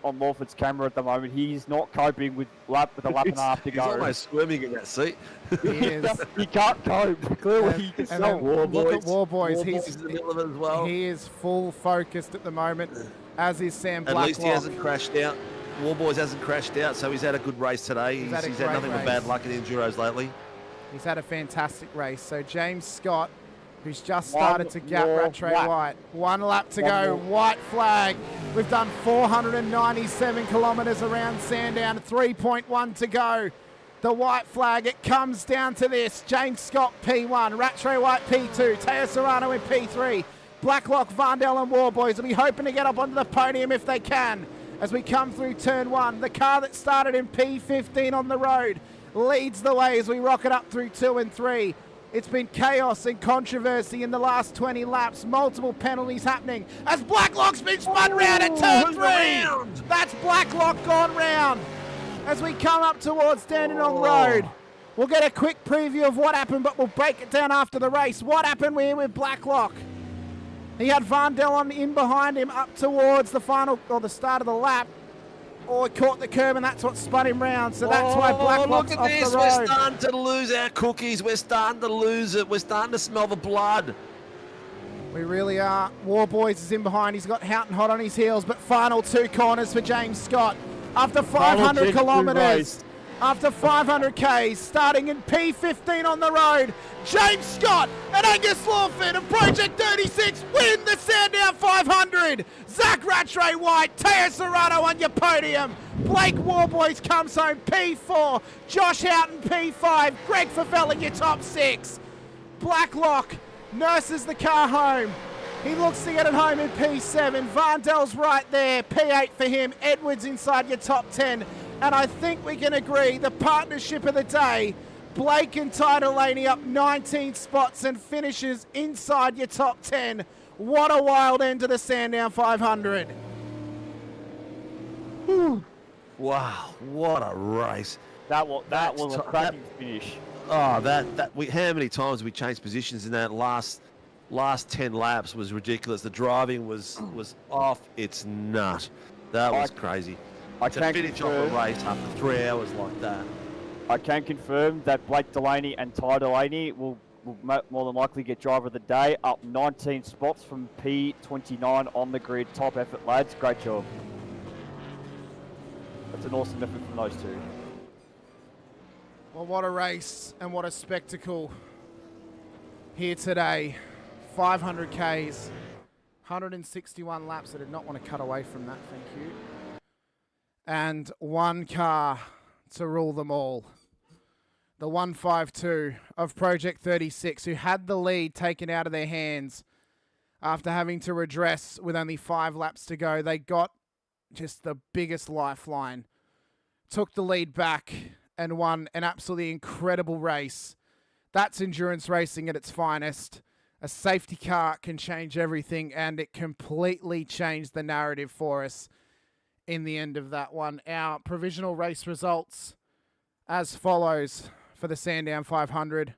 on Lawford's camera at the moment. He's not coping with a lap and a half to go. He's almost swimming in that seat. He is. He can't cope. Clearly, Look at Warboys. He's in the middle of it as well. He is full focused at the moment, as is Sam Blacklock. At least he hasn't crashed out. Warboys hasn't crashed out, so he's had a good race today. He's had nothing but bad luck in Enduros lately. He's had a fantastic race. So James Scott, who's just started to gap Rattray White. 1 lap to go. White flag. We've done 497 kilometres around Sandown. 3.1 to go. The white flag, it comes down to this. James Scott P1, Rattray White P2, Teo Serrano in P3. Blacklock, Vandel and Warboys will be hoping to get up onto the podium if they can. As we come through turn 1, the car that started in P15 on the road leads the way as we rocket up through 2 and 3. It's been chaos and controversy in the last 20 laps. Multiple penalties happening as Blacklock's been spun round at turn 3. That's Blacklock gone round. As we come up towards Dandenong Road, We'll get a quick preview of what happened, but we'll break it down after the race. What happened here with Blacklock? He had Van Dellen in behind him up towards the final or the start of the lap. Or he caught the curb and that's what spun him round. So that's why Blacklock's look off at this. the road. We're starting to lose our cookies. We're starting to lose it. We're starting to smell the blood. We really are. Warboys is in behind. He's got Houghton hot on his heels, but final 2 corners for James Scott. After 500 kilometres, after 500 Ks, starting in P15 on the road, James Scott and Angus Lawford and Project 36 win the Sandown 500. Zach Rattray White, Teo Serrano on your podium. Blake Warboys comes home P4. Josh Houghton P5. Greg Favell in your top 6. Blacklock nurses the car home. He looks to get it home in P7. Varndell's right there. P8 for him. Edwards inside your top 10. And I think we can agree the partnership of the day, Blake and Ty Delaney up 19 spots and finishes inside your top 10. What a wild end to the Sandown 500. Whew. Wow, what a race. That was a cracking finish. Oh, how many times we changed positions in that last 10 laps was ridiculous. The driving was off its nut. That was crazy. To finish off a race after 3 hours like that. I can confirm that Blake Delaney and Ty Delaney will more than likely get driver of the day, up 19 spots from P29 on the grid. Top effort, lads. Great job. That's an awesome effort from those two. Well, what a race and what a spectacle here today. 500 Ks, 161 laps. I did not want to cut away from that, thank you. And 1 car to rule them all. The 152 of Project 36, who had the lead taken out of their hands after having to redress with only 5 laps to go. They got just the biggest lifeline, took the lead back and won an absolutely incredible race. That's endurance racing at its finest. A safety car can change everything, and it completely changed the narrative for us in the end of that one. Our provisional race results as follows for the Sandown 500.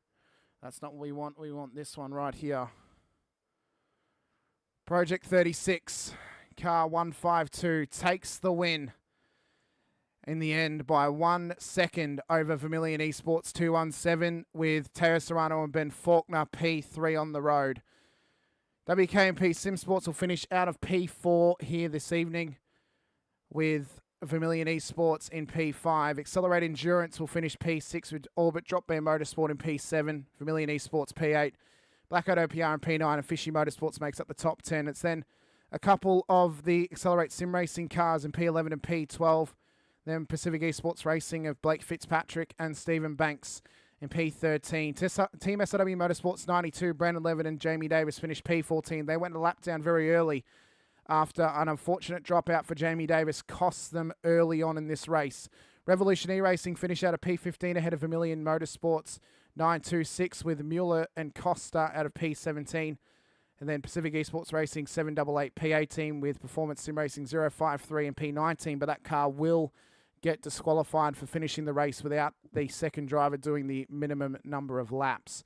That's not what we want. We want this one right here. Project 36, car 152, takes the win in the end by 1 second over Vermilion Esports 217 with Teo Serrano and Ben Faulkner P3 on the road. WKMP Sim Sports will finish out of P4 here this evening with Vermilion Esports in P5. Accelerate Endurance will finish P6 with Orbit Drop Bear Motorsport in P7. Vermilion Esports P8. Blackout OPR in P9 and Fishy Motorsports makes up the top 10. It's then a couple of the Accelerate Sim Racing cars in P11 and P12. Then Pacific Esports Racing of Blake Fitzpatrick and Stephen Banks in P13. Team SRW Motorsports 92, Brandon Levitt and Jamie Davis finished P14. They went a lap down very early after an unfortunate dropout for Jamie Davis cost them early on in this race. Revolution E-Racing finished out of P15 ahead of Vermilion Motorsports 926 with Mueller and Costa out of P17. And then Pacific Esports Racing 788 P18 with Performance Sim Racing 053 and P19. But that car will get disqualified for finishing the race without the second driver doing the minimum number of laps.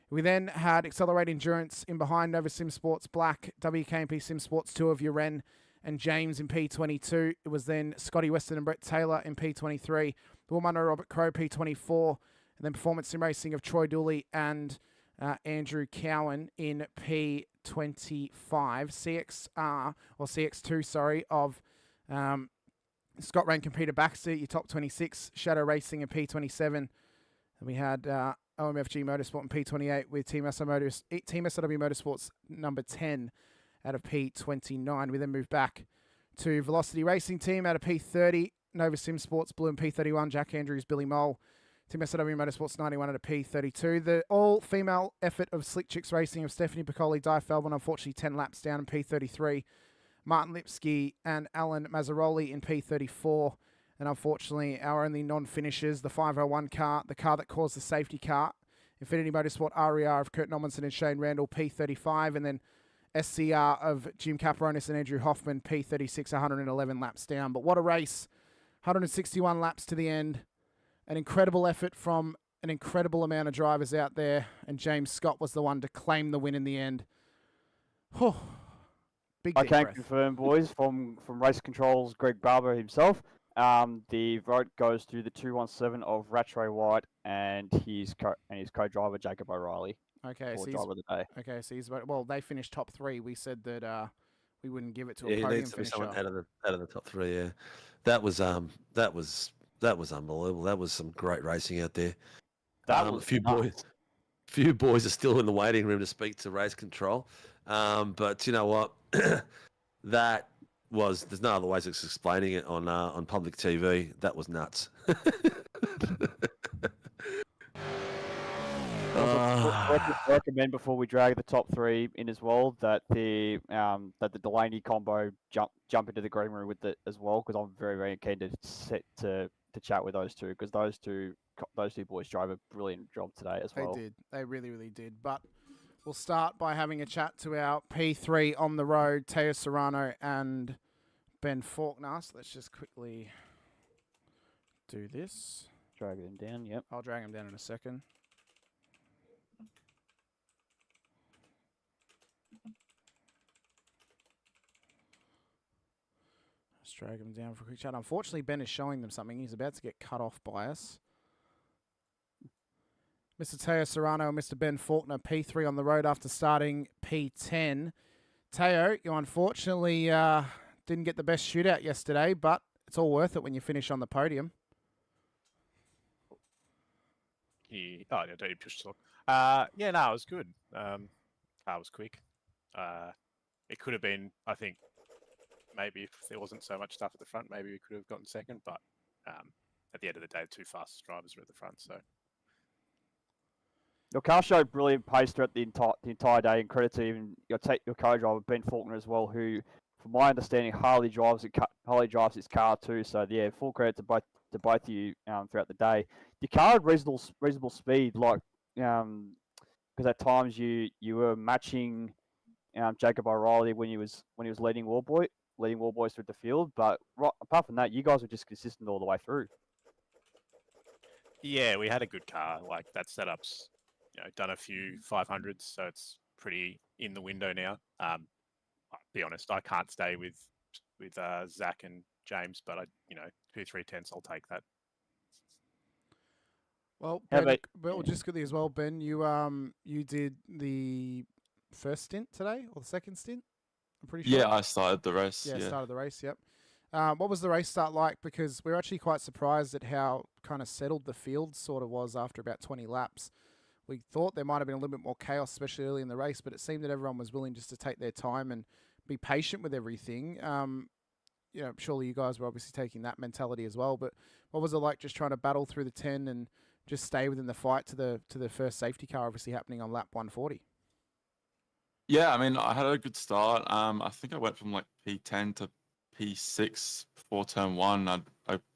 We then had Accelerate Endurance in behind Nova Sim Sports Black, WKMP Sim Sports 2 of Uren and James in P22. It was then Scotty Weston and Brett Taylor in P23, Will Munro Robert Crow P24, and then Performance Sim Racing of Troy Dooley and Andrew Cowan in P25. CX2 of Scott Rank and Peter Baxter, your top 26, Shadow Racing in P27. And we had OMFG Motorsport in P28 with Team SRW Motorsports number 10 out of P29. We then moved back to Velocity Racing Team out of P30, Nova Sim Sports Blue in P31, Jack Andrews, Billy Mole, Team SRW Motorsports 91 out of P32. The all-female effort of Slick Chicks Racing of Stephanie Piccoli, Di Feldman, unfortunately 10 laps down in P33. Martin Lipsky and Alan Mazzaroli in P34. And unfortunately, our only non-finishers, the 501 car, the car that caused the safety car, Infinity Motorsport RER of Kurt Nommensen and Shane Randall, P35. And then SCR of Jim Caperonis and Andrew Hoffman, P36, 111 laps down. But what a race. 161 laps to the end. An incredible effort from an incredible amount of drivers out there, and James Scott was the one to claim the win in the end. Big I deep can breath. confirm, boys, from Race Control's Greg Barber himself. The vote goes to the 217 of Rattray White and his co-driver Jacob O'Reilly. Okay, for so driver of the day. Okay, so they finished top 3. We said that we wouldn't give it to Yeah, a he podium needs to be finisher. someone out of the top 3. Yeah, that was unbelievable. That was some great racing out there. That was few boys are still in the waiting room to speak to Race Control. But you know what? There's no other ways of explaining it on public TV. That was nuts. I recommend before we drag the top 3 in as well that the Delaney combo jump into the green room with it as well, because I'm very, very keen to chat with those two, because those two boys drove a brilliant job today as well. They did. They really, really did. But we'll start by having a chat to our P3 on the road, Teo Serrano and Ben Faulkner. So let's just quickly do this. Drag them down, yep. I'll drag them down in a second. Let's drag him down for a quick chat. Unfortunately, Ben is showing them something. He's about to get cut off by us. Mr. Teo Serrano and Mr. Ben Faulkner, P3 on the road after starting P10. Teo, you unfortunately didn't get the best shootout yesterday, but it's all worth it when you finish on the podium. Yeah, don't push talk. Yeah, no, it was good. Car was quick. It could have been, I think, maybe if there wasn't so much stuff at the front, maybe we could have gotten second. But at the end of the day, the 2 fastest drivers were at the front. So your car showed brilliant pace throughout the entire day, and credit to even your co-driver Ben Faulkner as well, who, from my understanding, Harley drives his car too. So yeah, full credit to both of you throughout the day. Your car had reasonable speed, like because at times you were matching Jacob O'Reilly when he was leading Wallboys through the field. But apart from that, you guys were just consistent all the way through. yeah, we had a good car. Like that setup's done a few 500s, so it's pretty in the window now. I'll be honest, I can't stay with Zach and James, but 2-3 I'll take that. Well, Ben, just quickly as well, Ben, you did the first stint today or the second stint? I'm pretty sure. Yeah, I started the race. Yeah, started the race. Yep. What was the race start like? Because we were actually quite surprised at how kind of settled the field sort of was after about 20 laps. We thought there might have been a little bit more chaos, especially early in the race, but it seemed that everyone was willing just to take their time and be patient with everything. Surely you guys were obviously taking that mentality as well. But what was it like just trying to battle through the 10 and just stay within the fight to the first safety car, obviously happening on lap 140? Yeah, I mean, I had a good start. I think I went from like P10 to P6 before turn 1. I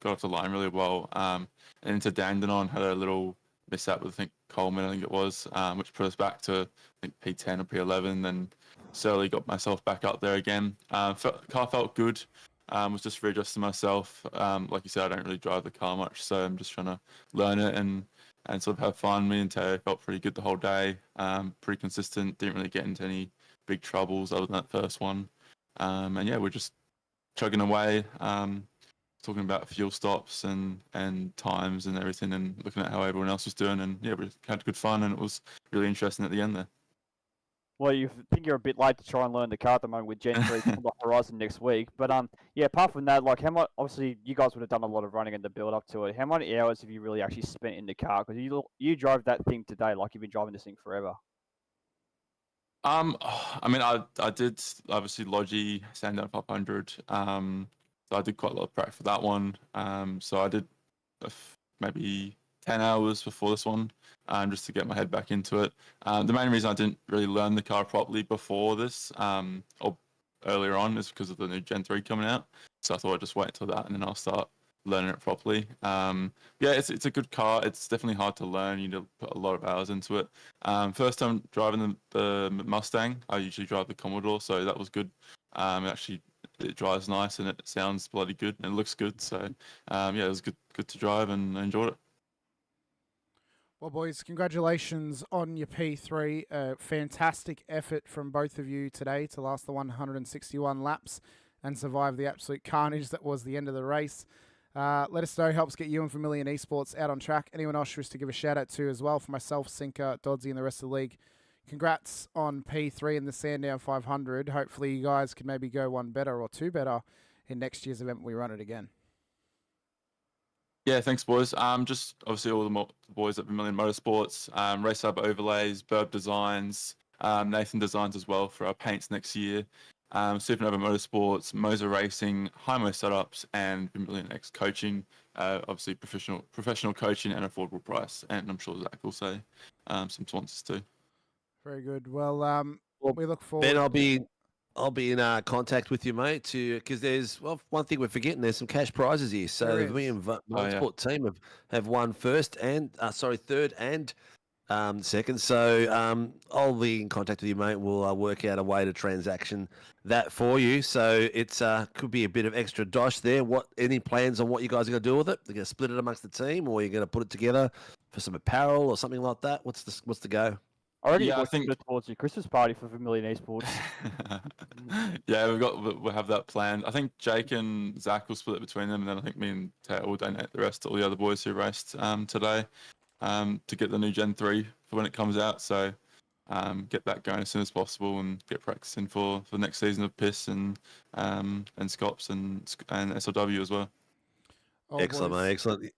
got off the line really well. And into Dandenong, had a little mishap with, I think, Coleman, I think it was, which put us back to, I think, P10 or P11. Then slowly got myself back up there again. Car felt good. Was just readjusting myself. Like you said, I don't really drive the car much, so I'm just trying to learn it and sort of have fun. Me and Teo felt pretty good the whole day. Pretty consistent. Didn't really get into any big troubles other than that first one. And yeah, we're just chugging away, talking about fuel stops and times and everything, and looking at how everyone else was doing. And yeah, we had good fun, and it was really interesting at the end there. Well, you think you're a bit late to try and learn the car at the moment with Gen 3 on the horizon next week. But yeah, apart from that, like how much? Obviously, you guys would have done a lot of running in the build up to it. How many hours have you really actually spent in the car? Because you drove that thing today like you've been driving this thing forever. I mean, I did obviously Logi Sandown 500. So I did quite a lot of prep for that one. So I did maybe 10 hours before this one, just to get my head back into it. The main reason I didn't really learn the car properly before this, or earlier on, is because of the new Gen 3 coming out. So I thought I'd just wait until that and then I'll start learning it properly. Yeah, it's a good car. It's definitely hard to learn. You need to put a lot of hours into it. First time driving the Mustang, I usually drive the Commodore, so that was good. It drives nice and it sounds bloody good and it looks good. So yeah, it was good to drive and I enjoyed it. Well, boys, congratulations on your P3. Fantastic effort from both of you today to last the 161 laps and survive the absolute carnage that was the end of the race. Let us know. Helps get you and Vermilion Esports out on track. Anyone else you wish to give a shout out to as well, for myself, Sinker, Dodsy, and the rest of the league. Congrats on P3 and the Sandown 500. Hopefully you guys can maybe go one better or two better in next year's event when we run it again. Yeah, thanks, boys. Just obviously all the boys at Vermilion Motorsports, Race Hub Overlays, Burb Designs, Nathan Designs as well for our paints next year, Supernova Motorsports, Moser Racing, Hymo Setups, and Vermilion X Coaching. Obviously professional coaching and affordable price. And I'm sure Zach will say some sponsors too. Very good. Well, we look forward. Ben, I'll be in contact with you, mate, because there's one thing we're forgetting. There's some cash prizes here. So the Vermilion Motorsport team have won third and second. So I'll be in contact with you, mate. We'll work out a way to transaction that for you. So it's could be a bit of extra dosh there. Any plans on what you guys are going to do with it? They're going to split it amongst the team, or you're going to put it together for some apparel or something like that? What's the go? I think it towards your Christmas party for Vermilion Esports. Yeah, we'll have that planned. I think Jake and Zach will split it between them, and then I think me and Tao will donate the rest to all the other boys who raced today to get the new Gen 3 for when it comes out. So get that going as soon as possible and get practicing for the next season of PIS and Scops and SLW as well. Excellent, mate. Excellent.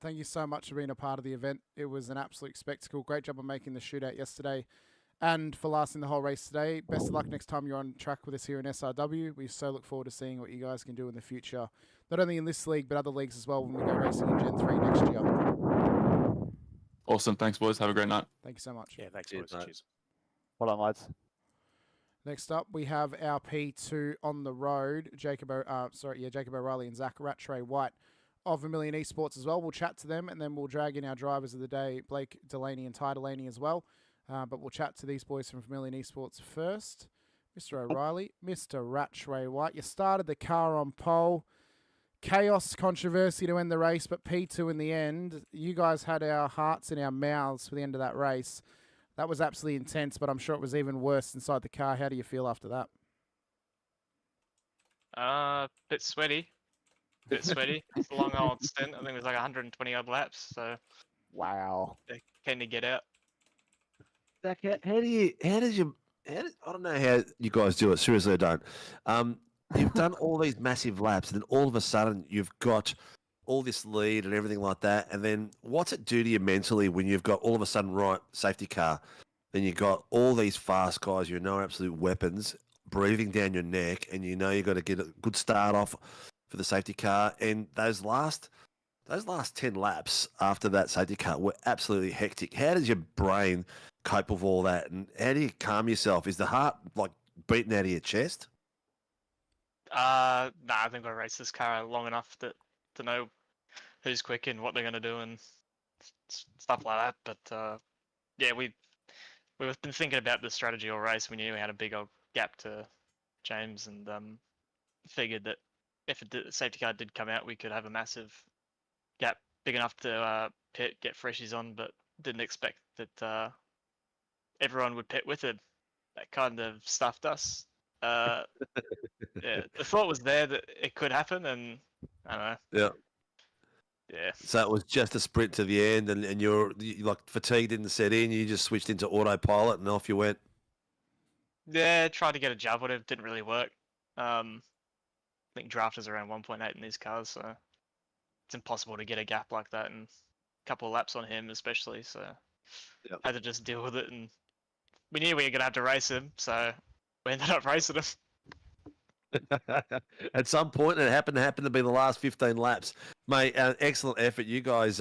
Thank you so much for being a part of the event. It was an absolute spectacle. Great job on making the shootout yesterday and for lasting the whole race today. Best of luck next time you're on track with us here in SRW. We so look forward to seeing what you guys can do in the future, not only in this league, but other leagues as well when we go racing in Gen 3 next year. Awesome. Thanks, boys. Have a great night. Thank you so much. Yeah, thanks, boys. Cheers. Well done, lads. Next up, we have our P2 on the road. Jacob O'Reilly and Zach Rattray White of Vermilion Esports as well. We'll chat to them and then we'll drag in our drivers of the day, Blake Delaney and Ty Delaney as well. But we'll chat to these boys from Vermilion Esports first. Mr. O'Reilly, Mr. Rattray White, you started the car on pole. Chaos, controversy to end the race, but P2 in the end. You guys had our hearts in our mouths for the end of that race. That was absolutely intense, but I'm sure it was even worse inside the car. How do you feel after that? Bit sweaty. It's a long old stint. I think it was like 120 odd laps. So, wow, they're keen to get out. Zach, I don't know how you guys do it. Seriously, I don't. You've done all these massive laps, and then all of a sudden you've got all this lead and everything like that. And then what's it do to you mentally when you've got all of a sudden, right, safety car, then you've got all these fast guys, you know, absolute weapons breathing down your neck, and you know you've got to get a good start off for the safety car, and those last 10 laps after that safety car were absolutely hectic. How does your brain cope with all that, and how do you calm yourself? Is the heart like beating out of your chest? I think I raced this car long enough to know who's quick and what they're gonna do and stuff like that. But yeah, we've been thinking about the strategy all race. We knew we had a big old gap to James, and figured that if the safety car did come out, we could have a massive gap big enough to pit, get freshies on, but didn't expect that everyone would pit with it. That kind of stuffed us. Yeah, the thought was there that it could happen, and I don't know. Yeah. So it was just a sprint to the end, and you like fatigue didn't set in. You just switched into autopilot, and off you went. Yeah, tried to get a jab on it, didn't really work. I think draft is around 1.8 in these cars, so it's impossible to get a gap like that, and a couple of laps on him especially, so had to just deal with it, and we knew we were going to have to race him, so we ended up racing him. At some point, it happened to be the last 15 laps. Mate, excellent effort. You guys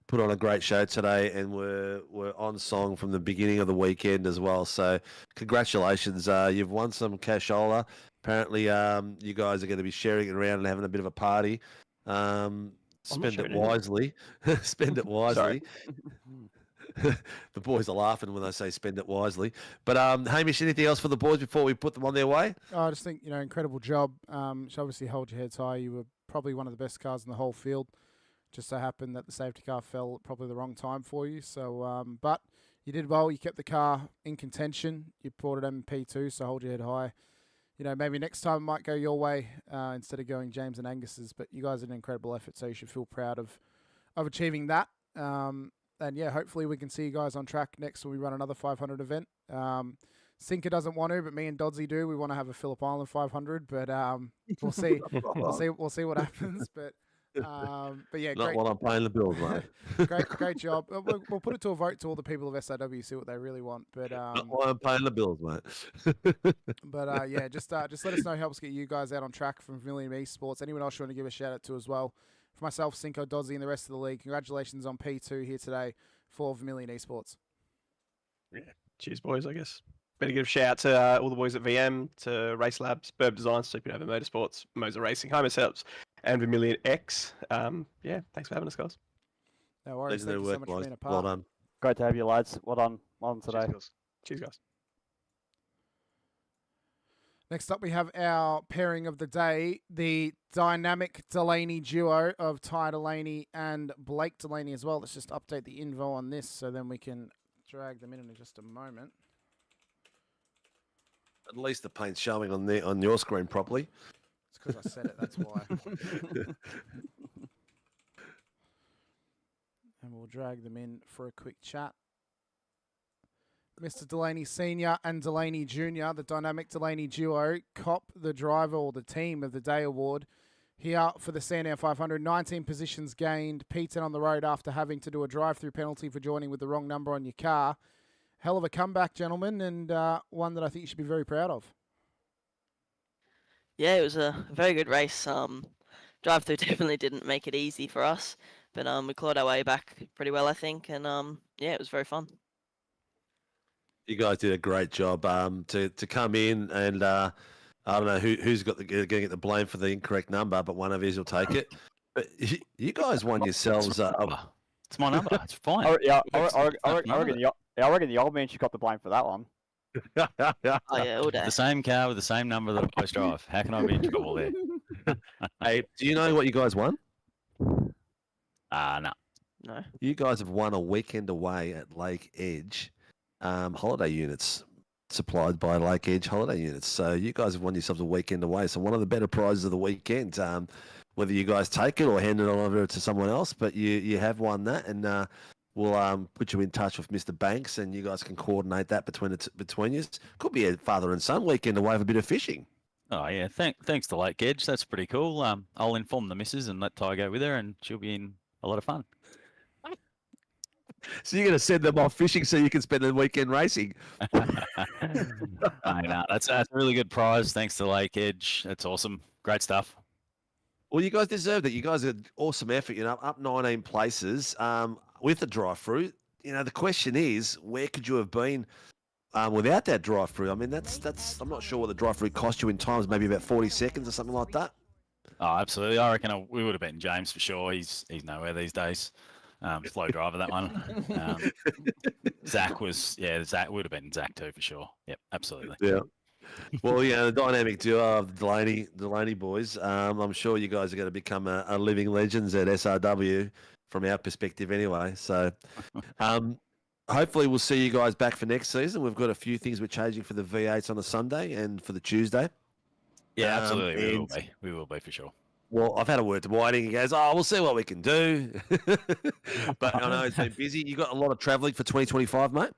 put on a great show today and were on song from the beginning of the weekend as well, so congratulations. You've won some cashola. Apparently, you guys are going to be sharing it around and having a bit of a party. Spend it wisely. Spend it wisely. The boys are laughing when I say spend it wisely. But Hamish, anything else for the boys before we put them on their way? I just think, incredible job. Should obviously hold your heads high. You were probably one of the best cars in the whole field. Just so happened that the safety car fell at probably the wrong time for you. So, but you did well. You kept the car in contention. You brought it MP2, so hold your head high. You know, maybe next time it might go your way instead of going James and Angus's. But you guys did an incredible effort, so you should feel proud of achieving that. And yeah, hopefully we can see you guys on track next when we run another 500 event. Sinker doesn't want to, but me and Dodsey do. We want to have a Phillip Island 500, but we'll see. We'll see what happens. But yeah, Not great. while I'm paying the bills, mate. great job. We'll put it to a vote to all the people of SRW, see what they really want. But Not while I'm paying the bills, mate. but yeah, just let us know. Help us get you guys out on track from Vermilion Esports. Anyone else you want to give a shout out to as well? For myself, Cinco, Dodsey, and the rest of the league, congratulations on P2 here today for Vermilion Esports. Yeah. Cheers, boys, I guess. Better give a shout out to all the boys at VM, to Race Labs, Burb Design, Supernova Motorsports, Moser Racing, Homer Setups, and Vermilion X. Yeah, thanks for having us, guys. No worries. Thank you so much for being a part. Well done. Great to have you, lads. Well done today. Cheers, guys. Next up, we have our pairing of the day, the dynamic Delaney duo of Ty Delaney and Blake Delaney as well. Let's just update the info on this so then we can drag them in just a moment. At least the paint's showing on your screen properly. It's because I said it, that's why. And we'll drag them in for a quick chat. Mr. Delaney Sr. and Delaney Jr., the dynamic Delaney duo, cop the driver or the team of the day award here for the Sandown 500. 19 positions gained, P10 on the road after having to do a drive-through penalty for joining with the wrong number on your car. Hell of a comeback, gentlemen, and one that I think you should be very proud of. Yeah, it was a very good race. Drive-through definitely didn't make it easy for us, but we clawed our way back pretty well, I think, and yeah, it was very fun. You guys did a great job to come in, and I don't know who's going to get the blame for the incorrect number, but one of you will take it. But you guys won yourselves. It's my number. It's fine. I reckon the old man should got the blame for that one. Oh yeah, all day. The same car with the same number that I drive. How can I be in trouble there? Hey, do you know what you guys won? No. No. You guys have won a weekend away at Lake Edge, holiday units supplied by Lake Edge Holiday Units. So you guys have won yourselves a weekend away. So one of the better prizes of the weekend. Whether you guys take it or hand it over to someone else, but you have won that, and we'll put you in touch with Mr. Banks, and you guys can coordinate that between you. Could be a father and son weekend away for a bit of fishing. Oh yeah, thanks to Lake Edge. That's pretty cool. I'll inform the missus and let Ty go with her, and she'll be in a lot of fun. So you're going to send them off fishing so you can spend the weekend racing? No, that's a really good prize. Thanks to Lake Edge. That's awesome. Great stuff. Well, you guys deserved it. You guys had awesome effort. You know, up 19 places with the drive-through. You know, the question is, where could you have been without that drive-through? I mean, that's. I'm not sure what the drive-through cost you in times. Maybe about 40 seconds or something like that. Oh, absolutely. I reckon we would have beaten James for sure. He's nowhere these days. Slow driver, that one. Zach would have been Zach too for sure. Yep, absolutely. Yeah. Well, yeah, the dynamic duo of Delaney boys. I'm sure you guys are going to become a living legends at SRW from our perspective anyway. So hopefully we'll see you guys back for next season. We've got a few things we're changing for the V8s on a Sunday and for the Tuesday. Yeah, absolutely. We will be for sure. Well, I've had a word to Whiting. He goes, we'll see what we can do. But I know it's been busy. You got a lot of travelling for 2025, mate?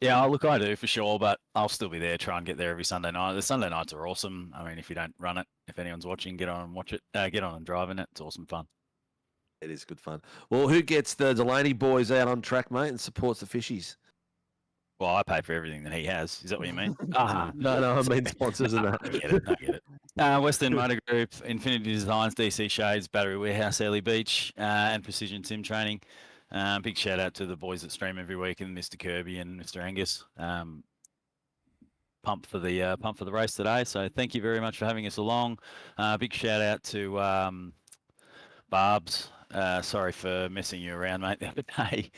Yeah, look, I do for sure, but I'll still be there, try and get there every Sunday night. The Sunday nights are awesome. I mean, if you don't run it, if anyone's watching, get on and watch it. Get on and drive in it. It's awesome fun. It is good fun. Well, who gets the Delaney boys out on track, mate, and supports the fishies? Well, I pay for everything that he has. Is that what you mean? No, I mean sponsors and that. I get it. Western Motor Group, Infinity Designs, DC Shades, Battery Warehouse, Early Beach, and Precision Sim Training. Big shout out to the boys that stream every week, and Mr. Kirby and Mr. Angus. Pumped for the race today. So thank you very much for having us along. Big shout out to Barb's. Sorry for messing you around, mate, the other day.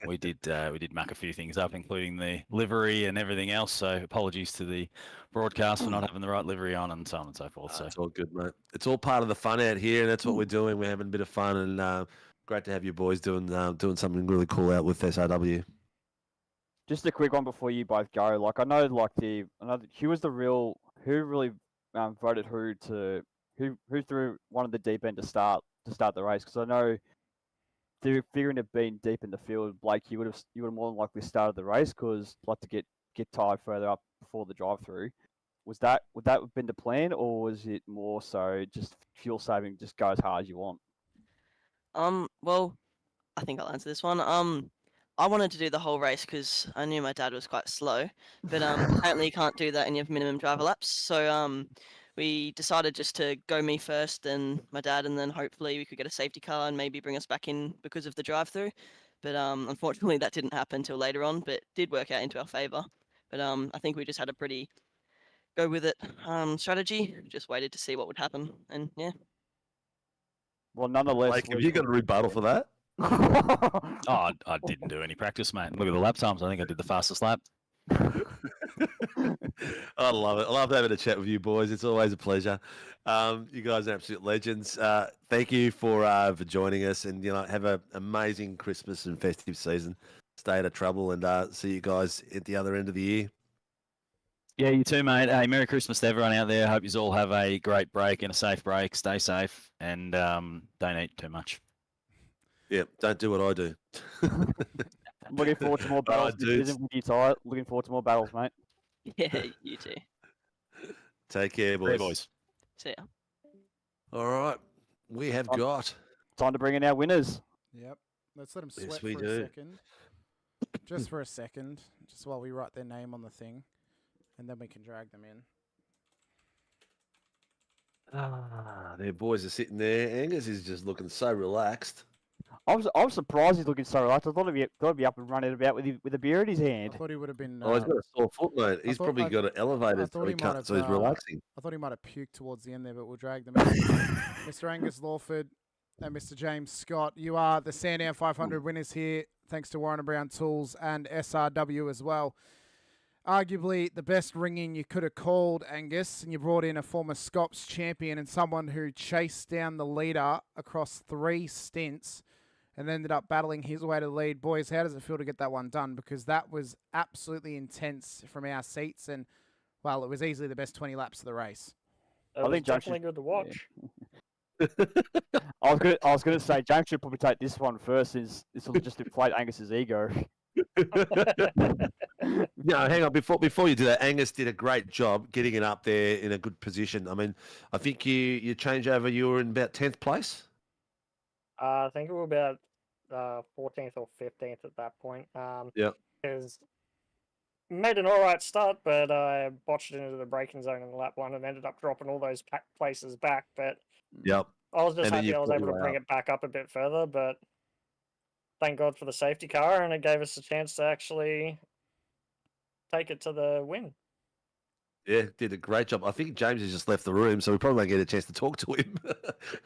We did muck a few things up, including the livery and everything else. So apologies to the broadcast for not having the right livery on and so on and so forth. So It's all good, mate. It's all part of the fun out here, and that's what we're doing. We're having a bit of fun, and great to have you boys doing something really cool out with SRW. Just a quick one before you both go. Like I know, who was who really voted who threw one of the deep end to start the race? Because I know, figuring it being deep in the field, Blake, you would have more than likely started the race because like to get tired further up before the drive through. Would that have been the plan, or was it more so just fuel saving, just go as hard as you want? Well, I think I'll answer this one. I wanted to do the whole race because I knew my dad was quite slow, but apparently you can't do that and you have minimum driver laps. So we decided just to go me first, then my dad, and then hopefully we could get a safety car and maybe bring us back in because of the drive-through. But unfortunately that didn't happen until later on, but did work out into our favour. But I think we just had a pretty go with it strategy. Just waited to see what would happen, and yeah. Well, nonetheless, Blake, have you got a rebuttal for that? I didn't do any practice, mate. Look at the lap times. I think I did the fastest lap. I love it. I love having a chat with you boys. It's always a pleasure. You guys are absolute legends. Thank you for joining us, and have an amazing Christmas and festive season. Stay out of trouble, and see you guys at the other end of the year. Yeah, you too, mate. Hey, Merry Christmas to everyone out there. Hope you all have a great break and a safe break. Stay safe, and don't eat too much. Yeah, don't do what I do. Looking forward to more battles. Looking forward to more battles, mate. Yeah, you too. Take care, boys. See ya. All right, we have got time to bring in our winners. Yep. Let's let them sweat Yes, we for a do. second. Just for a second, just while we write their name on the thing, and then we can drag them in. Their boys are sitting there. Angus is just looking so relaxed. I'm surprised he's looking so relaxed. I thought he'd be up and running about with a beer in his hand. I thought he would have been. Oh, he's got a sore foot, mate. He's probably got it elevated so he's relaxing. I thought he might have puked towards the end there, but we'll drag them in. Mr. Angus Lawford and Mr. James Scott, you are the Sandown 500 winners here, thanks to Warren Brown Tools and SRW as well. Arguably the best ringing you could have called, Angus, and you brought in a former Scops champion and someone who chased down the leader across 3 stints and ended up battling his way to the lead. Boys, how does it feel to get that one done? Because that was absolutely intense from our seats, and, well, it was easily the best 20 laps of the race. It was definitely good to watch. I was going to say, James should probably take this one first, since this will just inflate Angus's ego. No, hang on. Before you do that, Angus did a great job getting it up there in a good position. I mean, I think you changed over. You were in about 10th place. I think we were about 14th or 15th at that point. Yeah. Because made an alright start, but I botched it into the braking zone in lap 1 and ended up dropping all those places back. But yep. I was just happy I was able to bring it back up a bit further. But thank God for the safety car, and it gave us a chance to actually take it to the win. Yeah, did a great job. I think James has just left the room, so we probably won't get a chance to talk to him.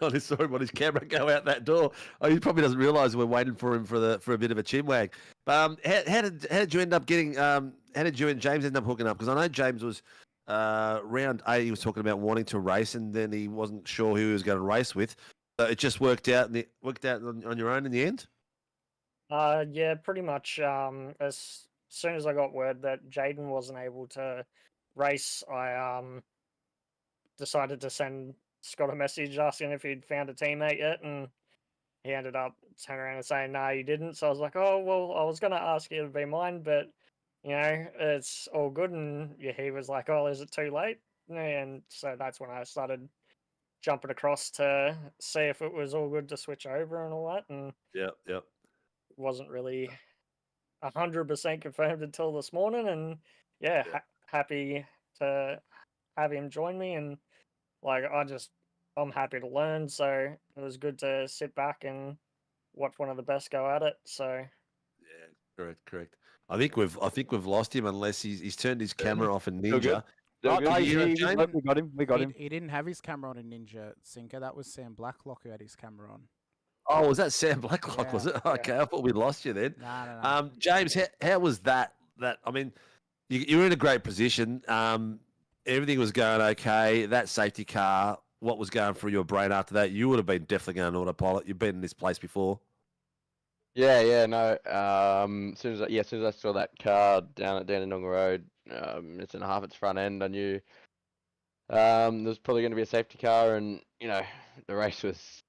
I saw him on his camera go out that door. Oh, he probably doesn't realise we're waiting for him for a bit of a chinwag. How did you end up getting? How did you and James end up hooking up? Because I know James was round 8. He was talking about wanting to race, and then he wasn't sure who he was going to race with. So it just worked out. And worked out on your own in the end. Yeah, pretty much. As soon as I got word that Jaden wasn't able to race, I decided to send Scott a message asking if he'd found a teammate yet, and he ended up turning around and saying, "No, you didn't." So I was like, "Oh, well, I was going to ask you to be mine, but, it's all good." And he was like, "Oh, is it too late?" And so that's when I started jumping across to see if it was all good to switch over and all that. And yep. Wasn't really 100% confirmed until this morning, and happy to have him join me, and I'm happy to learn, so it was good to sit back and watch one of the best go at it. So correct. I think we've lost him unless he's turned his camera off in Ninja. We got him. He didn't have his camera on in Ninja, Sinker. That was Sam Blacklock who had his camera on. Oh, was that Sam Blacklock? Yeah, Was it? yeah. Okay, I thought we lost you then. No. James, how was that? I mean, you were in a great position. Everything was going okay. That safety car, what was going through your brain after that? You would have been definitely going on autopilot. You've been in this place before. Yeah, no. As soon as I saw that car down at Dandenong Road, it's in half its front end, I knew there was probably going to be a safety car, and the race was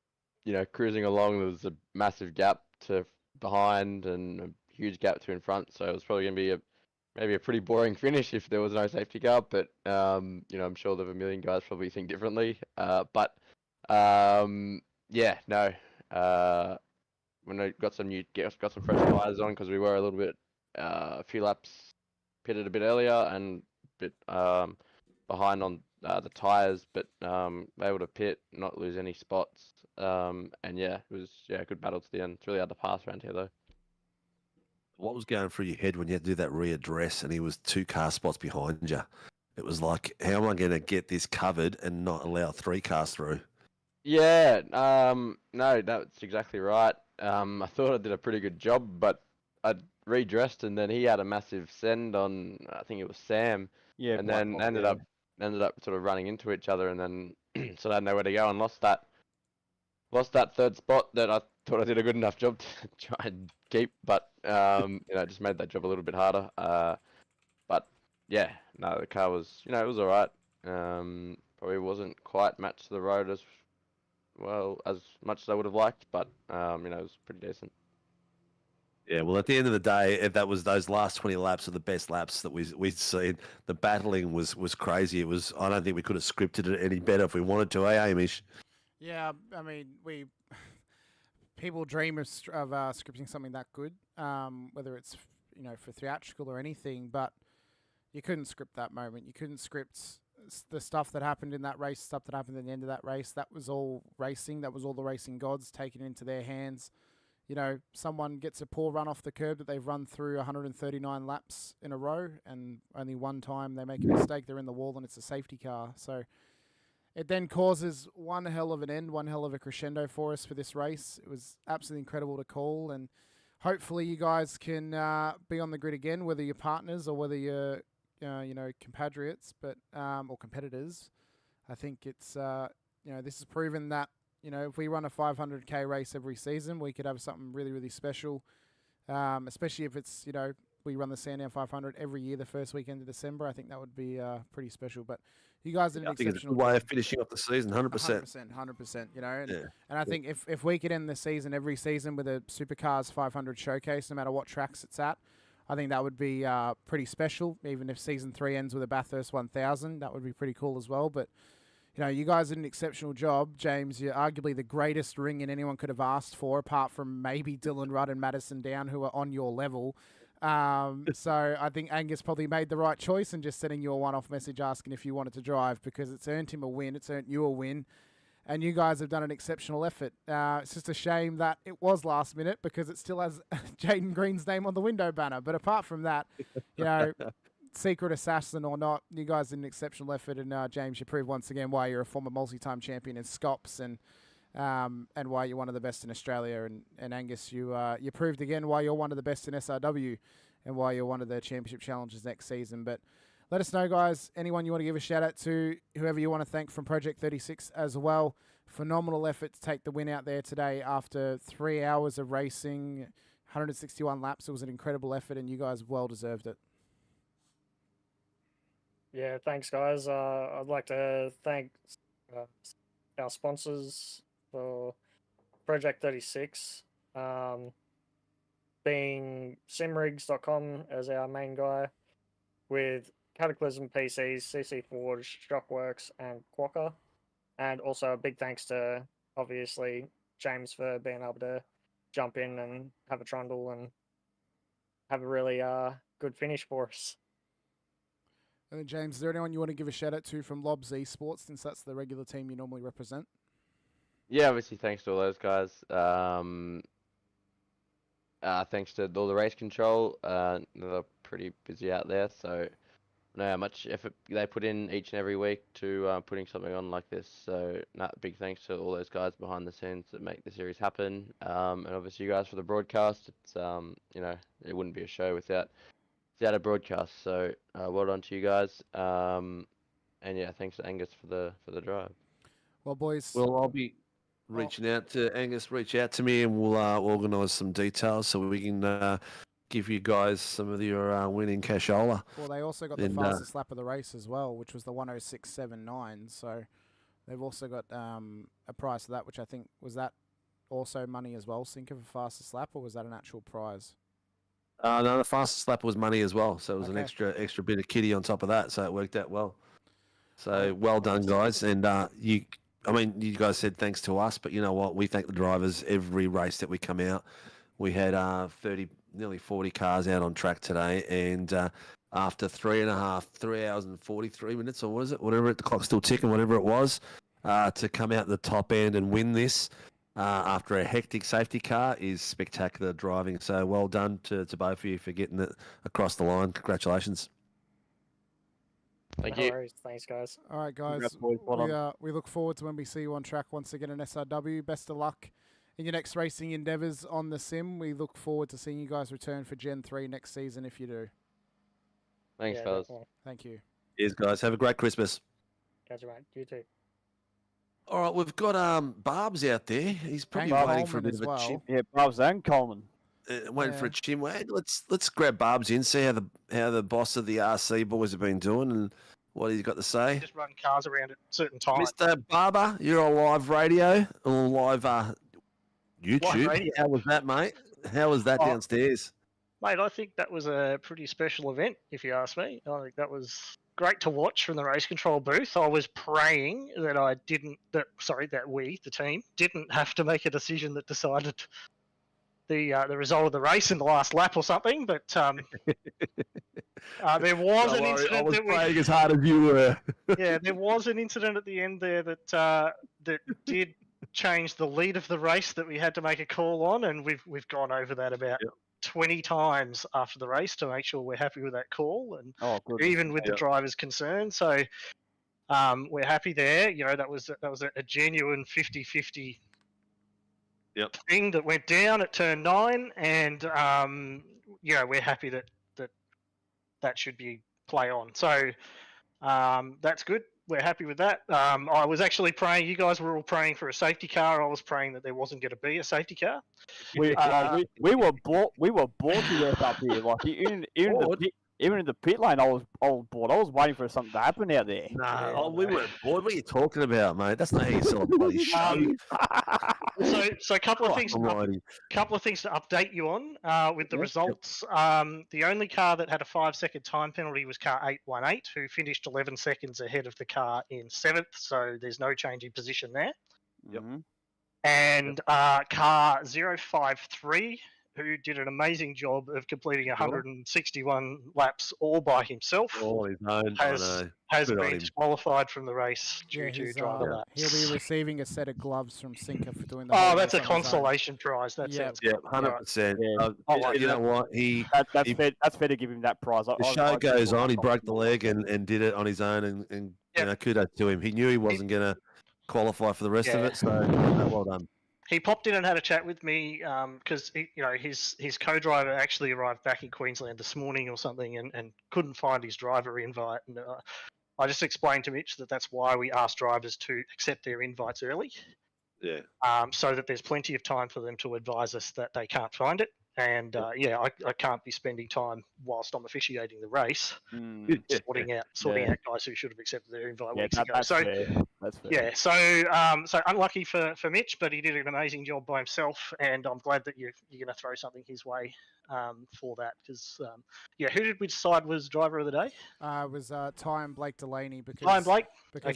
cruising along. There was a massive gap to behind and a huge gap to in front, so it was probably going to be maybe a pretty boring finish if there was no safety car. But I'm sure there's a million guys probably think differently. Yeah, no. When I got some fresh tires on, because we were a little bit a few laps pitted a bit earlier and a bit behind on the tires, but able to pit, not lose any spots. And yeah, it was a good battle to the end. It's really hard to pass around here though. What was going through your head when you had to do that readdress and he was 2 car spots behind you? It was like, how am I going to get this covered and not allow 3 cars through? Yeah, no, that's exactly right. I thought I did a pretty good job, but I redressed and then he had a massive send on, I think it was Sam. Yeah, and then ended up sort of running into each other, and then so I had nowhere to go and lost that 3rd spot that I thought I did a good enough job to try and keep, but it just made that job a little bit harder. But yeah, no, the car was, it was all right. Probably wasn't quite matched to the road as well as much as I would have liked, but it was pretty decent. Yeah, well, at the end of the day, that was those last 20 laps are the best laps that we'd seen. The battling was crazy. It was. I don't think we could have scripted it any better if we wanted to, Hamish? Yeah, I mean, people dream of scripting something that good, whether it's for theatrical or anything, but you couldn't script that moment. You couldn't script the stuff that happened in that race, stuff that happened at the end of that race. That was all racing. That was all the racing gods taking into their hands. Someone gets a poor run off the curb that they've run through 139 laps in a row, and only one time they make a mistake, they're in the wall, and it's a safety car. So it then causes one hell of an end, one hell of a crescendo for us for this race. It was absolutely incredible to call, and hopefully you guys can be on the grid again, whether you're partners or whether you're compatriots, or competitors. I think it's this has proven that if we run a 500k race every season, we could have something really, really special. Especially if it's we run the Sandown 500 every year, the first weekend of December. I think that would be pretty special. But you guys did an I think it's a exceptional good way of finishing off the season, 100%. 100%. And I think if we could end the season every season with a Supercars 500 showcase, no matter what tracks it's at, I think that would be pretty special. Even if season 3 ends with a Bathurst 1000, that would be pretty cool as well. But you guys did an exceptional job. James, you're arguably the greatest ring-in anyone could have asked for, apart from maybe Dylan Rudd and Madison Down, who are on your level. So I think Angus probably made the right choice in just sending you a one-off message asking if you wanted to drive, because it's earned him a win, it's earned you a win, and you guys have done an exceptional effort. It's just a shame that it was last minute, because it still has Jaden Green's name on the window banner. But apart from that, secret assassin or not, you guys did an exceptional effort, and James, you proved once again why you're a former multi-time champion in Scops, and why you're one of the best in Australia. And Angus, you proved again why you're one of the best in SRW, and why you're one of the championship challenges next season. But let us know, guys, anyone you want to give a shout out to, whoever you want to thank from Project 36 as well. Phenomenal effort to take the win out there today after 3 hours of racing, 161 laps. It was an incredible effort, and you guys well deserved it. Yeah, thanks, guys. I'd like to thank our sponsors for Project 36, being simrigs.com as our main guy, with Cataclysm PCs, CC Forge, Shockworks, and Quokka. And also a big thanks to, obviously, James for being able to jump in and have a trundle and have a really good finish for us. And then, James, is there anyone you want to give a shout out to from Lobs Esports, since that's the regular team you normally represent? Yeah, obviously thanks to all those guys. Thanks to all the race control. They're pretty busy out there, so know how much effort they put in each and every week to putting something on like this. So, big thanks to all those guys behind the scenes that make the series happen. And obviously you guys for the broadcast. It's you know, it wouldn't be a show without a broadcast. So, well done to you guys. And yeah, thanks to Angus for the drive. Well, boys. Well, I'll be reaching out to Angus. Reach out to me, and we'll organise some details so we can give you guys some of your winning cashola. Well, they also got the fastest lap of the race as well, which was the 106.79. So they've also got a prize for that, which I think was that also money as well. Sinker for fastest lap, or was that an actual prize? No, the fastest lap was money as well, so it was an extra bit of kitty on top of that, so it worked out well. So well done, guys, and you guys said thanks to us, but you know what? We thank the drivers every race that we come out. We had nearly 40 cars out on track today, and after 3 hours and 43 minutes, or what is it? Whatever, the clock's still ticking, whatever it was, to come out the top end and win this after a hectic safety car is spectacular driving. So well done to both of you for getting it across the line. Congratulations. Thank No you. worries. Thanks, guys. All right, guys. Congrats, boys. Well done. We look forward to when we see you on track once again in SRW. Best of luck in your next racing endeavours on the sim. We look forward to seeing you guys return for Gen 3 next season if you do. Thanks, fellas. Definitely. Thank you. Cheers, guys. Have a great Christmas. Catch you, mate. You too. All right, we've got Barb's out there. He's probably And waiting for a Coleman bit as of a chip. Yeah, Barbs and Coleman. Waiting for a chin wag. Let's grab Barb's in, see how the boss of the RC boys have been doing and what he's got to say. Just run cars around at certain times. Mr. Barber, you're on live radio or live YouTube. Live radio. How was that, mate? How was that downstairs? Mate, I think that was a pretty special event, if you ask me. I think that was great to watch from the race control booth. I was praying that we, the team, didn't have to make a decision that decided the result of the race in the last lap or something. But there was an incident. I was praying as hard as you were. Yeah, there was an incident at the end there that did change the lead of the race that we had to make a call on, and we've gone over that about 20 times after the race to make sure we're happy with that call, and even with the driver's concern. So we're happy there. You know, that was a genuine 50-50 thing that went down at turn 9, and we're happy that should be play on. So that's good. We're happy with that. I was actually praying. You guys were all praying for a safety car. I was praying that there wasn't going to be a safety car. We were bought to death up here. Like even in the pit lane, I was bored. I was waiting for something to happen out there. No, we weren't bored. What are you talking about, mate? That's not how you sell a bloody show. So a couple of things to update you on with the results. The only car that had a 5-second time penalty was car 818, who finished 11 seconds ahead of the car in 7th. So there's no change in position there. And car 053, who did an amazing job of completing 161 laps all by himself, has been disqualified from the race due to driver laps. He'll be receiving a set of gloves from Sinker for doing the that's a consolation prize. That sounds good. 100%. You know what? That's fair to give him that prize. The show goes on. He broke the leg and did it on his own, and you know, kudos to him. He knew he wasn't going to qualify for the rest of it, so well done. He popped in and had a chat with me because his co-driver actually arrived back in Queensland this morning or something and couldn't find his driver invite. And I just explained to Mitch that that's why we ask drivers to accept their invites early. Yeah. So that there's plenty of time for them to advise us that they can't find it. And I can't be spending time whilst I'm officiating the race sorting out guys who should have accepted their invite weeks ago. That's fair. Yeah, so unlucky for Mitch, but he did an amazing job by himself, and I'm glad that you're going to throw something his way for that. Because who did we decide was driver of the day? It was Ty and Blake Delaney because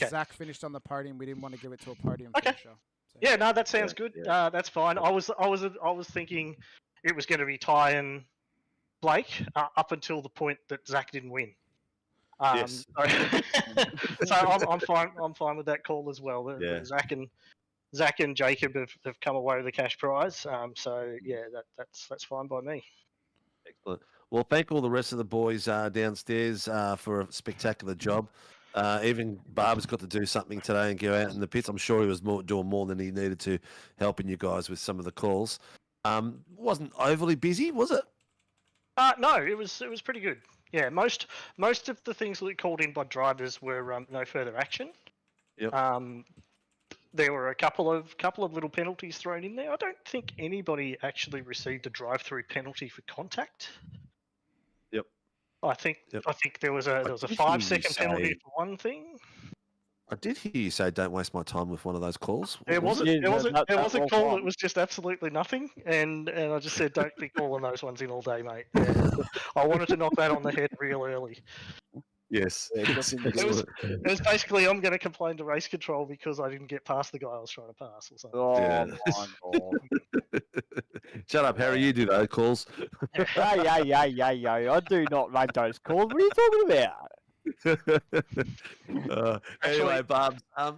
Zach finished on the podium. We didn't want to give it to a podium finisher. So. Yeah, no, that sounds good. That's fine. I was thinking it was going to be Ty and Blake up until the point that Zach didn't win. Yes. So I'm fine. I'm fine with that call as well. Zach and Jacob have come away with the cash prize. So yeah, that's fine by me. Excellent. Well, thank all the rest of the boys downstairs for a spectacular job. Even Barb's got to do something today and go out in the pits. I'm sure he was doing more than he needed to, helping you guys with some of the calls. Wasn't overly busy, was it? No, it was pretty good. Yeah, most of the things that were called in by drivers were no further action. Yep. There were a couple of little penalties thrown in there. I don't think anybody actually received a drive-through penalty for contact. Yep. I think there was a did hear you 5-second penalty say- for one thing. I did hear you say, "Don't waste my time" with one of those calls. There was it? a call that was just absolutely nothing, and I just said, don't be calling those ones in all day, mate. I wanted to knock that on the head real early. Yes. It was basically, I'm going to complain to race control because I didn't get past the guy I was trying to pass or something. Oh my god. Shut up, Harry. You do those calls. Yeah. I do not make those calls. What are you talking about? Anyway, Barbs, I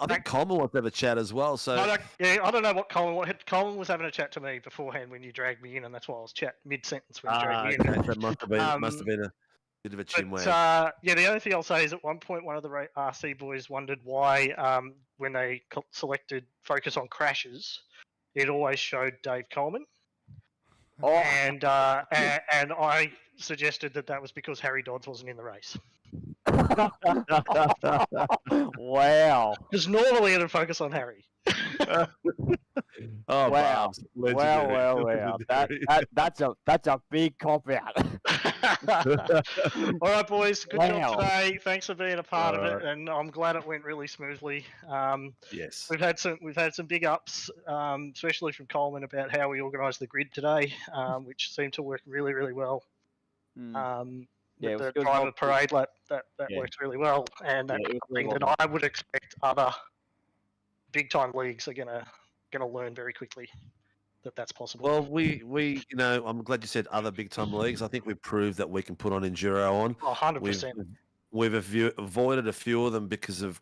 think Coleman wants to have a chat as well. So I don't know what Colin was having a chat to me beforehand when you dragged me in, and that's why I was mid-sentence when you dragged me in. Okay, that must have been a bit of a chin wag. The only thing I'll say is at one point one of the RC boys wondered why when they selected focus on crashes, it always showed Dave Coleman. Oh. And I suggested that was because Harry Dodds wasn't in the race. Wow. Because normally it'd focus on Harry. Oh, wow. Barbs, Wow. That's a big cop out. All right, boys. Good job today. Thanks for being a part of it, right. and I'm glad it went really smoothly. Yes. We've had some big ups, especially from Coleman about how we organised the grid today, which seemed to work really, really well. Yeah, the driver parade lap that worked really well, and that's something that I would expect other big time leagues are gonna learn very quickly. That's possible. Well, we I'm glad you said other big time leagues. I think we've proved that we can put on enduro on. 100%. We've avoided a few of them because of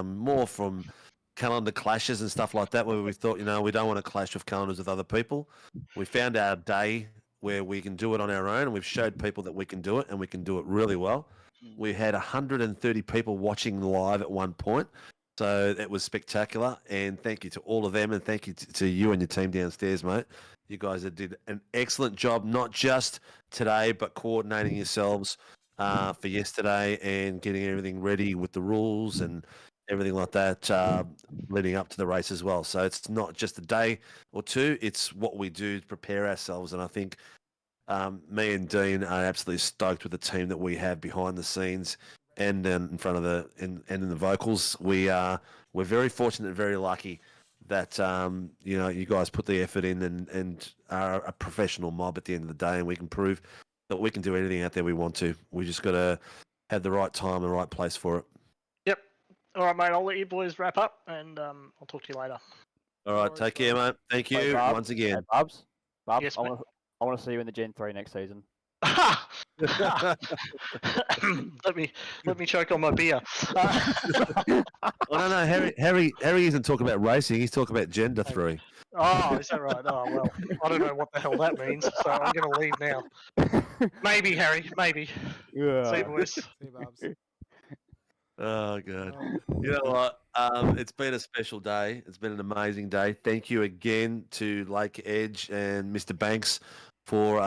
more from calendar clashes and stuff like that, where we thought, we don't want to clash with calendars with other people. We found our day where we can do it on our own, and we've showed people that we can do it, and we can do it really well. We had 130 people watching live at one point. So it was spectacular, and thank you to all of them, and thank you to you and your team downstairs, mate. You guys did an excellent job, not just today, but coordinating yourselves for yesterday and getting everything ready with the rules and everything like that leading up to the race as well. So it's not just a day or two, it's what we do to prepare ourselves, and I think me and Dean are absolutely stoked with the team that we have behind the scenes. And in front of in the vocals, we're very fortunate and very lucky that you guys put the effort in and are a professional mob at the end of the day, and we can prove that we can do anything out there we want to. We just got to have the right time and the right place for it. Yep. All right, mate. I'll let you boys wrap up, and I'll talk to you later. All right, take care, mate. Thank you once again. Hey, Bubs, Yes, I want to see you in the Gen 3 next season. let me choke on my beer. I don't know. Harry isn't talking about racing. He's talking about gender 3. Oh, is that right? Oh well, I don't know what the hell that means, so I'm going to leave now. Maybe Harry, maybe. Yeah. See you, boys. See you, Babs. Oh god. You know what? It's been a special day. It's been an amazing day. Thank you again to Lake Edge and Mr. Banks for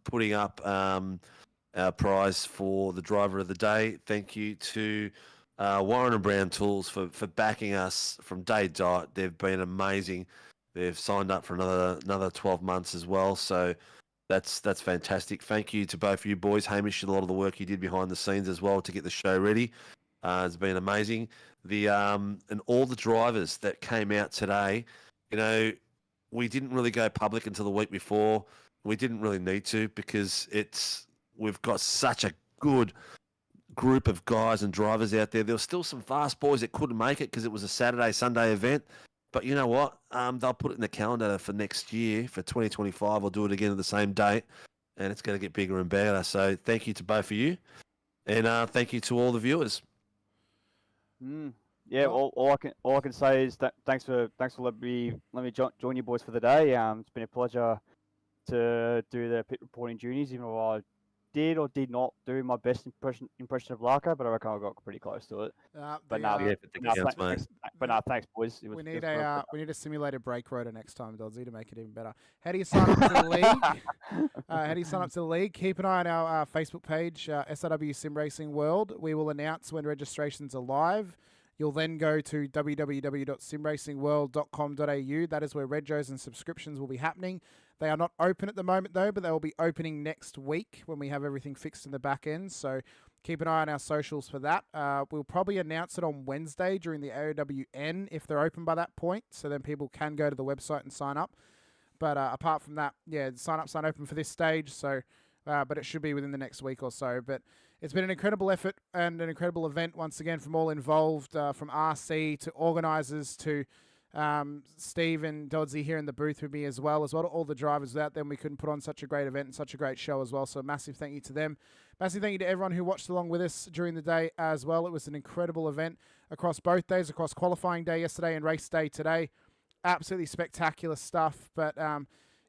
putting up our prize for the driver of the day. Thank you to Warren Brown Tools for backing us from day dot. They've been amazing. They've signed up for another 12 months as well. So that's fantastic. Thank you to both of you boys. Hamish, a lot of the work you did behind the scenes as well to get the show ready. It's been amazing. And all the drivers that came out today, we didn't really go public until the week before. We didn't really need to because we've got such a good group of guys and drivers out there. There were still some fast boys that couldn't make it because it was a Saturday, Sunday event. But you know what? They'll put it in the calendar for next year, for 2025. I'll do it again at the same date, and it's going to get bigger and better. So thank you to both of you, and thank you to all the viewers. Yeah, all I can say is that thanks for letting me join you boys for the day. It's been a pleasure to do the pit reporting duties, even though I did or did not do my best impression of Larko, but I reckon I got pretty close to it. But thanks, boys. We need a simulated brake rotor next time, Doddsy, to make it even better. How do you sign up to the league? How do you sign up to the league? Keep an eye on our Facebook page, SRW Sim Racing World. We will announce when registrations are live. You'll then go to www.simracingworld.com.au. That is where regos and subscriptions will be happening. They are not open at the moment, though, but they will be opening next week when we have everything fixed in the back end. So keep an eye on our socials for that. We'll probably announce it on Wednesday during the AOWN if they're open by that point. So then people can go to the website and sign up. But apart from that, yeah, sign-ups aren't open for this stage. So, but it should be within the next week or so. But it's been an incredible effort and an incredible event once again from all involved, from RC to organisers to Steve and Doddsy here in the booth with me as well to all the drivers. Without them, we couldn't put on such a great event and such a great show as well. So massive thank you to them. Massive thank you to everyone who watched along with us during the day as well. It was an incredible event across both days, across qualifying day yesterday and race day today. Absolutely spectacular stuff. But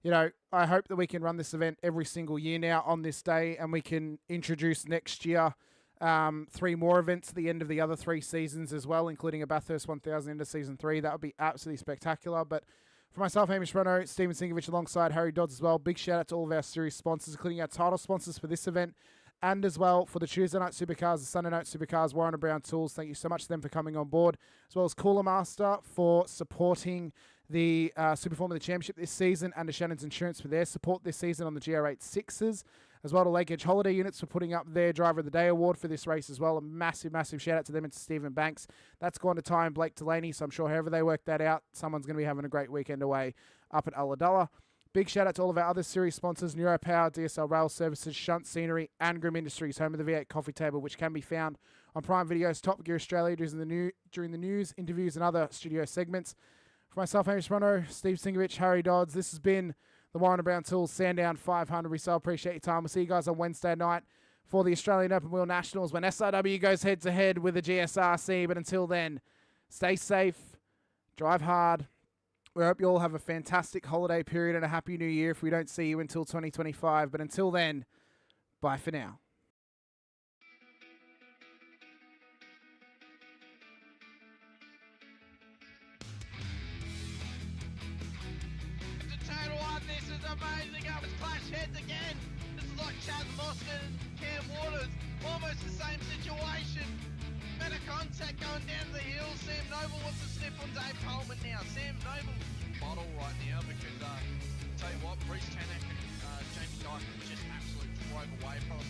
you know, I hope that we can run this event every single year now on this day, and we can introduce next year 3 more events at the end of the other 3 seasons as well, including a Bathurst 1000 into season 3. That would be absolutely spectacular. But for myself, Hamish Munro, Steve Sinkovic alongside Harry Dodds as well, big shout out to all of our series sponsors, including our title sponsors for this event, and as well for the Tuesday night Supercars, the Sunday night Supercars, Warren Brown Tools. Thank you so much to them for coming on board, as well as Cooler Master for supporting the Super Formula Championship this season, and to Shannon's Insurance for their support this season on the GR86s, as well to Lake Edge Holiday Units for putting up their Driver of the Day award for this race as well. A massive, massive shout out to them and to Stephen Banks. That's gone to Ty and Blake Delaney, so I'm sure however they work that out, someone's going to be having a great weekend away up at Ulladulla. Big shout out to all of our other series sponsors, NeuroPower, DSL Rail Services, Shunt Scenery, and Grim Industries, home of the V8 Coffee Table, which can be found on Prime Video's Top Gear Australia during the news, interviews, and other studio segments. For myself, Hamish Munro, Steve Sinkovic, Harry Dodds, this has been the Warren Brown Tools Sandown 500. We so appreciate your time. We'll see you guys on Wednesday night for the Australian Open Wheel Nationals when SRW goes head-to-head with the GSRC. But until then, stay safe, drive hard. We hope you all have a fantastic holiday period and a happy new year if we don't see you until 2025. But until then, bye for now. This is amazing. I was clash heads again. This is like Chaz Mostert and Cam Waters. Almost the same situation. Better contact going down the hill. Sam Noble wants to snip on Dave Coleman now. Sam Noble bottle right now because, tell you what, Bruce Tanak and Jamie Dyke just absolutely drove away from us.